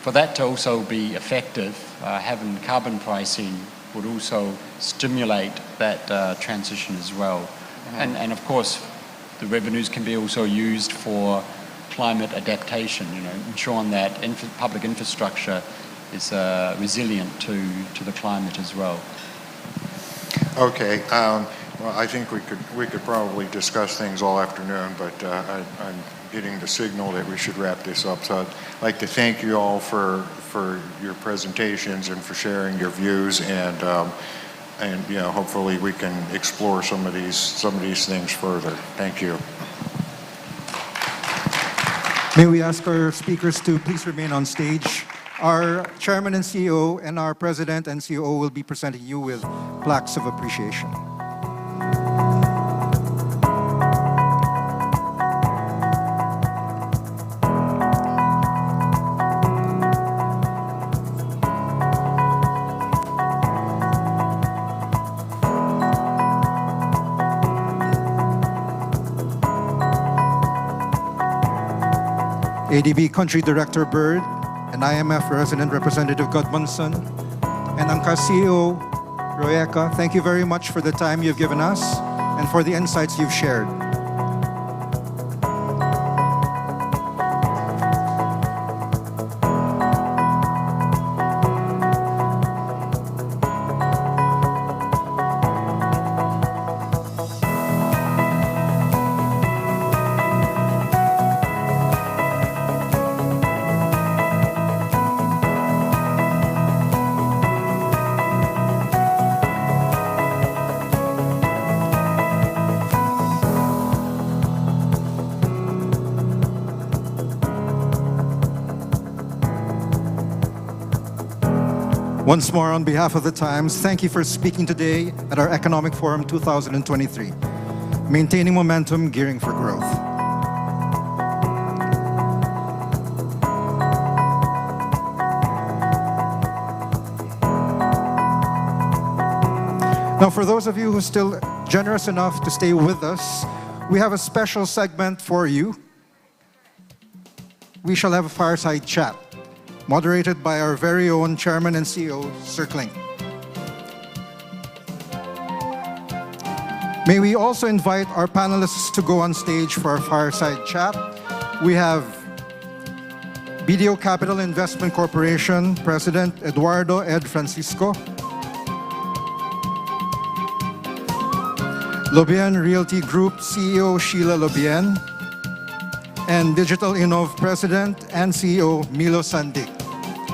Speaker 5: For that to also be effective, having carbon pricing would also stimulate that transition as well. And of course, the revenues can be also used for climate adaptation, ensuring that public infrastructure is resilient to the climate as well.
Speaker 15: Okay. Well, I think we could probably discuss things all afternoon, but I'm getting the signal that we should wrap this up. So I'd like to thank you all for your presentations and for sharing your views, and hopefully we can explore some of these things further. Thank you.
Speaker 7: May we ask our speakers to please remain on stage. Our Chairman and CEO and our President and COO will be presenting you with plaques of appreciation. ADB Country Director Bird and IMF Resident Representative Godmanson, and ANCAS CEO Royeca, thank you very much for the time you've given us and for the insights you've shared. Once more, on behalf of the Times, thank you for speaking today at our Economic Forum 2023, Maintaining Momentum, Gearing for Growth. Now, for those of you who are still generous enough to stay with us, we have a special segment for you. We shall have a fireside chat, moderated by our very own Chairman and CEO, Sir Cling. May we also invite our panelists to go on stage for our fireside chat. We have BDO Capital Investment Corporation President Eduardo Ed Francisco, Lobien Realty Group CEO Sheila Lobien, and Digital Innov President and CEO Milo Sandik.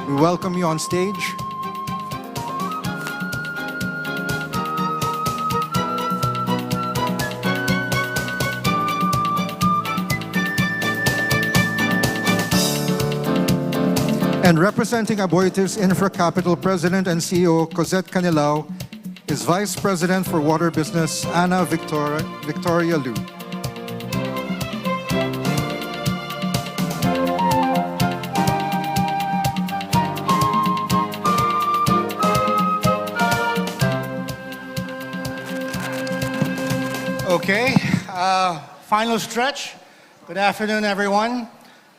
Speaker 7: We welcome you on stage. And representing Aboitiz Infra Capital President and CEO Cosette Canilao is Vice President for Water Business Ana Victoria Liu.
Speaker 17: Okay, final stretch. Good afternoon, everyone.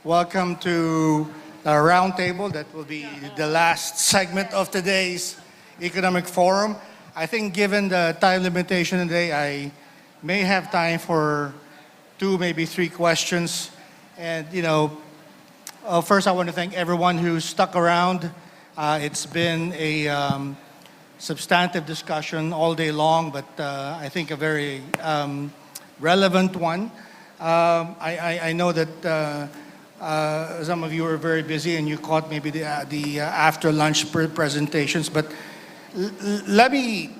Speaker 17: Welcome to our roundtable. That will be the last segment of today's economic forum. I think given the time limitation today, I may have time for 2, maybe 3 questions. And, first I want to thank everyone who stuck around. It's been a substantive discussion all day long, but I think a very relevant one. I know that some of you are very busy and you caught maybe the after lunch presentations, but let me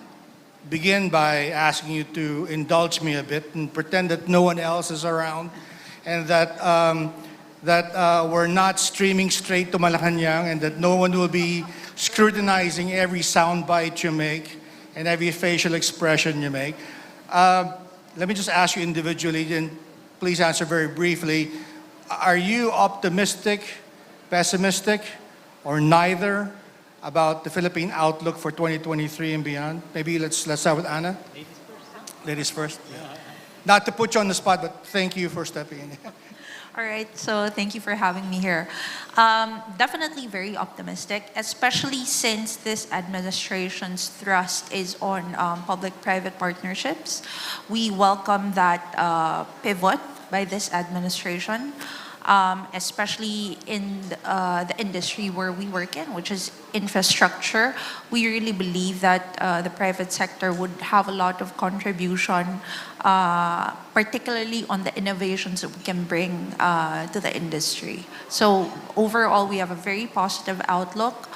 Speaker 17: begin by asking you to indulge me a bit and pretend that no one else is around and that we're not streaming straight to Malacanang and that no one will be scrutinizing every soundbite you make and every facial expression you make. Let me just ask you individually, and please answer very briefly. Are you optimistic, pessimistic, or neither about the Philippine outlook for 2023 and beyond? Maybe let's start with Ana. Ladies first. Yeah. Not to put you on the spot, but thank you for stepping in.
Speaker 18: All right, so thank you for having me here. Definitely very optimistic, especially since this administration's thrust is on public-private partnerships. We welcome that pivot by this administration, especially in the industry where we work in, which is infrastructure. We really believe that the private sector would have a lot of contribution, particularly on the innovations that we can bring to the industry. So overall, we have a very positive outlook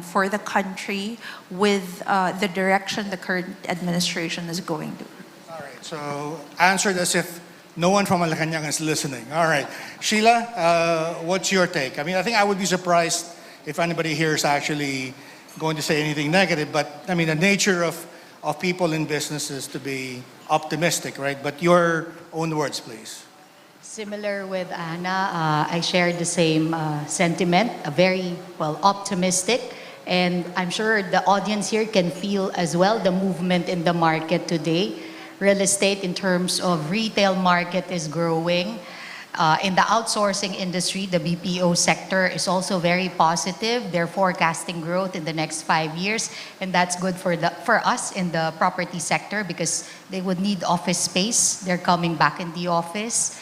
Speaker 18: for the country with the direction the current administration is going to.
Speaker 17: All right, so answered as if no one from Malacanang is listening. All right. Sheila, what's your take? I mean, I think I would be surprised if anybody here is actually going to say anything negative, but I mean, the nature of people in business is to be optimistic, right? But your own words, please.
Speaker 19: Similar with Ana, I share the same sentiment, a very, optimistic. And I'm sure the audience here can feel as well the movement in the market today. Real estate in terms of retail market is growing. In the outsourcing industry, the BPO sector is also very positive. They're forecasting growth in the next 5 years, and that's good for us in the property sector because they would need office space. They're coming back in the office.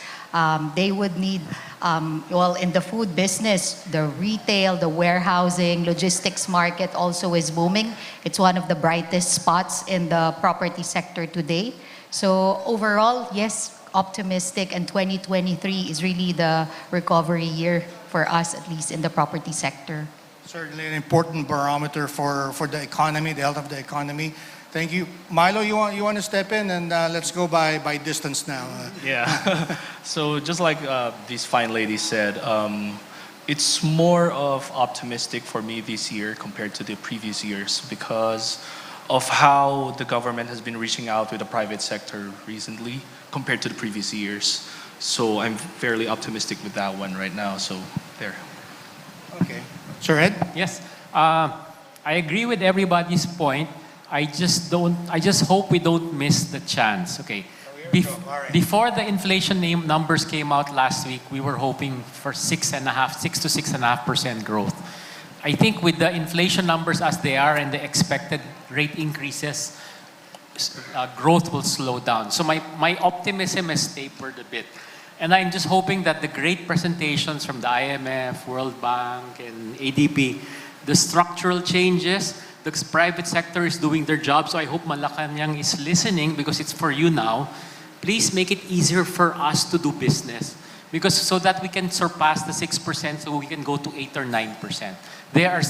Speaker 19: They would need, in the food business, the retail, the warehousing, logistics market also is booming. It's one of the brightest spots in the property sector today. So overall, yes, optimistic, and 2023 is really the recovery year for us, at least in the property sector.
Speaker 17: Certainly an important barometer for the economy, the health of the economy. Thank you. Milo, you want to step in, and let's go by distance now.
Speaker 20: Yeah. So just like these fine ladies said, it's more of optimistic for me this year compared to the previous years because of how the government has been reaching out with the private sector recently compared to the previous years. So I'm fairly optimistic with that one right now. So there.
Speaker 17: Okay. Sir Ed?
Speaker 8: Yes. I agree with everybody's point. I just hope we don't miss the chance. Okay. Before the inflation numbers came out last week, we were hoping for 6 to 6.5% growth. I think with the inflation numbers as they are and the expected rate increases, growth will slow down. So my optimism has tapered a bit. And I'm just hoping that the great presentations from the IMF, World Bank, and ADB, the structural changes, the private sector is doing their job. So I hope Malacanang is listening because it's for you now. Please make it easier for us to do business. Because so that we can surpass the 6%, so we can go to 8 or 9%. There are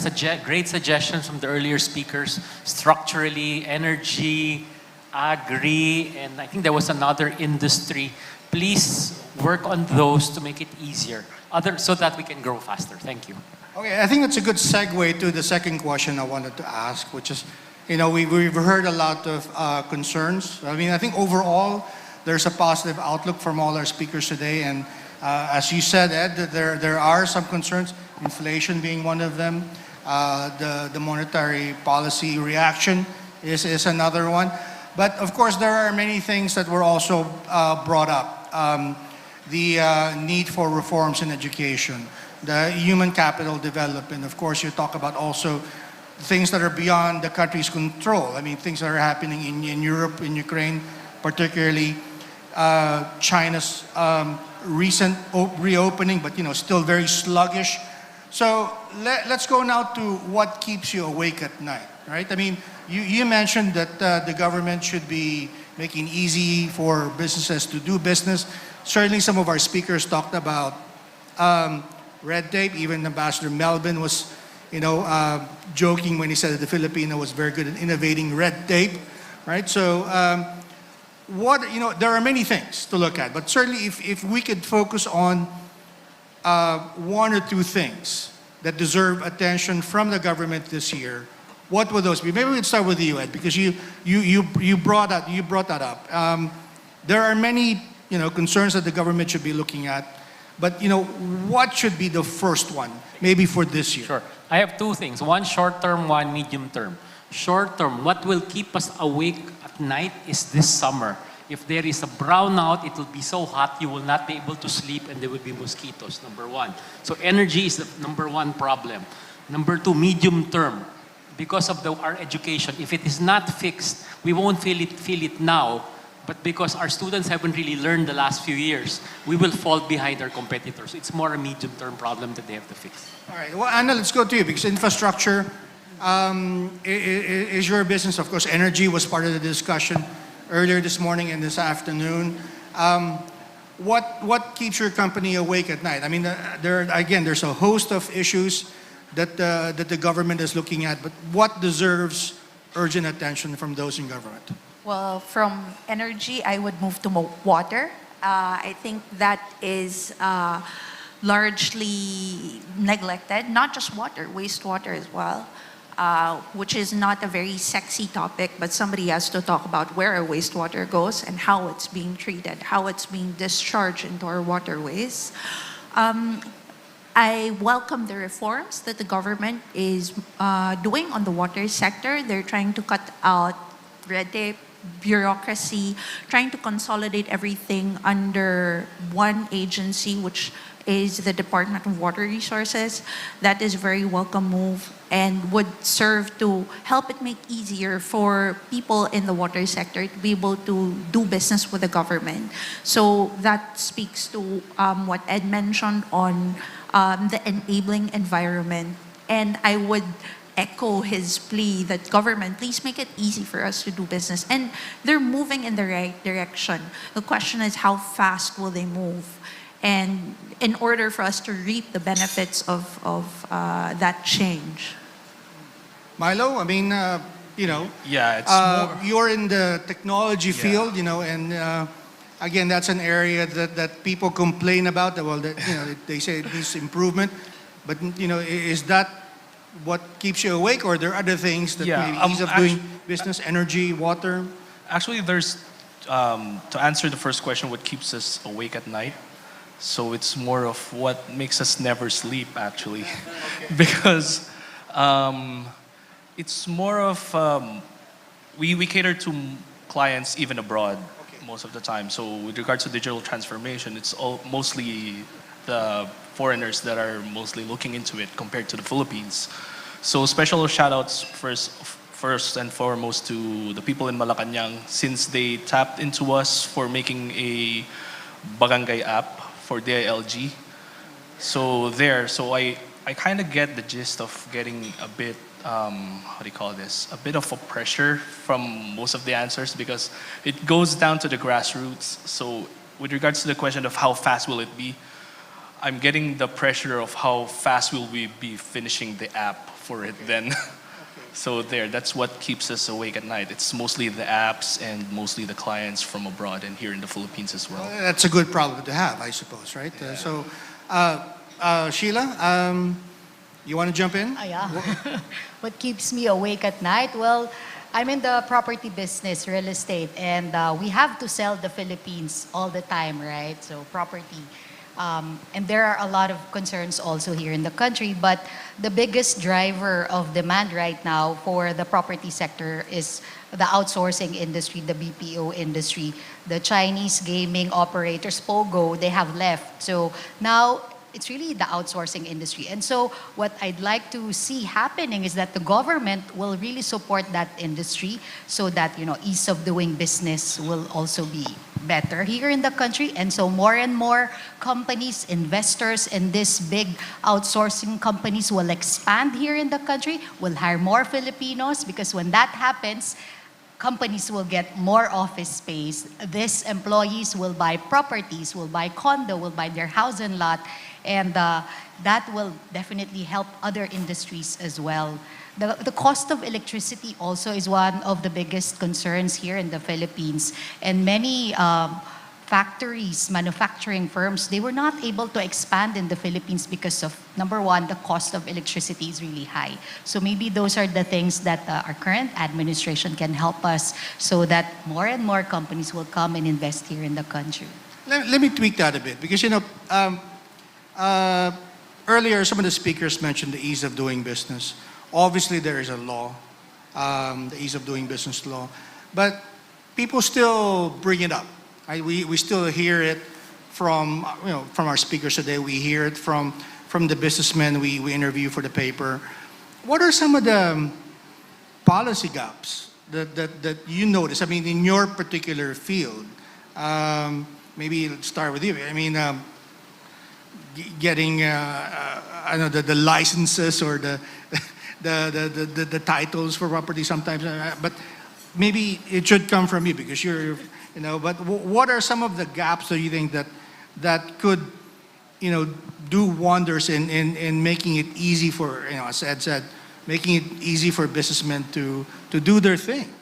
Speaker 8: great suggestions from the earlier speakers, structurally, energy, agri, and I think there was another industry. Please work on those to make it easier, so that we can grow faster. Thank you.
Speaker 17: Okay, I think that's a good segue to the second question I wanted to ask, which is, we've heard a lot of concerns. I mean, I think overall, there's a positive outlook from all our speakers today, and as you said, Ed, there are some concerns, inflation being one of them, the monetary policy reaction is another one. But of course, there are many things that were also brought up. The need for reforms in education, the human capital development. Of course, you talk about also things that are beyond the country's control. I mean, things that are happening in Europe, in Ukraine, particularly China's recent reopening, but still very sluggish. So let's go now to what keeps you awake at night, right? I mean, you mentioned that the government should be making easy for businesses to do business. Certainly some of our speakers talked about red tape. Even Ambassador Melvin was, joking when he said that the Filipino was very good at innovating red tape, right? So there are many things to look at, but certainly if we could focus on one or two things that deserve attention from the government this year, what would those be? Maybe we could start with you, Ed, because you brought that up. There are many concerns that the government should be looking at, but what should be the first one, maybe for this year?
Speaker 8: Sure. I have two things. One short term, one medium term. Short term, what will keep us awake at night is this summer. If there is a brownout, it will be so hot you will not be able to sleep and there will be mosquitoes, number one. So energy is the number one problem. Number two, medium term. Because of our education, if it is not fixed, we won't feel it now, but because our students haven't really learned the last few years, we will fall behind our competitors. It's more a medium-term problem that they have to fix.
Speaker 17: All right, well, Anna, let's go to you, because infrastructure is your business. Of course, energy was part of the discussion earlier this morning and this afternoon. What keeps your company awake at night? I mean, there's a host of issues that the government is looking at, but what deserves urgent attention from those in government?
Speaker 18: Well, from energy, I would move to water. I think that is largely neglected, not just water, wastewater as well, which is not a very sexy topic, but somebody has to talk about where our wastewater goes and how it's being treated, how it's being discharged into our waterways. I welcome the reforms that the government is doing on the water sector. They're trying to cut out red tape, bureaucracy, trying to consolidate everything under one agency, which is the Department of Water Resources. That is a very welcome move and would serve to help it make easier for people in the water sector to be able to do business with the government. So that speaks to what Ed mentioned on the enabling environment. And I would echo his plea that government, please make it easy for us to do business. And they're moving in the right direction. The question is, how fast will they move? And in order for us to reap the benefits of that change.
Speaker 17: Milo, I mean,
Speaker 20: Yeah, it's more...
Speaker 17: you're in the technology field, and again, that's an area that people complain about. Well, they say it needs improvement, but is that what keeps you awake, or are there other things that maybe ease up doing business, energy, water?
Speaker 20: Actually, there's to answer the first question, what keeps us awake at night. So it's more of what makes us never sleep, actually, because it's more of we cater to clients even abroad most of the time. So with regards to digital transformation, it's mostly the foreigners that are mostly looking into it compared to the Philippines. So special shout outs first first and foremost to the people in Malacanang, since they tapped into us for making a barangay app for DILG. So I kind of get the gist of getting a bit, how do you call this? A bit of a pressure from most of the answers because it goes down to the grassroots. So with regards to the question of how fast will it be, I'm getting the pressure of how fast will we be finishing the app for it then. So that's what keeps us awake at night. It's mostly the apps and mostly the clients from abroad and here in the Philippines as well.
Speaker 17: That's a good problem to have, I suppose, right? Sheila, you want to jump in?
Speaker 19: Yeah. What keeps me awake at night? Well, I'm in the property business, real estate, and we have to sell the Philippines all the time, right? So property. And there are a lot of concerns also here in the country, but the biggest driver of demand right now for the property sector is the outsourcing industry, the BPO industry. The Chinese gaming operators, Pogo, they have left. So now it's really the outsourcing industry. And so what I'd like to see happening is that the government will really support that industry so that, ease of doing business will also be better here in the country. And so more and more companies, investors in these big outsourcing companies will expand here in the country, will hire more Filipinos, because when that happens, companies will get more office space. These employees will buy properties, will buy condo, will buy their house and lot, and that will definitely help other industries as well. The cost of electricity also is one of the biggest concerns here in the Philippines. And many factories, manufacturing firms, they were not able to expand in the Philippines because of, number one, the cost of electricity is really high. So maybe those are the things that our current administration can help us so that more and more companies will come and invest here in the country.
Speaker 17: Let me tweak that a bit because, earlier some of the speakers mentioned the ease of doing business. Obviously, there is a law, the ease of doing business law, but people still bring it up. Right? We still hear it from our speakers today. We hear it from the businessmen we interview for the paper. What are some of the policy gaps that you notice? I mean, in your particular field, maybe let's start with you. I mean, getting the licenses or the titles for property sometimes, but maybe it should come from you because you're. But what are some of the gaps that you think that could, do wonders in making it easy for, as Ed said, making it easy for businessmen to do their thing?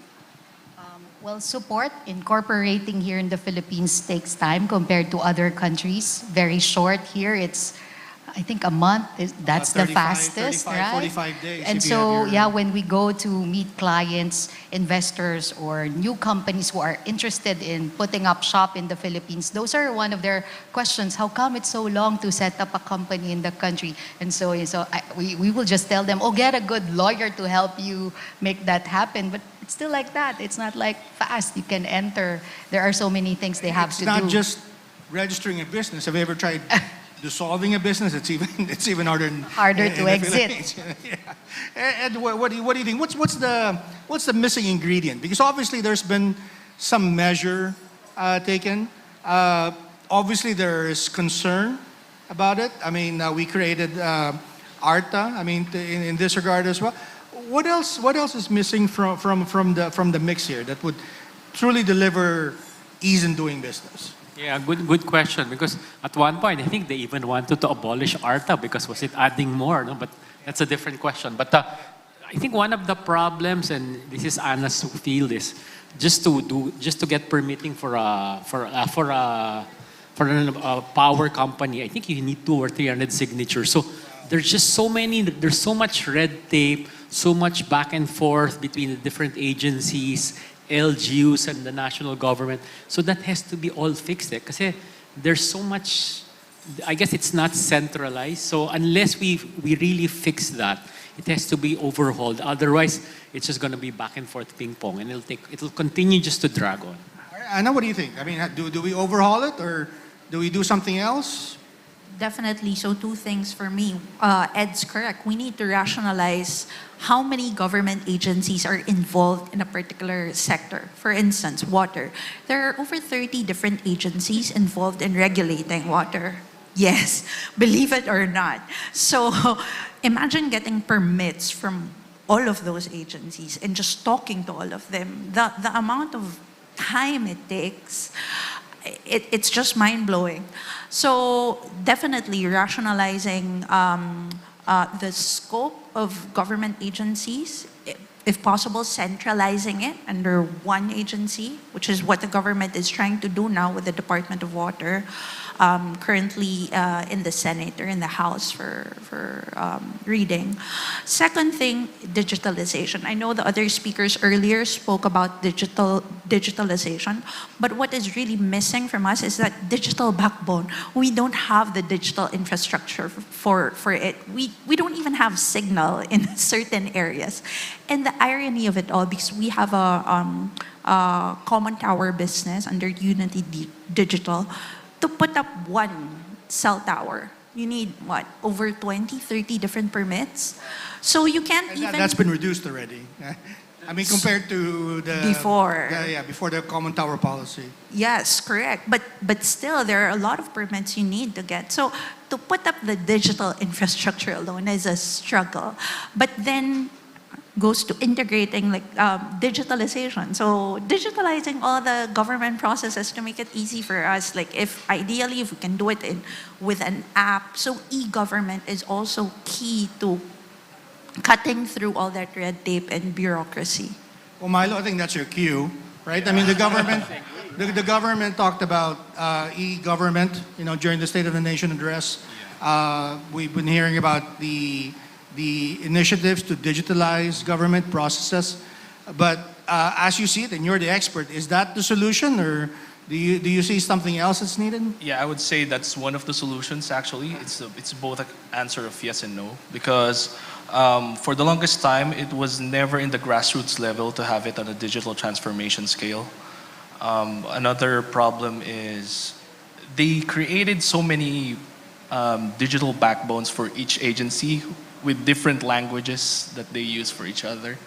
Speaker 19: Well, support incorporating here in the Philippines takes time compared to other countries. Very short here. It's, I think, a month. That's 35, the fastest,
Speaker 17: 35,
Speaker 19: right?
Speaker 17: 45 days.
Speaker 19: And so, when we go to meet clients, investors, or new companies who are interested in putting up shop in the Philippines, those are one of their questions. How come it's so long to set up a company in the country? And so we will just tell them, get a good lawyer to help you make that happen. But it's still like that. It's not like fast. You can enter. There are so many things they have to do.
Speaker 17: It's not just registering a business. Have you ever tried dissolving a business? It's even harder
Speaker 19: to exit.
Speaker 17: Yeah. And what do you think? What's the missing ingredient? Because obviously there's been some measure taken. Obviously there is concern about it. I mean, we created ARTA. I mean, in this regard as well. What else is missing from the mix here that would truly deliver ease in doing business?
Speaker 11: Yeah, good question. Because at one point, I think they even wanted to abolish ARTA because was it adding more? No, but that's a different question. But I think one of the problems, and this is Anna's field, is just to get permitting for a power company. I think you need 200 or 300 signatures. So there's just there's so much red tape, so much back and forth between the different agencies, LGUs and the national government. So that has to be all fixed. Because there's so much, I guess it's not centralized. So unless we really fix that, it has to be overhauled. Otherwise, it's just going to be back and forth ping pong, and it'll continue just to drag on.
Speaker 17: Anna, what do you think? I mean, do we overhaul it or do we do something else?
Speaker 18: Definitely. So two things for me. Ed's correct. We need to rationalize how many government agencies are involved in a particular sector. For instance, water. There are over 30 different agencies involved in regulating water. Yes, believe it or not. So imagine getting permits from all of those agencies and just talking to all of them. The amount of time it takes, it's just mind-blowing. So definitely rationalizing the scope of government agencies, if possible, centralizing it under one agency, which is what the government is trying to do now with the Department of Water, currently in the Senate or in the House for reading. Second thing, digitalization. I know the other speakers earlier spoke about digitalization, but what is really missing from us is that digital backbone. We don't have the digital infrastructure for it. We don't even have signal in certain areas. And the irony of it all, because we have a common tower business under Unity Digital, to put up one cell tower, you need what? Over 20, 30 different permits. So you can't
Speaker 17: And
Speaker 18: even...
Speaker 17: that's been reduced already. I mean, compared to the...
Speaker 18: Before.
Speaker 17: Before the common tower policy.
Speaker 18: Yes, correct. But still, there are a lot of permits you need to get. So to put up the digital infrastructure alone is a struggle. But then goes to integrating like digitalization. So digitalizing all the government processes to make it easy for us. Like ideally if we can do it with an app. So e-government is also key to cutting through all that red tape and bureaucracy.
Speaker 17: Well, Milo, I think that's your cue, right? I mean, the government, the government talked about e-government, during the State of the Nation address. We've been hearing about the initiatives to digitalize government processes. But as you see it, and you're the expert, is that the solution, or do you see something else that's needed?
Speaker 20: Yeah, I would say that's one of the solutions, actually. It's both an answer of yes and no, because for the longest time, it was never in the grassroots level to have it on a digital transformation scale. Another problem is they created so many digital backbones for each agency with different languages that they use for each other.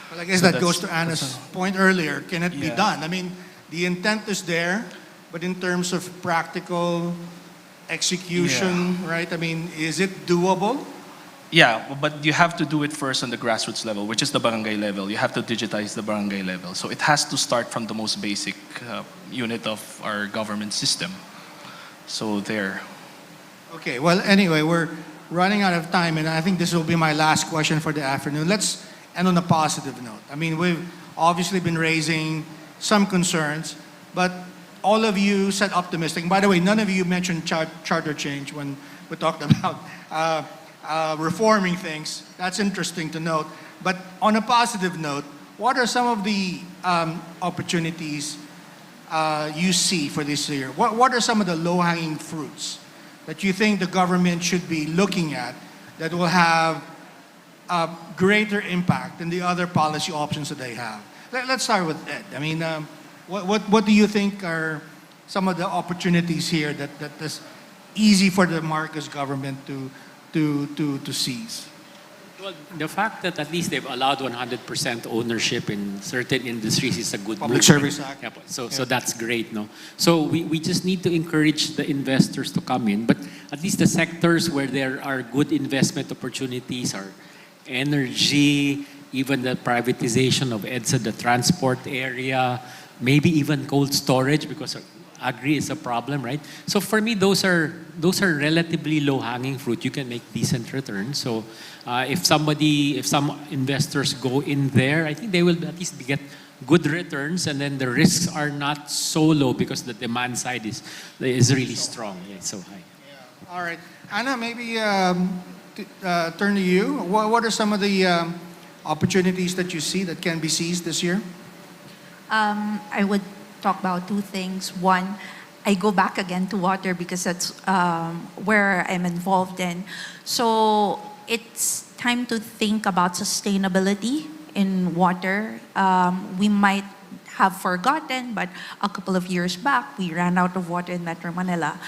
Speaker 17: Well, I guess that goes to Anna's point earlier. Can it be done? I mean, the intent is there, but in terms of practical execution, right? I mean, is it doable?
Speaker 20: Yeah, but you have to do it first on the grassroots level, which is the barangay level. You have to digitize the barangay level. So it has to start from the most basic unit of our government system. So there.
Speaker 17: Okay, well, anyway, we're running out of time, and I think this will be my last question for the afternoon. Let's end on a positive note. I mean, we've obviously been raising some concerns, but all of you said optimistic. And by the way, none of you mentioned charter change when we talked about reforming things. That's interesting to note. But on a positive note, what are some of the opportunities you see for this year? What are some of the low-hanging fruits that you think the government should be looking at that will have a greater impact than the other policy options that they have? Let's start with Ed. I mean, what do you think are some of the opportunities here that is easy for the Marcos government to seize?
Speaker 11: Well, the fact that at least they've allowed 100% ownership in certain industries is a good
Speaker 17: Public
Speaker 11: move.
Speaker 17: Service Act.
Speaker 11: Yeah, so that's great, no? So we just need to encourage the investors to come in, but at least the sectors where there are good investment opportunities are energy, even the privatization of EDSA, the transport area, maybe even cold storage, because agri is a problem, right? So for me, those are relatively low-hanging fruit. You can make decent returns. So if some investors go in there, I think they will at least get good returns, and then the risks are not so low because the demand side is really strong. Yeah, it's so high.
Speaker 17: Yeah. All right, Anna, maybe turn to you. What are some of the opportunities that you see that can be seized this year?
Speaker 18: I would talk about two things. One, I go back again to water because that's where I'm involved in. So it's time to think about sustainability in water. We might have forgotten, but a couple of years back, we ran out of water in Metro Manila.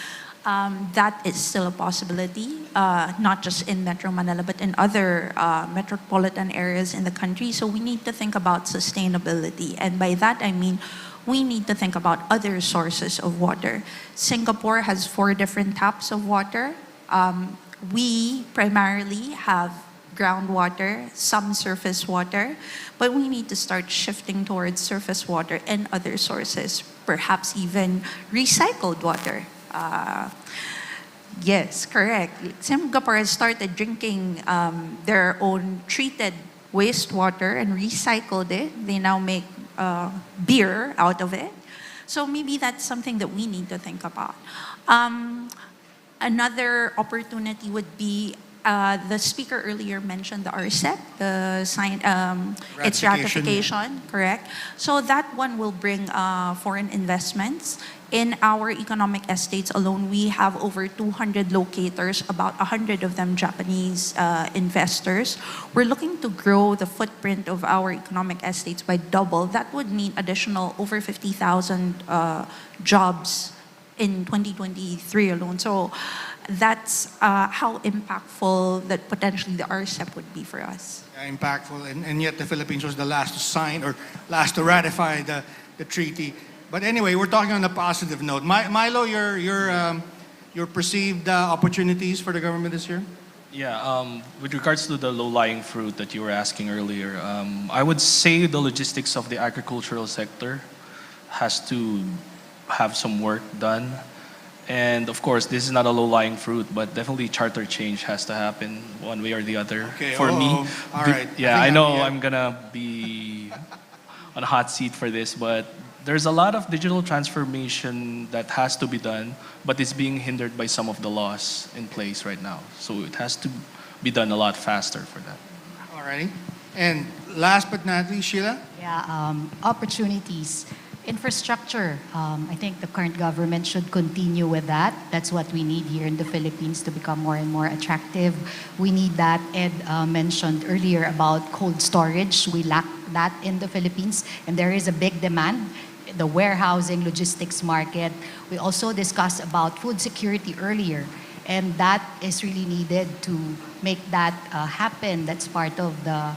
Speaker 18: That is still a possibility, not just in Metro Manila, but in other metropolitan areas in the country. So we need to think about sustainability. And by that, I mean, we need to think about other sources of water. Singapore has 4 different taps of water. We primarily have groundwater, some surface water, but we need to start shifting towards surface water and other sources, perhaps even recycled water. Yes, correct. Singapore has started drinking their own treated wastewater and recycled it. They now make beer out of it. So maybe that's something that we need to think about. Another opportunity would be the speaker earlier mentioned the RCEP, its ratification, correct? So that one will bring foreign investments. In our economic estates alone, we have over 200 locators, about 100 of them Japanese investors. We're looking to grow the footprint of our economic estates by double. That would mean additional over 50,000 jobs in 2023 alone. So that's how impactful that potentially the RCEP would be for us.
Speaker 17: Yeah, impactful, and yet the Philippines was the last to sign or last to ratify the treaty. But anyway, we're talking on a positive note. Milo, your perceived opportunities for the government this year?
Speaker 20: Yeah, with regards to the low-lying fruit that you were asking earlier, I would say the logistics of the agricultural sector has to have some work done. And of course, this is not a low-lying fruit, but definitely charter change has to happen one way or the other.
Speaker 17: Okay,
Speaker 20: for me,
Speaker 17: all right.
Speaker 20: yeah, I know I'm gonna be on a hot seat for this, but there's a lot of digital transformation that has to be done, but it's being hindered by some of the laws in place right now. So it has to be done a lot faster for that.
Speaker 17: All righty. And last but not least, Sheila?
Speaker 19: Yeah, opportunities. Infrastructure, I think the current government should continue with that. That's what we need here in the Philippines to become more and more attractive. We need that. Ed mentioned earlier about cold storage. We lack that in the Philippines, and there is a big demand. The warehousing, logistics market. We also discussed about food security earlier, and that is really needed to make that happen. That's part of the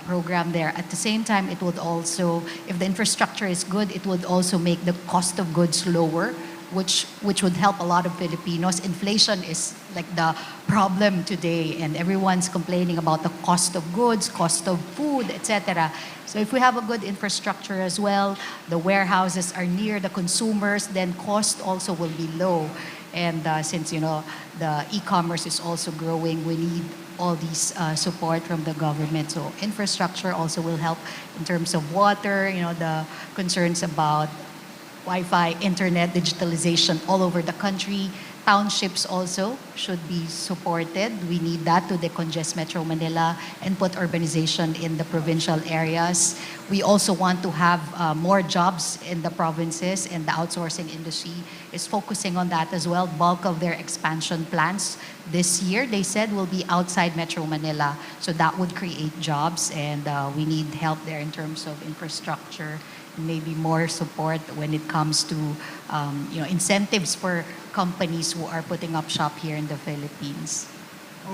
Speaker 19: program there. At the same time, it would also, if the infrastructure is good, it would also make the cost of goods lower, which would help a lot of Filipinos. Inflation is like the problem today, and everyone's complaining about the cost of goods, cost of food, etc. So if we have a good infrastructure as well, the warehouses are near the consumers, then cost also will be low. And since the e-commerce is also growing, we need all these support from the government. So infrastructure also will help in terms of water, the concerns about Wi-Fi, internet, digitalization all over the country. Townships also should be supported. We need that to decongest Metro Manila and put urbanization in the provincial areas. We also want to have more jobs in the provinces, and the outsourcing industry is focusing on that as well. Bulk of their expansion plans this year, they said, will be outside Metro Manila. So that would create jobs, and we need help there in terms of infrastructure, maybe more support when it comes to incentives for companies who are putting up shop here in the Philippines.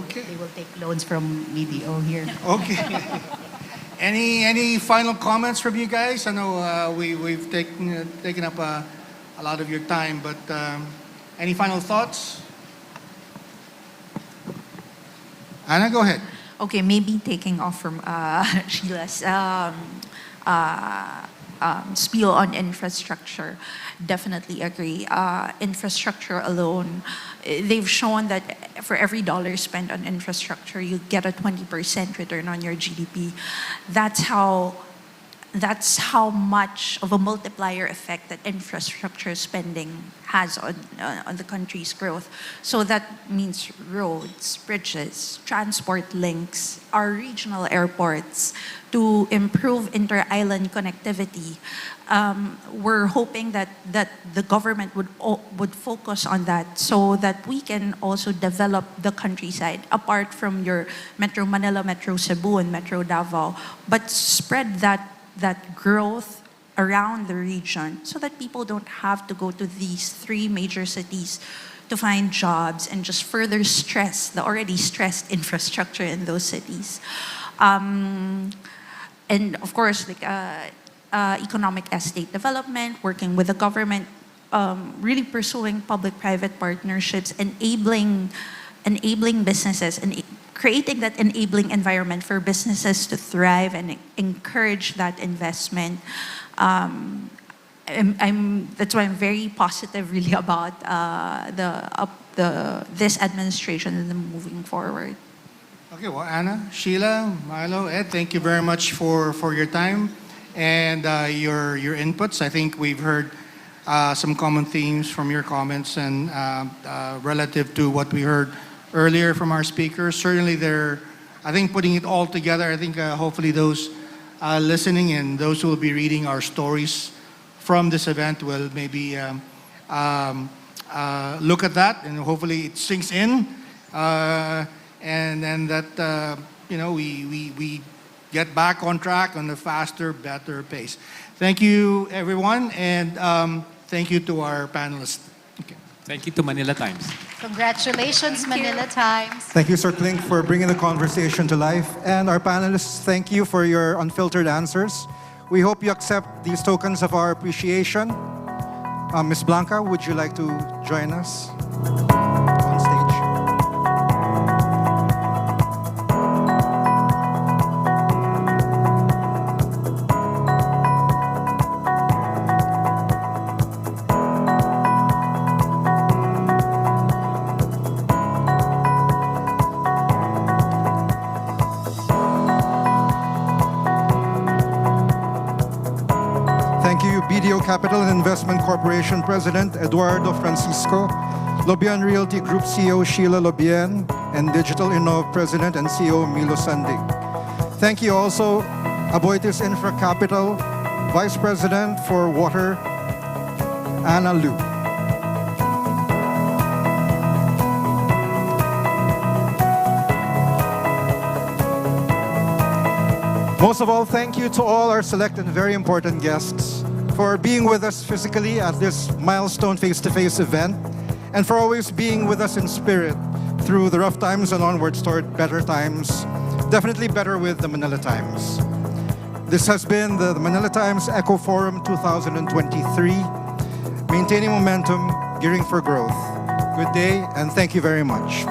Speaker 17: Okay.
Speaker 19: They will take loans from BDO here.
Speaker 17: Okay. Any final comments from you guys? I know we've taken up a lot of your time, but any final thoughts? Anna, go ahead.
Speaker 18: Okay, maybe taking off from Sheila's spiel on infrastructure. Definitely agree. Infrastructure alone, they've shown that for every dollar spent on infrastructure, you get a 20% return on your GDP. That's how much of a multiplier effect that infrastructure spending has on the country's growth. So that means roads, bridges, transport links, our regional airports, to improve inter-island connectivity. We're hoping that the government would focus on that so that we can also develop the countryside apart from your Metro Manila, Metro Cebu, and Metro Davao, but spread that growth around the region so that people don't have to go to these 3 major cities to find jobs and just further stress the already stressed infrastructure in those cities. And of course, like economic estate development, working with the government, really pursuing public-private partnerships, enabling businesses, and creating that enabling environment for businesses to thrive and encourage that investment. That's why I'm very positive, really, about this administration and moving forward.
Speaker 17: Okay, well, Anna, Sheila, Milo, Ed, thank you very much for your time and your inputs. I think we've heard some common themes from your comments and relative to what we heard earlier from our speakers. Certainly I think putting it all together, I think hopefully those listening and those who will be reading our stories from this event will maybe look at that, and hopefully it sinks in, and then that we get back on track on a faster, better pace. Thank you, everyone, and thank you to our panelists. Okay.
Speaker 11: Thank you to Manila Times.
Speaker 19: Congratulations, Manila Times.
Speaker 7: Thank you, Sir Klink, for bringing the conversation to life. And our panelists, thank you for your unfiltered answers. We hope you accept these tokens of our appreciation. Ms. Blanca, would you like to join us on stage? BDO Capital and Investment Corporation President Eduardo Francisco, Lobian Realty Group CEO Sheila Lobian, and Digital Innov President and CEO Milo Sandig. Thank you also Aboitiz Infra Capital Vice President for Water, Anna Lu. Most of all, thank you to all our select and very important guests for being with us physically at this milestone face-to-face event, and for always being with us in spirit through the rough times and onwards toward better times, definitely better with the Manila Times. This has been the Manila Times Eco Forum 2023, maintaining momentum, gearing for growth. Good day, and thank you very much.